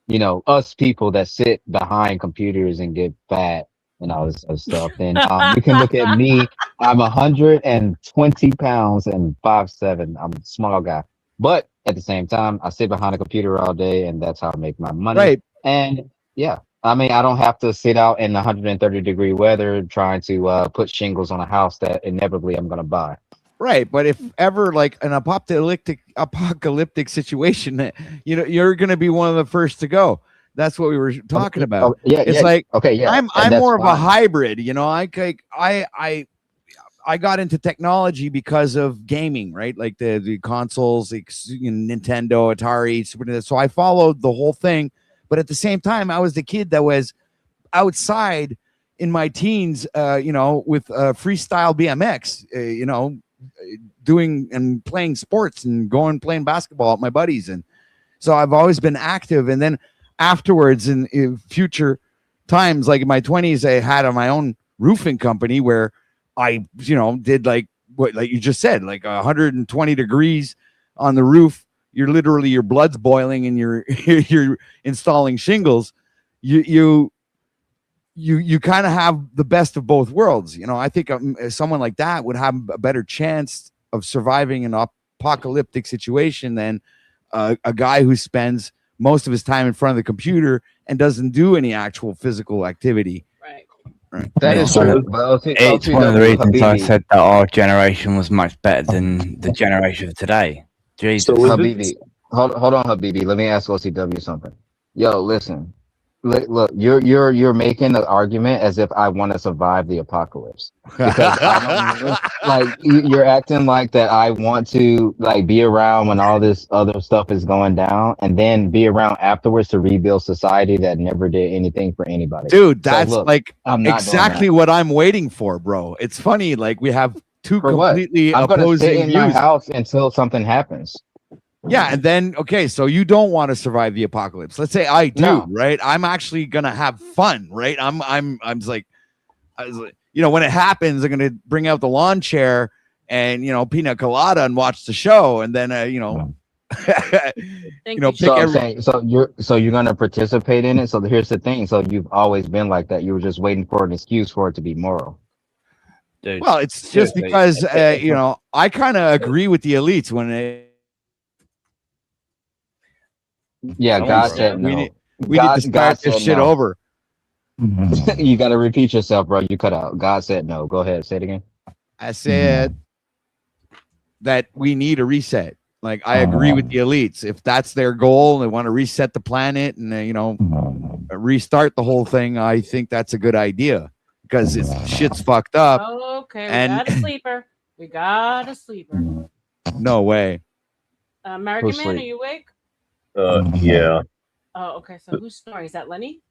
you know, us people that sit behind computers and get fat and all this other stuff, then you can look at me. I'm 120 pounds and 5'7". I'm a small guy. But at the same time, I sit behind a computer all day and that's how I make my money. Right. And yeah, I mean, I don't have to sit out in 130-degree weather trying to put shingles on a house that inevitably I'm going to buy. Right, but if ever like an apocalyptic situation, you know, you're going to be one of the first to go. That's what we were talking about. It's like I'm more of a hybrid. You know, I got into technology because of gaming, right? Like the consoles, Nintendo, Atari, Super Nintendo. So I followed the whole thing, but at the same time, I was the kid that was outside in my teens, you know, with freestyle BMX, you know, doing and playing sports and going playing basketball with my buddies. And so I've always been active. And then afterwards in future times, like in my 20s, I had my own roofing company where I, you know, did like what, like you just said, like 120 degrees on the roof. You're literally, your blood's boiling and you're installing shingles. You kind of have the best of both worlds. You know, I think someone like that would have a better chance of surviving an apocalyptic situation than a guy who spends most of his time in front of the computer and doesn't do any actual physical activity. Right. That is true. It's one of the reasons I said that our generation was much better than the generation of today. Jesus. Habibi, hold on, Habibi. Let me ask OCW something. Yo, listen. Look, you're making the argument as if I want to survive the apocalypse because I don't like you're acting like that. I want to like be around when all this other stuff is going down, and then be around afterwards to rebuild society that never did anything for anybody. Dude, So, that's look, like I'm not exactly what I'm waiting for, bro. It's funny, like we have two for what? completely I'm gonna sit opposing in my views. house until something happens. Yeah, and then okay, so you don't want to survive the apocalypse. Let's say I do, right? I'm actually gonna have fun, right? I was like, you know, when it happens, I'm gonna bring out the lawn chair and pina colada and watch the show, and then you know, So I'm saying, so you're gonna participate in it. So here's the thing. So you've always been like that. You were just waiting for an excuse for it to be moral. Dude, well, it's just because you know, I kind of agree with the elites when they. Yeah, God said no. We need to start this shit over. You got to repeat yourself, bro. You cut out. God said no. Go ahead. Say it again. I said that we need a reset. Like, I agree with the elites. If that's their goal, they want to reset the planet and restart the whole thing. I think that's a good idea because shit's fucked up. Okay, we and got a sleeper. We got a sleeper. no way. American Man, are you awake? Yeah. Oh, okay. So who's snoring? Is that Lenny?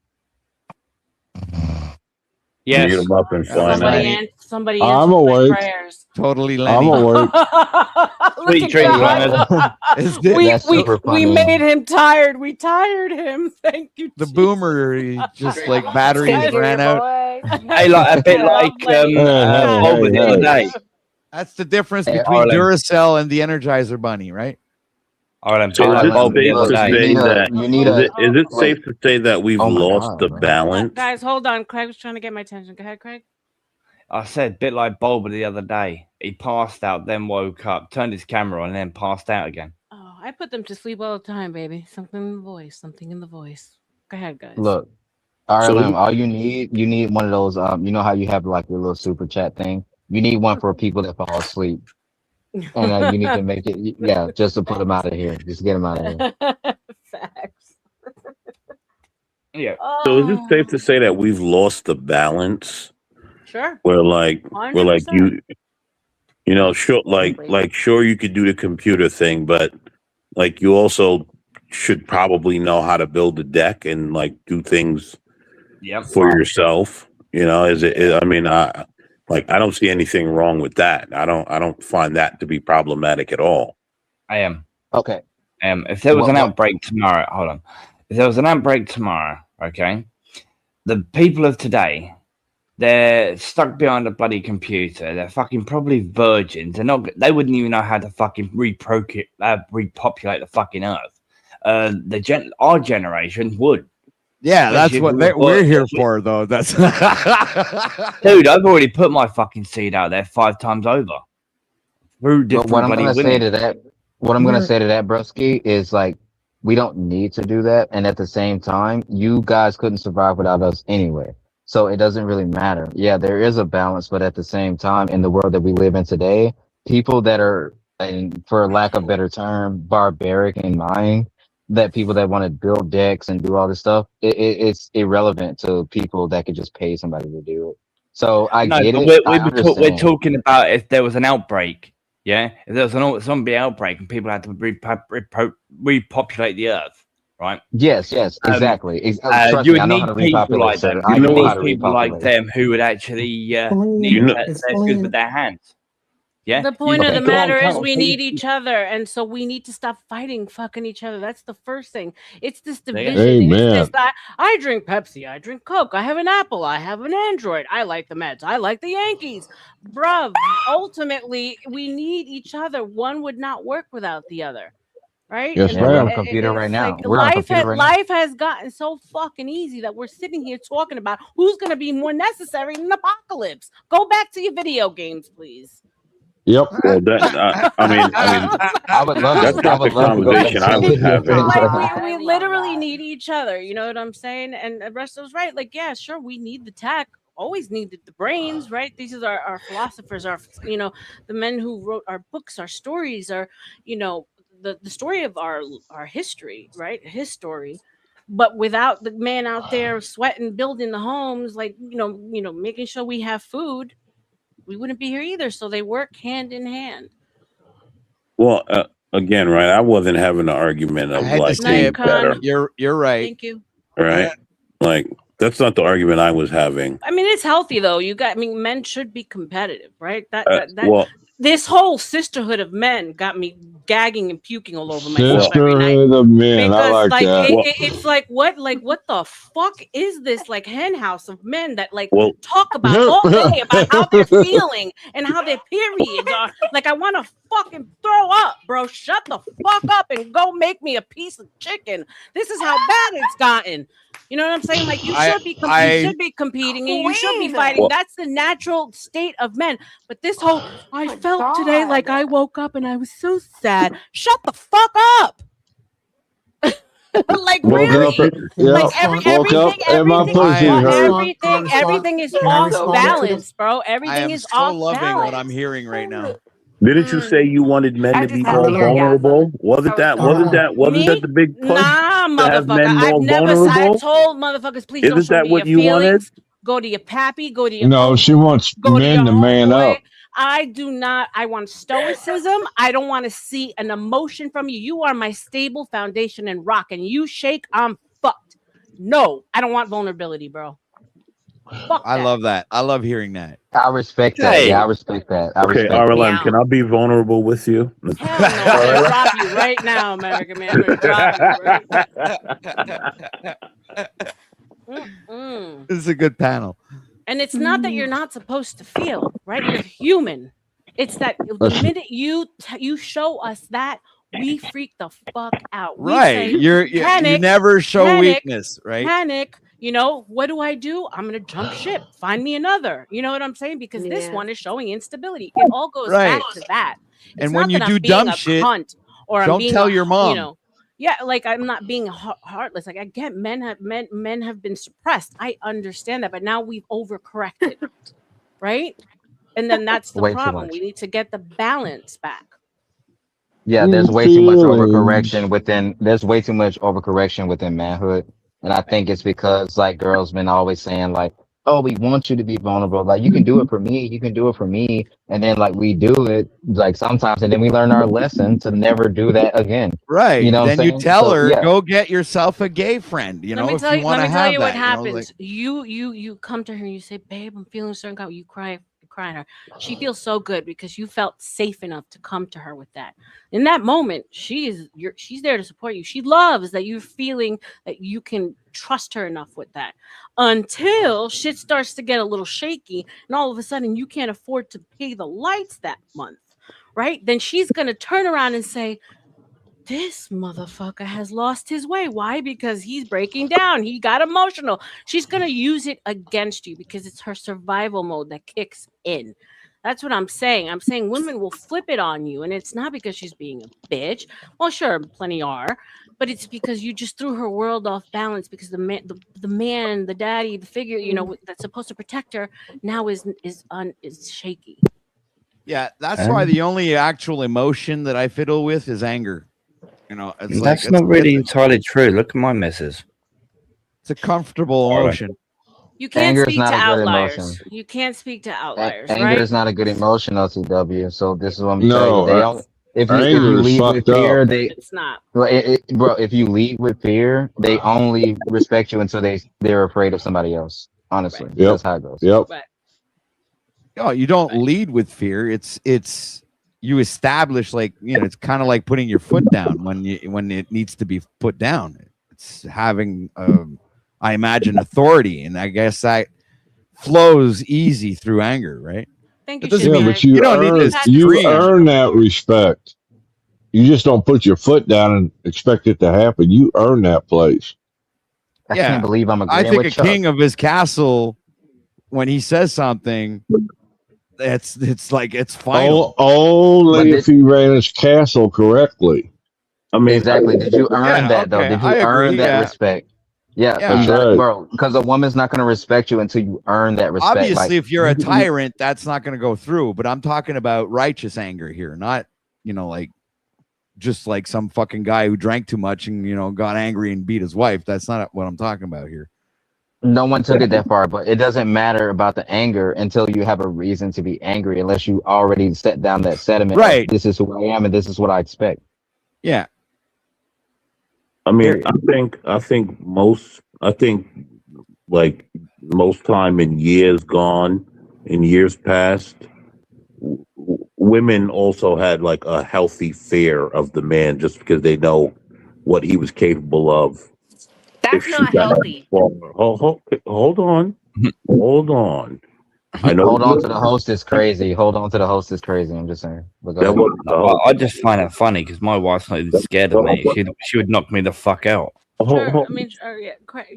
Yes. Mute 'em up and find out. Somebody I'm answer my awake. prayers. Totally Lenny. I'm awake. Sweet dreams, we made him tired. We tired him. Thank you. The boomer, he just like batteries ran out. Hey, like a bit like Bulba the other day. That's the difference between Duracell and the Energizer Bunny, right? So is it safe to say that we've lost the balance? Guys, hold on. Craig was trying to get my attention. Go ahead, Craig. I said, bit like Bulba the other day. He passed out, then woke up, turned his camera on, and then passed out again. Oh, I put them to sleep all the time, baby. Something in the voice. Something in the voice. Go ahead, guys. Look, RLM, all you need one of those. You know how you have like your little super chat thing. You need one for people that fall asleep, and you need to make it. Yeah, just to put them out of here. Just get them out of here. Facts. Yeah. So is it safe to say that we've lost the balance? Sure. Where like 100%. sure you could do the computer thing, but like you also should probably know how to build a deck and like do things for yourself. You know, I don't see anything wrong with that. I don't find that to be problematic at all. I am. Okay. If there was an outbreak tomorrow, hold on. If there was an outbreak tomorrow, okay, the people of today, they're stuck behind a bloody computer. They're fucking probably virgins. They wouldn't even know how to fucking repopulate the fucking earth. Our generation would. Yeah, that's what we're here for, though. That's dude. I've already put my fucking seed out there 5 times over. What I'm gonna say to that, Broski, is like we don't need to do that, and at the same time, you guys couldn't survive without us anyway. So it doesn't really matter. Yeah, there is a balance, but at the same time, in the world that we live in today, people that are, and for lack of a better term, barbaric in mind, that people that want to build decks and do all this stuff, it's irrelevant to people that could just pay somebody to do it. So I get it. We're talking about if there was an outbreak. Yeah, if there was a zombie outbreak and people had to repopulate the earth, right? Yes, exactly. You would need people like them. You would need people like them who would actually need they're good with their hands. Yeah. The point of the matter is we need each other, and so we need to stop fucking each other. That's the first thing. It's this division. Amen. It's this, I drink Pepsi. I drink Coke. I have an Apple. I have an Android. I like the Mets. I like the Yankees. Bruv, ultimately, we need each other. One would not work without the other. Right? Yes, we're on a computer right now. Life has gotten so fucking easy that we're sitting here talking about who's going to be more necessary in the apocalypse. Go back to your video games, please. Yep. Well, I would love that's not the conversation I was having. Like we literally need each other. You know what I'm saying? And Resto's right. Like, yeah, sure, we need the tech. Always needed the brains, right? These are our philosophers, the men who wrote our books, our stories, the story of our history, right? His story. But without the man out there sweating, building the homes, like making sure we have food, we wouldn't be here either. So they work hand in hand. Well, again, right? I wasn't having an argument of like being better. You're right. Thank you. Right? Like that's not the argument I was having. I mean, it's healthy though. Men should be competitive, right? This whole sisterhood of men got me gagging and puking all over myself every night. Sisterhood of men, because, I like that. It's like what the fuck is this like hen house of men that talk about all day about how they're feeling and how their periods are. Like I want to fucking throw up, bro. Shut the fuck up and go make me a piece of chicken. This is how bad it's gotten. You know what I'm saying? Like you should be competing and you should be fighting. That's the natural state of men. But this whole I felt today like I woke up and I was so sad. Shut the fuck up. Like really? Everything is off balance, bro. Everything is off balance. Loving what I'm hearing right now. Didn't you say you wanted men I to just be had more the orgasm. vulnerable? Wasn't that Me? the big push Nah, to have motherfucker. men I've more never said. I vulnerable? told motherfuckers, please don't Isn't show that me what your you wanted? feelings. Go to your pappy. Go to your No, uncle. she wants Go to men your to man homeboy. up. I do not. I want stoicism. I don't want to see an emotion from you. You are my stable foundation and rock, and you shake, I'm fucked. No, I don't want vulnerability, bro. Fuck I that. love that. I love hearing that. I respect that. Yeah, I respect that. I Okay, respect RLM, that. can I be vulnerable with you? Hell no, I'm gonna drop you right now, American man. I'm gonna drop you right now. This is a good panel. And it's not that you're not supposed to feel, right? You're human. It's that the minute you show us that, we freak the fuck out. We Right. say, You panic, never show panic, weakness, right? panic. You know, what do? I'm going to jump ship. Find me another. You know what I'm saying? Because this Yeah. one is showing instability. It all goes Right. back to that. It's And not when you that do I'm being dumb a shit, cunt or I'm don't being tell a, your mom. you know, yeah, like I'm not being heartless. Like I get men have been suppressed. I understand that, but now we've overcorrected, right? And then that's the Way too problem. much. We need to get the balance back. Yeah, there's way too much overcorrection within. There's way too much overcorrection within manhood, and I think it's because like girls been always saying like, "Oh, we want you to be vulnerable. Like you can do it for me. You can do it for me." And then like we do it like sometimes, and then we learn our lesson to never do that again. Right. You know what I'm Then you saying? tell So, her, yeah. go get yourself a gay friend, you know, if you want to Let me tell have you that. what You know, happens. like, You come to her and you say, "Babe, I'm feeling certain kind." You cry on her. She feels so good because you felt safe enough to come to her with that. In that moment, she's there to support you. She loves that you're feeling that you can trust her enough with that. Until shit starts to get a little shaky, and all of a sudden you can't afford to pay the lights that month, right? Then she's gonna turn around and say, this motherfucker has lost his way. Why? Because he's breaking down. He got emotional. She's going to use it against you because it's her survival mode that kicks in. That's what I'm saying. I'm saying women will flip it on you. And it's not because she's being a bitch. Well, sure, plenty are. But it's because you just threw her world off balance because the man, the daddy, the figure, you know, that's supposed to protect her now is shaky. yeah, that's why the only actual emotion that I fiddle with is anger. You know, it's like That's not really entirely true. Look at my missus. It's a comfortable emotion. You can't Anger is speak not to a good outliers. emotion. You can't speak to outliers, Anger right? is not a good emotion, LCW. So this is what I'm telling you. No, They don't. If anger you is lead with fucked up. fear, It's not. Bro, if you lead with fear, they only respect you until they're afraid of somebody else. Honestly, Yep. that's how it goes. Yep. Right. Oh, you don't lead with fear. It's you establish, like, you know, it's kind of like putting your foot down when it needs to be put down. It's having I imagine authority, and I guess that flows easy through anger, right? Thank It you, doesn't Yeah, mean but you don't need to you scream. earn that respect. You just don't put your foot down and expect it to happen. You earn that place. I can't believe I'm I agreeing think with a Chuck. king of his castle, when he says something, it's like it's final. Only if he ran his castle correctly. I mean, Exactly. Did you earn that though? okay, Did you I agree, earn that yeah. respect? Yeah, so That's you got right. bro, because a woman's not gonna respect you until you earn that respect. Obviously, Like, if you're a tyrant, that's not going to go through. But I'm talking about righteous anger here, not, you know, like just like some fucking guy who drank too much and, you know, got angry and beat his wife. That's not what I'm talking about here. no one took it that far, but it doesn't matter about the anger until you have a reason to be angry, unless you already set down that sediment. Right. This is who I am and this is what I expect. Yeah. I mean, I think like most time in years gone, in years past, women also had like a healthy fear of the man just because they know what he was capable of. That's not healthy. Hold on. I know. Hold on to the host is crazy. Hold on to the host is crazy. I'm just saying. But go ahead. I just find it funny because my wife's not even scared of me. She would knock me the fuck out. Sure. I mean, yeah, Craig,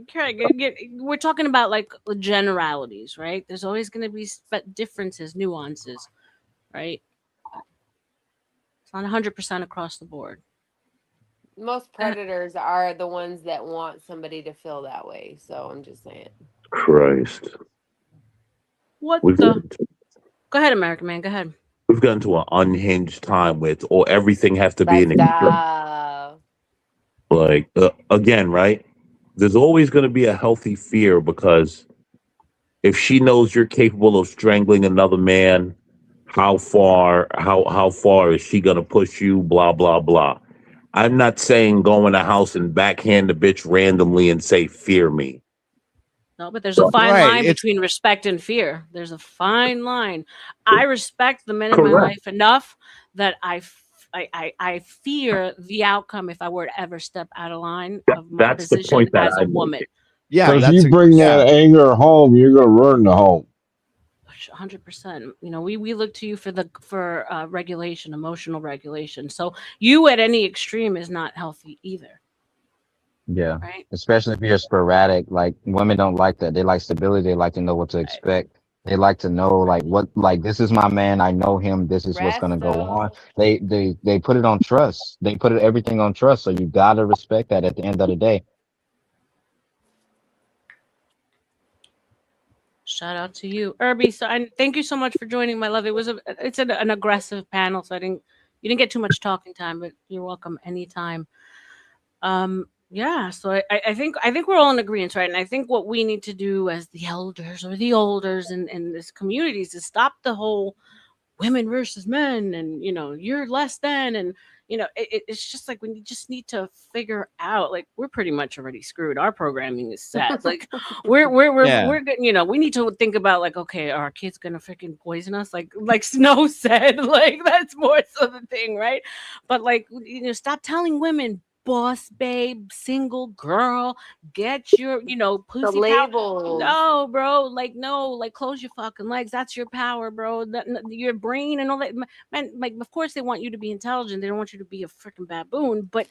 we're talking about like generalities, right? There's always going to be differences, nuances, right? It's not 100% across the board. Most predators are the ones that want somebody to feel that way. So I'm just saying. Christ. What the? Go ahead, American man. Go ahead. We've gotten to an unhinged time with, or everything has to be an Stop. like again, right? There's always going to be a healthy fear because if she knows you're capable of strangling another man, how far is she going to push you? Blah blah blah. I'm not saying go in a house and backhand the bitch randomly and say fear me. No, but there's a fine line between respect and fear. There's a fine line. I respect the men in my life enough that I fear the outcome if I were to ever step out of line of my That's the position point that as I a woman. make. Yeah, if you bring that anger home, you're going to ruin the home. 100%. You know, we look to you for regulation, emotional regulation. So you at any extreme is not healthy either. Yeah. Right. Especially if you're sporadic. Like women don't like that. They like stability. They like to know what to expect. They like to know like this is my man. I know him. This is what's gonna go on. They put it on trust. They put everything on trust. So you gotta respect that at the end of the day. Shout out to you, Irby. So thank you so much for joining, my love. It's an aggressive panel, so you didn't get too much talking time, but you're welcome anytime. Yeah, so I think we're all in agreement, right? And I think what we need to do as the elders or the olders in this community is to stop the whole women versus men and you're less than, and it's just like we just need to figure out, like, we're pretty much already screwed. Our programming is set. Like we're getting, we need to think about, like, okay, are our kids gonna freaking poison us, like Snow said? Like, that's more so the thing, right? But like, stop telling women boss babe, single girl, get your pussy power. No, bro, like, no, like, close your fucking legs. That's your power, bro. Your brain and all that, man. Like, of course they want you to be intelligent. They don't want you to be a freaking baboon, but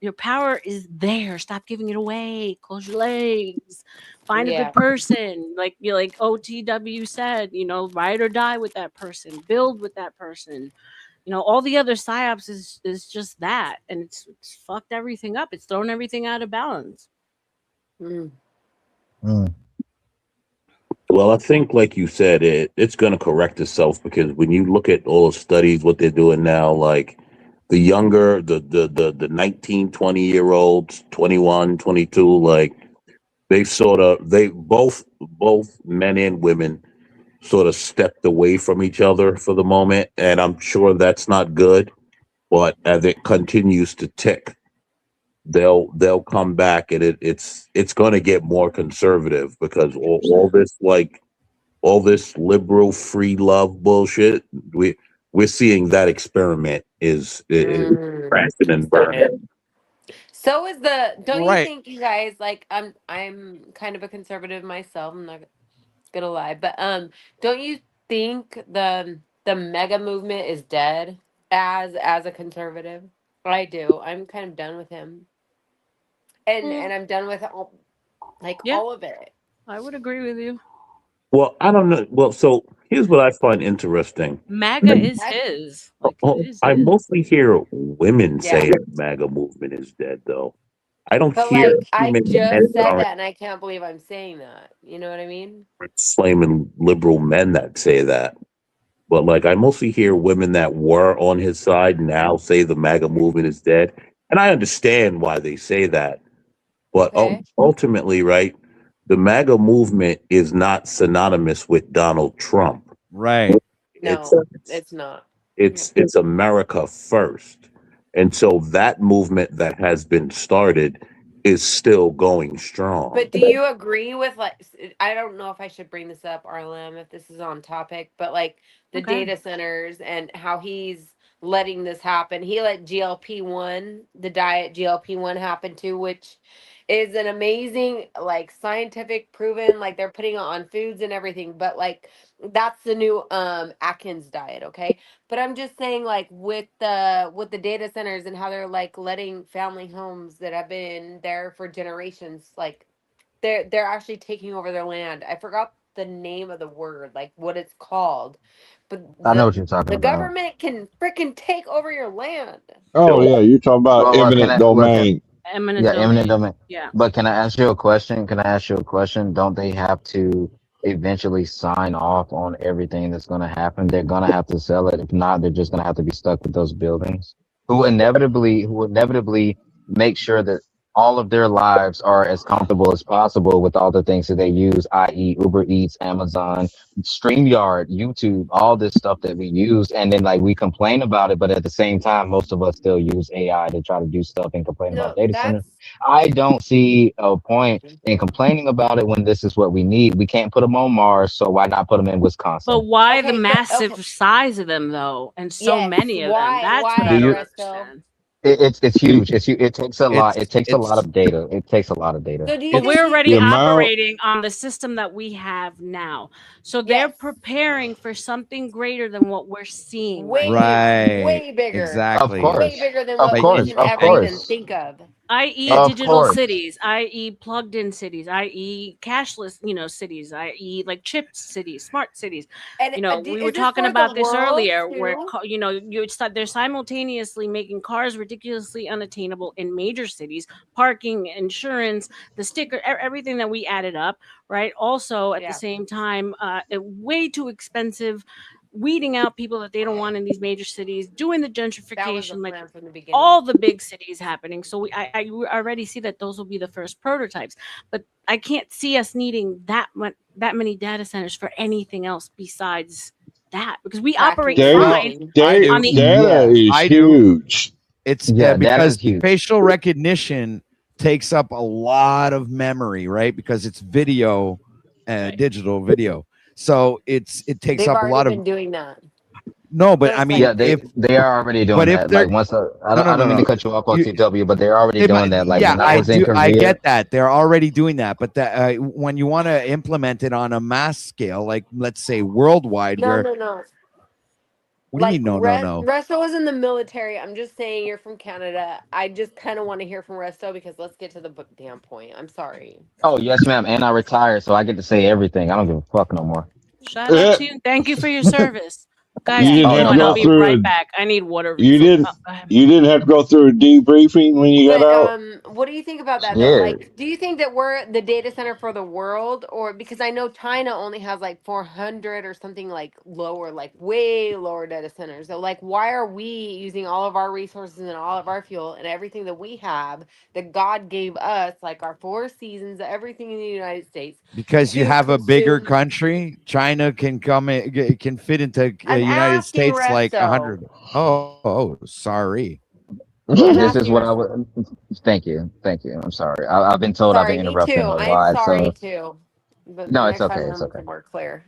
your power is there. Stop giving it away. Close your legs. Find a good person. Like OTW said, ride or die with that person. Build with that person. All the other psyops is just that, and it's fucked everything up. It's thrown everything out of balance. Well, I think, like you said, it's going to correct itself because when you look at all the studies, what they're doing now, like the younger, the 19, 20-year-olds, 21, 22, like they both men and women sort of stepped away from each other for the moment. And I'm sure that's not good, but as it continues to tick, they'll come back, and it's going to get more conservative because all this liberal free love bullshit, we're seeing that experiment is crashing and burning. So is don't you think, you guys, like, I'm kind of a conservative myself, I'm not gonna lie, but don't you think the mega movement is dead as a conservative? I do. I'm kind of done with him. And I'm done with all of it. I would agree with you. Well, I don't know. Well, so here's what I find interesting. MAGA is his. Like, I mostly hear women say the MAGA movement is dead, though. I don't But hear like, I men just said are that, and I can't believe I'm saying that. You know what I mean? slamming liberal men that say that. But like, I mostly hear women that were on his side now say the MAGA movement is dead, and I understand why they say that. But ultimately, right, the MAGA movement is not synonymous with Donald Trump. Right. No, it's not. It's America first. And so that movement that has been started is still going strong. But do you agree with, like, I don't know if I should bring this up, RLM, if this is on topic, but like the data centers and how he's letting this happen. He let GLP-1, the diet GLP-1 happen too, which is an amazing, like, scientific proven, like, they're putting it on foods and everything, but like, that's the new Atkins diet, okay? But I'm just saying, like, with the data centers and how they're like letting family homes that have been there for generations, like, they're actually taking over their land. I forgot the name of the word, like what it's called, but I know what you're talking the about. government can freaking take over your land. Oh yeah, you're talking about eminent domain. Eminent Eminent domain. Yeah. But can I ask you a question? Don't they have to eventually sign off on everything that's going to happen, they're going to have to sell it. If not, they're just going to have to be stuck with those buildings, who inevitably make sure that all of their lives are as comfortable as possible with all the things that they use, i.e. Uber Eats, Amazon, StreamYard, YouTube, all this stuff that we use. And then like we complain about it, but at the same time, most of us still use AI to try to do stuff and complain No, about data centers. that's I don't see a point in complaining about it when this is what we need. We can't put them on Mars, so why not put them in Wisconsin? But why the okay. massive size of them though, and so Yes. many of them? That's what Do I don't you? understand. It's huge. It takes a lot. It takes a lot it's of data. It takes a lot of data. So do you But think we're already the amount. operating on the system that we have now. So they're preparing for something greater than what we're seeing right now. Right. way bigger, Exactly. way bigger than Of what course. we can Of ever even course. think of. i.e. Of digital course. cities, i.e. plugged in cities, i.e. cashless, cities, i.e. like chipped cities, smart cities. And We is were this talking for about the this world earlier where too? they're simultaneously making cars ridiculously unattainable in major cities, parking, insurance, the sticker, everything that we added up, right? Also at the same time, way too expensive, weeding out people that they don't want in these major cities, doing the That was the gentrification, like plan from the beginning. all the big cities happening. So I already see that those will be the first prototypes, but I can't see us needing that many data centers for anything else besides that, because we operate fine on the. Data is I do. huge. It's data because is huge. facial recognition takes up a lot of memory, right? Because it's video, digital video. So it takes They've up a already lot of. been doing that. No, but But I it's mean, Yeah, they are already doing but if that. they're Like once I no, don't mean to no. cut you off, OTW, but they're already doing that. Like Yeah, when I was in I Korea. get that they're already doing that, but that when you want to implement it on a mass scale, like let's say worldwide, no, where no, no. what do you mean no? Resto was in the military. I'm just saying you're from Canada. I just kind of want to hear from Resto because let's get to the damn point. I'm sorry. Oh yes, ma'am. And I retired, so I get to say everything. I don't give a fuck no more. Shout out to you. Thank you for your service. Guys, You keep didn't have to going. go I'll be through. right back. I need water You refill. didn't. Go ahead. You didn't have to go through a debriefing when you got But out. what do you think about that though? Yeah. Like, do you think that we're the data center for the world, or because I know China only has like 400 or something like lower, like way lower data centers. So like, why are we using all of our resources and all of our fuel and everything that we have that God gave us, like our four seasons, everything in the United States? Because you to have a bigger consume- country, China can can fit into I'm United asking States like Resto. 100. Oh, sorry. This is what I would. Thank you. I'm sorry. I've been told I've Sorry, been me interrupting too. a I'm lot. sorry So too. But no, it's next okay. time It's I'm okay. more clear.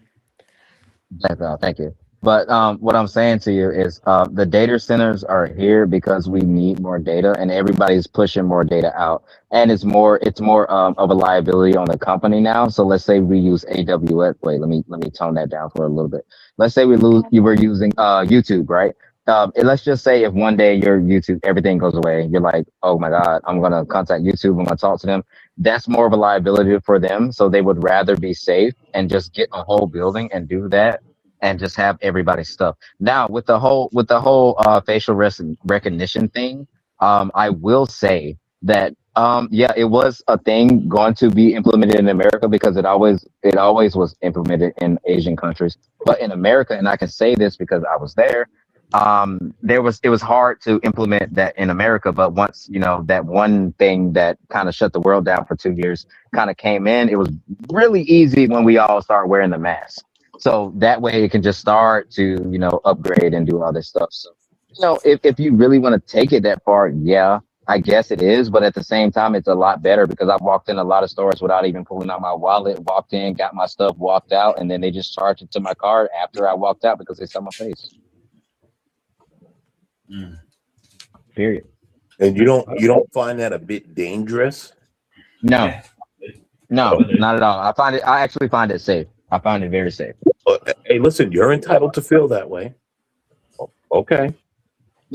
Thank you. But what I'm saying to you is the data centers are here because we need more data, and everybody's pushing more data out, and it's more of a liability on the company now. So let's say we use AWS. Wait, let me tone that down for a little bit. Let's say you were using YouTube, right? And let's just say if one day your YouTube everything goes away, you're like, oh my God, I'm gonna contact YouTube. I'm gonna talk to them. That's more of a liability for them, so they would rather be safe and just get a whole building and do that and just have everybody's stuff. Now with the whole facial recognition thing, I will say that yeah, it was a thing going to be implemented in America because it always was implemented in Asian countries. But in America, and I can say this because I was there, it was hard to implement that in America. But once that one thing that kind of shut the world down for 2 years kind of came in, it was really easy when we all start wearing the mask. So that way it can just start to, upgrade and do all this stuff. So, if you really want to take it that far, yeah, I guess it is. But at the same time, it's a lot better because I've walked in a lot of stores without even pulling out my wallet, walked in, got my stuff, walked out, and then they just charged it to my card after I walked out because they saw my face. Period. And you don't find that a bit dangerous? No, not at all. I actually find it safe. I find it very safe. Hey, listen, you're entitled to feel that way. Okay.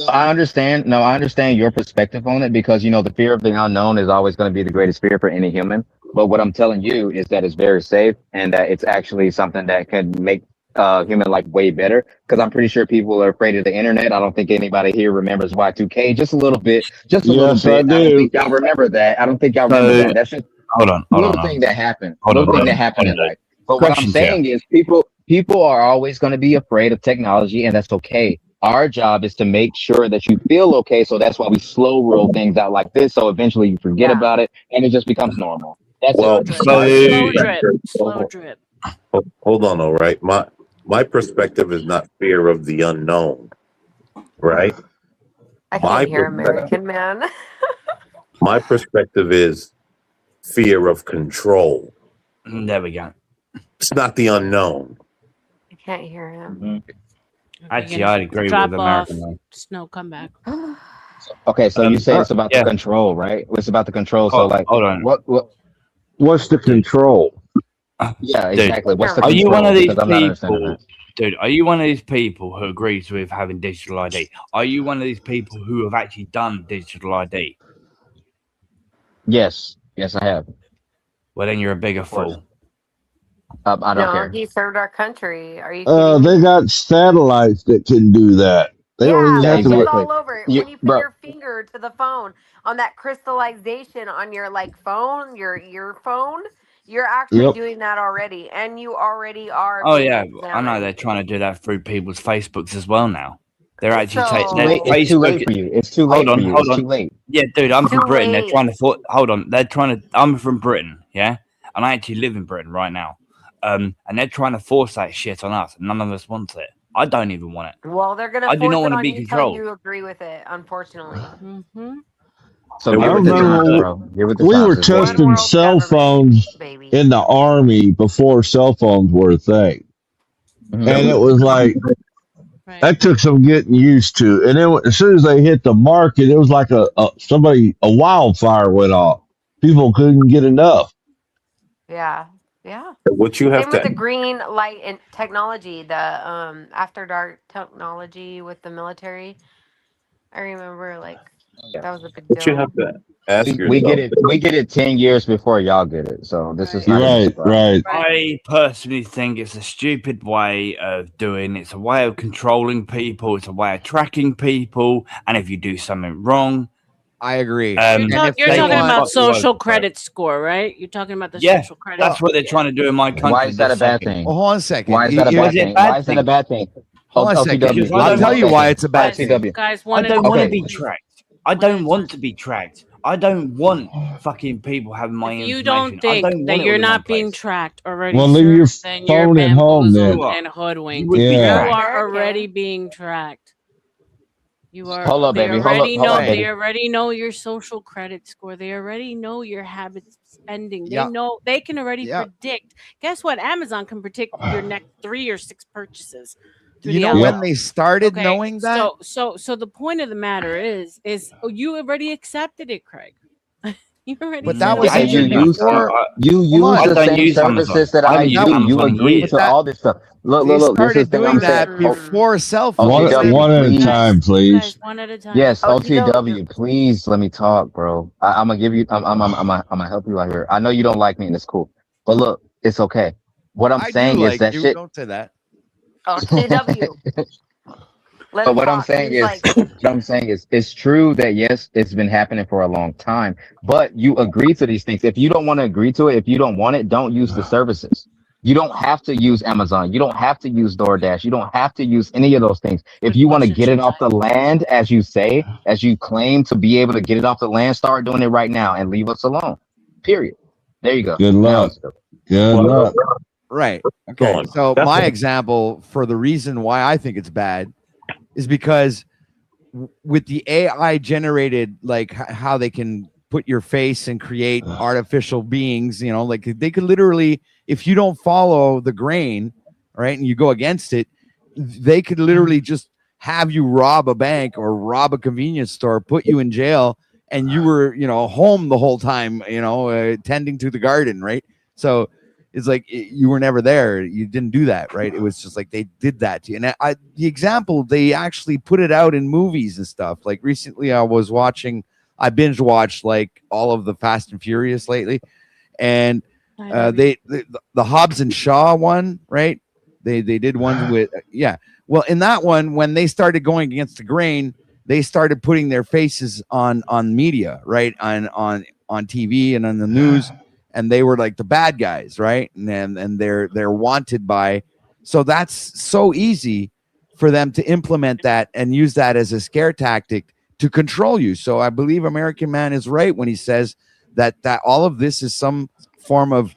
I understand. No, I understand your perspective on it because the fear of the unknown is always going to be the greatest fear for any human. But what I'm telling you is that it's very safe and that it's actually something that can make human life way better. Because I'm pretty sure people are afraid of the internet. I don't think anybody here remembers Y2K. Just a little bit. Just a little bit. I do. I don't think y'all remember that. That's just Hold on. thing that happened. Hold little on. thing that happened in life. But what I'm saying is people are always going to be afraid of technology, and that's okay. Our job is to make sure that you feel okay. So that's why we slow roll things out like this. So eventually you forget about it and it just becomes normal. That's Well, slow drip, slow drip. hold on, all right. My perspective is not fear of the unknown, right? I My can't hear perspective, American man. my perspective is fear of control. There we go. It's not the unknown. I can't hear him. Mm-hmm. Actually, I'd agree Drop with off. American Man. Snow, come back. Okay, so you say it's about the control, right? It's about the control. So like, hold on. What's the control? Yeah, Dude, exactly. What's the are control? you one of these Because I'm not understanding people, that. dude? Are you one of these people who agrees with having digital ID? Are you one of these people who have actually done digital ID? Yes, I have. Well, then you're a bigger fool. I don't care. He served our country. Are you kidding me? They got satellites that can do that. They don't even have It's to. all over. When you put your finger to the phone on that crystallization on your phone, your earphone, you're actually Yep. doing that already, and you already are. Oh being yeah, I examined. know they're trying to do that through people's Facebooks as well now. They're actually So- taking It's too late for you. It's too late for you. Hold It's on. too late. Yeah, dude, I'm from Too Britain. They're late. trying to hold on. They're trying to. I'm from Britain, yeah, and I actually live in Britain right now. And they're trying to force that shit on us. None of us want it. I don't even want it. Well, they're gonna I do force not it want to on be you till controlled. you agree with it. Unfortunately. So I give it the time, remember bro. Give it the we time. were Just wait. testing cell phones in the army before cell phones were a thing, and it was like that took some getting used to. And then as soon as they hit the market, it was like a wildfire went off. People couldn't get enough. Yeah. Yeah. What you have Same with to the green light and technology, the after dark technology with the military. I remember that was a big what you deal. have to ask We get yourself. it. We get it 10 years before y'all get it. So this is not even Right, surprising. right. I personally think it's a stupid way of doing. It's a way of controlling people. It's a way of tracking people. And if you do something wrong, I agree. And You're they talking want about fuck you over, social bro. credit score, right? You're talking about the Yeah, social credit. that's what they're trying to do in my country. Why is that this a bad second. thing? Well, hold on a second. Why is that a You- bad Was it a thing? bad Why is that a thing? bad thing? Hold on a second. OTW. I'll tell you why it's a bad thing. OTW. Guys, I one at a don't want to time. be tracked. I don't want to be tracked. I don't want fucking people having my If information. you don't I think don't that want it you're all in one not being place. tracked already, Well, leave your sir, then you're phone at home bamboozled then. and hoodwinked. You would be Yeah. You tracked. are already being tracked. You are. Hold up, They baby. already know. baby. They already know your social credit score. They already know your habits of spending. They Yep. know. They can already Yep. predict. Guess what? Amazon can predict your next 3 or 6 purchases. You know when they started knowing that? So the point of the matter is you already accepted it, Craig. You already. But that said, was "Okay." And you even use before. you Hold use on. the same services that I do. You agree But to that- all this stuff. Look, They look, look. This is started the thing I'm doing saying. that before cell phones. One OTW, at a please. time, please. One at a time. Yes, OTW. OTW, please let me talk, bro. I'm gonna give you. I'm gonna help you out here. I know you don't like me, and it's cool. But look, it's okay. What I'm I saying do is like that you. shit. Don't say that. OTW. Let But him what I'm talk. saying He's is, what I'm saying is, it's true that yes, it's been happening for a long time. But you agree to these things. If you don't want to agree to it, if you don't want it, don't use the services. You don't have to use Amazon. You don't have to use DoorDash. You don't have to use any of those things. If you want to get it off the land, as you say, as you claim to be able to get it off the land, start doing it right now and leave us alone. Period. There you go. Good Now luck. let's go. Good luck. Right. Okay. So my example for the reason why I think it's bad is because with the AI generated, like how they can put your face and create artificial beings, you know, like they could literally, if you don't follow the grain, right, and you go against it, they could literally just have you rob a bank or rob a convenience store, put you in jail, and you were, you know, home the whole time, you know, tending to the garden, right? So it's like you were never there. You didn't do that, right? It was just like they did that to you. And the example, they actually put it out in movies and stuff. Like recently, I binge watched like all of the Fast and Furious lately, and the Hobbs and Shaw one, right? They did one with yeah. Well, in that one, when they started going against the grain, they started putting their faces on media, right? On TV and on the news. and they were like the bad guys, right? And they're wanted by. So that's so easy for them to implement that and use that as a scare tactic to control you. So I believe American Man is right when he says that all of this is some form of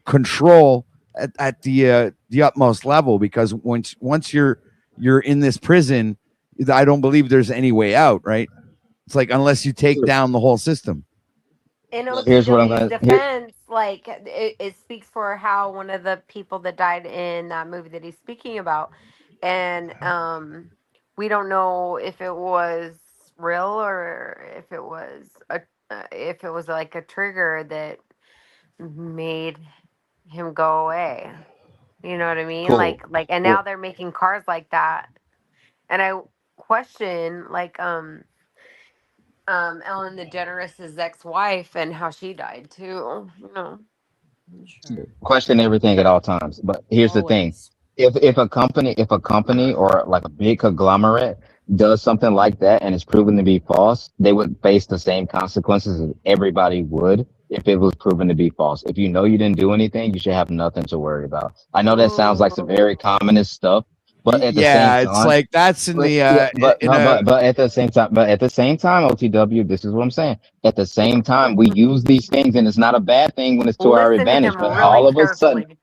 control at the utmost level, because once you're in this prison, I don't believe there's any way out, right? It's like, unless you take down the whole system. In Here's what I'm OTW's gonna defense, like it speaks for how one of the people that died in that movie that he's speaking about, and we don't know if it was real or if it was like a trigger that made him go away. You know what I mean? Cool. Like, and now they're making cars like that, and I question like Ellen DeGeneres' ex-wife and how she died too. You know. Sure. Question everything at all times. But here's the thing. Always. If a company or like a big conglomerate does something like that and it's proven to be false, they would face the same consequences as everybody would if it was proven to be false. If you know you didn't do anything, you should have nothing to worry about. I know that sounds like some very communist stuff, but at the same time, it's like that's in the but at the same time, OTW, this is what I'm saying. At the same time, we use these things, and it's not a bad thing when it's to our Listen to advantage. him But really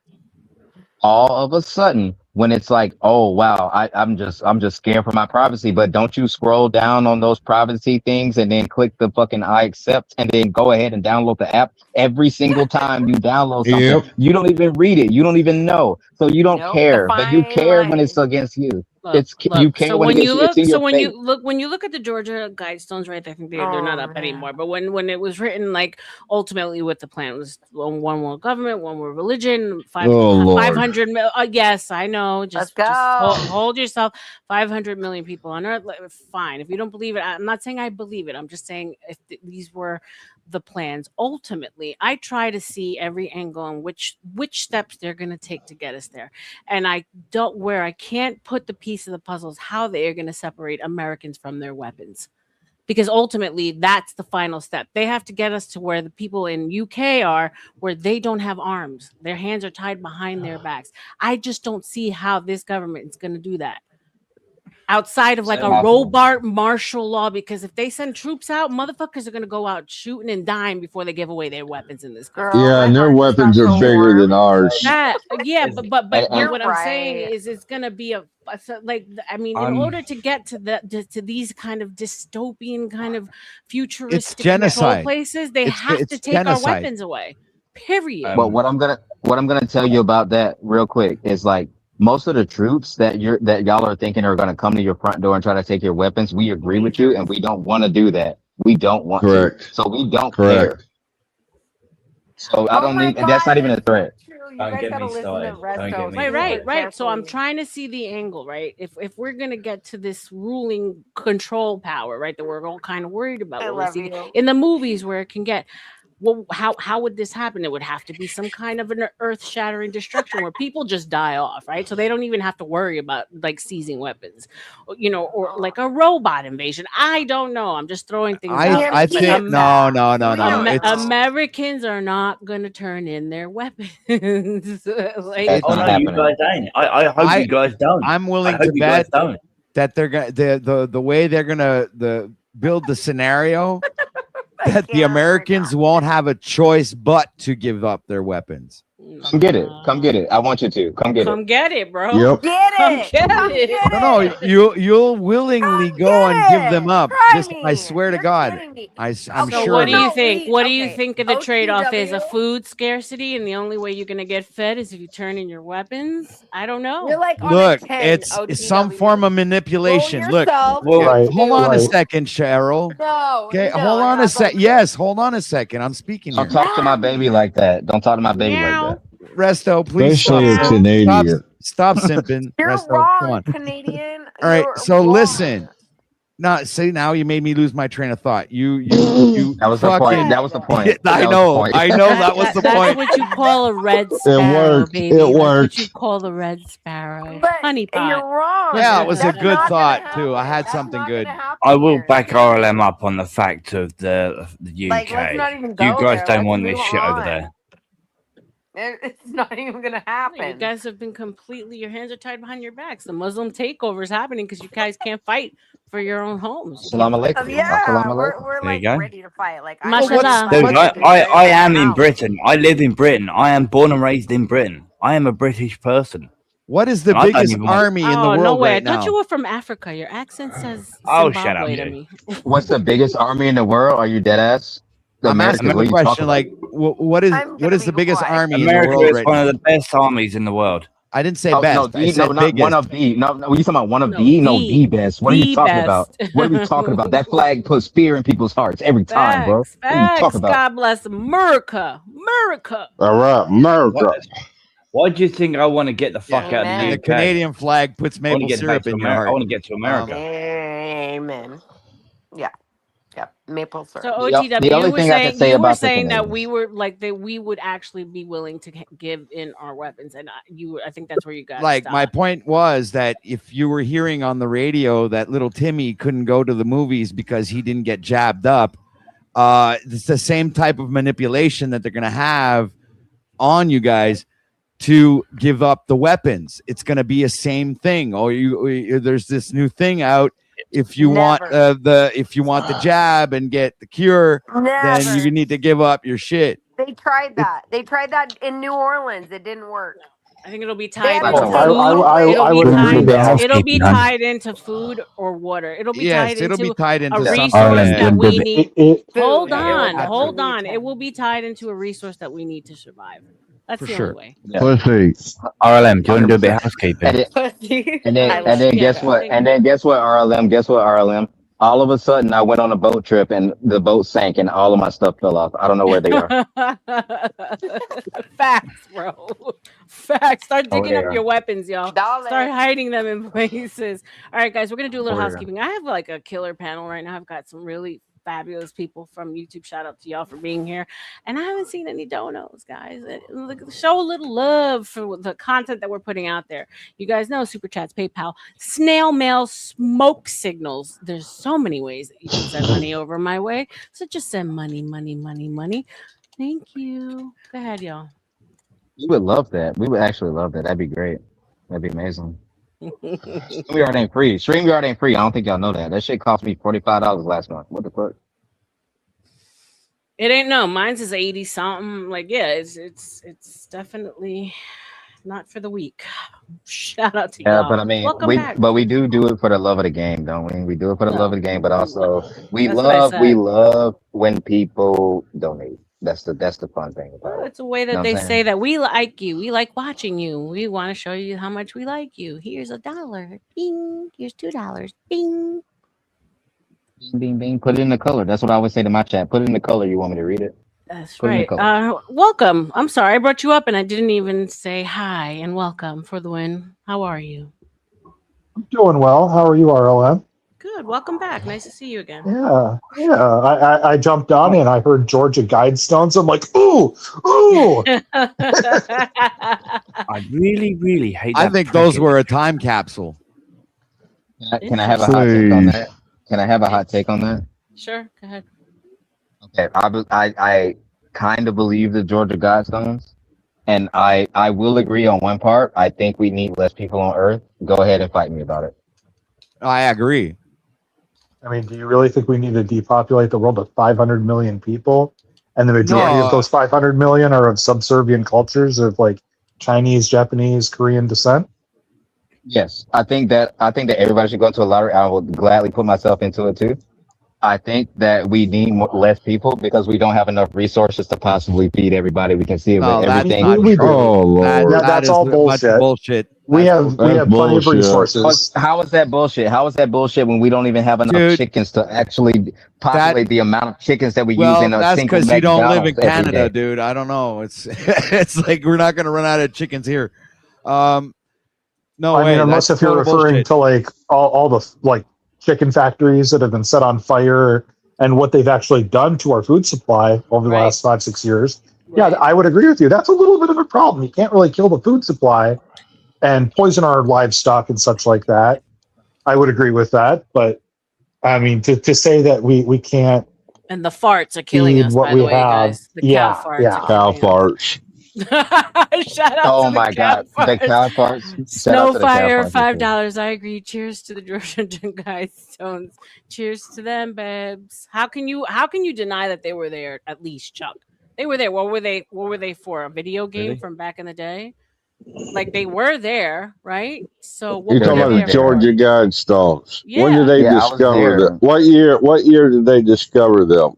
all of a sudden, when it's like, oh wow, I'm just scared for my privacy. But don't you scroll down on those privacy things and then click the fucking I accept and then go ahead and download the app every single time you download something. Yep. You don't even read it. You don't even know. So you don't care. But you care when it's against you. You care so when when it's you look, in so your when face. you look at the Georgia Guidestones, right? I think they're not up anymore. But when it was written, like ultimately what the plan was: one world government, one world religion, Lord. 500 mil. Yes, I know. Just go. hold yourself. 500 million people on Earth. Like, fine. If you don't believe it, I'm not saying I believe it. I'm just saying if these were the plans. Ultimately, I try to see every angle on which steps they're going to take to get us there, and I can't put the piece of the puzzle is how they are going to separate Americans from their weapons, because ultimately that's the final step. They have to get us to where the people in UK are, where they don't have arms, their hands are tied behind their backs. I just don't see how this government is going to do that outside of like a robot martial law, because if they send troops out, motherfuckers are going to go out shooting and dying before they give away their weapons in this country. Yeah, and their weapons are bigger than ours. But what I'm saying right. is it's going to be in order to get to these kind of dystopian kind of futuristic control genocide. places, they have to It's take our genocide. weapons away. Period. But what I'm gonna tell you about that real quick is like most of the troops that y'all are thinking are gonna come to your front door and try to take your weapons. We agree with you, and we don't want to do that. We don't want to. So we don't care. So I don't need. That's not even a threat. You guys gotta listen to Resto. Right. So I'm trying to see the angle, right? If we're gonna get to this ruling control power, right, that we're all kind of worried about, what we see in the movies where it can get. Well, how would this happen? It would have to be some kind of an earth-shattering destruction where people just die off, right? So they don't even have to worry about like seizing weapons, or like a robot invasion. I don't know. I'm just throwing things out. I think no. Americans are not going to turn in their weapons. You guys ain't. I hope you guys don't. I'm willing to bet that they're gonna the way they're gonna build the scenario. That the Americans won't have a choice but to give up their weapons. Come get it. I want you to come get it. Come get it, bro. Yep. Get it. Come get it. No, you'll willingly go and give them up. I swear to God. I'm So sure. what do you think? What do you think of the trade-off is? A food scarcity, and the only way you're gonna get fed is if you turn in your weapons? I don't know. You're like Look, it's some form of manipulation. Look, hold on a second, Cheryl. No. Okay, hold on a sec. Yes, hold on a second. I'm speaking. Don't talk to my baby like that. Don't talk to my baby like that. Resto, please Especially stop. a Canadian. Stop simping. You're Resto, wrong, come on. Canadian. All right, You're so wrong. listen. Now you made me lose my train of thought. You That was the point. That was the point. I know that was the That's point. what you call a red sparrow, worked. baby. It That's worked. what you call the red sparrow. But Honey pot. you're wrong. Yeah, it was a That's good not thought gonna too. I had That's something not good. gonna happen I will here. back RLM up on the fact of the UK. Like, let's not even You go guys there. don't Let's want this move shit over on. there. It's not even gonna happen. You guys have been your hands are tied behind your backs. The Muslim takeover is happening because you guys can't fight for your own homes. Assalamu alaikum. Yeah, Assalamu alaikum. we're There you like go. ready to fight. Like Mashallah. Dude, I am in Britain. I live in Britain. I am born and raised in Britain. I am a British person. What is the And I don't biggest even want- army in the Oh, no world way. right I thought now? you were from Africa. Your accent says Oh, shut up, Zimbabwe to you. me. What's the biggest army in the world? Are you dead ass? The I'm asking Americans. What the are you question, talking like, what is the biggest army in the America world is right one now? of the best armies in the world. I didn't say about? best. No, I no, said not biggest. one of the. No, you talking about one of No, the? No, the- the best. What are you the talking about? best. What are we talking about? That flag puts fear in people's hearts every time, bro. Facts. What are you Facts. talking about? God bless America. America. All right, America. Why do you think I want to get the fuck out of the And the UK? Canadian flag puts I want maple to get back syrup to in your America. heart. I want to get to America. Amen. Yeah. Yep. Maple syrup. So The OTW, only you were thing I can saying say you were about the saying that Canadians. we were like that we would actually be willing to give in our weapons, and I think that's where you got Like, my point was that if you were hearing on the radio that little Timmy couldn't go to the movies because he didn't get jabbed up, it's the same type of manipulation that they're going to have on you guys to give up the weapons. It's going to be a same thing. Oh, there's this new thing out. If you want the jab and get the cure, then you need to give up your shit. They tried that. They tried that in New Orleans. It didn't work. I think it'll be They tied had into to food. take It'll be tied into food or water. It'll be Yes, tied it'll into be tied into a something. resource that we need. Hold on, Absolutely. hold on. It will be tied into a resource that we need to survive. That's For the sure. only way. Pussy. RLM, do you want to do a bit of housekeeping? And then guess what? And then guess what, RLM? Guess what, RLM? All of a sudden, I went on a boat trip and the boat sank and all of my stuff fell off. I don't know where they are. Facts, bro. Facts. Start Oh, digging they up are. your weapons, y'all. Start hiding them in places. All right, guys, we're gonna do a little Oh, they are. housekeeping. I have like a killer panel right now. I've got some really fabulous people from YouTube. Shout out to y'all for being here. And I haven't seen any donos, guys. Show a little love for the content that we're putting out there. You guys know Super Chats, PayPal, snail mail, smoke signals. There's so many ways that you can send money over my way. So just send money, money, money, money. Thank you. Go ahead, y'all. We would love that. We would actually love that. That'd be great. That'd be amazing. StreamYard ain't free. StreamYard ain't free. I don't think y'all know that. That shit cost me $45 last month. What the fuck? It ain't no. Mine's is 80 something. Like, yeah, it's definitely not for the weak. Shout out to Yeah, y'all. but I mean, Welcome we back. do it for the love of the game, don't we? We do it for the love of the game, but also we That's what I love said. when people donate. That's the fun thing about it. It's a way Know that what they I'm say saying? that we like you. We like watching you. We want to show you how much we like you. Here's $1. Bing. Here's $2. Bing. Bing, bing, bing. Put it in the color. That's what I always say to my chat. Put it in the color you want me to read it. That's Put it in the right. color. Welcome. I'm sorry I brought you up and I didn't even say hi and welcome for the win. How are you? I'm doing well. How are you, RLM? Good. Welcome back. Nice to see you again. Yeah. I jumped on and I heard Georgia Guidestones. I'm like, ooh. I really, really hate I that. think those were a time capsule. Can I have a hot take on that? Can I have a hot take on that? Sure. Go ahead. Okay, I kind of believe the Georgia Guidestones, and I will agree on one part. I think we need less people on Earth. Go ahead and fight me about it. I agree. I mean, do you really think we need to depopulate the world with 500 million people? And the majority of those 500 million are of subservient cultures of like Chinese, Japanese, Korean descent? Yes, I think that everybody should go to a lottery. I would gladly put myself into it too. I think that we need less people because we don't have enough resources to possibly feed everybody. We can see it with everything. That's all bullshit. We have plenty of resources. How is that bullshit? How is that bullshit when we don't even have enough chickens to actually populate the amount of chickens that we use in a that's single because you don't live in McDonald's every Canada, day? dude. I don't know. It's it's like we're not gonna run out of chickens here. No I way. mean, unless That's if you're total referring bullshit. to like all the like chicken factories that have been set on fire and what they've actually done to our food supply over the last 5-6 years. Yeah, I would agree with you. That's a little bit of a problem. You can't really kill the food supply and poison our livestock and such like that. I would agree with that. But I mean, to say that we can't And the farts are killing feed us, what by we the way, have. guys. The cow farts. Cow farts. Shout out Oh to the my cow God, the farts. cow parts. Shout out to the cow Snowfire, parts. $5. I agree. Cheers to the Georgia Guidestones. Cheers to them, babes. How can you deny that they were there? At least, Chuck, they were there. What were they? What were they for? A video game from back in the day? Like they were there, right? So what You're were talking they about the there for? Georgia Guidestones. When did Yeah. they Yeah, I was discover that? there. What year did they discover them?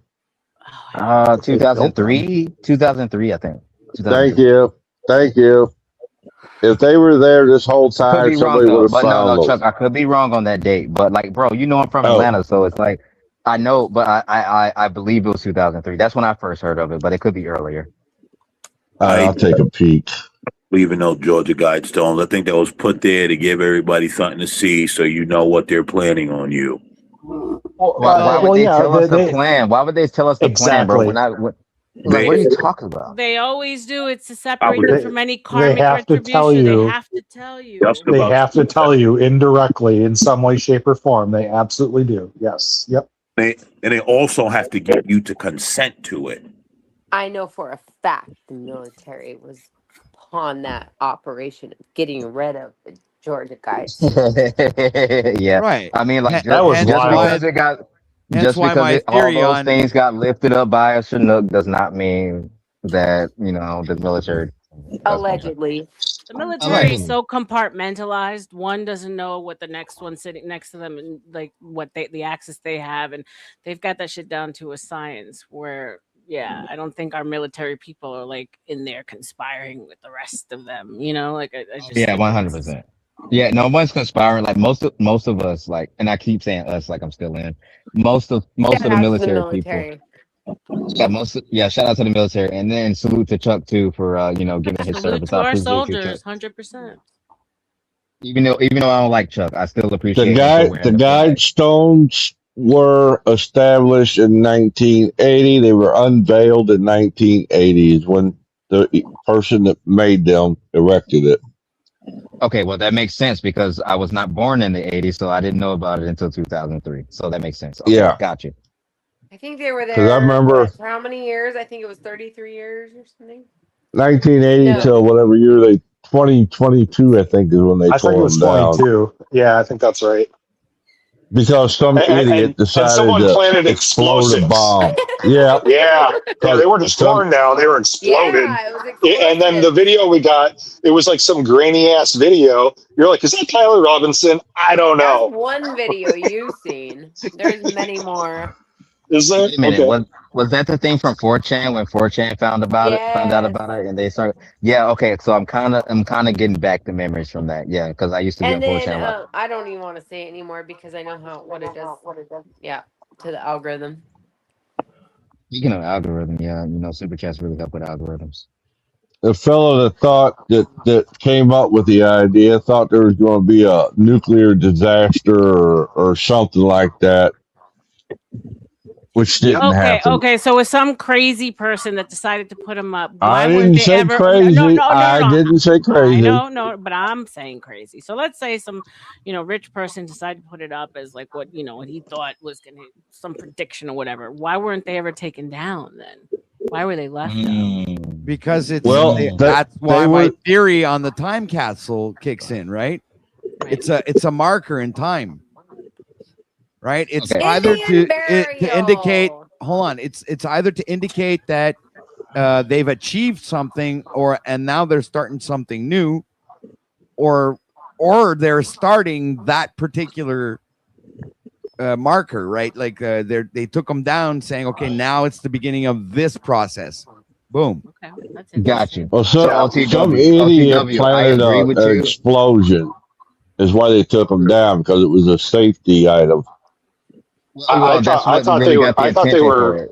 2003, 2003, I think. Thank 2003. you. Thank you. If they were there this whole I could time, be wrong somebody would though, have but no, found no, them. Chuck, I could be wrong on that date. But like, bro, you know I'm from Oh, Atlanta, so it's like I know, but I believe it was 2003. That's when I first heard of it, but it could be earlier. I'll take a peek. Even though Georgia Guidestones, I think that was put there to give everybody something to see, so you know what they're planning on you. Why would they tell us the they plan? Why would they tell us the plan, bro? exactly. Like, what are you talking about? They always do. It's to separate them from any They karmic have to tell retribution. They you. have to tell you. They have to tell you indirectly in some way, shape, or form. They absolutely do. Yes. Yep. They also have to get you to consent to it. I know for a fact the military was on that operation of getting rid of the Georgia guys. Yeah, Right. I mean, like That was just because wild. it got, Hence just why because my all theory those on things got lifted up by a Chinook does not mean that the military. Allegedly. The military is Allegedly. so compartmentalized. One doesn't know what the next one sitting next to them and like what the access they have, and they've got that shit down to a science. Where I don't think our military people are like in there conspiring with the rest of them. Like I just Yeah, think 100%. Yeah, no one's conspiring. Like most of us, like, and I keep saying us, like I'm still in. Most of Shout the out to the military people. military. Yeah, shout out to the military, and then salute to Chuck too for giving his salute service. to I our appreciate you, Chuck. soldiers, 100%. Even though I don't like Chuck, I still The appreciate him for wearing the the flag. Guidestones were established in 1980. They were unveiled in 1980 is when the person that made them erected it. Okay, well that makes sense because I was not born in the 80s, so I didn't know about it until 2003. So that makes sense. Okay, Yeah, got you. I think they were because I there remember for how many years? I think it was 33 years or something. 1980 No. till whatever year 2022, I think, is when they I think it tore was them down. 22. Yeah, I think that's right. Because some idiot And decided someone to planted explode a explosives. bomb. Yeah. Yeah, they weren't just Some- torn down; they were exploded. Yeah, it was And then the video we got, it was like some grainy ass video. You're like, is that Tyler Robinson? I don't That's know. one video you've seen. There's many more. Is there? Wait a minute, Okay. was that the thing from 4chan when 4chan found out about it, and they started? Yeah, okay. So I'm kind of getting back the memories from that. Yeah, because I used to be And on then 4chan a lot. I don't even want to say it anymore because I know what it does. Yeah, to the algorithm. Speaking of algorithm, yeah, super chats really help with algorithms. The fellow that thought that came up with the idea thought there was going to be a nuclear disaster or something like that, which didn't happen. Okay. So with some crazy person that decided to put them up, I why didn't weren't they say ever? crazy. No. I didn't say crazy. No, but I'm saying crazy. So let's say some, rich person decided to put it up as like what he thought was some prediction or whatever. Why weren't they ever taken down then? Why were they left out? Because that's why my theory on the time capsule kicks in, right? It's a marker in time. Right? It's either to indicate. Hold on. It's either to indicate that they've achieved something, and now they're starting something new, or they're starting that particular marker, right? Like they took them down, saying, "Okay, now it's the beginning of this process." Boom. Okay, that's got you. Well, some idiot planted an explosion is why they took them down, because it was a safety item. I thought they were.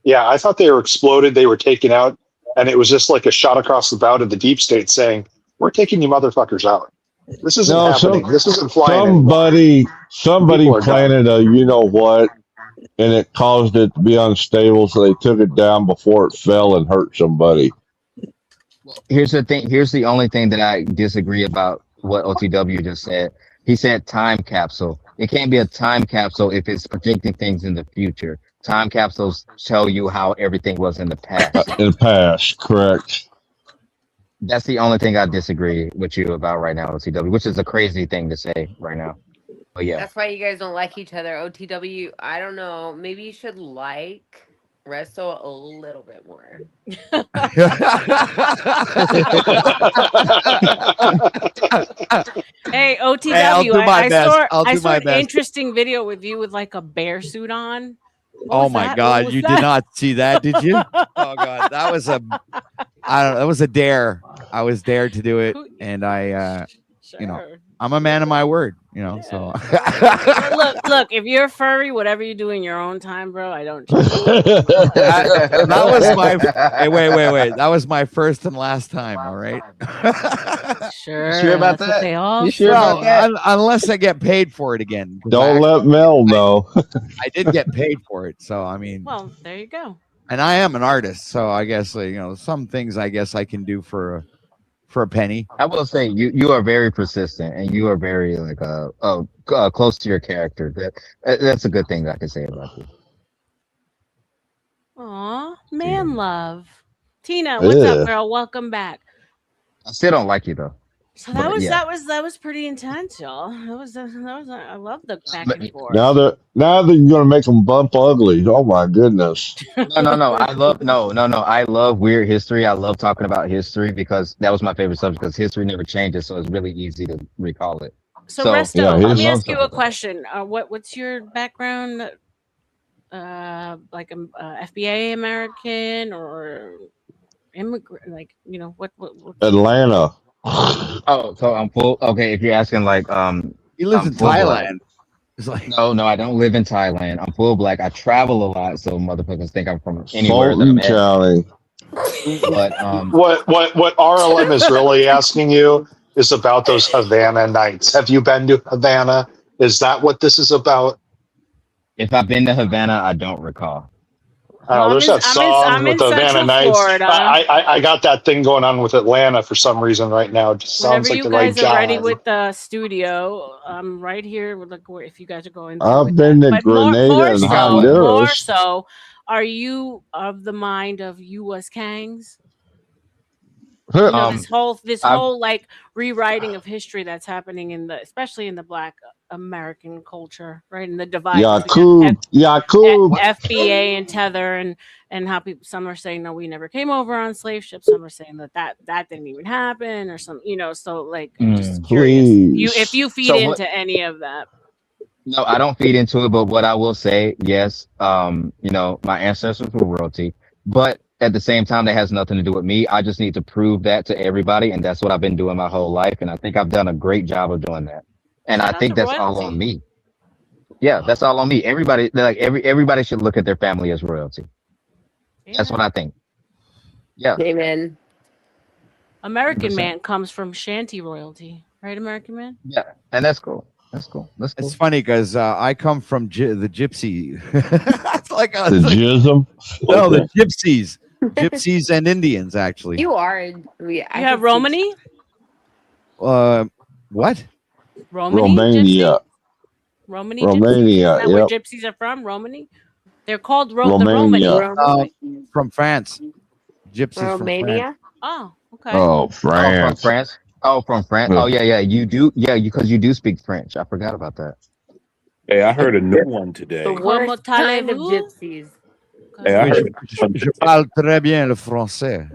Yeah, I thought they were exploded. They were taken out, and it was just like a shot across the bow to the deep state, saying, "We're taking you motherfuckers out. This isn't happening. This isn't flying." Somebody planted a what, and it caused it to be unstable, so they took it down before it fell and hurt somebody. Here's the thing. Here's the only thing that I disagree about what OTW just said. He said time capsule. It can't be a time capsule if it's predicting things in the future. Time capsules tell you how everything was in the past. In the past, correct. That's the only thing I disagree with you about right now, OTW, which is a crazy thing to say right now. But yeah. That's why you guys don't like each other. OTW, I don't know. Maybe you should like Resto a little bit more. Hey, OTW, Hey, I'll do my best. I Do saw my an best. interesting video with you with like a bear suit on. What Oh was my that? God, What was you that? did not see that, did you? Oh God, that was a, I don't know, that was a dare. I was dared to do it, and I, you know, I'm a man of my word, you know. So Look, if you're furry, whatever you do in your own time, bro, I don't judge. that was my. Hey, wait. That was my first and last time. All right. Sure about that? What they all You sure about that? Unless I get paid for it again. 'cause Don't let Mel know. I did get paid for it, so I mean. Well, there you go. And I am an artist, so I guess you know some things. I guess I can do for a penny. I will say you are very persistent, and you are very like close to your character. That's a good thing that I can say about you. Aw, man love. Tina, what's up, Ugh. girl? Welcome back. I still don't like you though. So that But was yeah. that was pretty intense, y'all. I love the back and forth. Now that you're gonna make them bump ugly. Oh my goodness. No. I love weird history. I love talking about history because that was my favorite subject. Because history never changes, so it's really easy to recall it. So Resto, I let me love ask you stuff a like that. question. What's your background? Like FBA American or immigrant? Like what? Atlanta. Oh, so I'm full. Okay, if you're asking like He lives I'm in full black. Thailand. It's like No, I don't live in Thailand. I'm full black. I travel a lot, so motherfuckers think I'm from anywhere that I'm Fulton at. County. But What RLM is really asking you is about those Havana nights. Have you been to Havana? Is that what this is about? if I've been to Havana, I don't recall. Oh, there's that song I'm with in the Havana Central Nights. Florida. I got that thing going on with Atlanta for some reason right now. It just sounds Whenever like you the right guys are ready job. with the studio, I'm right here. Like if you guys are going through I've with been that, to but Grenada and more Honduras. so, are you of the mind of U.S. Kangs? You know this whole like rewriting of history that's happening especially in the Black American culture, right? In the divide between Yakub. FBA and Tether, and how some are saying no, we never came over on slave ships. Some are saying that didn't even happen, or some, so like just curious if you feed into any of that. No, I don't feed into it, but what I will say, yes, my ancestors were royalty, but at the same time, that has nothing to do with me. I just need to prove that to everybody, and that's what I've been doing my whole life, and I think I've done a great job of doing that. And I think that's all on me. Yeah, that's all on me. Everybody, everybody should look at their family as royalty. That's what I think. Yeah. Amen. American 100%. Man comes from Shanty royalty, right? American Man. Yeah, and that's cool. That's cool. It's funny because I come from the gypsy. It's like The jism? No, the gypsies and Indians actually. You are. You have Romany. What? Romania. Romany. Romania. Is that where Yep. gypsies are from? Romany. They're called the Romania. Romany. From France. Gypsies Romania. Oh, okay. Oh, France. From France. Oh, from France. Oh, yeah. You do. Yeah, because you do speak French. I forgot about that. Hey, I heard a new one today. The worst kind of gypsies. Hey, I heard Je parle très bien le français.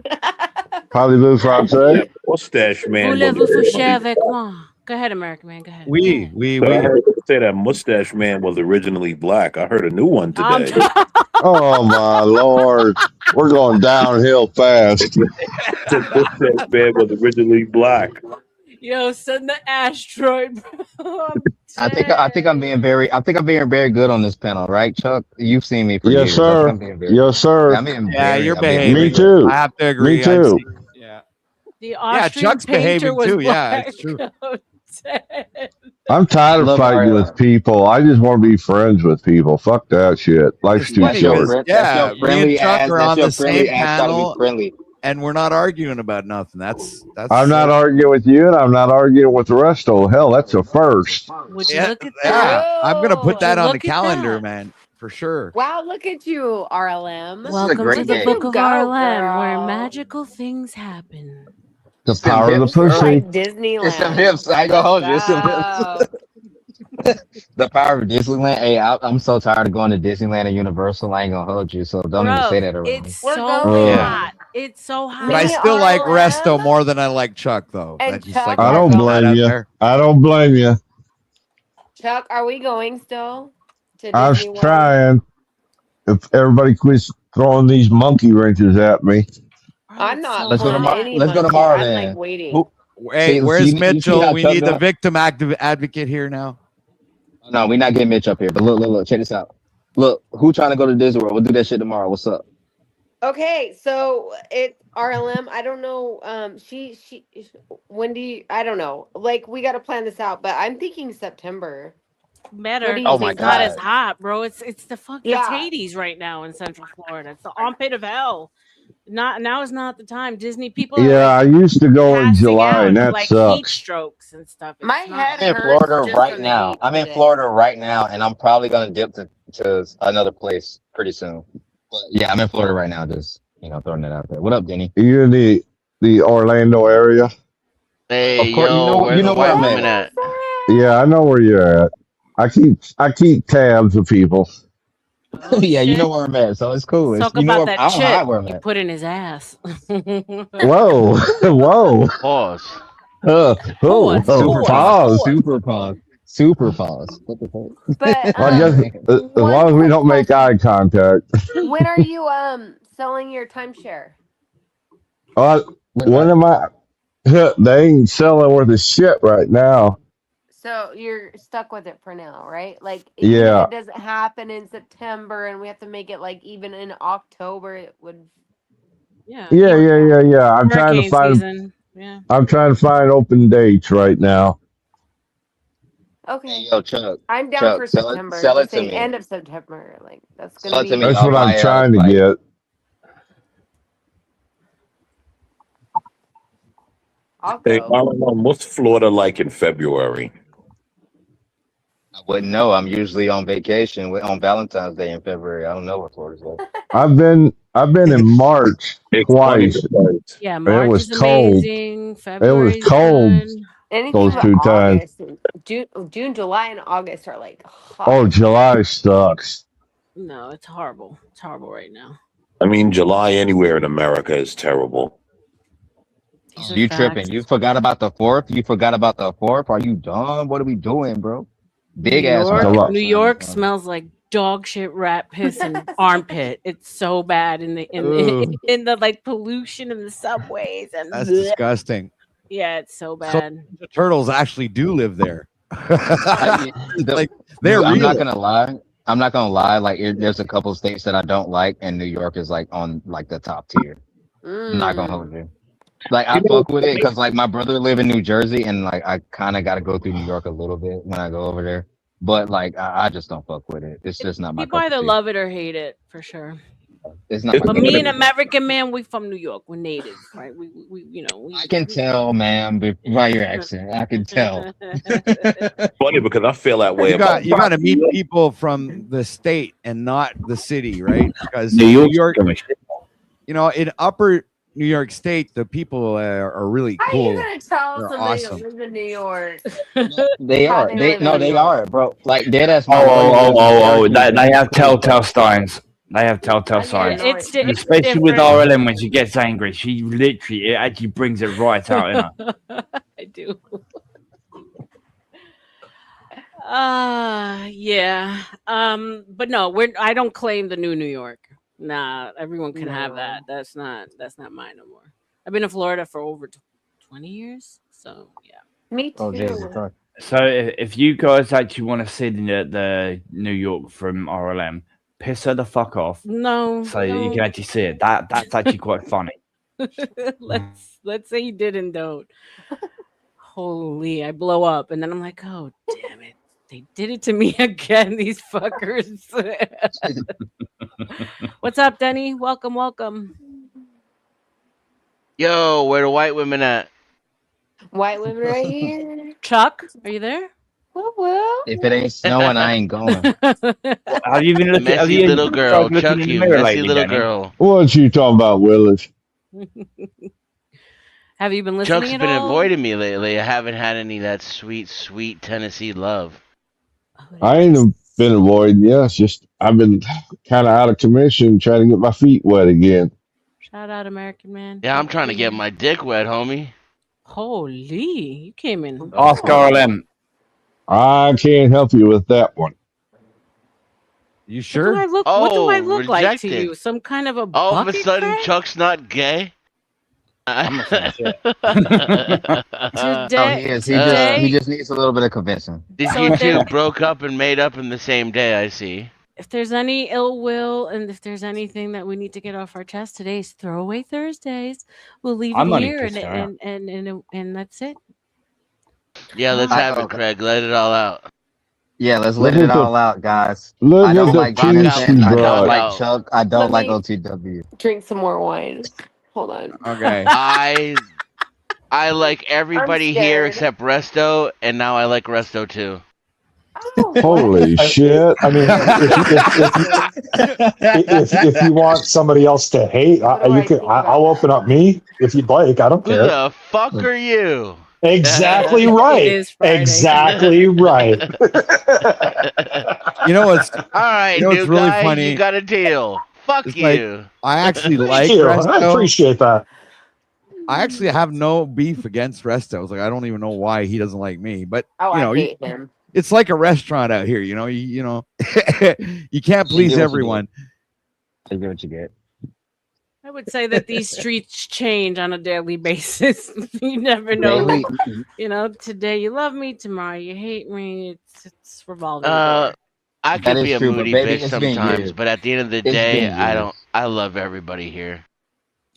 Parlez-vous français? Mustache man. Voulez-vous coucher avec moi? Go ahead, American Man. Go ahead. Oui. I heard they say that mustache man was originally black. I heard a new one today. Oh my Lord. We're going downhill fast. The mustache man was originally black. Yo, send the asteroid, bro. I think I'm being very good on this panel, right, Chuck? You've seen me for Yes, years. sir. I'm being very, Yes, sir. You're behaving. Me too. I have to agree. Me too. The Austrian Chuck's painter behaving was too. black. Yeah, it's true. I'm tired of fighting with people. I just want to be friends with people. Fuck that shit. Life's too short. Yeah, me and Chuck are on the same panel, panel, and we're not arguing about nothing. That's. I'm not arguing with you, and I'm not arguing with the rest of hell. That's a first. Would you look at Yeah, that? I'm gonna put that on the Look at calendar, that. man, for sure. Wow, look at you, RLM. Welcome to the Look at Book you of go, RLM, where girl. magical things happen. The power of the This is like pussy. Disneyland. It's the Vips. I ain't gonna hold you. It's the Stop. Vips. The power of Disneyland. Hey, I'm so tired of going to Disneyland and Universal. I ain't gonna hold you. So don't even say Bro, that around me. it's We're so going. hot. It's so hot. But I Me, still like Resto RLM, more than I like Chuck, though. I and just Chuck like I are to don't put going. that blame out you. there. I don't blame you. Chuck, are we going still to I was Disney World? trying. If everybody quits throwing these monkey wrenches at me. I'm not Let's go pulling tomorrow. any Let's go monkey. tomorrow I'm like then. waiting. Hey, See, where's you see Mitchell? how We Chuck need the doing? victim advocate here now. No, we're not getting Mitch up here. But look. Check this out. Look, who trying to go to Disney World? We'll do that shit tomorrow. What's up? Okay, so it RLM. I don't know. She Wendy. I don't know. Like we got to plan this out. But I'm thinking September. Better What do you because Oh my think, it's not as God. Chuck? hot, bro. It's the fuck. It's Yeah. Hades right now in Central Florida. It's the armpit of hell. Not now is not the time. Disney people are Yeah, like I used to go in passing July, and out that like heat sucks. strokes and stuff. My It's not. head I'm in hurts Florida just right from the now. heat I'm in today. Florida right now, and I'm probably gonna dip to another place pretty soon. But yeah, I'm in Florida right now. Just throwing that out there. What up, Denny? You in the Orlando area? Hey, Of course, yo, where you the know where white I'm women at. at? Yeah, I know where you're at. I keep tabs of people. Oh Yeah, you know shit! where I'm at, so it's cool. It's Talk about that I don't hide chip where I'm you at. put in his ass. Whoa, whoa. Pause. Pause. Super Pause. pause. Pause. Super pause. Super pause. What the fuck? But I guess as one long as we quick don't make eye question: contact. when are you selling your timeshare? When am I? They ain't selling worth a shit right now. So you're stuck with it for now, right? Like even if Yeah, it doesn't happen in September and we have to make it like even in October, it would Yeah. yeah, work yeah, out. yeah, yeah. Hurricane season. Yeah. I'm trying to find open dates right now. Okay. Yo, Chuck. I'm down Chuck, for September. sell it Just to say me. end of September. Like that's gonna Sell it to me. be That's I'll what I'm buy trying to like get. I'll Hey, go. what's Florida like in February? I wouldn't know. I'm usually on vacation on Valentine's Day in February. I don't know what Florida's like. I've been in March It's funny twice. because Yeah. And it March was is cold. amazing. It was February's cold good. Anything those but two times. August. June, July, and August are like Oh, hot. July sucks. No, it's horrible. It's horrible right now. I mean, July anywhere in America is terrible. These are You tripping. facts. You forgot about the 4th? You forgot about the 4th? Are you dumb? What are we doing, bro? New Big ass York, July. fireworks New around this York time. smells like dog shit, rat piss, and armpit. It's so bad in the Ooh, in the like pollution in the subways and that's bleh. disgusting. Yeah, it's so So bad. the turtles actually do live there. Like they're I'm not real. gonna lie. I'm not gonna lie. Like, there's a couple states that I don't like, and New York is like on like the top tier. I'm not gonna hold you. Like, I You know, fuck with it because like my brother live in New Jersey, and like I kind of got to go through New York a little bit when I go over there. But like I just don't fuck with it. It's just not my People cup of either tea. love it or hate it for sure. It's not my But cup of me, an tea. American man, we from New York. We're native, right? We you know, we. I can tell, man, by your accent. I can tell. funny because I feel that way You about got to meet people from the state and not the city, right? Because New New York. York, in upper New York State, the people are really How are you cool. gonna tell They're somebody that awesome. lives in New York They how are. they They live in no, New they York? are, bro. Like, dead ass. Oh, My buddy oh, lives in oh, oh, Syracuse, they and he's have cool as telltale fuck. signs. They have telltale signs. No, It's And it's especially with different. RLM when she gets angry, she literally it actually brings it right out in her. I do. Yeah. But no, I don't claim the new New York. Nah, everyone can have that. No. That's not mine no more. I've been in Florida for over 20 years. So, yeah. Me Oh, Jesus too. Christ. So if you guys actually want to see the New York from RLM, piss her the fuck off No, so you can no. actually see it. That's actually quite funny. let's say you did and don't. Holy, I blow up and then I'm like, "Oh, damn it. They did it to me again, these fuckers." What's up, Denny? Welcome, welcome. Yo, where the white women at? White women right here. Chuck, are you there? Well. If it ain't snowing, I ain't going. Have you been looking? Have Messy you little tried girl. looking in Chuck the you, mirror messy lately, little Danny? girl. What you talking about, Willis? Have you been listening Chuck's at been all? avoiding me lately. I haven't had any of that sweet, sweet Tennessee love. I ain't been avoiding you. It's just I've been kind of out of commission trying to get my feet wet again. Shout out, American man. Yeah, I'm Good trying for to get you. my dick wet, homie. Holy, you came in. Ask RLM. I can't help you with that one. You What do I sure? look? What do I look like to you? Some kind of a All of a bucket sudden, crack? Chuck's not gay. I'm not saying shit. Today, He is. He today. just needs a little bit of convincing. Did So you if there, two broke up and made up in the same day? I see. if there's any ill will and if there's anything that we need to get off our chest, today's throwaway Thursdays. We'll leave I'm it not here into that. and that's it. Yeah, let's have it, Craig. Let it all out. Yeah, let's Look let it at the all out, guys. look I at don't the like Rock out, peace Jonathan. you I don't rock brought. like out. Chuck. I don't Let like me OTW. drink some more wine. Hold on. Okay. I like I'm everybody here scared. except Resto, and now I like Resto too. Oh, Holy shit! I mean, if you want somebody else to hate, What do you I can. think about I'll that? open up me if you'd like. I don't Who care. the fuck are you? Exactly It right. is Friday. Exactly right. You know what's All right, you know what's new really guy, funny? you got a deal. Fuck It's like you. I actually Thank like you. I Resto. appreciate that. I actually have no beef against Resto. It's like I don't even know why he doesn't like me, but Oh, you I know, hate him. it's like a restaurant out here. You know, you know, you can't You please get what you everyone. You get what you get. I would say that these streets change on a daily basis. You never know. Daily. You know, today you love me, tomorrow you hate me. It's revolving door. I That could is be a true, but moody baby, bitch it's been sometimes, years. but at the end of the It's day, been years. I love everybody here.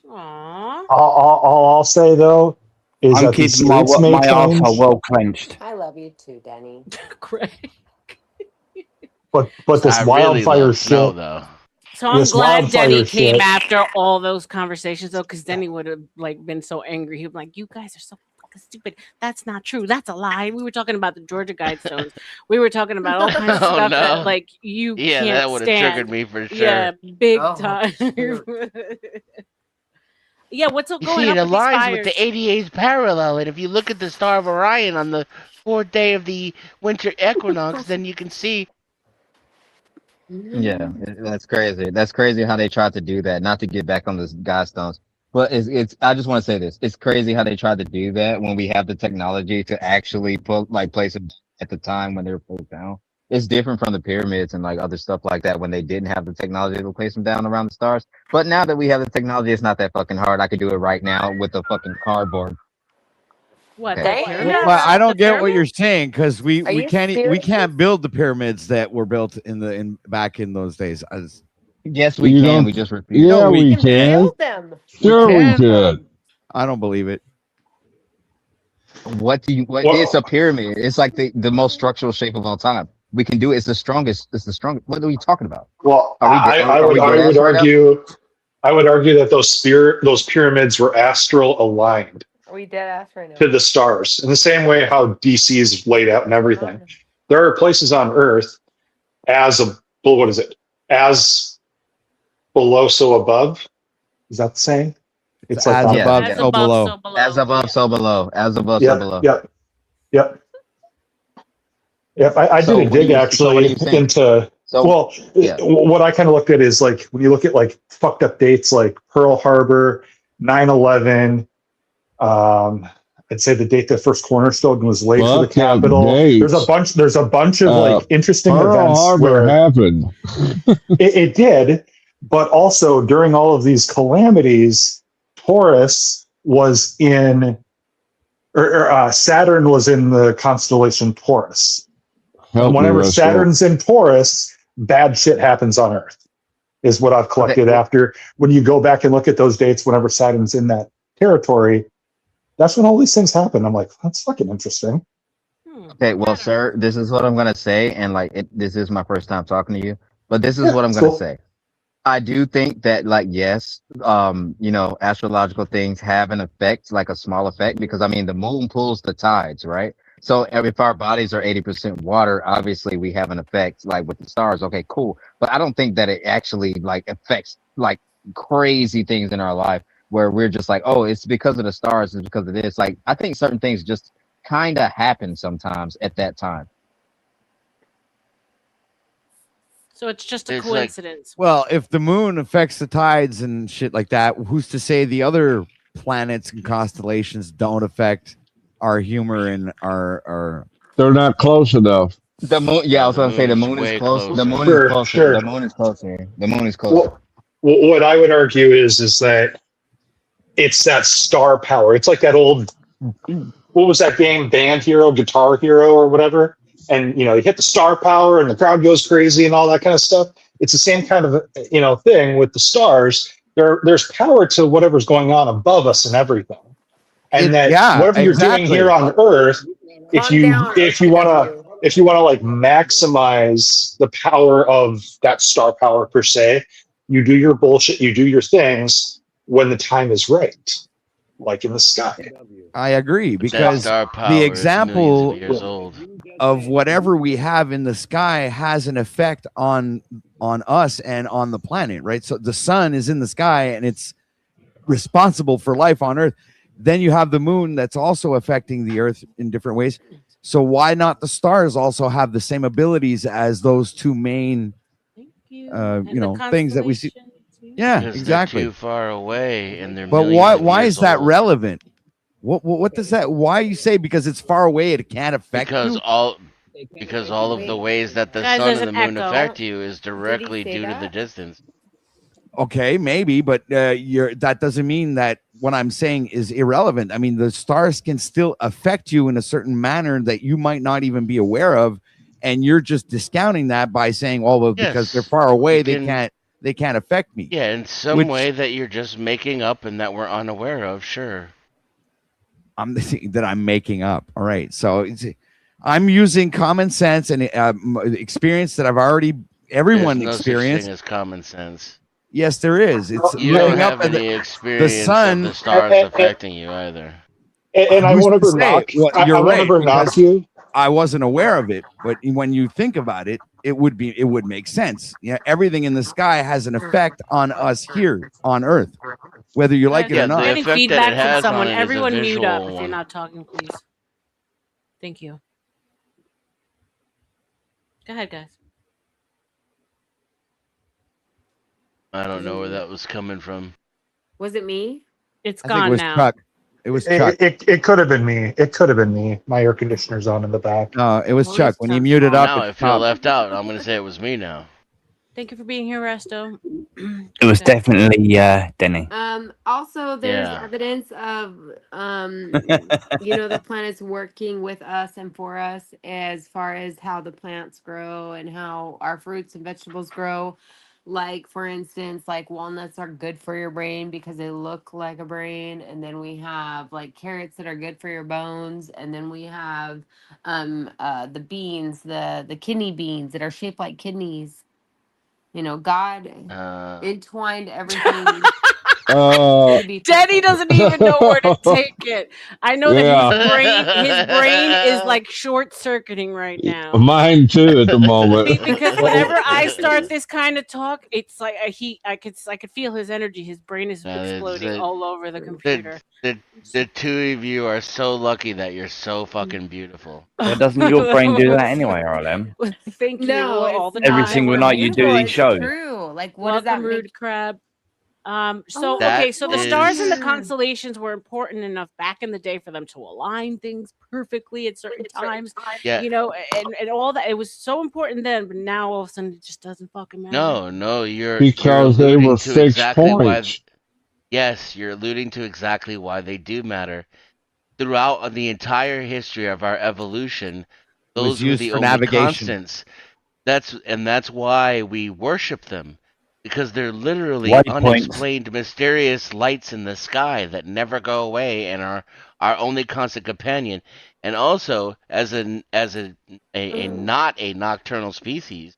Aww. All I'll say though is I'm that these keeping my streets may arsehole change, well clenched. I love you too, Denny. Craig. but this I really wildfire love snow shit. though. So I'm This glad Denny wildfire came shit. after all those conversations though, because Denny would have like been so angry. He'd be like, "You guys are so fucking stupid. That's not true. That's a lie." We were talking about the Georgia Guidestones. We were talking about all kinds of Oh stuff that no. like you Yeah, can't that would have triggered stand. me for sure. Yeah, big Oh, time. shoot. Yeah, what's You going see, it up with these aligns with fires? the 88's parallel, and if you look at the star of Orion on the fourth day of the winter equinox, then you can see. Yeah, that's crazy. That's crazy how they tried to do that. Not to get back on this Godstones, but it's. I just want to say this. It's crazy how they tried to do that when we have the technology to actually put place it at the time when they were put down. It's different from the pyramids and like other stuff like that when they didn't have the technology to place them down around the stars. But now that we have the technology, it's not that fucking hard. I could do it right now with a fucking cardboard. What? Okay. The pyramids? Well, I The don't get what pyramids? you're saying because we Are you can't we serious? can't build the pyramids that were built in back in those days. As Yes, we You can. don't. We just refuse. Yeah, no, we You can can. build them. Sure, we can. could. I don't believe it. What it's a pyramid. It's like the most structural shape of all time. We can do it. It's the strongest. It's the strongest. What are we talking about? Well, Are we I would argue that those pyramids were astral aligned Are we dead ass right now? to the stars in the same way how DC is laid out and everything. There are places on Earth as below, so above. Is that the saying? It's like as that. above, As so above, below. so below. As above, so below. As above, so below. Yep. I So did a what are dig you- actually so what are you saying? into. So yeah. What I kind of looked at is like when you look at like fucked up dates like Pearl Harbor, 9/11. I'd say the date the first cornerstone was laid for the Fucked up Capitol. dates. There's a bunch of like interesting Pearl events Harbor where happened. it did, but also during all of these calamities, Taurus was in, or Saturn was in the constellation Taurus. Help me, Whenever Russell. Saturn's in Taurus, bad shit happens on Earth, is what I've collected after. When you go back and look at those dates, whenever Saturn's in that territory, that's when all these things happen. I'm like, that's fucking interesting. Okay, well, sir, this is what I'm gonna say, and like this is my first time talking to you, but this is what I'm gonna say. I do think that, like, yes, astrological things have an effect, like a small effect, because I mean the moon pulls the tides, right? So if our bodies are 80% water, obviously we have an effect, like with the stars. Okay, cool, but I don't think that it actually like affects like crazy things in our life. where we're just like, oh, it's because of the stars, it's because of this. Like, I think certain things just kind of happen sometimes at that time. So it's just a It's like- coincidence. Well, if the moon affects the tides and shit like that, who's to say the other planets and constellations don't affect our humor and our They're not close enough. The moon, yeah, I was gonna say the moon is way close. The closer. moon is Sure, closer. sure. The moon is closer. The moon is closer. Well, what I would argue is that it's that star power. It's like that old, what was that game, Band Hero, Guitar Hero, or whatever? And you hit the star power, and the crowd goes crazy, and all that kind of stuff. It's the same kind of thing with the stars. There's power to whatever's going on above us and everything, and whatever you're doing here on Earth, if you want to like maximize the power of that star power per se, you do your bullshit, you do your things when the time is right, like in the sky. I agree, because star power the is example millions of years old. of whatever we have in the sky has an effect on us and on the planet, right? So the sun is in the sky and it's responsible for life on Earth. Then you have the moon that's also affecting the Earth in different ways. So why not the stars also have the same abilities as those two main things that we see? Yeah, Because exactly. they're too far away, and they're. But millions of why years is that old. relevant? What does that? Why you say because it's far away it can't affect Because you? all of the ways that the Guys, sun there's and the an moon echo. affect you is directly say due to that? the distance. Okay, maybe, but that doesn't mean that what I'm saying is irrelevant. I mean, the stars can still affect you in a certain manner that you might not even be aware of, and you're just discounting that by saying, "Oh, well, because Yes, they're far away, you can- they can't affect me." Yeah, in some Which- way that you're just making up and that we're unaware of. Sure. that I'm making up. All right, so I'm using common sense and experience that I've already everyone There's no experienced. such thing as common sense. Yes, there is. It's You don't looking up have at any the experience sun. of the stars affecting you either. And I Who's won't to ever say? knock. Well, I you're won't right, ever knock because you. I wasn't aware of it, but when you think about it, it would make sense. Yeah, everything in the sky has an effect on us here on Earth, whether you like it or not. Getting effect that feedback it from has someone. on it is a Everyone mute visual up if you're one. not talking, please. Thank you. Go ahead, guys. I don't know where that was coming from. Was it me? It's I think it gone was now. Chuck. It was Chuck. It could have been me. It could have been me. My air conditioner's on in the back. No, it was Well, Chuck. it's When you Chuck's muted fault. up, Now it I feel stopped. left out. I'm going to say it was me now. Thank you for being here, Resto. It was definitely Denny. Also, there's Yeah. evidence of the planets working with us and for us as far as how the plants grow and how our fruits and vegetables grow. Like, for instance, like walnuts are good for your brain because they look like a brain, and then we have like carrots that are good for your bones, and then we have the beans, the kidney beans that are shaped like kidneys. God entwined everything. Denny doesn't even know where to take it. I know that his brain is like short circuiting right now. Mine too at the moment. Because whenever I start this kind of talk, it's like I could feel his energy. His brain is exploding all over the computer. The two of you are so lucky that you're so fucking beautiful. Well, doesn't your brain do that anyway, RLM? Thank you. No, all the Every time. single night you do these shows. True. Like, what does Welcome, that Rude make? Crab. Oh, So That the stars and the is- constellations were important enough back in the day for them to align things perfectly at certain times. Yeah. And all that. It was so important then, but now all of a sudden it just doesn't fucking matter. No, you're Because you're they alluding were to fixed exactly points. yes, you're alluding to exactly why they do matter. Throughout the entire history of our evolution, It was those were used the for only navigation. constants. That's why we worship them. Because they're literally White points. unexplained, mysterious lights in the sky that never go away and are our only constant companion. And also, as a not a nocturnal species,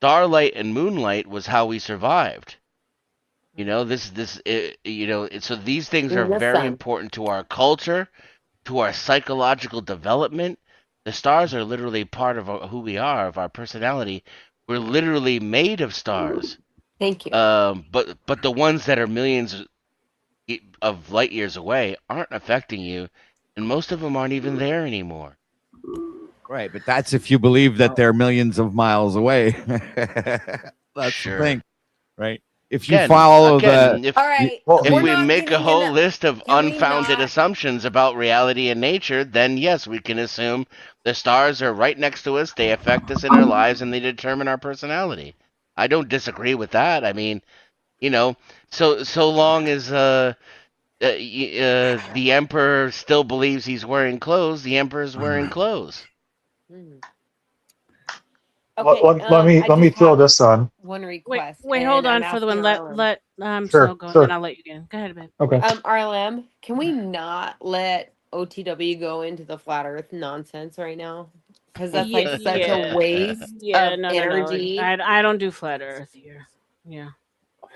starlight and moonlight was how we survived. So these things are In the very sun. important to our culture, to our psychological development. The stars are literally part of who we are, of our personality. We're literally made of stars. Thank you. But the ones that are millions of light years away aren't affecting you, and most of them aren't even there anymore. Right, but that's if you believe that they're millions of miles away. That's Sure. the thing, right? If you follow if All right, if we're we not make a getting whole into. list of Can we unfounded not? assumptions about reality and nature, then yes, we can assume the stars are right next to us, they affect us in our lives, and they determine our personality. I don't disagree with that. I mean, so long as the emperor still believes he's wearing clothes, the emperor's wearing clothes. Okay, let me throw this on. one request. Wait, hold and I'm on for the one. asking RLM. Let Sure, Snow go, and sure. then I'll let you get in. Go ahead, babe. Okay. RLM, can we not let OTW go into the flat Earth nonsense right now? Because that's like such a waste of no. energy. I don't do flat Earth here. Yeah.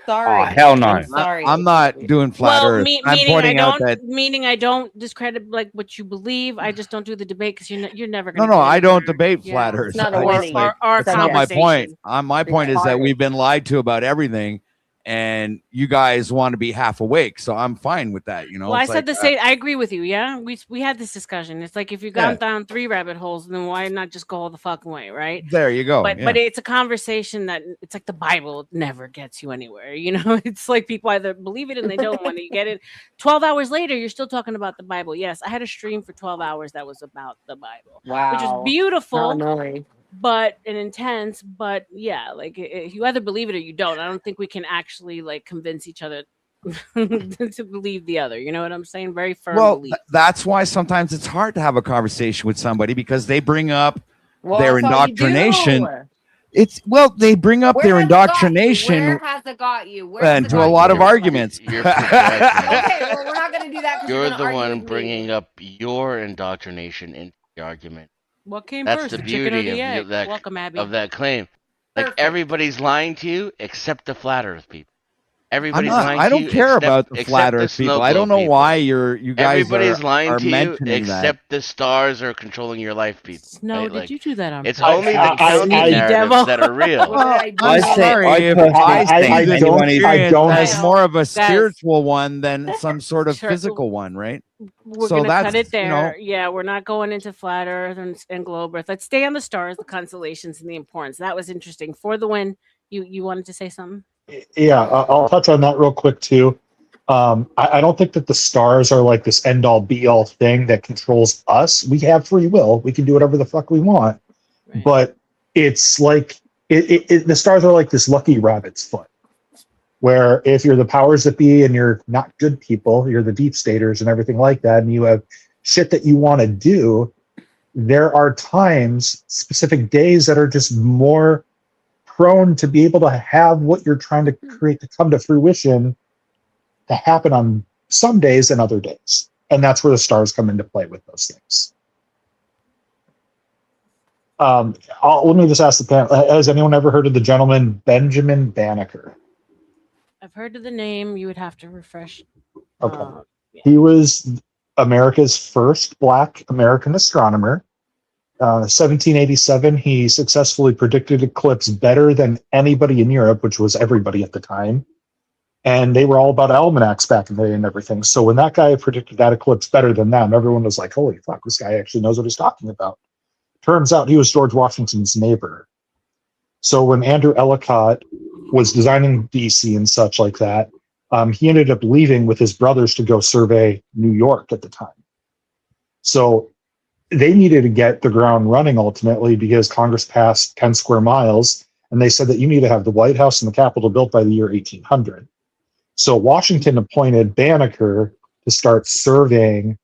Sorry. Oh, hell no. I'm sorry. I'm not doing flat Well, Earth. I'm meaning pointing out that I don't discredit like what you believe. I just don't do the debate because you're never no, going to. I don't debate flat Earth. It's not a I just, winning that's not my point. conversation. My point is that we've been lied to about everything, and you guys want to be half awake. So I'm fine with that. You know, Well, I It's said like, the same. I agree with you. Yeah, we had this discussion. It's like if you've gone down 3 rabbit holes, then why not just go all the fucking way, right? There you go. But it's a conversation that it's like the Bible never gets you anywhere. You know, it's like people either believe it and they don't. When you get it, 12 hours later, you're still talking about the Bible. Yes, I had a stream for 12 hours that was about the Bible, which was Wow. beautiful. How annoying. But and intense, but yeah, like you either believe it or you don't. I don't think we can actually like convince each other to believe the other. You know what I'm saying? Very firm belief. That's why sometimes it's hard to have a conversation with somebody because they bring up Well, their that's all you indoctrination. do. They bring up Where their has it got you? indoctrination Where has it got you? Where has it into a got lot you? of arguments. You're projecting. Okay, well, we're not going to do that because You're you're the going to argue one with bringing me. up your indoctrination into the argument. What came That's first, the the chicken or beauty the of egg? that Welcome, Abby. of that claim. Like Perfect. everybody's lying to you except the flat Earth people. Everybody's I'm not. lying I to don't you care about the except flat the Earth snow people. I don't globe know people. why you guys Everybody's lying are to you mentioning that. except the stars are controlling your life, people. No, right? did Like, you do that on it's purpose? only the counting Sneaky narratives devil. that are real. What did I do? I'm sorry if I see this experience as more of a Guys, spiritual one than some sort of physical one, right? We're So gonna that's, cut it you know, there. Yeah, we're not going into flat Earth and globe Earth. Let's stay on the stars, the constellations, and the importance. That was interesting. For the win, you wanted to say something? Yeah, I'll touch on that real quick too. I don't think that the stars are like this end all be all thing that controls us. We have free will. We can do whatever the fuck we want. But it's like the stars are like this lucky rabbit's foot, where if you're the powers that be and you're not good people, you're the deep staters and everything like that, and you have shit that you want to do, there are times, specific days that are just more prone to be able to have what you're trying to create to come to fruition to happen on some days than other days. And that's where the stars come into play with those things. Let me just ask the panel, has anyone ever heard of the gentleman Benjamin Banneker? I've heard of the name. You would have to refresh. Okay. He was America's first Black American astronomer. 1787, he successfully predicted eclipse better than anybody in Europe, which was everybody at the time. And they were all about almanacs back in the day and everything. So when that guy predicted that eclipse better than them, everyone was like, holy fuck, this guy actually knows what he's talking about. Turns out he was George Washington's neighbor. So when Andrew Ellicott was designing DC and such like that, he ended up leaving with his brothers to go survey New York at the time. So they needed to get the ground running ultimately because Congress passed 10 square miles, and they said that you need to have the White House and the Capitol built by the year 1800. So Washington appointed Banneker to start surveying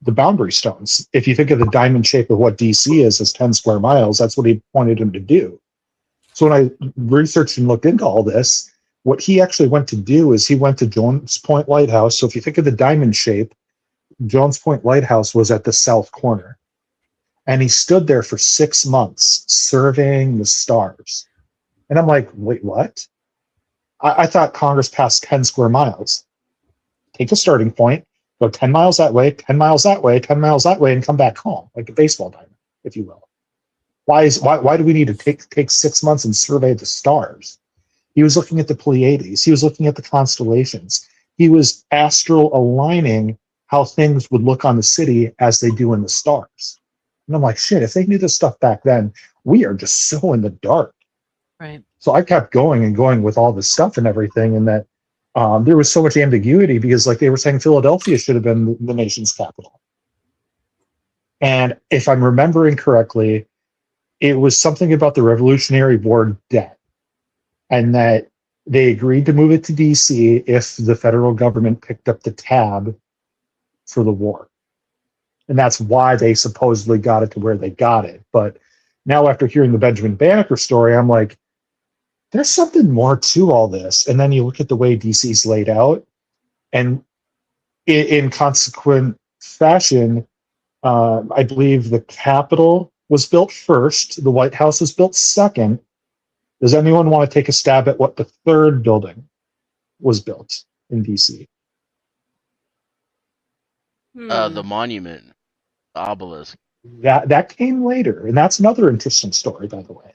the boundary stones. If you think of the diamond shape of what DC is as 10 square miles, that's what he appointed him to do. So when I researched and looked into all this, what he actually went to do is he went to Jones Point Lighthouse. So if you think of the diamond shape, Jones Point Lighthouse was at the south corner. And he stood there for 6 months surveying the stars. And I'm like, wait, what? I thought Congress passed 10 square miles. Take a starting point, go 10 miles that way, 10 miles that way, 10 miles that way, and come back home, like a baseball diamond, if you will. Why do we need to take 6 months and survey the stars? He was looking at the Pleiades. He was looking at the constellations. He was astral aligning how things would look on the city as they do in the stars. And I'm like, shit, if they knew this stuff back then, we are just so in the dark. Right. So I kept going and going with all this stuff and everything, and that there was so much ambiguity because, like, they were saying Philadelphia should have been the nation's capital. And if I'm remembering correctly, it was something about the Revolutionary War debt, and that they agreed to move it to DC if the federal government picked up the tab for the war. And that's why they supposedly got it to where they got it. But now, after hearing the Benjamin Banneker story, I'm like, there's something more to all this. And then you look at the way DC's laid out, and in consequent fashion, I believe the Capitol was built first, the White House was built second. Does anyone want to take a stab at what the third building was built in DC? The monument, the obelisk. That came later, and that's another interesting story, by the way,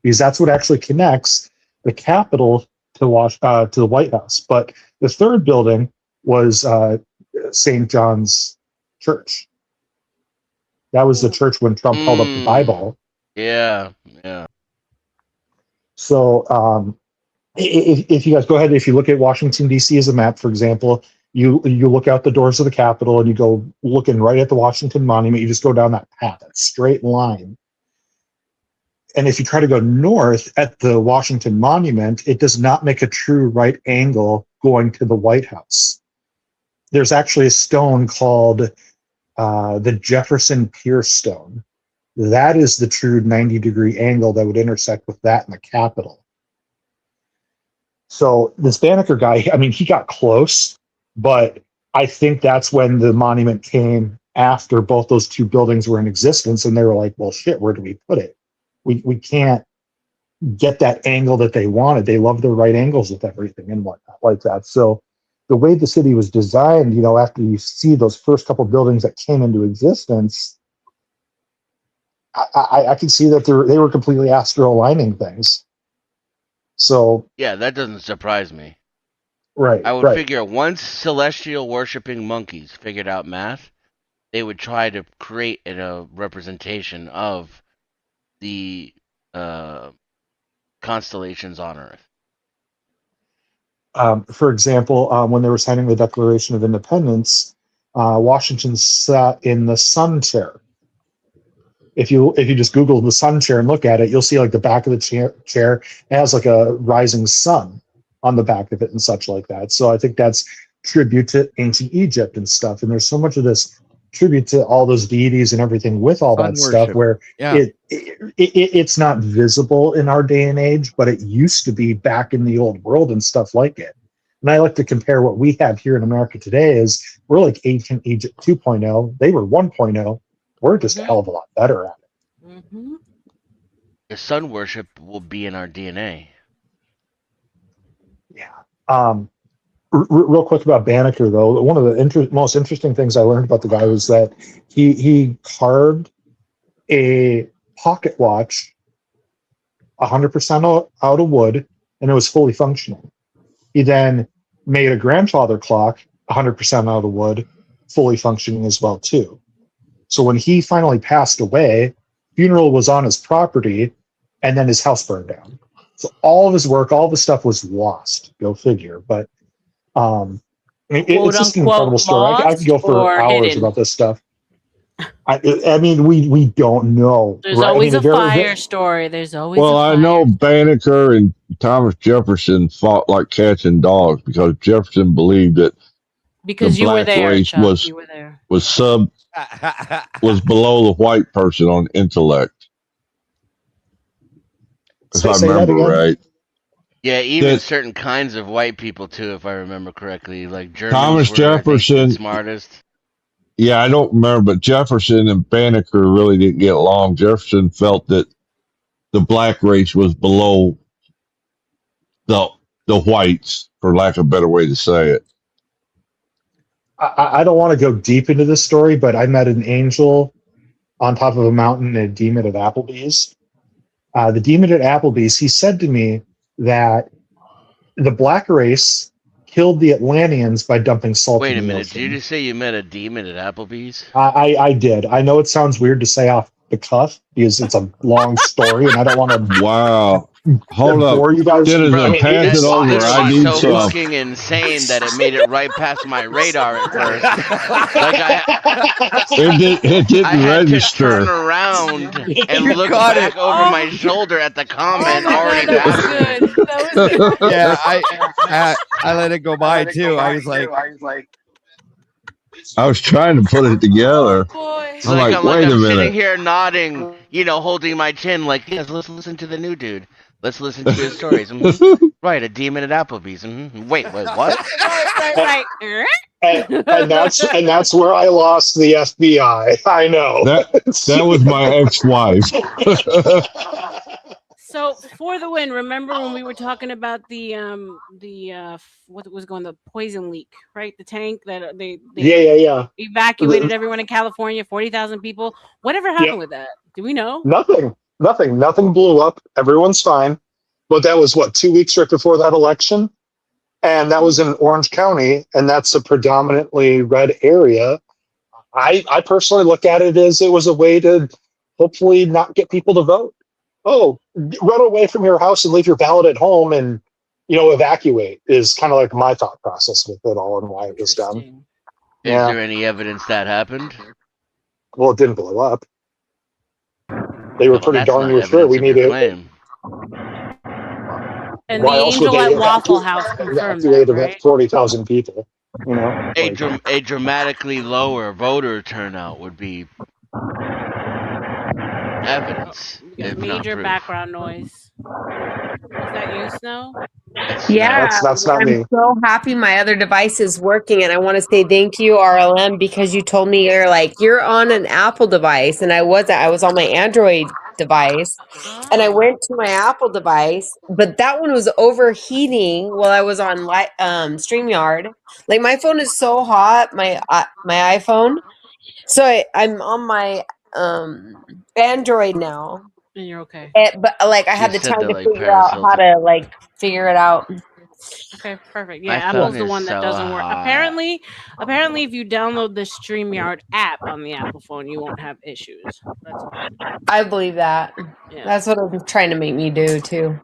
because that's what actually connects the Capitol to the White House. But the third building was St. John's Church. That was the church when Trump held up the Bible. Yeah, yeah. So if you guys go ahead, if you look at Washington, D.C. as a map, for example, you look out the doors of the Capitol and you go looking right at the Washington Monument. You just go down that path, that straight line. And if you try to go north at the Washington Monument, it does not make a true right angle going to the White House. There's actually a stone called the Jefferson Pierce Stone. That is the true 90-degree angle that would intersect with that in the Capitol. So this Banneker guy, I mean, he got close, but I think that's when the monument came after both those two buildings were in existence, and they were like, well, shit, where do we put it? We can't get that angle that they wanted. They love their right angles with everything and whatnot like that. So the way the city was designed, you know, after you see those first couple buildings that came into existence, I can see that they were completely astral aligning things. So yeah, that doesn't surprise me. Right. I would right. figure once celestial worshipping monkeys figured out math, they would try to create a representation of the constellations on Earth. For example, when they were signing the Declaration of Independence, Washington sat in the sun chair. If you just Google the sun chair and look at it, you'll see like the back of the chair it has like a rising sun on the back of it and such like that. So I think that's tribute to ancient Egypt and stuff. And there's so much of this tribute to all those deities and everything with all Sun that stuff worship. where Yeah. it's not visible in our day and age, but it used to be back in the old world and stuff like it. And I like to compare what we have here in America today is we're like ancient Egypt 2.0. They were 1.0. We're just a hell of a lot better at it. Mm-hmm. The sun worship will be in our DNA. Real quick about Banneker, though, one of the most interesting things I learned about the guy was that he carved a pocket watch 100% out of wood, and it was fully functioning. He then made a grandfather clock 100% out of wood, fully functioning as well too. So when he finally passed away, funeral was on his property, and then his house burned down. So all of his work, all of his stuff was lost. Go figure. But it's just an incredible story. I could go for hours hidden? about this stuff. I mean, we don't know. There's right? always I mean, a fire story. There's always Well, a I fire. know Banneker and Thomas Jefferson fought like cats and dogs because Jefferson believed that Because the you were black there, race Chuck. was You were there. was below the white person on intellect. If I Say that remember again? right. Yeah, even That certain kinds of white people too, if I remember correctly. Like Germans Thomas were the Jefferson, smartest. yeah, I don't remember, but Jefferson and Banneker really didn't get along. Jefferson felt that the black race was below the whites, for lack of a better way to say it. I don't want to go deep into this story, but I met an angel on top of a mountain and a demon at Applebee's. The demon at Applebee's, he said to me that the black race killed the Atlanteans by dumping salt Wait in a the minute. Did you ocean. just say you met a demon at Applebee's? I did. I know it sounds weird to say off the cuff because it's a long story, and I don't want to. Wow. Hold up. Bore you guys. Citizen, pass it over. I This need was so some. fucking insane that it made it right past my radar at first. Like It didn't I had register. to turn around and You look got back it. over my shoulder at the comment already That was good. That was good. Yeah, I let it go by too. I was like, I was trying to put it together. It's I'm like, I'm wait a sitting minute. here nodding, holding my chin, like, yes, let's listen to the new dude. Let's listen to his stories. Right, a demon at Applebee's. Wait, what? right. And that's where I lost the FBI. I know. That was my ex-wife. So for the win, remember when we were talking about the what was going, the poison leak, right? The tank that they yeah. evacuated everyone in California, 40,000 people. Whatever happened with that? Do we know? Nothing blew up. Everyone's fine. But that was 2 weeks right before that election, and that was in Orange County, and that's a predominantly red area. I personally look at it as it was a way to hopefully not get people to vote. Oh, run away from your house and leave your ballot at home and, evacuate is kind of like my thought process with it all and why it was done. Is there any evidence that happened? Well, it didn't blow up. They were pretty darn near sure we need it. And the angel at Waffle House confirmed that, right? 40,000 people. A dramatically lower voter turnout would be evidence. Major background noise. Is that you, Snow? Yeah, that's not I'm me. so happy my other device is working, and I want to say thank you, RLM, because you told me you're on an Apple device, and I was on my Android device, and I went to my Apple device, but that one was overheating while I was on StreamYard. Like, my phone is so hot, my iPhone, so I'm on my Android now. And you're okay. But I had the time to figure out how to figure it out. Okay, perfect. Yeah, Apple's the one that doesn't work. Apparently, if you download the StreamYard app on the Apple phone, you won't have issues. That's fine. I believe that. Yeah. That's what I'm trying to make me do too.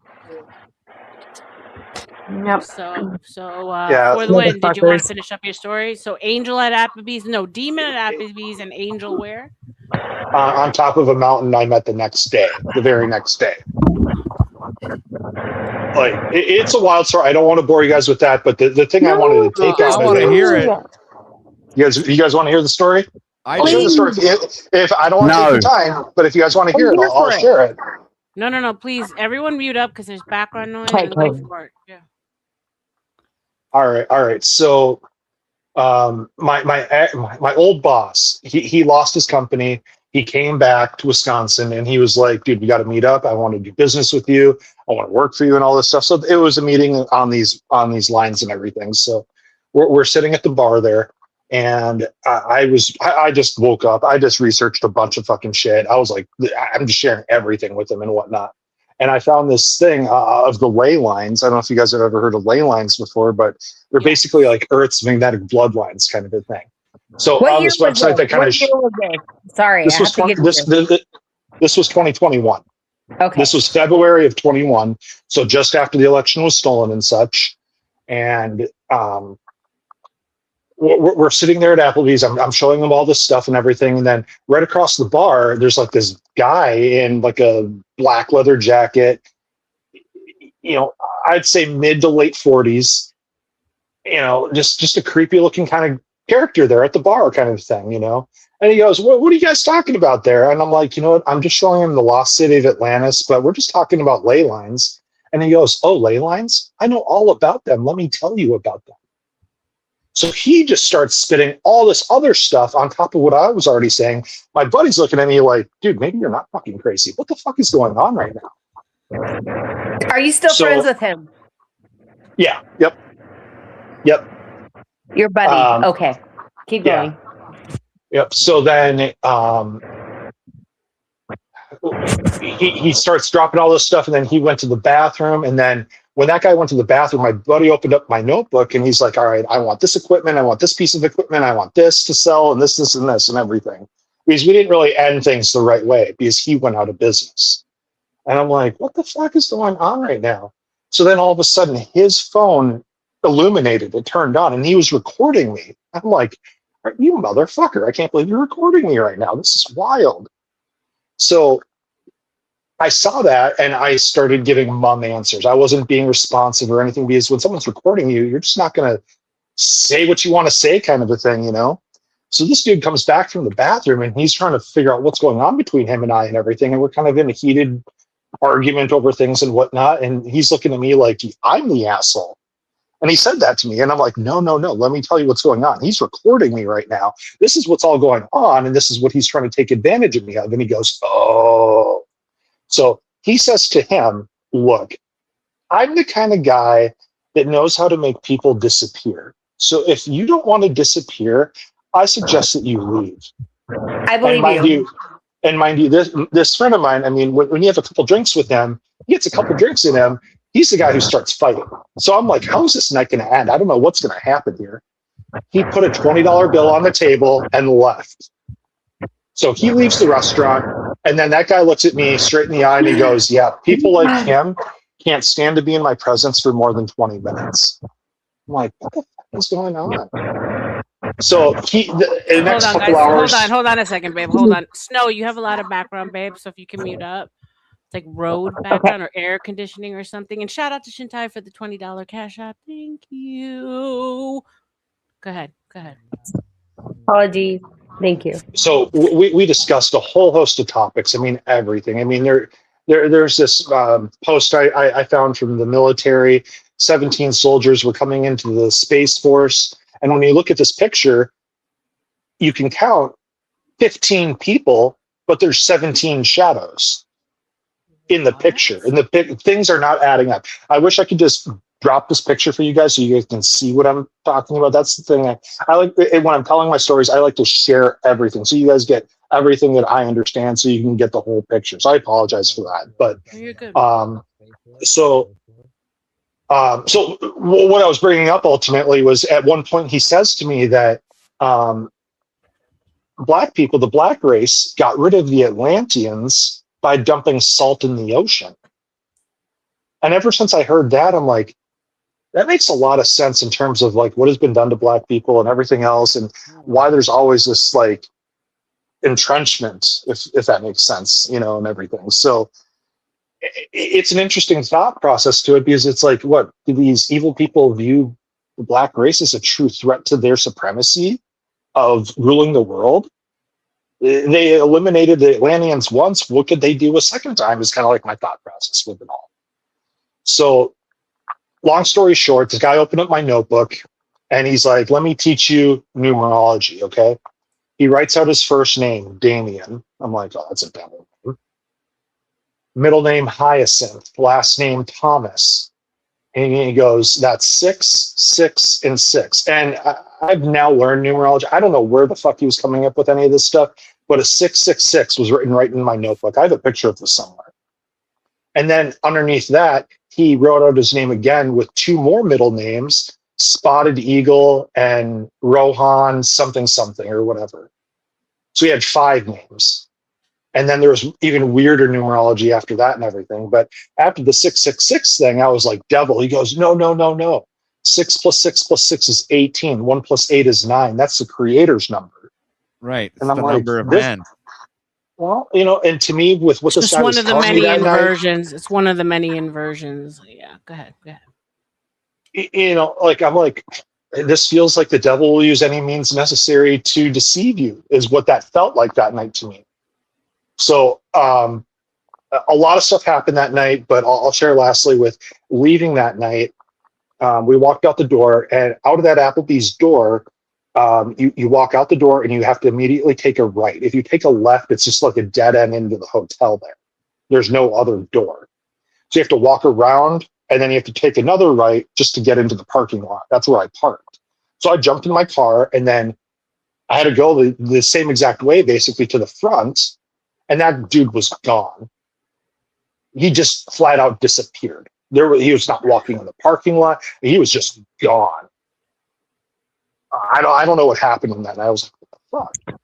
Yep. So for the win, did you want to finish up your story? So Angel at Applebee's, no, Demon at Applebee's, and Angel where? On top of a mountain I met the very next day. It's a wild story. I don't want to bore you guys with that, but the thing I wanted to take out. I want to hear it. You guys want to hear the story? I'll share the story. If I don't want to take your time, but if you guys want to hear it, I'll share it. No, please, everyone mute up because there's background noise. And wait for it. Yeah. All right. So, my old boss, he lost his company. He came back to Wisconsin and he was like, dude, we got to meet up. I want to do business with you. I want to work for you and all this stuff. So it was a meeting on these lines and everything. So we're sitting at the bar there, and I just woke up. I just researched a bunch of fucking shit. I was like, I'm just sharing everything with him and whatnot. And I found this thing of the ley lines. I don't know if you guys have ever heard of ley lines before, but they're basically like Earth's magnetic bloodlines kind of a thing. So what on this website, they kind of. Sorry, this was 2021. Okay. This was February of 21. So just after the election was stolen and such. And we're sitting there at Applebee's. I'm showing them all this stuff and everything. And then right across the bar, there's like this guy in like a black leather jacket, I'd say mid to late 40s, just a creepy looking kind of character there at the bar kind of thing, And he goes, what are you guys talking about there? And I'm like, you know what? I'm just showing him the lost city of Atlantis, but we're just talking about ley lines. And he goes, oh, ley lines? I know all about them. Let me tell you about them. So he just starts spitting all this other stuff on top of what I was already saying. My buddy's looking at me like, dude, maybe you're not fucking crazy. What the fuck is going on right now? Are you still friends with him? Yeah. Yep. Your buddy. Okay. Keep going. Yep. So then he starts dropping all this stuff, and then he went to the bathroom, and then When that guy went to the bathroom, my buddy opened up my notebook and he's like, all right, I want this equipment. I want this piece of equipment. I want this to sell and this, and this and everything. Because we didn't really end things the right way because he went out of business. And I'm like, what the fuck is going on right now? So then all of a sudden his phone illuminated, it turned on, and he was recording me. I'm like, you motherfucker, I can't believe you're recording me right now. This is wild. So I saw that and I started giving mum answers. I wasn't being responsive or anything because when someone's recording you, you're just not going to say what you want to say, kind of a thing, you know? So this dude comes back from the bathroom and he's trying to figure out what's going on between him and I and everything. And we're kind of in a heated argument over things and whatnot. And he's looking at me like I'm the asshole. And he said that to me. And I'm like, no, let me tell you what's going on. He's recording me right now. This is what's all going on. And this is what he's trying to take advantage of me of. And he goes, oh. So he says to him, look, I'm the kind of guy that knows how to make people disappear. So if you don't want to disappear, I suggest that you leave. I believe you. And mind you, this friend of mine, I mean, when you have a couple drinks with him, he gets a couple drinks in him, he's the guy who starts fighting. So I'm like, how is this night going to end? I don't know what's going to happen here. He put a $20 bill on the table and left. So he leaves the restaurant, and then that guy looks at me straight in the eye and he goes, yeah, people like him can't stand to be in my presence for more than 20 minutes. I'm like, what the fuck is going on? So the next couple hours. Hold on a second, babe. Hold on. Snow, you have a lot of background, babe. So if you can mute up, it's like road background or air conditioning or something. And shout out to Shintai for the $20 cash app. Thank you. Go ahead. Apologies. Thank you. So we discussed a whole host of topics. I mean, everything. I mean, there's this post I found from the military. 17 soldiers were coming into the Space Force. And when you look at this picture, you can count 15 people, but there's 17 shadows in the picture. And things are not adding up. I wish I could just drop this picture for you guys so you guys can see what I'm talking about. That's the thing. I like when I'm telling my stories, I like to share everything so you guys get everything that I understand so you can get the whole picture. So I apologize for that. But you're good. So what I was bringing up ultimately was at one point he says to me that black people, the black race, got rid of the Atlanteans by dumping salt in the ocean. And ever since I heard that, I'm like, that makes a lot of sense in terms of like what has been done to black people and everything else, and why there's always this like entrenchment, if that makes sense, you know, and everything. So it's an interesting thought process to it because it's like, what do these evil people view the black race as a true threat to their supremacy of ruling the world? They eliminated the Atlanteans once. What could they do a second time is kind of like my thought process with it all. So long story short, this guy opened up my notebook and he's like, let me teach you numerology. Okay. He writes out his first name, Damien. I'm like, oh, that's a devil name. Middle name, Hyacinth. Last name, Thomas. And he goes, that's 6, 6, and 6. And I've now learned numerology. I don't know where the fuck he was coming up with any of this stuff, but a 666 was written right in my notebook. I have a picture of this somewhere. And then underneath that, he wrote out his name again with 2 more middle names, Spotted Eagle and Rohan something or whatever. So he had 5 names. And then there was even weirder numerology after that and everything. But after the 666 thing, I was like, devil. He goes, no. 6 plus 6 plus 6 is 18. 1 plus 8 is 9. That's the creator's number. Right. It's and I'm the like, number of man. Well, you know, and to me, with what It's this guy was telling me that night, it's one of the many inversions. Yeah, go ahead. You know, like I'm like, this feels like the devil will use any means necessary to deceive you, is what that felt like that night to me. So a lot of stuff happened that night, but I'll share lastly with leaving that night. We walked out the door, and out of that Applebee's door, you walk out the door and you have to immediately take a right. If you take a left, it's just like a dead end into the hotel there. There's no other door. So you have to walk around, and then you have to take another right just to get into the parking lot. That's where I parked. So I jumped in my car, and then I had to go the same exact way, basically, to the front. And that dude was gone. He just flat out disappeared. He was not walking in the parking lot. He was just gone. I don't know what happened in that. I was like, what the fuck?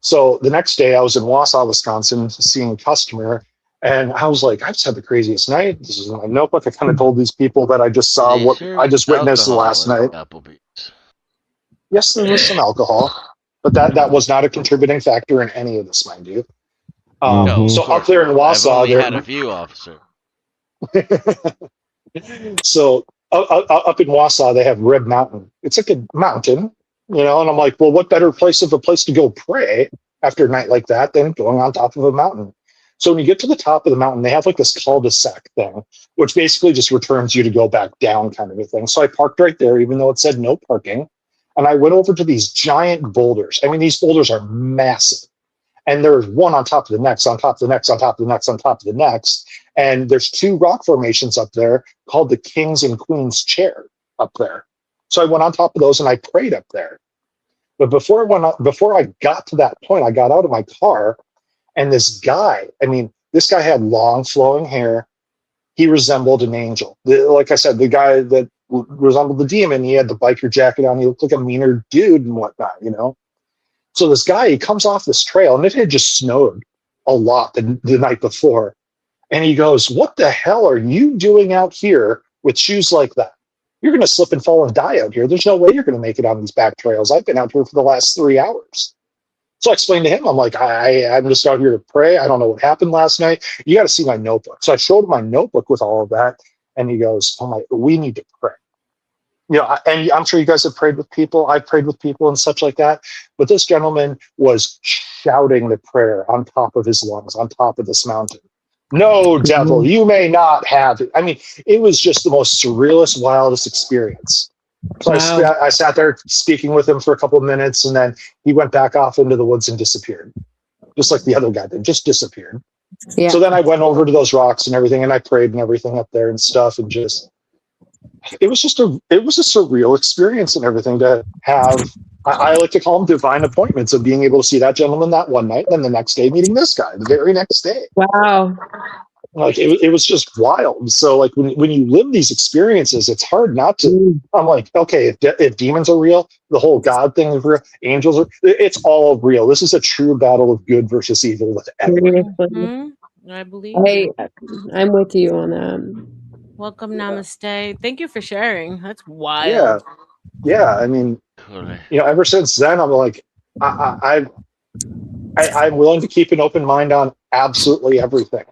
So the next day I was in Wausau, Wisconsin, seeing a customer, and I was like, I just had the craziest night. This is in my notebook. I kind of told these people that I just saw They what I serve just witnessed the alcohol last night. at Applebee's. Yes, there was some alcohol, but that was not a contributing factor in any of this, mind you. No, So of course up there in not. I've Wausau, only had a few, officer. So up in Wausau, they have Rib Mountain. It's like a mountain, and I'm like, well, what better place to go pray after a night like that than going on top of a mountain? So when you get to the top of the mountain, they have like this cul-de-sac thing, which basically just returns you to go back down kind of a thing. So I parked right there, even though it said no parking. And I went over to these giant boulders. I mean, these boulders are massive. And there's one on top of the next, on top of the next, on top of the next, on top of the next. And there's two rock formations up there called the King's and Queen's Chair up there. So I went on top of those and I prayed up there. But before I got to that point, I got out of my car, and this guy had long flowing hair. He resembled an angel. Like I said, the guy that resembled the demon, he had the biker jacket on. He looked like a meaner dude and whatnot, So this guy, he comes off this trail, and it had just snowed a lot the night before. And he goes, what the hell are you doing out here with shoes like that? You're going to slip and fall and die out here. There's no way you're going to make it on these back trails. I've been out here for the last 3 hours. So I explained to him, I'm like, I'm just out here to pray. I don't know what happened last night. You got to see my notebook. So I showed him my notebook with all of that. And he goes, we need to pray. And I'm sure you guys have prayed with people. I've prayed with people and such like that. But this gentleman was shouting the prayer on top of his lungs, on top of this mountain. No, devil, you may not have it. I mean, it was just the most surrealist, wildest experience. So wow. I sat there speaking with him for a couple of minutes, and then he went back off into the woods and disappeared. Just like the other guy did, just disappeared. Yeah. So then I went over to those rocks and everything, and I prayed and everything up there and stuff, and it was a surreal experience and everything to have. I like to call them divine appointments of being able to see that gentleman that one night, and then the next day meeting this guy, the very next day. Wow. Like it was just wild. So like when you live these experiences, it's hard not to. I'm like, okay, if demons are real, the whole God thing is real, angels are. It's all real. This is a true battle of good versus evil with everything. Mm-hmm. I believe. I'm with you on that. Welcome, namaste. Thank you for sharing. That's wild. Yeah. I mean, ever since then, I'm like, I'm willing to keep an open mind on absolutely everything.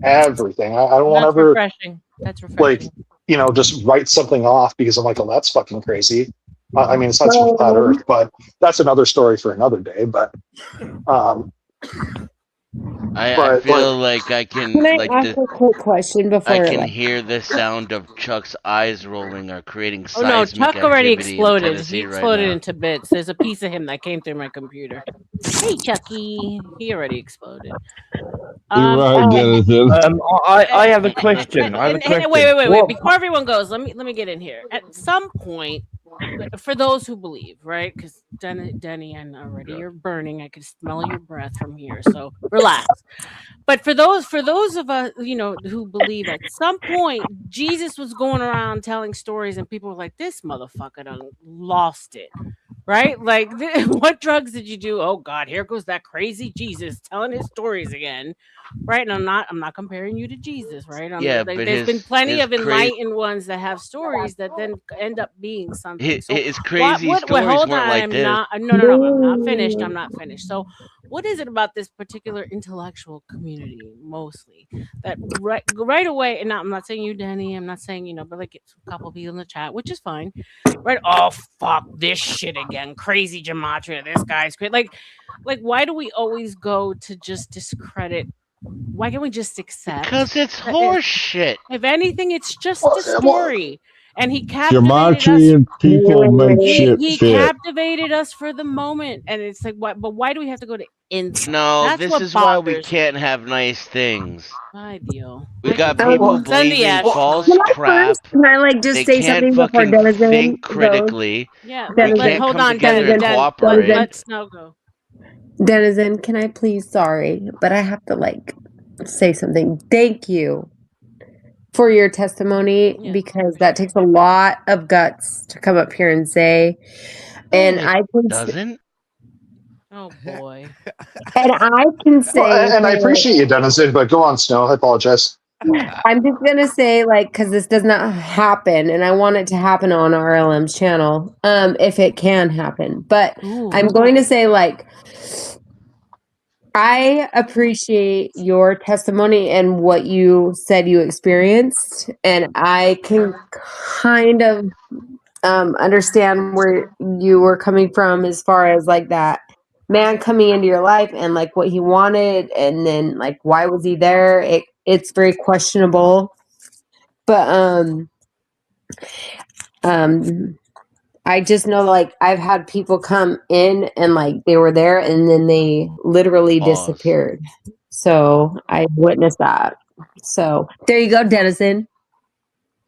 Everything. I don't want to ever. Refreshing. That's refreshing. Like, just write something off because I'm like, oh, that's fucking crazy. I mean, it's not so flat Earth, but that's another story for another day. But I feel like I can ask a quick question before I can hear the sound of Chuck's eyes rolling or creating seismic no, Chuck already exploded. He exploded into bits. There's a piece of him that came through my computer. Hey, Chucky. He already exploded. You're right, Denison. I have a question. Wait. Before everyone goes, let me get in here. At some point, for those who believe, right? Because Denny, and already you're burning. I can smell your breath from here. So relax. But for those of us, who believe at some point Jesus was going around telling stories, and people were like, "This motherfucker done lost it." Right? Like, what drugs did you do? Oh God, here goes that crazy Jesus telling his stories again. Right? And I'm not comparing you to Jesus, right? There's been plenty of enlightened ones that have stories that then end up being something. His crazy stories hold weren't on, like this. No, I'm not finished. So what is it about this particular intellectual community mostly that right away, and I'm not saying you, Danny, I'm not saying, but like it's a couple people in the chat, which is fine, right? Oh, fuck this shit again. Crazy gematria. This guy's great. Like why do we always go to just discredit? Why can't we just accept? Because it's horse shit. If anything, it's just a story. And he captivated gematria us. And people make shit He fit. captivated us for the moment, and it's like, what? But why do we have to go to insult? No, this is why we can't have nice things. My deal. We got people believing false crap. Can I just say something before Denison think critically? Yeah, we can't hold come on, together and cooperate. Let's now go. Denison, can I please? Sorry, but I have to say something. Thank you for your testimony because that takes a lot of guts to come up here and say. And I can doesn't. Oh boy. And I can say, well, and I appreciate you, Denizen, but go on, Snow. I apologize. I'm just gonna say, like, because this does not happen, and I want it to happen on RLM's channel, if it can happen. But I'm going to say, like, I appreciate your testimony and what you said you experienced, and I can kind of understand where you were coming from as far as like that man coming into your life and like what he wanted, and then like why was he there? It's very questionable, but I just know like I've had people come in and like they were there and then they literally disappeared. So I witnessed that. So there you go, Denizen.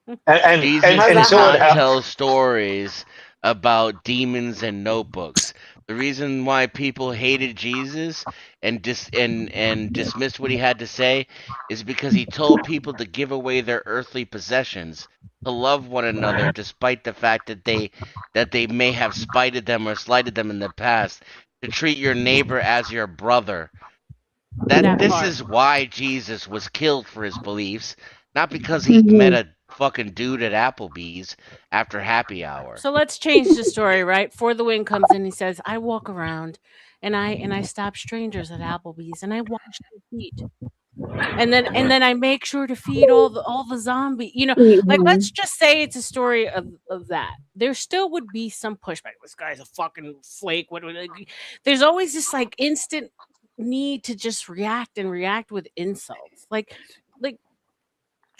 Jesus and does until it not happens, tell stories about demons and notebooks. The reason why people hated Jesus and dismissed what he had to say is because he told people to give away their earthly possessions, to love one another despite the fact that they may have spited them or slighted them in the past, to treat your neighbor as your brother. This is why Jesus was killed for his beliefs, not because he met a fucking dude at Applebee's after happy hour. So let's change the story, right? For the Win comes in, he says, I walk around and I stop strangers at Applebee's and I wash their feet. And then I make sure to feed all the zombie, like let's just say it's a story of that. There still would be some pushback. This guy's a fucking flake. There's always this like instant need to just react with insults. Like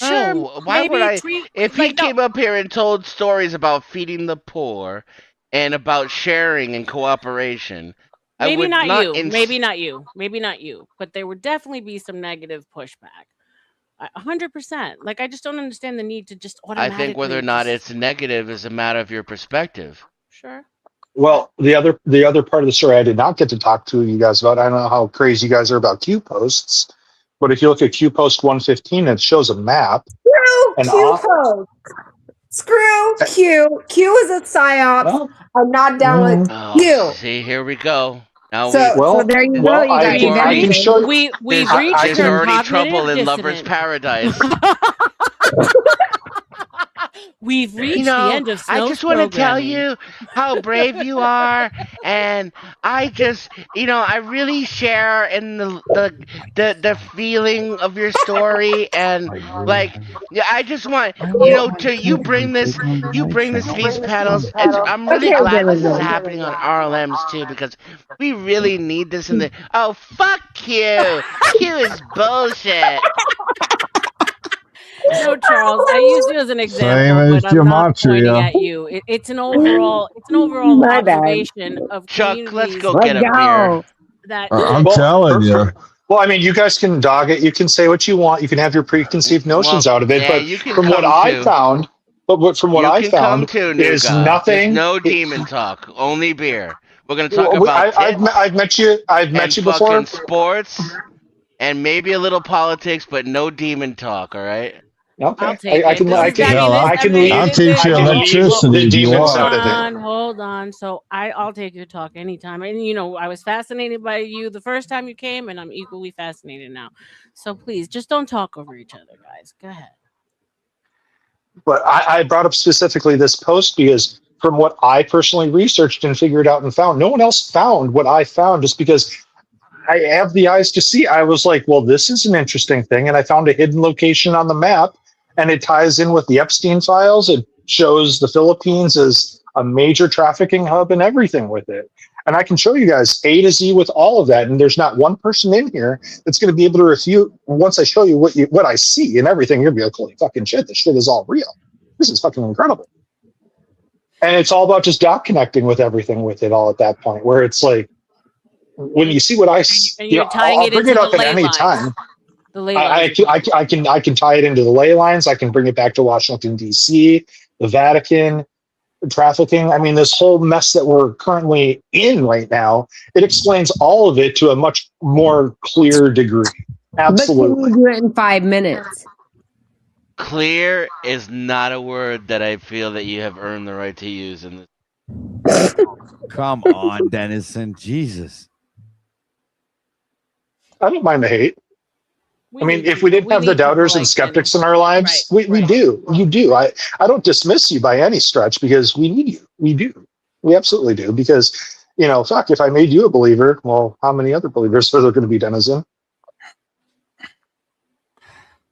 sure, Oh, why would maybe I? treat If he came up here and told stories about feeding the poor and about sharing and cooperation, I maybe would not not. you, maybe not you, but there would definitely be some negative pushback. 100%. Like I just don't understand the need to just I think whether or automatically. not it's negative is a matter of your perspective. Sure. well, the other part of the story I did not get to talk to you guys about. I don't know how crazy you guys are about Q posts, but if you look at Q post 115, it shows a map. Screw Q. Q is a psyop. I'm not down with Q. See, here we go. Now So there you go, you guys. I can show you. We've reached there's her already cognitive trouble in dissonance. Lover's Paradise. We've reached the end of Snow's I just want to tell programming. you how brave you are, and I just, I really share in the feeling of your story, and like, I just want, to you bring this to these panels. I'm really glad this is happening on RLMs too, because we really need this in the. Oh, fuck Q! Q is bullshit. No, Charles, I used you as an example, Same as but I'm not pointing Gematria. at you. It's an overall My bad. observation of Chuck, communities. let's go get a beer. I'm telling you. Well, I mean, you guys can dog it. You can say what you want. You can have your preconceived notions out of it. Yeah, But you can from what come I too. found, You can come too, is Nuga. nothing. Just no demon talk, only beer. We're gonna talk about I've met you. I've met you before. Fucking sports, and maybe a little politics, but no demon talk. All right. Okay. I'll take I it. can This is leave you electricity the if you demons want. out of it. Hold on. So I'll take your talk anytime. And I was fascinated by you the first time you came, and I'm equally fascinated now. So please, just don't talk over each other, guys. Go ahead. But I brought up specifically this post because from what I personally researched and figured out and found, no one else found what I found just because I have the eyes to see. I was like, well, this is an interesting thing. And I found a hidden location on the map and it ties in with the Epstein files. It shows the Philippines as a major trafficking hub and everything with it. And I can show you guys A to Z with all of that. And there's not one person in here that's going to be able to refute. Once I show you what I see and everything, you're going to be like, holy fucking shit, this shit is all real. This is fucking incredible. And it's all about just dot connecting with everything with it all at that point, where it's like, when you see what I see, And you're tying I'll it bring into it up the at ley any lines. time. The ley I lines. can tie it into the ley lines. I can bring it back to Washington, D.C., the Vatican, trafficking. I mean, this whole mess that we're currently in right now, it explains all of it to a much more clear degree. Absolutely. But can you do it in 5 minutes? Clear is not a word that I feel that you have earned the right to use in this. Come on, Dennison. Jesus. I don't mind the hate. We I mean, need if we people. didn't We have the need people doubters and like skeptics Dennis. in our lives, we do. You do. I don't dismiss you by any stretch because we need you. We do. We absolutely do. Because, fuck, if I made you a believer, well, how many other believers are there going to be, Denizen?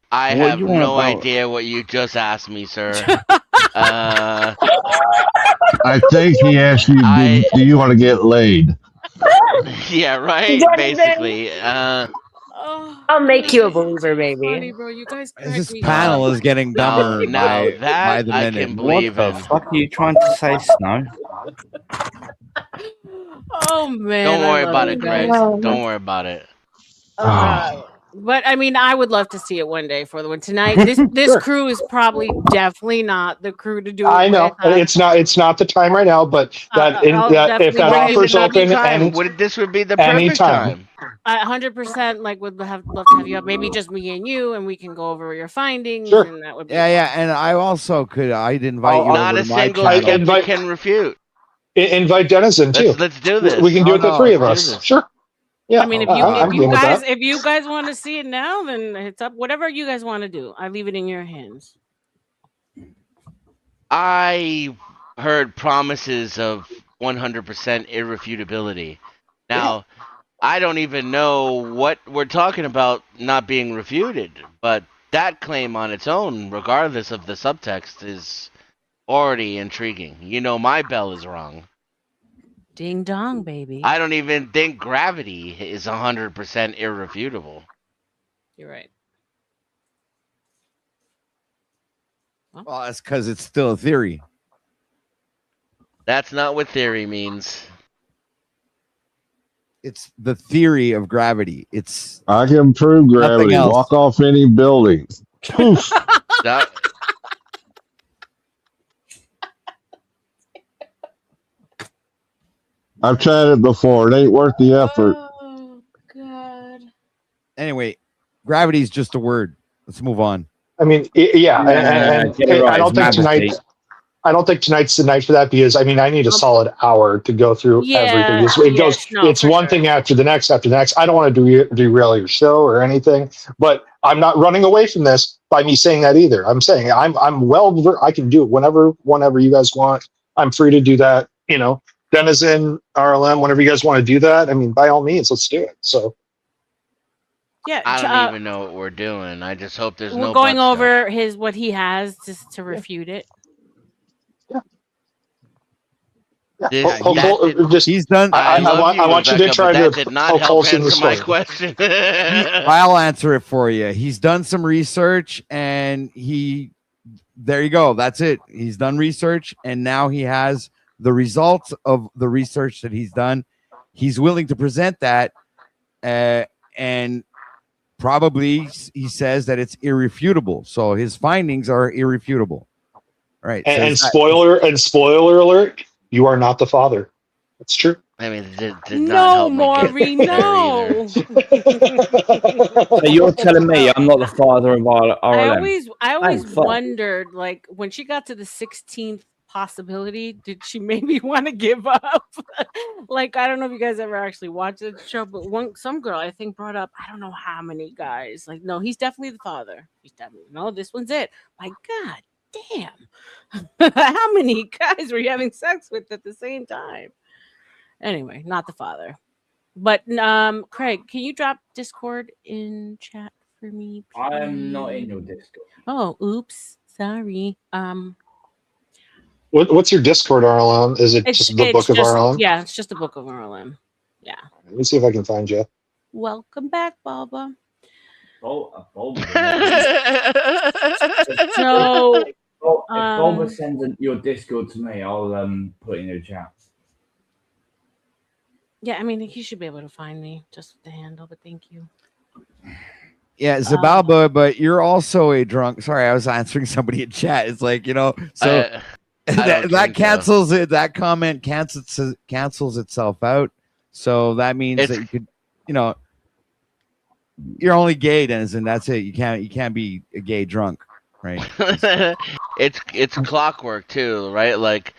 I What have you want no about? idea what you just asked me, sir. I think he asked you, do you want to get laid? Yeah, right. Denizen, Basically. Oh, I'll make you a Dennis is believer, too baby. funny, bro. You guys crack This me up. panel is getting Now, dumber now by that the I minute. can What believe the in. fuck are you trying to say, Snow? Oh man, Don't I worry love about you it, Greg. guys. Don't worry about it. But I mean, I would love to see it one day for the one tonight. This Sure. crew is probably definitely not the crew to do it I with. know it's not the time right now, but I'll that if definitely that Why bring is in it offer's not the open time? This would be the perfect anytime. time. 100% like would have love to have you up. Maybe just me and you, and we can go over your findings, Sure. and that would be Yeah, and I also I'd invite you Not over a to my single channel. skeptic can refute. Invite Denizen too. Let's do We can this. do it, the three of Let's do us. this. Sure. Yeah, I mean, if I'm game with that. you guys want to see it now, then it's up. Whatever you guys want to do, I leave it in your hands. I heard promises of 100% irrefutability. Now, I don't even know what we're talking about not being refuted, but that claim on its own, regardless of the subtext, is already intriguing. You know, my bell is wrong. Ding dong, baby. I don't even think gravity is 100% irrefutable. You're right. Well, that's because it's still a theory. That's not what theory means. It's the theory of gravity. It's I can prove gravity. else. Walk off any building. Poof. I've tried it before. It ain't worth the effort. Oh God. Anyway, gravity is just a word. Let's move on. I mean, and I don't think tonight. I don't think tonight's the night for that because I mean I need a solid hour to go through everything. It's one thing after the next. I don't want to derail your show or anything, but I'm not running away from this by me saying that either. I'm saying I can do it whenever you guys want. I'm free to do that. Denizen, RLM, whenever you guys want to do that. I mean, by all means, let's do it. So. Yeah, I don't even know what we're doing. I just hope there's no. We're going over what he has just to refute it. He's done. I want you to try to did not help answer my question. I'll answer it for you. He's done some research, and there you go. That's it. He's done research, and now he has the results of the research that he's done. He's willing to present that, and probably he says that it's irrefutable. So his findings are irrefutable. Right. And spoiler alert. You are not the father. That's true. I mean, did not help Maury, no. So you're telling me I'm not the father of RLM? I always wondered, like, when she got to the 16th possibility, did she maybe want to give up? Like, I don't know if you guys ever actually watched the show, but some girl I think brought up, I don't know how many guys. Like, no, he's definitely the father. No, this one's it. My God. Damn. How many guys were you having sex with at the same time? Anyway, not the father. But Craig, can you drop Discord in chat for me, please? I am not in your Discord. Oh, oops. Sorry. What's your Discord, RLM? Is it just the book of RLM? Yeah, it's just the book of RLM. Yeah. Let me see if I can find you. Welcome back, Baba. So, if Bulba sends your Discord to me, I'll put it in your chat. Yeah, I mean, he should be able to find me just with the handle, but thank you. Yeah, Zabalba, but you're also a drunk. Sorry, I was answering somebody in chat. It's like, so that cancels it. That comment cancels itself out. So that means that you could, you're only gay, Denizen. That's it. You can't be a gay drunk, right? It's clockwork too, right? Like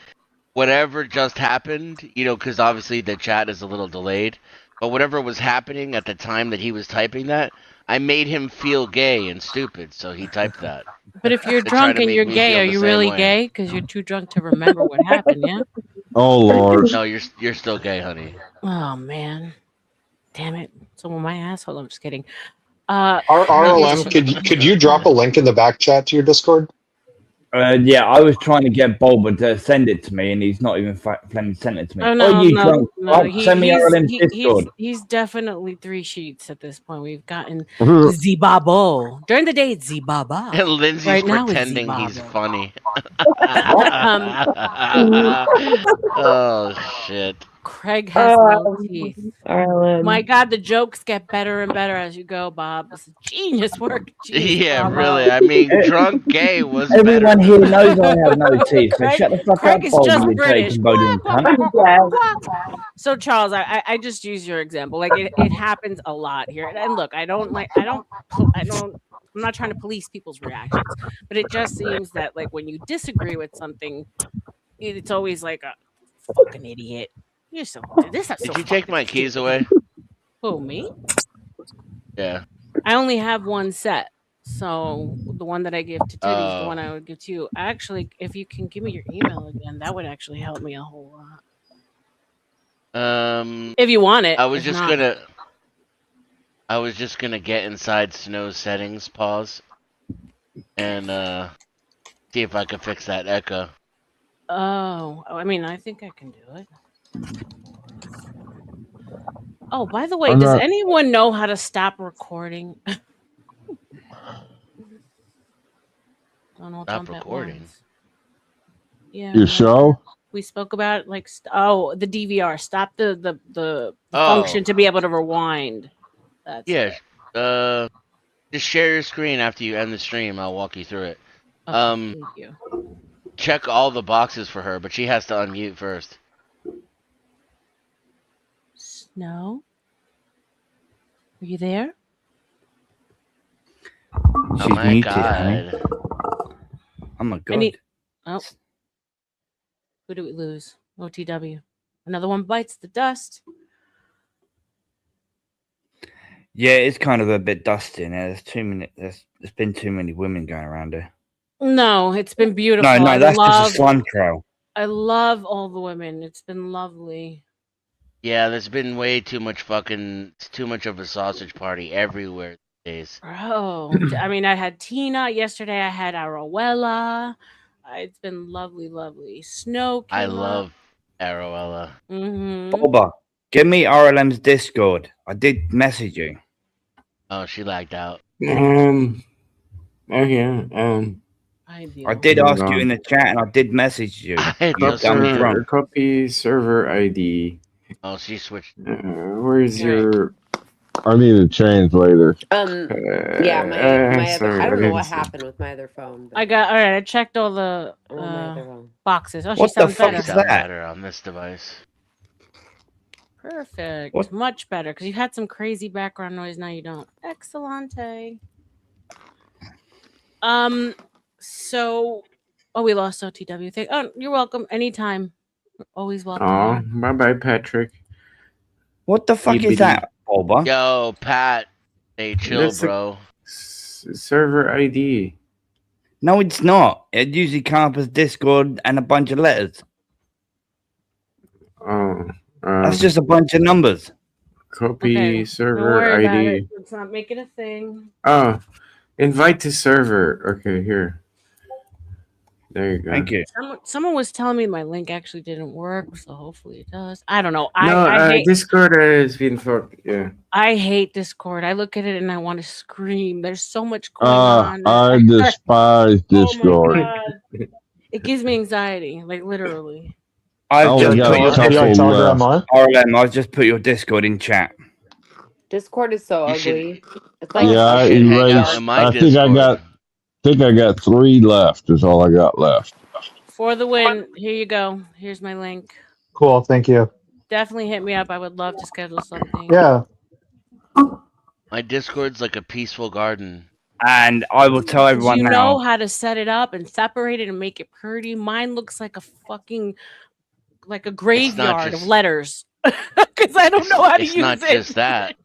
whatever just happened, because obviously the chat is a little delayed, but whatever was happening at the time that he was typing that, I made him feel gay and stupid, so he typed that. But if you're To try drunk to and make you're me gay, feel are the you same really way. gay? Because you're too drunk to remember what happened, yeah? Oh Lord. No, you're still gay, honey. Oh, man. Damn it. Someone my asshole. I'm just kidding. RLM, could you drop a link in the back chat to your Discord? Yeah, I was trying to get Bulba to send it to me, and he's not even flaming sent it to me. Oh, Oh, no, you no, drunk? no. Send me RLM's Discord. He's definitely 3 sheets at this point. We've gotten Zibabo. During the day, it's Zibaba. And Lindsay's Right now, it's pretending he's Zibabo. funny. Um, Oh shit. Craig has no teeth. RLM. My God, the jokes get better and better as you go, Bob. This is genius work. Genius, Yeah, bravo. really. I mean, drunk gay was Everyone better. here knows I have no teeth, so shut the fuck Craig up, is Bulba, just you British. taking boding Quack, cunt. quack, quack, quack, quack. So Charles, I just use your example. Like it happens a lot here. And look, I'm not trying to police people's reactions, but it just seems that like when you disagree with something, it's always like a fucking idiot. You're so this is so Did you take fucking my keys stupid. away? Who, me? Yeah. I only have one set. So the one that I give to Teddy is the one I would give to you. Actually, if you can give me your email again, that would actually help me a whole lot. If you want it. I was If just not, gonna get inside Snow's settings, pause, and see if I could fix that echo. Oh, I mean, I think I can do it. Oh, by the way, does anyone know how to stop recording? Stop recording. Yeah. Your show? We spoke about it, like the DVR. Stop the function to be able to rewind. That's Yeah. Just share your screen after you end the stream. I'll walk you through it. Okay, thank you. Check all the boxes for her, but she has to unmute first. Snow, are you there? She's oh my muted, God. honey. Oh my God. Who do we lose? OTW. Another one bites the dust. Yeah, it's kind of a bit dusty in there. There's too many. There's been too many women going around here. No, it's been beautiful. No, that's just a slime trail. I love all the women. It's been lovely. Yeah, there's been way too much it's too much of a sausage party everywhere these days. Bro, I mean, I had Tina yesterday. I had Aroella. It's been lovely, lovely. Snow came I love Aroella. Bulba, give me RLM's Discord. I did message you. Oh, she lagged out. Okay. I did ask you in the chat, and I did message you. Copy server ID. Oh, she switched. Where's your? I need a translator. Yeah, my other, I don't know what happened with my other phone. I got all right. I checked all the boxes. Oh, she sounds better. Sounds better on this device. Perfect. Much better because you had some crazy background noise. Now you don't. Excellente. So, we lost OTW thing. Oh, you're welcome. Anytime. Always welcome. Oh, bye, Patrick. What the fuck is that, Bulba? Yo, Pat. Hey, chill, That's bro. Server ID. No, it's not. It usually comes up as Discord and a bunch of letters. Oh. That's just a bunch of numbers. Copy server ID. Let's not make it a thing. Oh, invite to server. Okay, here. There you go. Thank you. Someone was telling me my link actually didn't work, so hopefully it does. I don't know. No, I hate Discord has been fucked. Yeah. I hate Discord. I look at it and I want to scream. There's so much going on. I despise Discord. Oh my God. It gives me anxiety, like literally. I've just put your Discord in chat. Discord is so ugly. It's like I think I got 3 left. Is all I got left. For the win. Here you go. Here's my link. Cool. Thank you. Definitely hit me up. I would love to schedule something. Yeah. My Discord's like a peaceful garden. And I will tell everyone you now. know how to set it up and separate it and make it pretty. Mine looks like a fucking like a graveyard of letters because I don't know how to use it. It's not just that.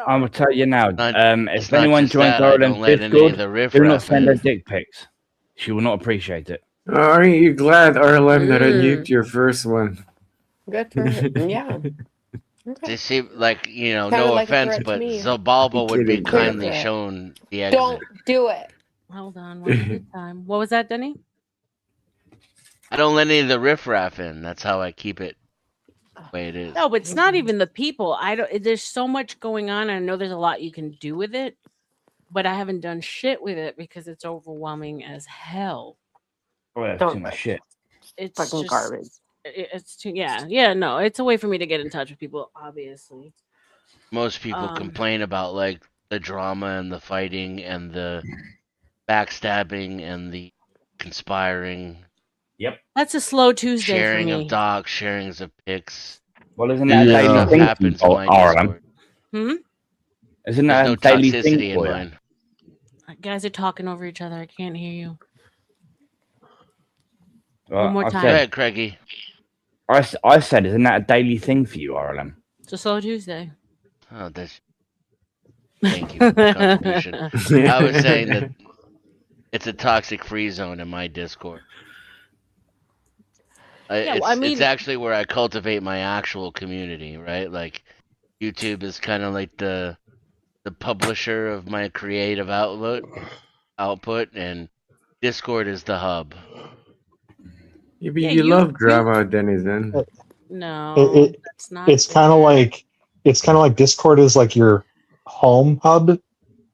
I will tell you now. It's If not anyone just joins that, I don't RLM's let any of Discord, the do riffraff not send her in. dick pics. She will not appreciate it. Aren't you glad, RLM, that I nuked your first one? Good for him. Yeah. They seem like, you know, Sounded no like a offense, threat to but me. Zabalba would be kidding, kindly Big shown the exit. Don't do it. Hold on, one at a time. What was that, Denny? I don't let any of the riffraff in. That's how I keep it the way it is. No, but it's not even the people. I don't. There's so much going on. I know there's a lot you can do with it, but I haven't done shit with it because it's overwhelming as hell. Oh, that's too much shit. It's fucking just, garbage. It's too. Yeah. No, it's a way for me to get in touch with people. Obviously, Most people complain about like the drama and the fighting and the backstabbing and the conspiring. Yep. That's a slow Tuesday sharing for of me. docs, sharings of pics. Well, isn't That that a daily stuff thing happens in my Discord. Isn't There's that no a daily toxicity thing in for you? mine. Guys are talking over each other. I can't hear you. Well, more I time. Go said- ahead, Craigie. I said, isn't that a daily thing for you, RLM? It's a slow Tuesday. Oh, that's. Thank you for the contribution. I was saying that it's a toxic free zone in my Discord. Yeah, well, I It's mean- actually where I cultivate my actual community, right? Like, YouTube is kind of like the publisher of my creative output, and Discord is the hub. Yeah, but Yeah, you you- love drama, Denizen. No, that's not. It's kind of like Discord is like your home hub,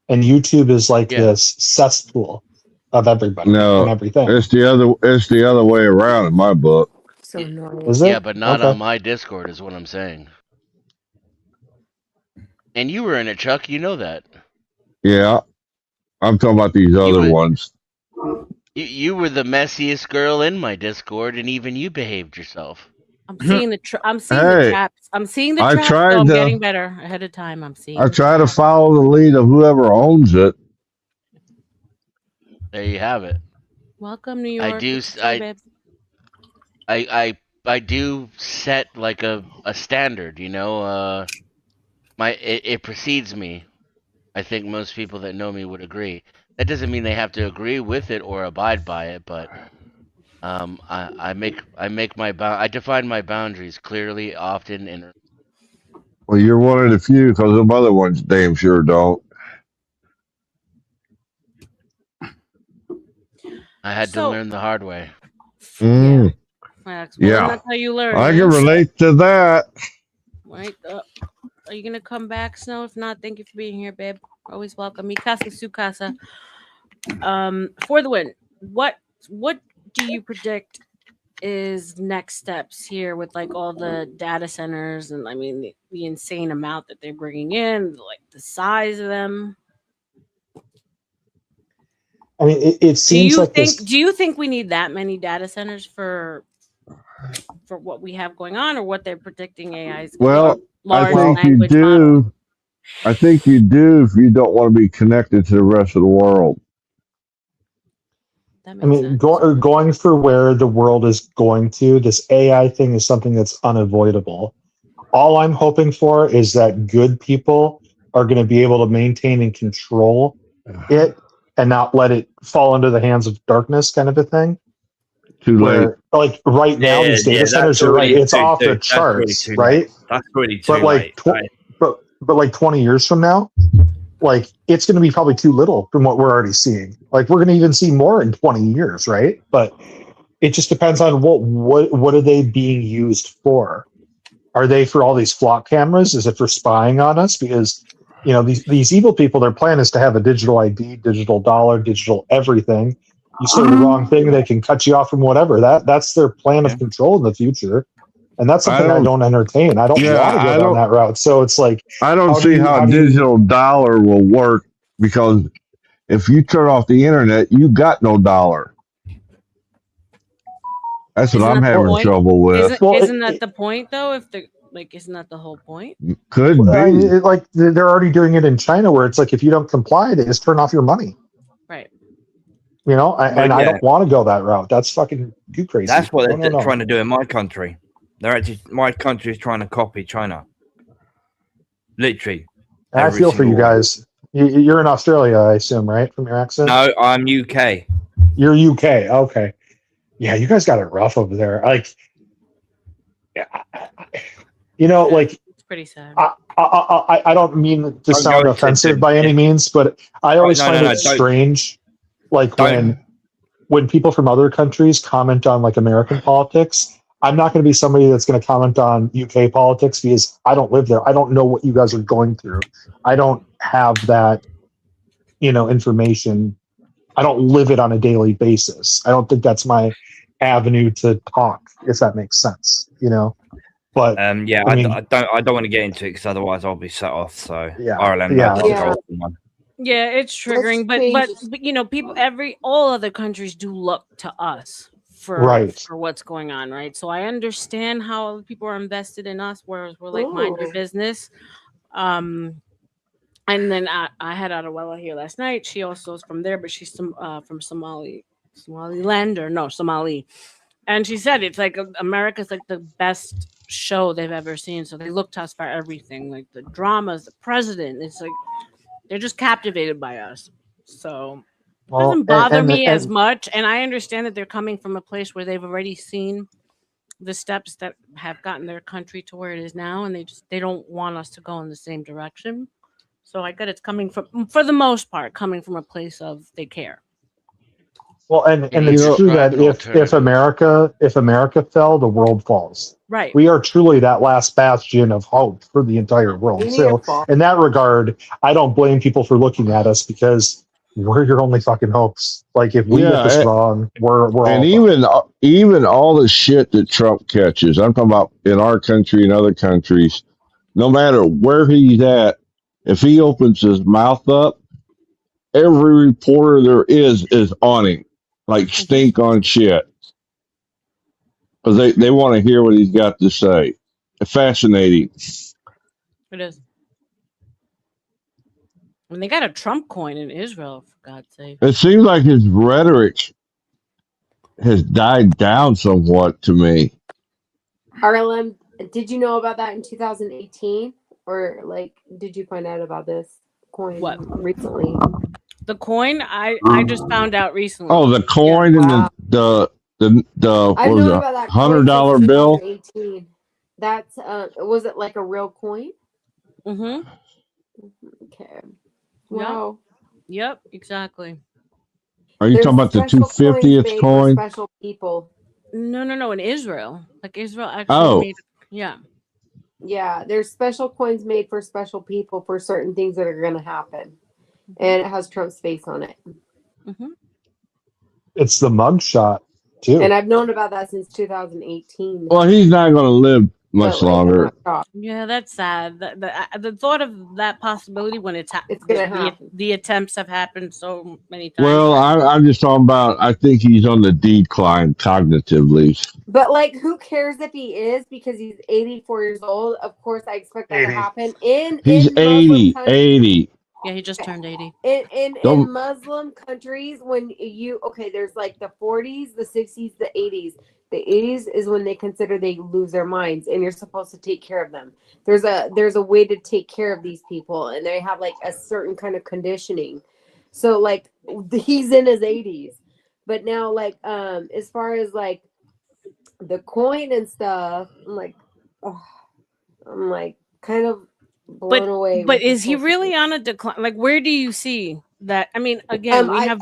and YouTube is like this cesspool of everybody and everything. It's the other way around in my book. So annoying. Is it? Yeah, but not Okay. on my Discord is what I'm saying. And you were in it, Chuck. You know that. Yeah, I'm talking about these other ones. You were the messiest girl in my Discord, and even you behaved yourself. I'm seeing the the Hey, traps. I'm seeing the I traps. tried So I'm to- getting better ahead of time. I'm seeing. I the try to traps. follow the lead of whoever owns it. There you have it. Welcome, New York. I do. It's okay, babe. I do set like a standard. You know, it precedes me. I think most people that know me would agree. That doesn't mean they have to agree with it or abide by it, but I define my boundaries clearly, often, and Well, you're one of the few because them other ones damn sure don't. I had to learn the hard way. Mm. Max, well, Yeah, that's how you learn. I can man. relate to that. Right. Are you gonna come back, Snow? If not, thank you for being here, babe. Always welcome. Mikasa Sukasa. For the win. What do you predict is next steps here with like all the data centers and I mean the insane amount that they're bringing in, like the size of them? I mean, it seems like this. Do you think we need that many data centers for what we have going on, or what they're predicting AIs? Well, I large think you language do. model? I think you do if you don't want to be connected to the rest of the world. I mean, going for where the world is going to, this AI thing is something that's unavoidable. All I'm hoping for is that good people are going to be able to maintain and control it and not let it fall into the hands of darkness, kind of a thing. Too late. Like right now, these data centers are right. It's off the charts, right? That's really too But like, late. but like 20 years from now, like it's going to be probably too little from what we're already seeing. Like we're going to even see more in 20 years, right? But it just depends on what are they being used for? Are they for all these flock cameras? Is it for spying on us? Because you know these evil people, their plan is to have a digital ID, digital dollar, digital everything. You say the wrong thing, they can cut you off from whatever. That's their plan of control in the future. And that's something I don't entertain. I don't want to go down that route. So it's like I don't see how digital dollar will work, because if you turn off the internet, you got no dollar. That's what I'm having trouble with. Isn't that the point though? If the Like, isn't that the whole point? Could I be. mean, like they're already doing it in China, where it's like if you don't comply, they just turn off your money. Right. You know, Well, and I yeah, don't want to go that route. That's fucking too crazy. that's what No, they're no, no. trying to do in my country. They're actually my country is trying to copy China. Literally, I feel for you guys. You're in Australia, I assume, right? From your accent. No, I'm UK. You're UK. Okay. Yeah, you guys got it rough over there. Like, you know, like It's pretty sad. I don't mean to Don't sound go offensive to by any means, but I always no, find no, it no, don't. strange, like when people from other countries comment on like American politics. I'm not going to be somebody that's going to comment on UK politics because I don't live there. I don't know what you guys are going through. I don't have that, information. I don't live it on a daily basis. I don't think that's my avenue to talk, if that makes sense, But yeah, I mean, I don't want to get into it because otherwise I'll be set off. So Yeah, RLM, yeah. I'll go off on one. Yeah, it's triggering, but you know, people all other countries do look to us for Right. what's going on, right? So I understand how people are invested in us, whereas we're like, mind your Ooh. business. And then I had Adewella here last night. She also is from there, but she's from Somaliland or no Somali, and she said it's like America's like the best show they've ever seen. So they look to us for everything, like the dramas, the president. It's like they're just captivated by us. So it Well, doesn't bother and me as much, and I understand that they're coming from a place where they've already seen the steps that have gotten their country to where it is now, and they don't want us to go in the same direction. So I get it's coming from, for the most part, coming from a place of they care. Well, and Yeah, you it's can true provide that an if alternative. America fell, the world falls. Right. We are truly that last bastion of hope for the entire world. We need So, a fall. in that regard, I don't blame people for looking at us because we're your only fucking hopes. Like if we get this Yeah, wrong, we're and all even all the shit that Trump catches, I'm talking about in our country and other countries, no matter where he's at, if he opens his mouth up, every reporter there is on him, like stink on shit, because they want to hear what he's got to say. Fascinating. It is. And they got a Trump coin in Israel, for God's sake. It seems like his rhetoric has died down somewhat to me. RLM, did you know about that in 2018? Or like did you find out about this coin recently? The coin, I just found out recently. Oh, the coin and the what I've was known it, about that coin $100 since bill? 2018. That's was it like a real coin? Mm-hmm. Okay. Wow. Yep, exactly. Are you talking about the special coins 250th made for coin? special people. No, in Israel. Like Israel actually Oh, made yeah. Yeah, there's special coins made for special people for certain things that are going to happen. And it has Trump's face on it. it's the mug shot too. And I've known about that since 2018. well, he's not going to live much But, like, I'm longer. not shocked. Yeah, that's sad. The thought of that possibility when it's gonna happen. the attempts have happened so many times. Well, I'm just talking about. I think he's on the decline cognitively. But like, who cares if he is? Because he's 84 years old. Of course, I expect that to happen in He's Muslim 80, countries. 80. Yeah, he just turned 80. In Don't- Muslim countries, when there's like the 40s, the 60s, the 80s. The 80s is when they consider they lose their minds, and you're supposed to take care of them. There's a way to take care of these people, and they have like a certain kind of conditioning. So like he's in his 80s, but now like as far as like the coin and stuff, I'm like kind of blown away. But with is the he whole really on a decline? Like, where do you see that? I mean, again, we have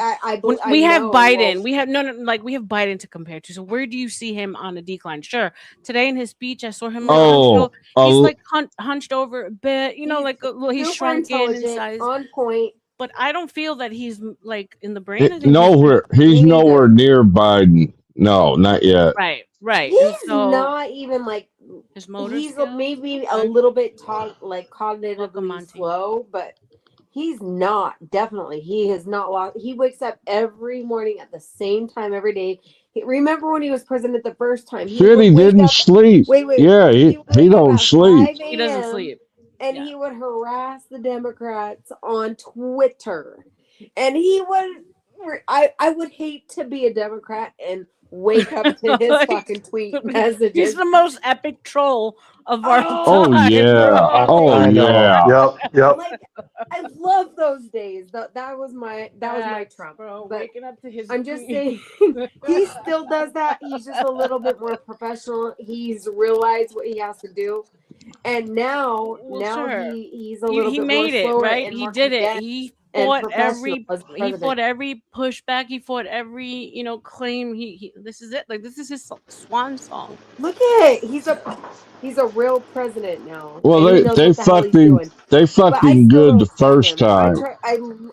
we have know, Biden. well- We have like we have Biden to compare to. So where do you see him on a decline? Sure, today in his speech, I saw him. He's like hunched over a bit. You know, he's super shrunken in intelligent, size. on point. But I don't feel that he's like in the brain. I think He's nowhere near Biden. No, not yet. Right. And He's so not even like his motor he's skills? maybe a little bit cognitively slow, but he's not. Definitely, he has not lost. He wakes up every morning at the same time every day. Remember when he was president the first time? He Shit, would he wake didn't up. sleep. Wait. Yeah, He would he wake up don't at sleep. 5 He doesn't a.m. sleep. and he would harass the Democrats on Twitter, and he would. I would hate to be a Democrat and wake up to his Like, fucking tweet messages. He's the most epic troll of our time. Oh yeah. Oh I know. yeah. Yep. Like, I love those days. That was my Trump. Bro, But waking up to his I'm just tweet. saying, he still does that. He's just a little bit more professional. He's realized what he has to do, and now Sure. he's a little he bit made more it, slower right? and He more did it. condensed He and fought professional every as he president. fought every pushback. He fought every claim. He this is it. Like, this is his swan song. Look at it. He's a real president now. Well, and he knows they what the hell he's fucked him. doing. They But fucked I him still good the don't trust first him. time.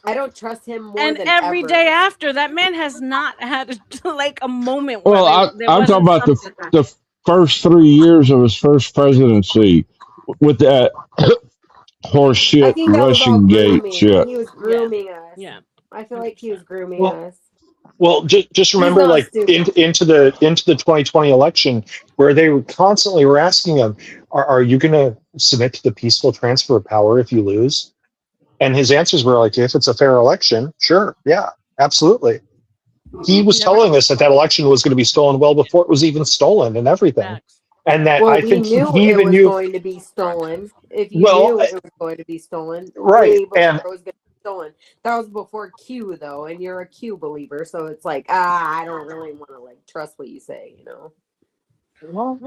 I don't trust him more And than every ever. day after, that man has not had like a moment where Well, there I'm wasn't talking about something. the first 3 years of his first presidency with that horse I shit think that was all Russian gate grooming. shit. He was grooming us. Yeah. I feel like he was grooming us. Well, just remember, not like stupid. into the 2020 election, where they were constantly were asking him, "Are you going to submit to the peaceful transfer of power if you lose?" And his answers were like, "If it's a fair election, sure, yeah, absolutely." He was telling us that election was going to be stolen well before it was even stolen and everything, and that I We think knew he it even was knew. going to be stolen. If you Well, knew it was going to be stolen, right, way before and it was going to be stolen. That was before Q, though, and you're a Q believer, so it's like, I don't really want to trust what you say, Well,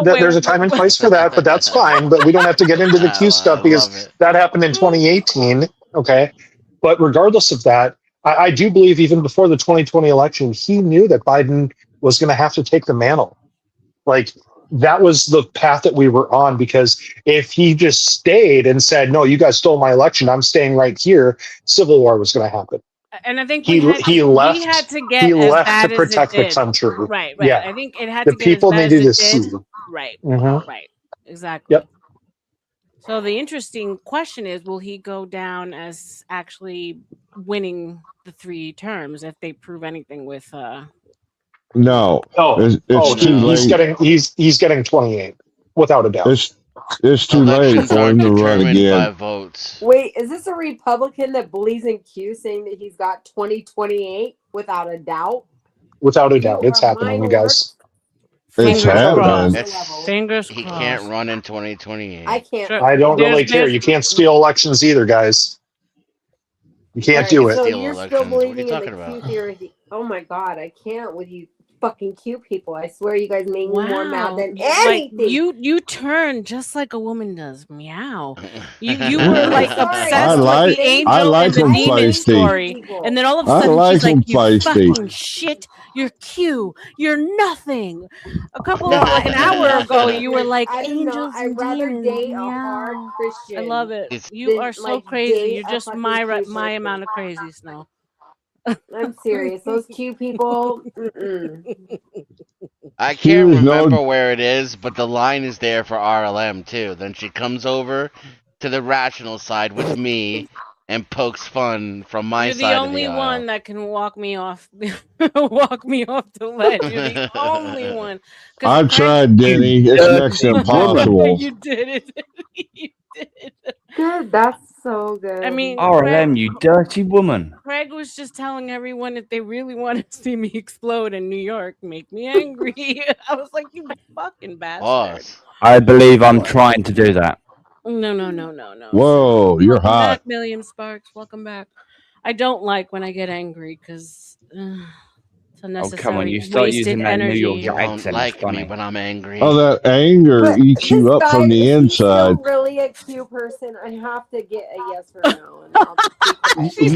there's a time and place for that, but that's fine. But we don't have to get into the Q stuff because that happened in 2018. Okay. But regardless of that, I do believe even before the 2020 election, he knew that Biden was going to have to take the mantle. Like, that was the path that we were on, because if he just stayed and said, no, you guys stole my election, I'm staying right here, civil war was going to happen. And I think He left. we had to get He as left bad to as it protect the did. country. Right. Yeah. I think it had The to get as people bad needed as to it did. see. Right. Mhm. Right. Exactly. Yep. So the interesting question is, will he go down as actually winning the 3 terms if they prove anything with No, it's too late. He's getting 28 without a doubt. It's too late for him to run again. Votes. Wait, is this a Republican that believes in Q saying that he's got 2028 without a doubt? Without a doubt, it's happening, you guys. It's happening. Fingers He crossed. can't run in 2028. I can't. I don't really care. You can't steal elections either, guys. You can't do it. So you're still believing in the Q theory? Oh my god, I can't with you fucking Q people. I swear you guys make me more mad than anything. Like, you turn just like a woman does. Meow. You were like obsessed with the angel and the demon story, and then all of a sudden she's like, "You fucking shit. You're Q. You're nothing." An hour ago, you were like, "Angels and demons." Date a hard Christian. I love it. You are so crazy. You're just my amount of crazy, Snow. I'm serious. Those Q people. I can't remember where it is, but the line is there for RLM too. Then she comes over to the rational side with me and pokes fun from my You're side. the only one that can walk me off the ledge. You're the only one. I've tried, Denny. It's next to impossible. You did it. You did it. Good. That's so good. I mean, RLM, you dirty woman. Craig was just telling everyone if they really want to see me explode in New York, make me angry. I was like, you fucking bastard. I believe I'm trying to do that. No. Whoa, you're Welcome hot. back, Milliam Sparks. Welcome back. I don't like when I get angry because it's unnecessary. Come on, you start using that New York You won't accent. like It's funny. me when I'm angry. Oh, that anger eats you up from the Is he inside. still really a Q person? I have to get a yes or no. And I'll just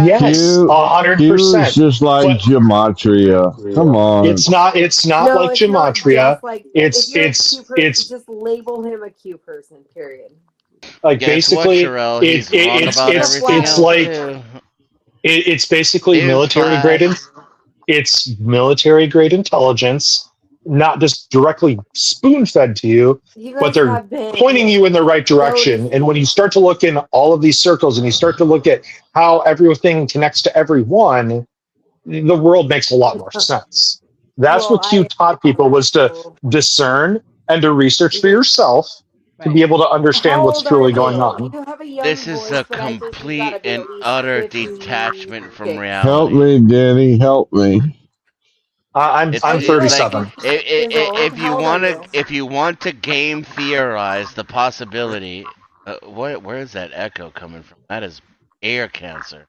Yes, 100%. It's just like gematria. Come on. It's not like gematria. If you're a Q person, just label him a Q person. Period. Like Guess what, basically, Sherelle? He's wrong about everything it's else, like too. it's basically military grade. It's military grade intelligence, not just directly spoon fed to you, but they're pointing you in the right direction. And when you start to look in all of these circles and you start to look at how everything connects to everyone, the world makes a lot more sense. That's what Q taught people, was to discern and to research for yourself to be able to understand what's truly going on. You have a young This is voice, a but I think you complete gotta be and at least utter 56. detachment from Help reality. me, Danny. Help me. I'm It's I'm like 37. if you want to game theorize the possibility, where is that echo coming from? That is air cancer.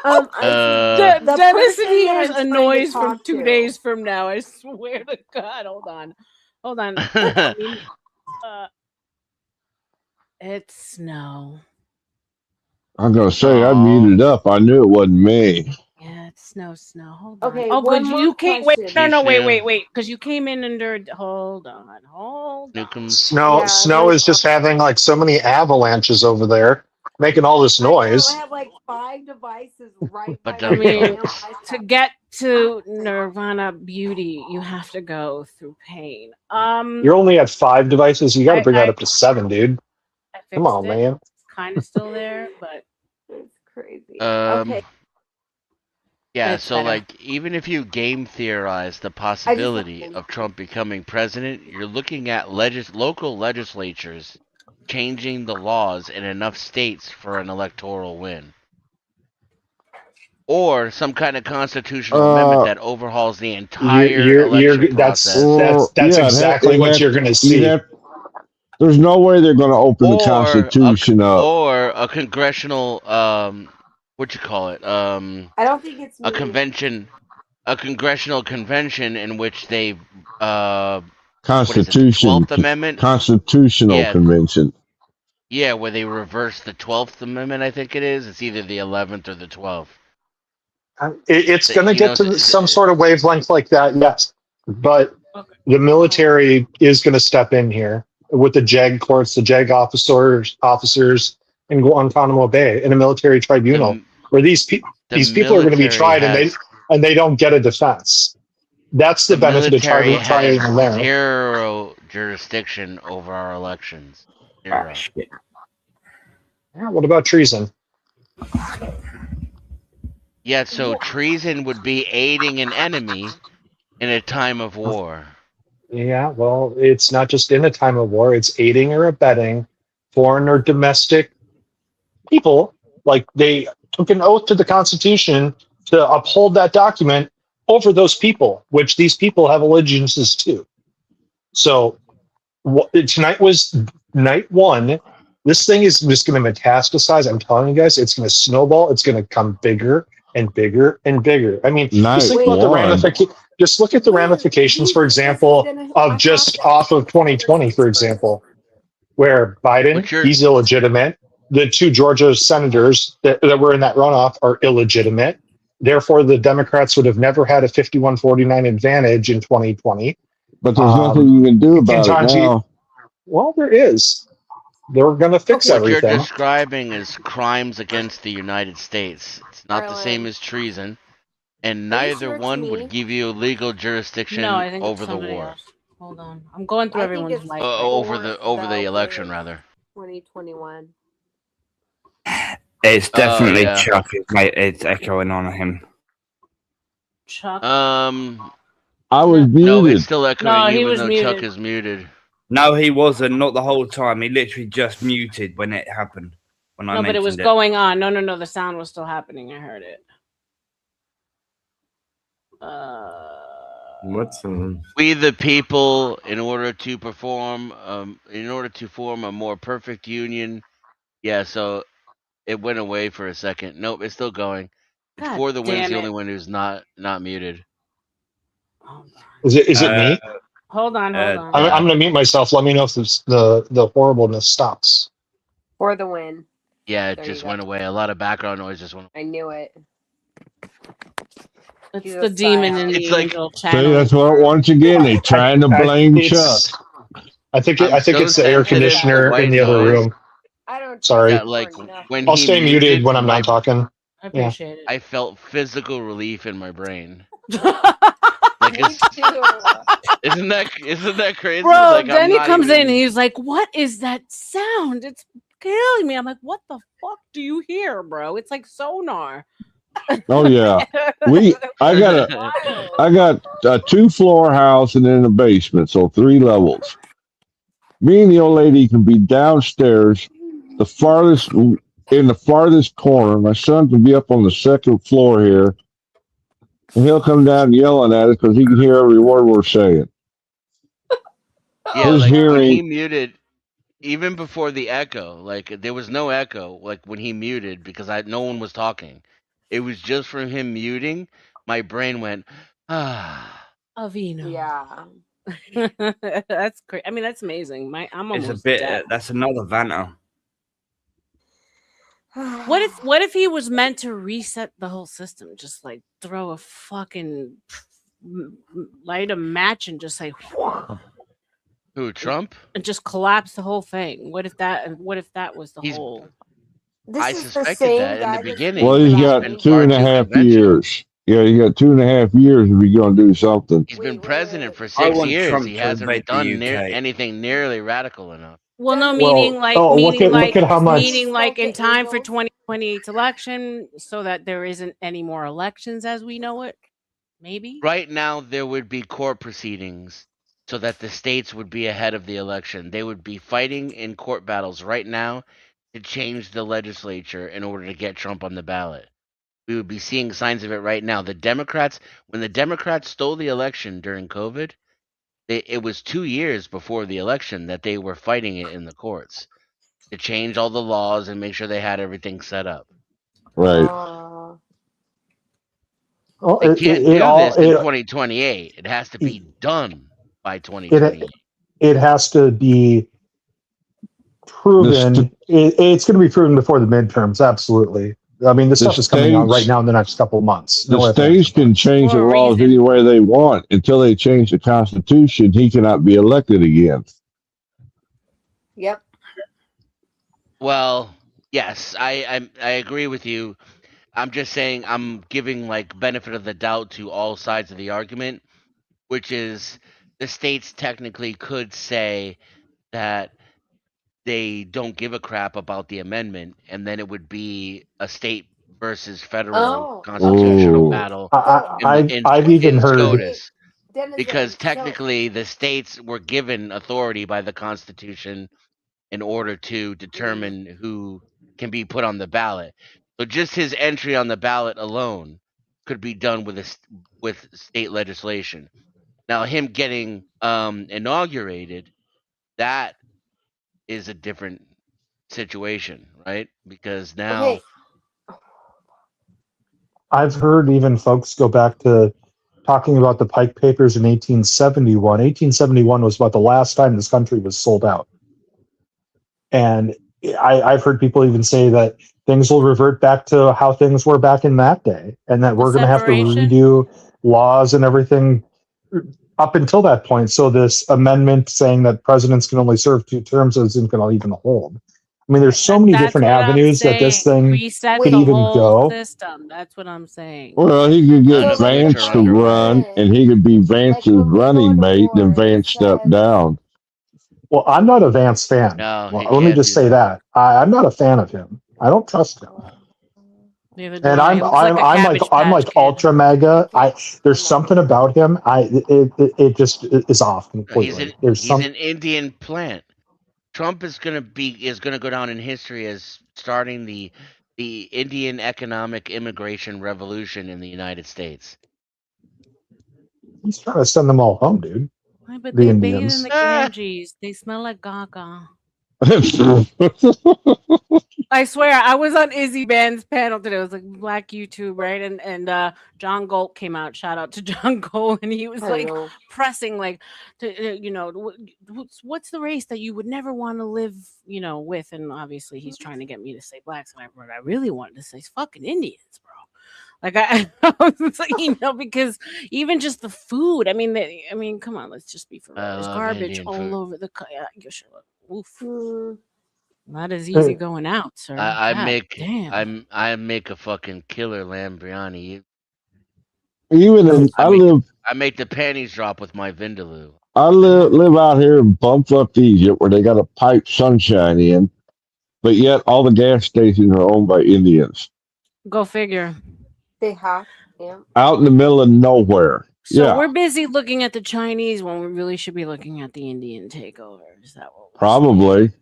Dennis hears a noise from talk 2 to. days from now. I swear to God. Hold on. I mean, it's snow. I'm gonna say I muted up. I knew it wasn't me. Yeah, it's snow. Hold on. Okay, Oh, good. one more You can't wait. question. No, wait. Because you came in under. Hold on. Snow is just having like so many avalanches over there, making all this I know. I noise. have like 5 devices right by I mean, to get to Nirvana beauty, you have to go through pain. You're only at 5 devices. You got to bring that I up to 7, dude. Come fixed on, it. man. It's kind of still there, but it's crazy. Okay. Yeah, It's so better. like even if you game theorize the possibility of Trump becoming president, you're looking at local legislatures changing the laws in enough states for an electoral win. Or some kind of constitutional amendment that overhauls the entire election process. That's exactly what you're going to see. There's no way they're going to open the Constitution up. Or a congressional what you call it? I don't think it's a congressional convention in which they Constitution, 12th Amendment? Constitutional Convention. Yeah, where they reverse the 12th Amendment, I think it is. It's either the 11th or the 12th. It's going to get to some sort of wavelength like that, yes. But the military is going to step in here with the JEG courts, the JEG officers in Guantanamo Bay in a military tribunal, where these people are going to be tried and they don't get a defense. That's the benefit of trying in there. Zero jurisdiction over our elections. Zero. Yeah, what about treason? Yeah, so treason would be aiding an enemy in a time of war. Yeah, well, it's not just in a time of war, it's aiding or abetting foreign or domestic people. Like they took an oath to the Constitution to uphold that document over those people, which these people have allegiances to. So tonight was night 1. This thing is just going to metastasize. I'm telling you guys, it's going to snowball. It's going to come bigger and bigger and bigger. I mean, just think about the ramifications. Just look at the ramifications, for example, of just off of 2020, for example, where Biden, he's illegitimate. The 2 Georgia senators that were in that runoff are illegitimate. Therefore, the Democrats would have never had a 51-49 advantage in 2020. But there's nothing you can do about it now. Well, there is. They're going to fix everything. What you're describing is crimes against the United States. It's not the same as treason, and neither one would give you legal jurisdiction over the war. Else. Hold on, I'm going through everyone's life. Over the election, rather. 2021. It's definitely Chuck. It's echoing on him. Chuck. I was muted. No, it's still echoing, no, even though muted. Chuck is muted. No, he wasn't. Not the whole time. He literally just muted when it happened. No, but it was going on. No. The sound was still happening. I heard it. What's we the people, in order to form a more perfect union. Yeah, so it went away for a second. Nope, it's still going. It's God For the Win's damn the it. only one who's not muted. Is it me? Hold on. I'm going to mute myself. Let me know if the horribleness stops. For the win. Yeah, it just went away. A lot of background noise just went away. I knew it. It's the demon in the angel channel. See, that's what once again they're trying to blame Chuck. I think it's the air conditioner in the other room. Sorry. Yeah, like when I'll stay muted when I'm not talking. I appreciate it. I felt physical relief in my brain. Isn't that crazy? Bro, like, then he comes in and he's like, "What is that sound? It's killing me. I'm like, what the fuck do you hear, bro? It's like sonar. Oh yeah, I got a 2-floor house and then a basement, so 3 levels. Me and the old lady can be downstairs, the farthest in the farthest corner. My son can be up on the 2nd floor here, and he'll come down yelling at us because he can hear every word we're saying. Yeah, His like when he hearing, muted, even before the echo, like there was no echo, like when he muted because no one was talking. It was just from him muting. My brain went, ah. Avino. Yeah. That's great. I mean, that's amazing. I'm It's a almost bit. dead. That's another Vanna. What if he was meant to reset the whole system? Just like throw a fucking light a match and just say Who, Trump? and just collapse the whole thing. What if that was the He's whole This I is the suspected same that in the guy that's beginning, well, but he's he's about got been me. two far and a too half conventional. years. Yeah, he got 2.5 years if he's going to do something. He's been president for I 6 want years. Trump He to invade hasn't the done UK. anything nearly radical enough. well, no, Well, look at how much. meaning like in time for 2028's election, so that there isn't any more elections as we know it. Maybe. Right now, there would be court proceedings so that the states would be ahead of the election. They would be fighting in court battles right now to change the legislature in order to get Trump on the ballot. We would be seeing signs of it right now. When the Democrats stole the election during COVID, it was 2 years before the election that they were fighting it in the courts to change all the laws and make sure they had everything set up. Right. Well, They can't do this in 2028. It has to be done by 2028. It has to be proven. It's going to be proven before the midterms. Absolutely. I mean, this The stuff is coming out right states- now in the next couple of months. The No ifs, ands, states can change the laws any way they want. Until they change the Constitution, he cannot be elected again. Yep. Well, yes, I agree with you. I'm just saying I'm giving like benefit of the doubt to all sides of the argument, which is the states technically could say that they don't give a crap about the amendment, and then it would be a state versus federal constitutional Ooh. battle I've even in heard. SCOTUS. Because technically the states were given authority by the Constitution in order to determine who can be put on the ballot. So just his entry on the ballot alone could be done with state legislation. Now him getting inaugurated, that is a different situation, right? Because now I've heard even folks go back to talking about the Pike Papers in 1871. 1871 was about the last time this country was sold out. And I've heard people even say that things will revert back to how things were back in that day, and that we're going to have to redo laws and everything up until that point. So this amendment saying that presidents can only serve 2 terms isn't going to even hold. I mean, there's so many different avenues that this thing reset could the even whole go. system. That's what I'm saying. Well, he could get Vance to run, and he could be Vance's running mate, then Vance stepped down. Well, I'm not a Vance fan. No, Well, let me just say that I'm not a fan of him. I don't trust him. Neither do And I. It looks like a Cabbage Patch Kid. ultra mega. There's something about him. It just is off completely. He's an Indian plant. Trump is gonna go down in history as starting the Indian economic immigration revolution in the United States. He's trying to send them all home, dude. Why, but The they bathe in Indians. the Ganges. They smell like Gaga. I swear, I was on Izzy Band's panel today. It was like Black YouTube, right? And John Galt came out. Shout out to John Galt, and he was like pressing, like, what's the race that you would never want to live, with? And obviously, he's trying to get me to say blacks, and I really wanted to say fucking Indians, bro. Like I was like, because even just the food. I mean, come on, let's just be for real. There's garbage Indian Oh, all food. over the. Oof. Not as easy going out, sir. I God make damn. I make a fucking killer lamb biryani. I make the panties drop with my vindaloo. I live out here in bumfuck Egypt where they got a pipe sunshine in, but yet all the gas stations are owned by Indians Go figure. They have, yeah. out in the middle of nowhere. So Yeah, we're busy looking at the Chinese when we really should be looking at the Indian takeover. Is that what we're saying? probably.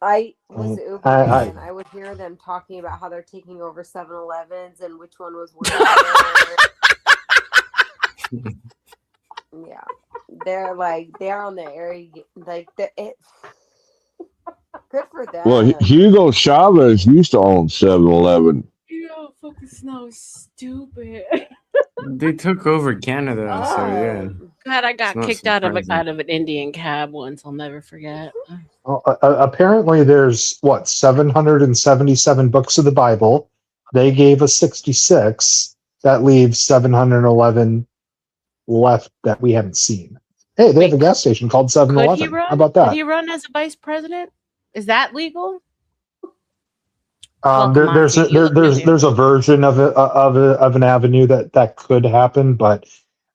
I was I, Ubering I, and I would hear them talking about how they're taking over 7-Elevens and which one was worse. Yeah, they're on the area like it. Good for Well, them. Hugo Chavez used to own 7-Eleven. Yeah, fucking snow stupid. They took over Canada, so yeah. God, I It's got not kicked out of surprising. an Indian cab once. I'll never forget. apparently, there's what 777 books of the Bible. They gave us 66. That leaves 711 left that we haven't seen. Hey, they have a gas station called 7-Eleven. How about Could that? he run as a vice president? Is that legal? Well, come on, There's Pete, you look really- there's a version of an avenue that could happen, but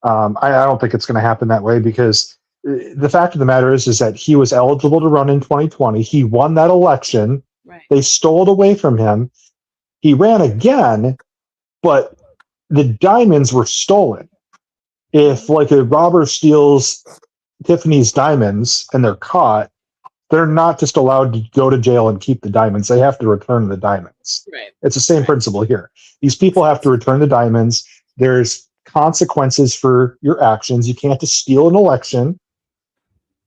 I don't think it's going to happen that way because the fact of the matter is that he was eligible to run in 2020. He won that election. Right. They stole it away from him. He ran again, but the diamonds were stolen. If like a robber steals Tiffany's diamonds and they're caught, they're not just allowed to go to jail and keep the diamonds. They have to return the diamonds. Right. It's the same principle here. These people have to return the diamonds. There's consequences for your actions. You can't just steal an election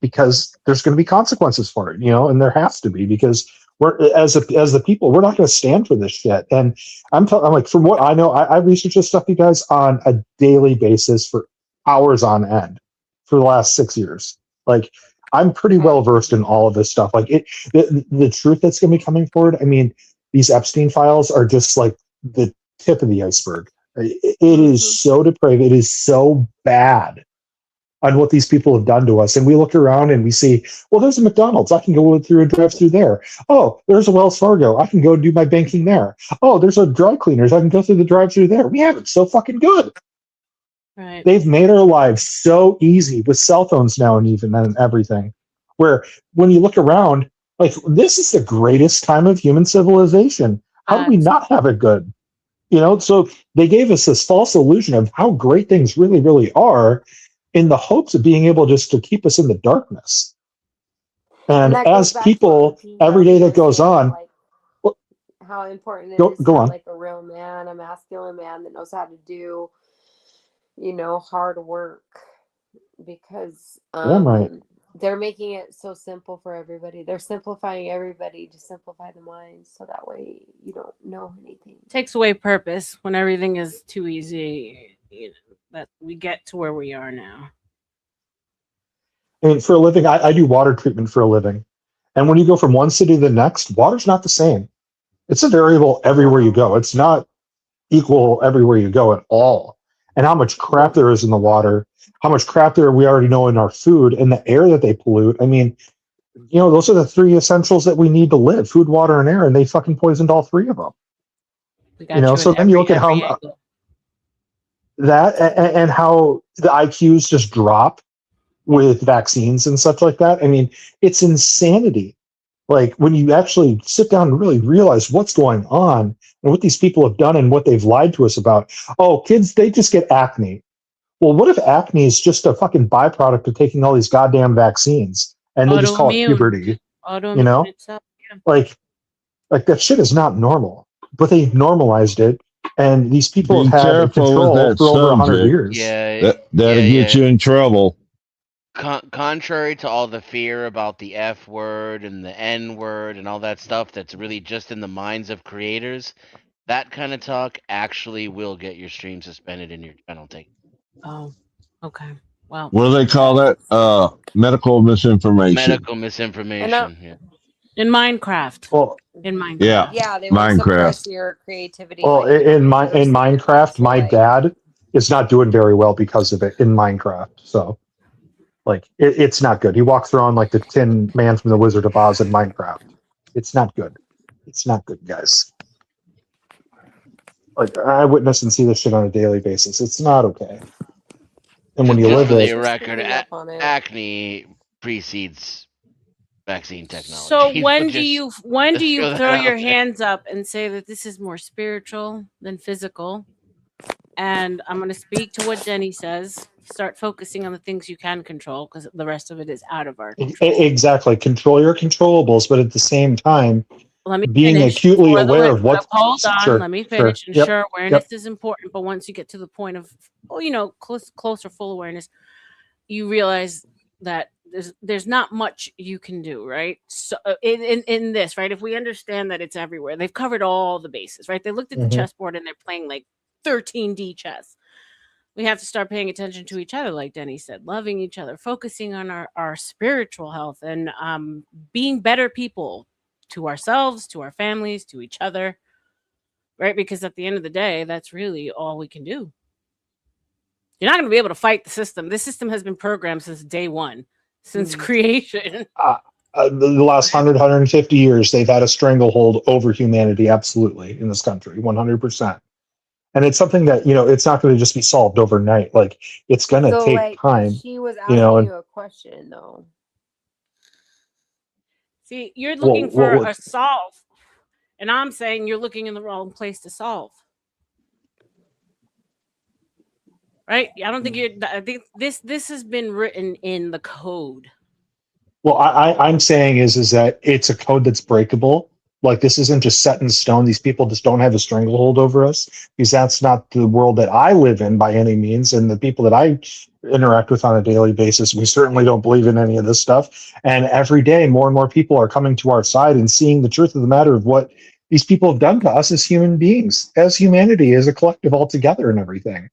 because there's going to be consequences for it, and there has to be because we're as the people, we're not going to stand for this shit. And I'm like, from what I know, I research this stuff, you guys, on a daily basis for hours on end for the last 6 years. Like, I'm pretty well versed in all of this stuff. Like the truth that's going to be coming forward. I mean, these Epstein files are just like the tip of the iceberg. It is so depraved. It is so bad on what these people have done to us. And we look around and we see, well, there's a McDonald's. I can go through and drive through there. Oh, there's a Wells Fargo. I can go do my banking there. Oh, there's a dry cleaners. I can go through the drive-through there. We have it so fucking good. Right. They've made our lives so easy with cell phones now and everything, where when you look around, like, this is the greatest time of human civilization. How do we not have it good? So they gave us this false illusion of how great things really, really are in the hopes of being able just to keep us in the darkness. And as people, every day that goes on, how important it go is to on. have like a real man, a masculine man that knows how to do hard work, because Right. they're making it so simple for everybody. They're simplifying everybody to simplify the mind, so that way you don't know anything. Takes away purpose when everything is too easy. That we get to where we are now. I mean, for a living, I do water treatment for a living. And when you go from one city to the next, water's not the same. It's a variable everywhere you go. It's not equal everywhere you go at all. And how much crap there is in the water, how much crap there we already know in our food, and the air that they pollute. I mean, those are the three essentials that we need to live: food, water, and air. And they fucking poisoned all three of them. So then you look at how that and how the IQs just drop with vaccines and stuff like that. I mean, it's insanity. Like, when you actually sit down and really realize what's going on and what these people have done and what they've lied to us about. Oh, kids, they just get acne. Well, what if acne is just a fucking byproduct of taking all these goddamn vaccines and they just call it puberty? Autoimmune itself, yeah. Like that shit is not normal, but they normalized it. And these people Be have had careful control with that for over 100 subject. years. Yeah, That'll get you in trouble. Contrary to all the fear about the F word and the N word and all that stuff that's really just in the minds of creators, that kind of talk actually will get your stream suspended and your channel taken. Oh, okay. Well, What do they call that? Medical misinformation. Medical misinformation. Yeah. In Minecraft. Well, in Minecraft. Yeah, they want to suppress your creativity. Well, in Minecraft, my dad is not doing very well because of it in Minecraft. So, like, it's not good. He walks around like the Tin Man from the Wizard of Oz in Minecraft. It's not good. It's not good, guys. Like, I witness and see this shit on a daily basis. It's not okay. And when you Just live for the it, record, acne precedes vaccine technology. So when Just do you throw that throw out your there. hands up and say that this is more spiritual than physical? And I'm going to speak to what Denny says. Start focusing on the things you can control because the rest of it is out of our control. Exactly. Control your controllables, but at the same time, Let me being finish. acutely For the aware of what. hold on, Sure. let me Sure. finish. And Yep. sure, awareness is important, but once you get to the point of, closer full awareness, you realize that there's not much you can do, right? So in this, right? If we understand that it's everywhere, they've covered all the bases, right? They looked at the chessboard and they're playing like 13D chess. We have to start paying attention to each other, like Denny said, loving each other, focusing on our spiritual health, and being better people to ourselves, to our families, to each other, right? Because at the end of the day, that's really all we can do. You're not going to be able to fight the system. This system has been programmed since day one, since creation. The last 100, 150 years, they've had a stranglehold over humanity, absolutely, in this country, 100%. And it's something that, it's not going to just be solved overnight. Like, it's going to So, take like, time. she was asking And you a question, though. See, you're looking what for would, a solve, and I'm saying you're looking in the wrong place to solve. Right? I don't think I think this has been written in the code. well, I'm saying is that it's a code that's breakable. Like, this isn't just set in stone. These people just don't have a stranglehold over us, because that's not the world that I live in by any means. And the people that I interact with on a daily basis, we certainly don't believe in any of this stuff. And every day, more and more people are coming to our side and seeing the truth of the matter of what these people have done to us as human beings, as humanity, as a collective altogether, and everything.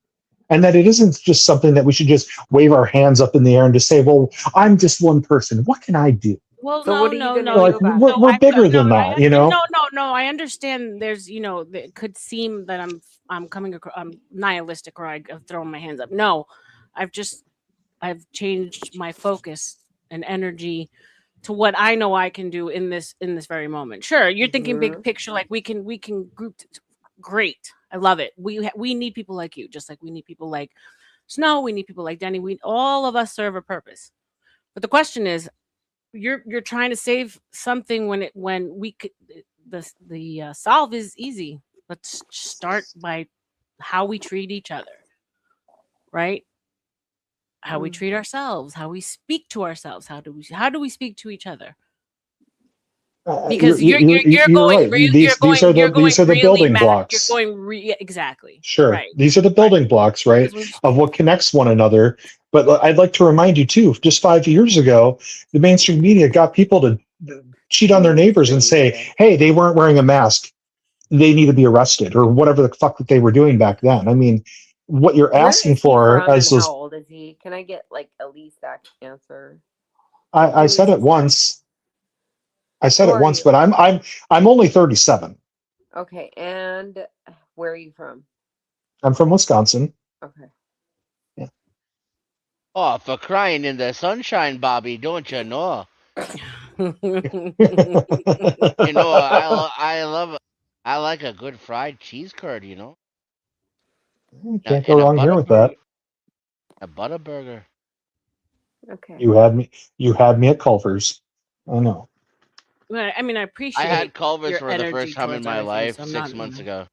And that it isn't just something that we should just wave our hands up in the air and just say, well, I'm just one person. What can I do? Well, So, what are you going to Like, do about it? we're bigger than that, No. I understand. There's, it could seem that I'm coming across, I'm nihilistic, or I've thrown my hands up. No, I've changed my focus and energy to what I know I can do in this very moment. Sure, you're thinking big picture, like we can group. Great, I love it. We need people like you, just like we need people like Snow. We need people like Denny. All of us serve a purpose. But the question is, you're trying to save something when we could, the solve is easy. Let's start by how we treat each other, right? How we treat ourselves, how we speak to ourselves, how do we speak to each other? Because you're going right. These are the building blocks. You're going exactly. Sure. Right. These are the building blocks, right, of what connects one another. But I'd like to remind you, too, just 5 years ago, the mainstream media got people to cheat on their neighbors and say, hey, they weren't wearing a mask, they need to be arrested, or whatever the fuck that they were doing back then. I mean, what you're Where asking is he for from, as and those. how old is he? Can I get, like, at least that answer? I said it once. I said Who it are once, you? but I'm only 37. Okay, and where are you from? I'm from Wisconsin. Okay. Oh, for crying in the sunshine, Bobby, don't you know? I like a good fried cheese curd, Can't go and a wrong here with that. A butter burger. Okay. You had me at Culver's. I know. I mean, I appreciate. I had Culver's your for the first time in towards my everything, life so I'm 6 not, months ago.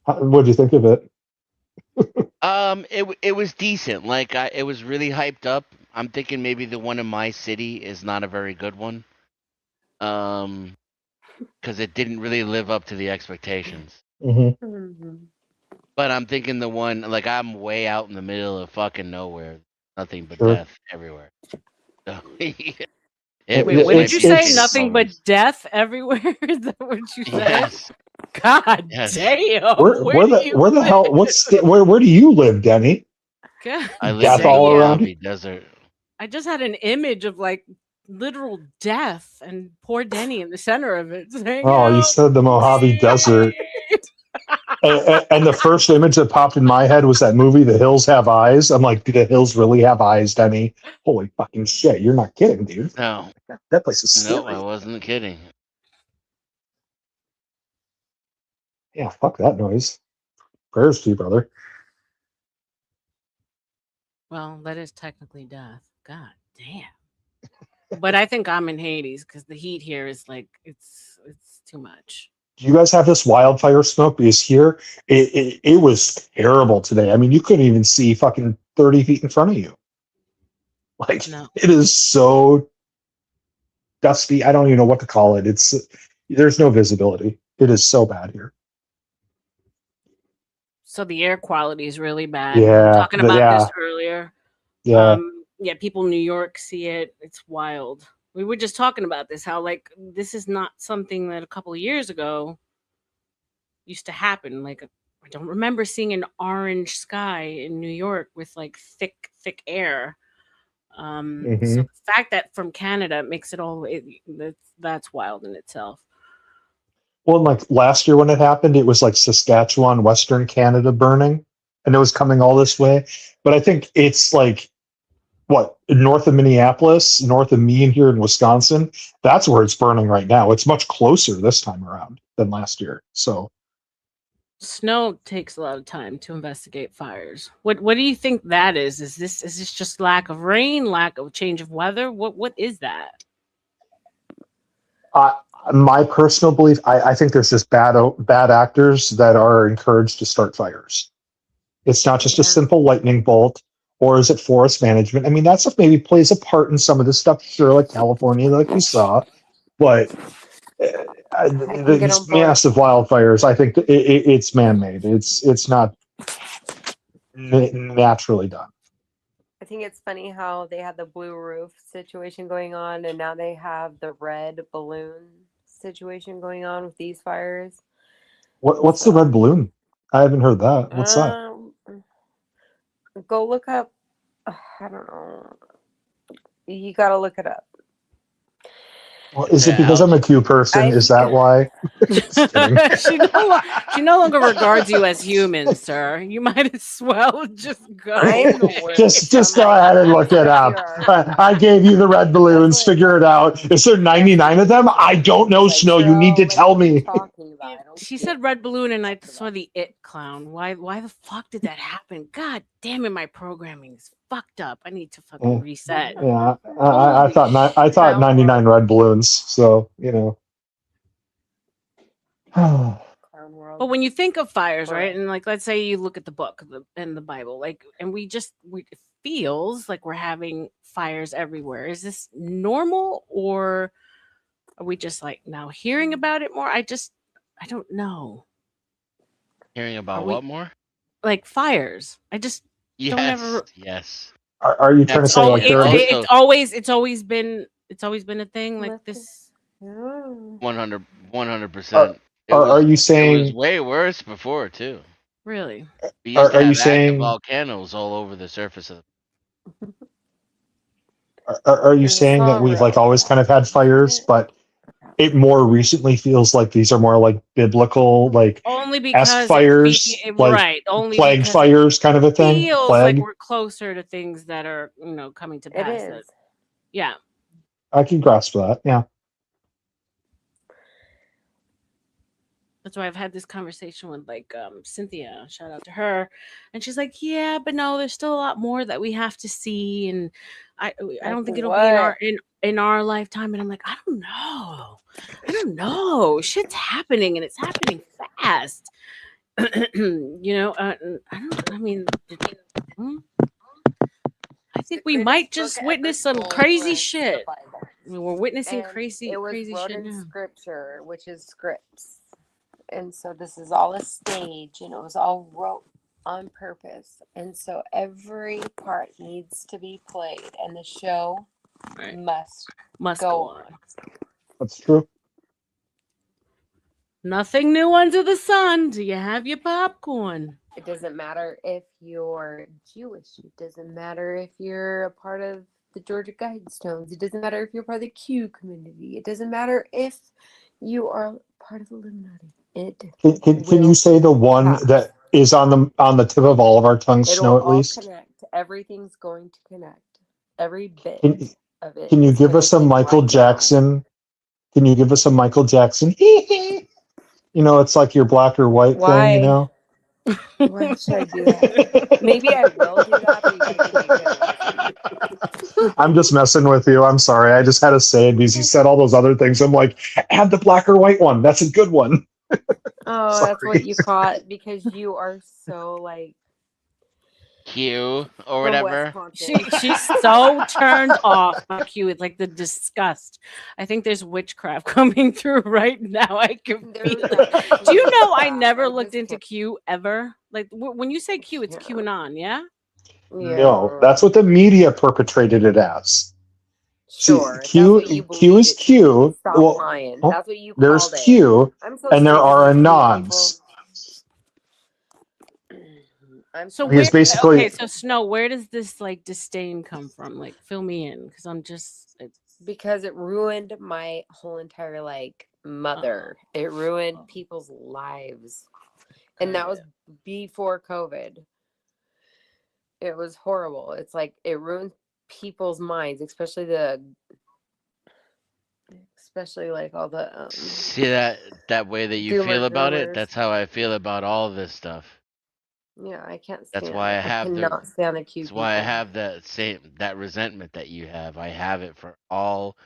What'd you think of it? It was decent. Like it was really hyped up. I'm thinking maybe the one in my city is not a very good one. Because it didn't really live up to the expectations. But I'm thinking the one, like, I'm way out in the middle of fucking nowhere, nothing but death everywhere. So, Wait, what did you say? Nothing but death everywhere? Is that what you said? Yes. God Yes. damn. Where the hell? Where do you live, Denny? God I live death in the all around Mojave you? Desert. I just had an image of like literal death and poor Denny in the center of it saying, Oh, you said the Mojave Desert. And the first image that popped in my head was that movie, The Hills Have Eyes. I'm like, do the hills really have eyes, Denny? Holy fucking shit. You're not kidding, dude. No. That place is scary. No, I wasn't kidding. Yeah, fuck that noise. Prayers to you, brother. well, that is technically death. God damn. But I think I'm in Hades because the heat here is like it's too much. Do you guys have this wildfire smoke? Because here it was terrible today. I mean, you couldn't even see fucking 30 feet in front of you. Like it is so dusty. I don't even know what to call it. There's no visibility. It is so bad here. So the air quality is really bad. Yeah, We were talking about this earlier. Yeah. Yeah, people in New York see it. It's wild. We were just talking about this, how like this is not something that a couple of years ago used to happen. Like I don't remember seeing an orange sky in New York with like thick air. So the fact that from Canada makes it all that's wild in itself. Well, like last year when it happened, it was like Saskatchewan, Western Canada burning, and it was coming all this way. But I think it's like what, north of Minneapolis, north of me and here in Wisconsin, that's where it's burning right now. It's much closer this time around than last year. So snow takes a lot of time to investigate fires. What do you think that is? Is this just lack of rain, lack of change of weather? What is that? my personal belief, I think there's just bad actors that are encouraged to start fires. It's not just a simple lightning bolt, or is it forest management? I mean, that stuff maybe plays a part in some of this stuff, sure, like California, like we saw, but these massive wildfires, I think it's man-made. It's not naturally done. I think it's funny how they had the blue roof situation going on, and now they have the red balloon situation going on with these fires. What's the red balloon? I haven't heard that. What's that? Go look up. I don't know. You got to look it up. Well, is it because I'm a Q person? Is that why? she no longer regards you as human, sir. You might as well just go. Just go ahead and look it up. I gave you the red balloons. Figure it out. Is there 99 of them? I don't know, Snow. You need to tell me. She said red balloon, and I saw the It clown. Why the fuck did that happen? God damn it, my programming is fucked up. I need to fucking reset. Yeah, I thought 99 red balloons. So But when you think of fires, right, and like let's say you look at the book and the Bible, like, and it feels like we're having fires everywhere. Is this normal, or are we just like now hearing about it more? I don't know. Hearing about what more? Like fires. I just don't ever. Yes. Are you trying to say like it's always been a thing like this? 100%. Are you saying it was way worse before too? Really? We used to have active volcanoes all over the surface of. Are you saying that we've like always kind of had fires, but it more recently feels like these are more like biblical, like only because fires, like only plague fires, kind of a thing? Feels plague? like we're closer to things that are coming to pass. It is. Yeah. I can grasp that. Yeah. That's why I've had this conversation with like Cynthia, shout out to her, and she's like, "Yeah, but no, there's still a lot more that we have to see, and I don't think it'll be in our lifetime." And I'm like, I don't know. Shit's happening, and it's happening fast. I think we might just witness some crazy shit. We're witnessing crazy shit in now. Scripture, which is scripts. And so this is all a stage, and it was all wrote on purpose. And so every part needs to be played, and the show must go on. That's true. Nothing new under the sun. Do you have your popcorn? It doesn't matter if you're Jewish. It doesn't matter if you're a part of the Georgia Guidestones. It doesn't matter if you're part of the Q community. It doesn't matter if you are part of Illuminati. Can you say the one that is on the tip of all of our tongues, Snow, at least? Connect. Everything's going to connect. Every bit of it. Can you give us a Michael Jackson? Can you give us a Michael Jackson? It's like your black or white thing, Why should I do that? Maybe I will do that, but you I'm just messing with you. I'm sorry. I just had to say it because you said all those other things. I'm like, add the black or white one. That's a good one. Oh, that's what you caught because you are so like Q or from whatever. Wisconsin. She's so turned off by Q. It's like the disgust. I think there's witchcraft coming through right now. I can feel it. Do you know I never looked into Q ever? Like when you say Q, it's QAnon, yeah? No, that's what the media perpetrated it as. Sure, See, that's what you Q believe is it. Q. Stop Well, lying. oh, That's what you there's called it. Q, I'm so and there sick of are these Q people. anons. I'm So I mean, it's basically okay, so Snow, where does this like disdain come from? Like fill me in because I'm just because it ruined my whole entire like mother. It ruined people's lives. And that was before COVID. It was horrible. It's like it ruined people's minds, especially like all the See that way that you feel doomer about it? groomers. That's how I feel about all this stuff. Yeah, I can't stand That's why it. I cannot stand the Q that's people. why I have that resentment that you have. I have it for all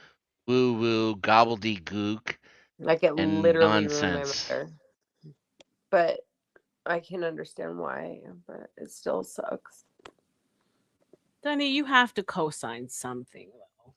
woo woo gobbledygook Like it and literally ruined my nonsense. mother. But I can understand why, but it still sucks. Dunny, you have to co-sign something.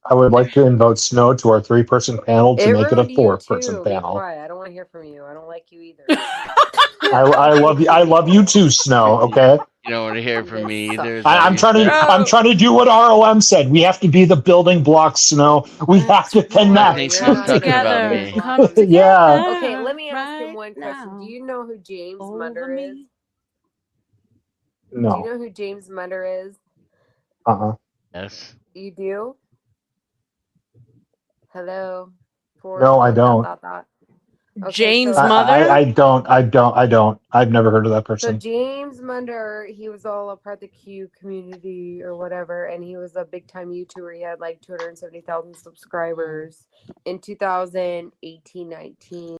I would like to invite Snow to our 3-person panel to It make it a ruined you 4-person too. Be panel. quiet. I don't want to hear from you. I don't like you either. I love you. I love you too, Snow. Okay. You don't want to hear from me either. Is that I'm what you said? I'm trying to do what RLM said. We have to be the building blocks, Snow. We have to connect. Nathan's talking about me. Come together. Yeah. Okay, let me ask him one question. now. Do you know who James Over Munder is? me. Do you No. know who James Munder is? Yes. You do? Hello? No, I don't. Okay, James so Mother? I don't. I've never heard of that So person. James Munder, he was all a part of the Q community or whatever, and he was a big time YouTuber. He had like 270,000 subscribers in 2018, 19.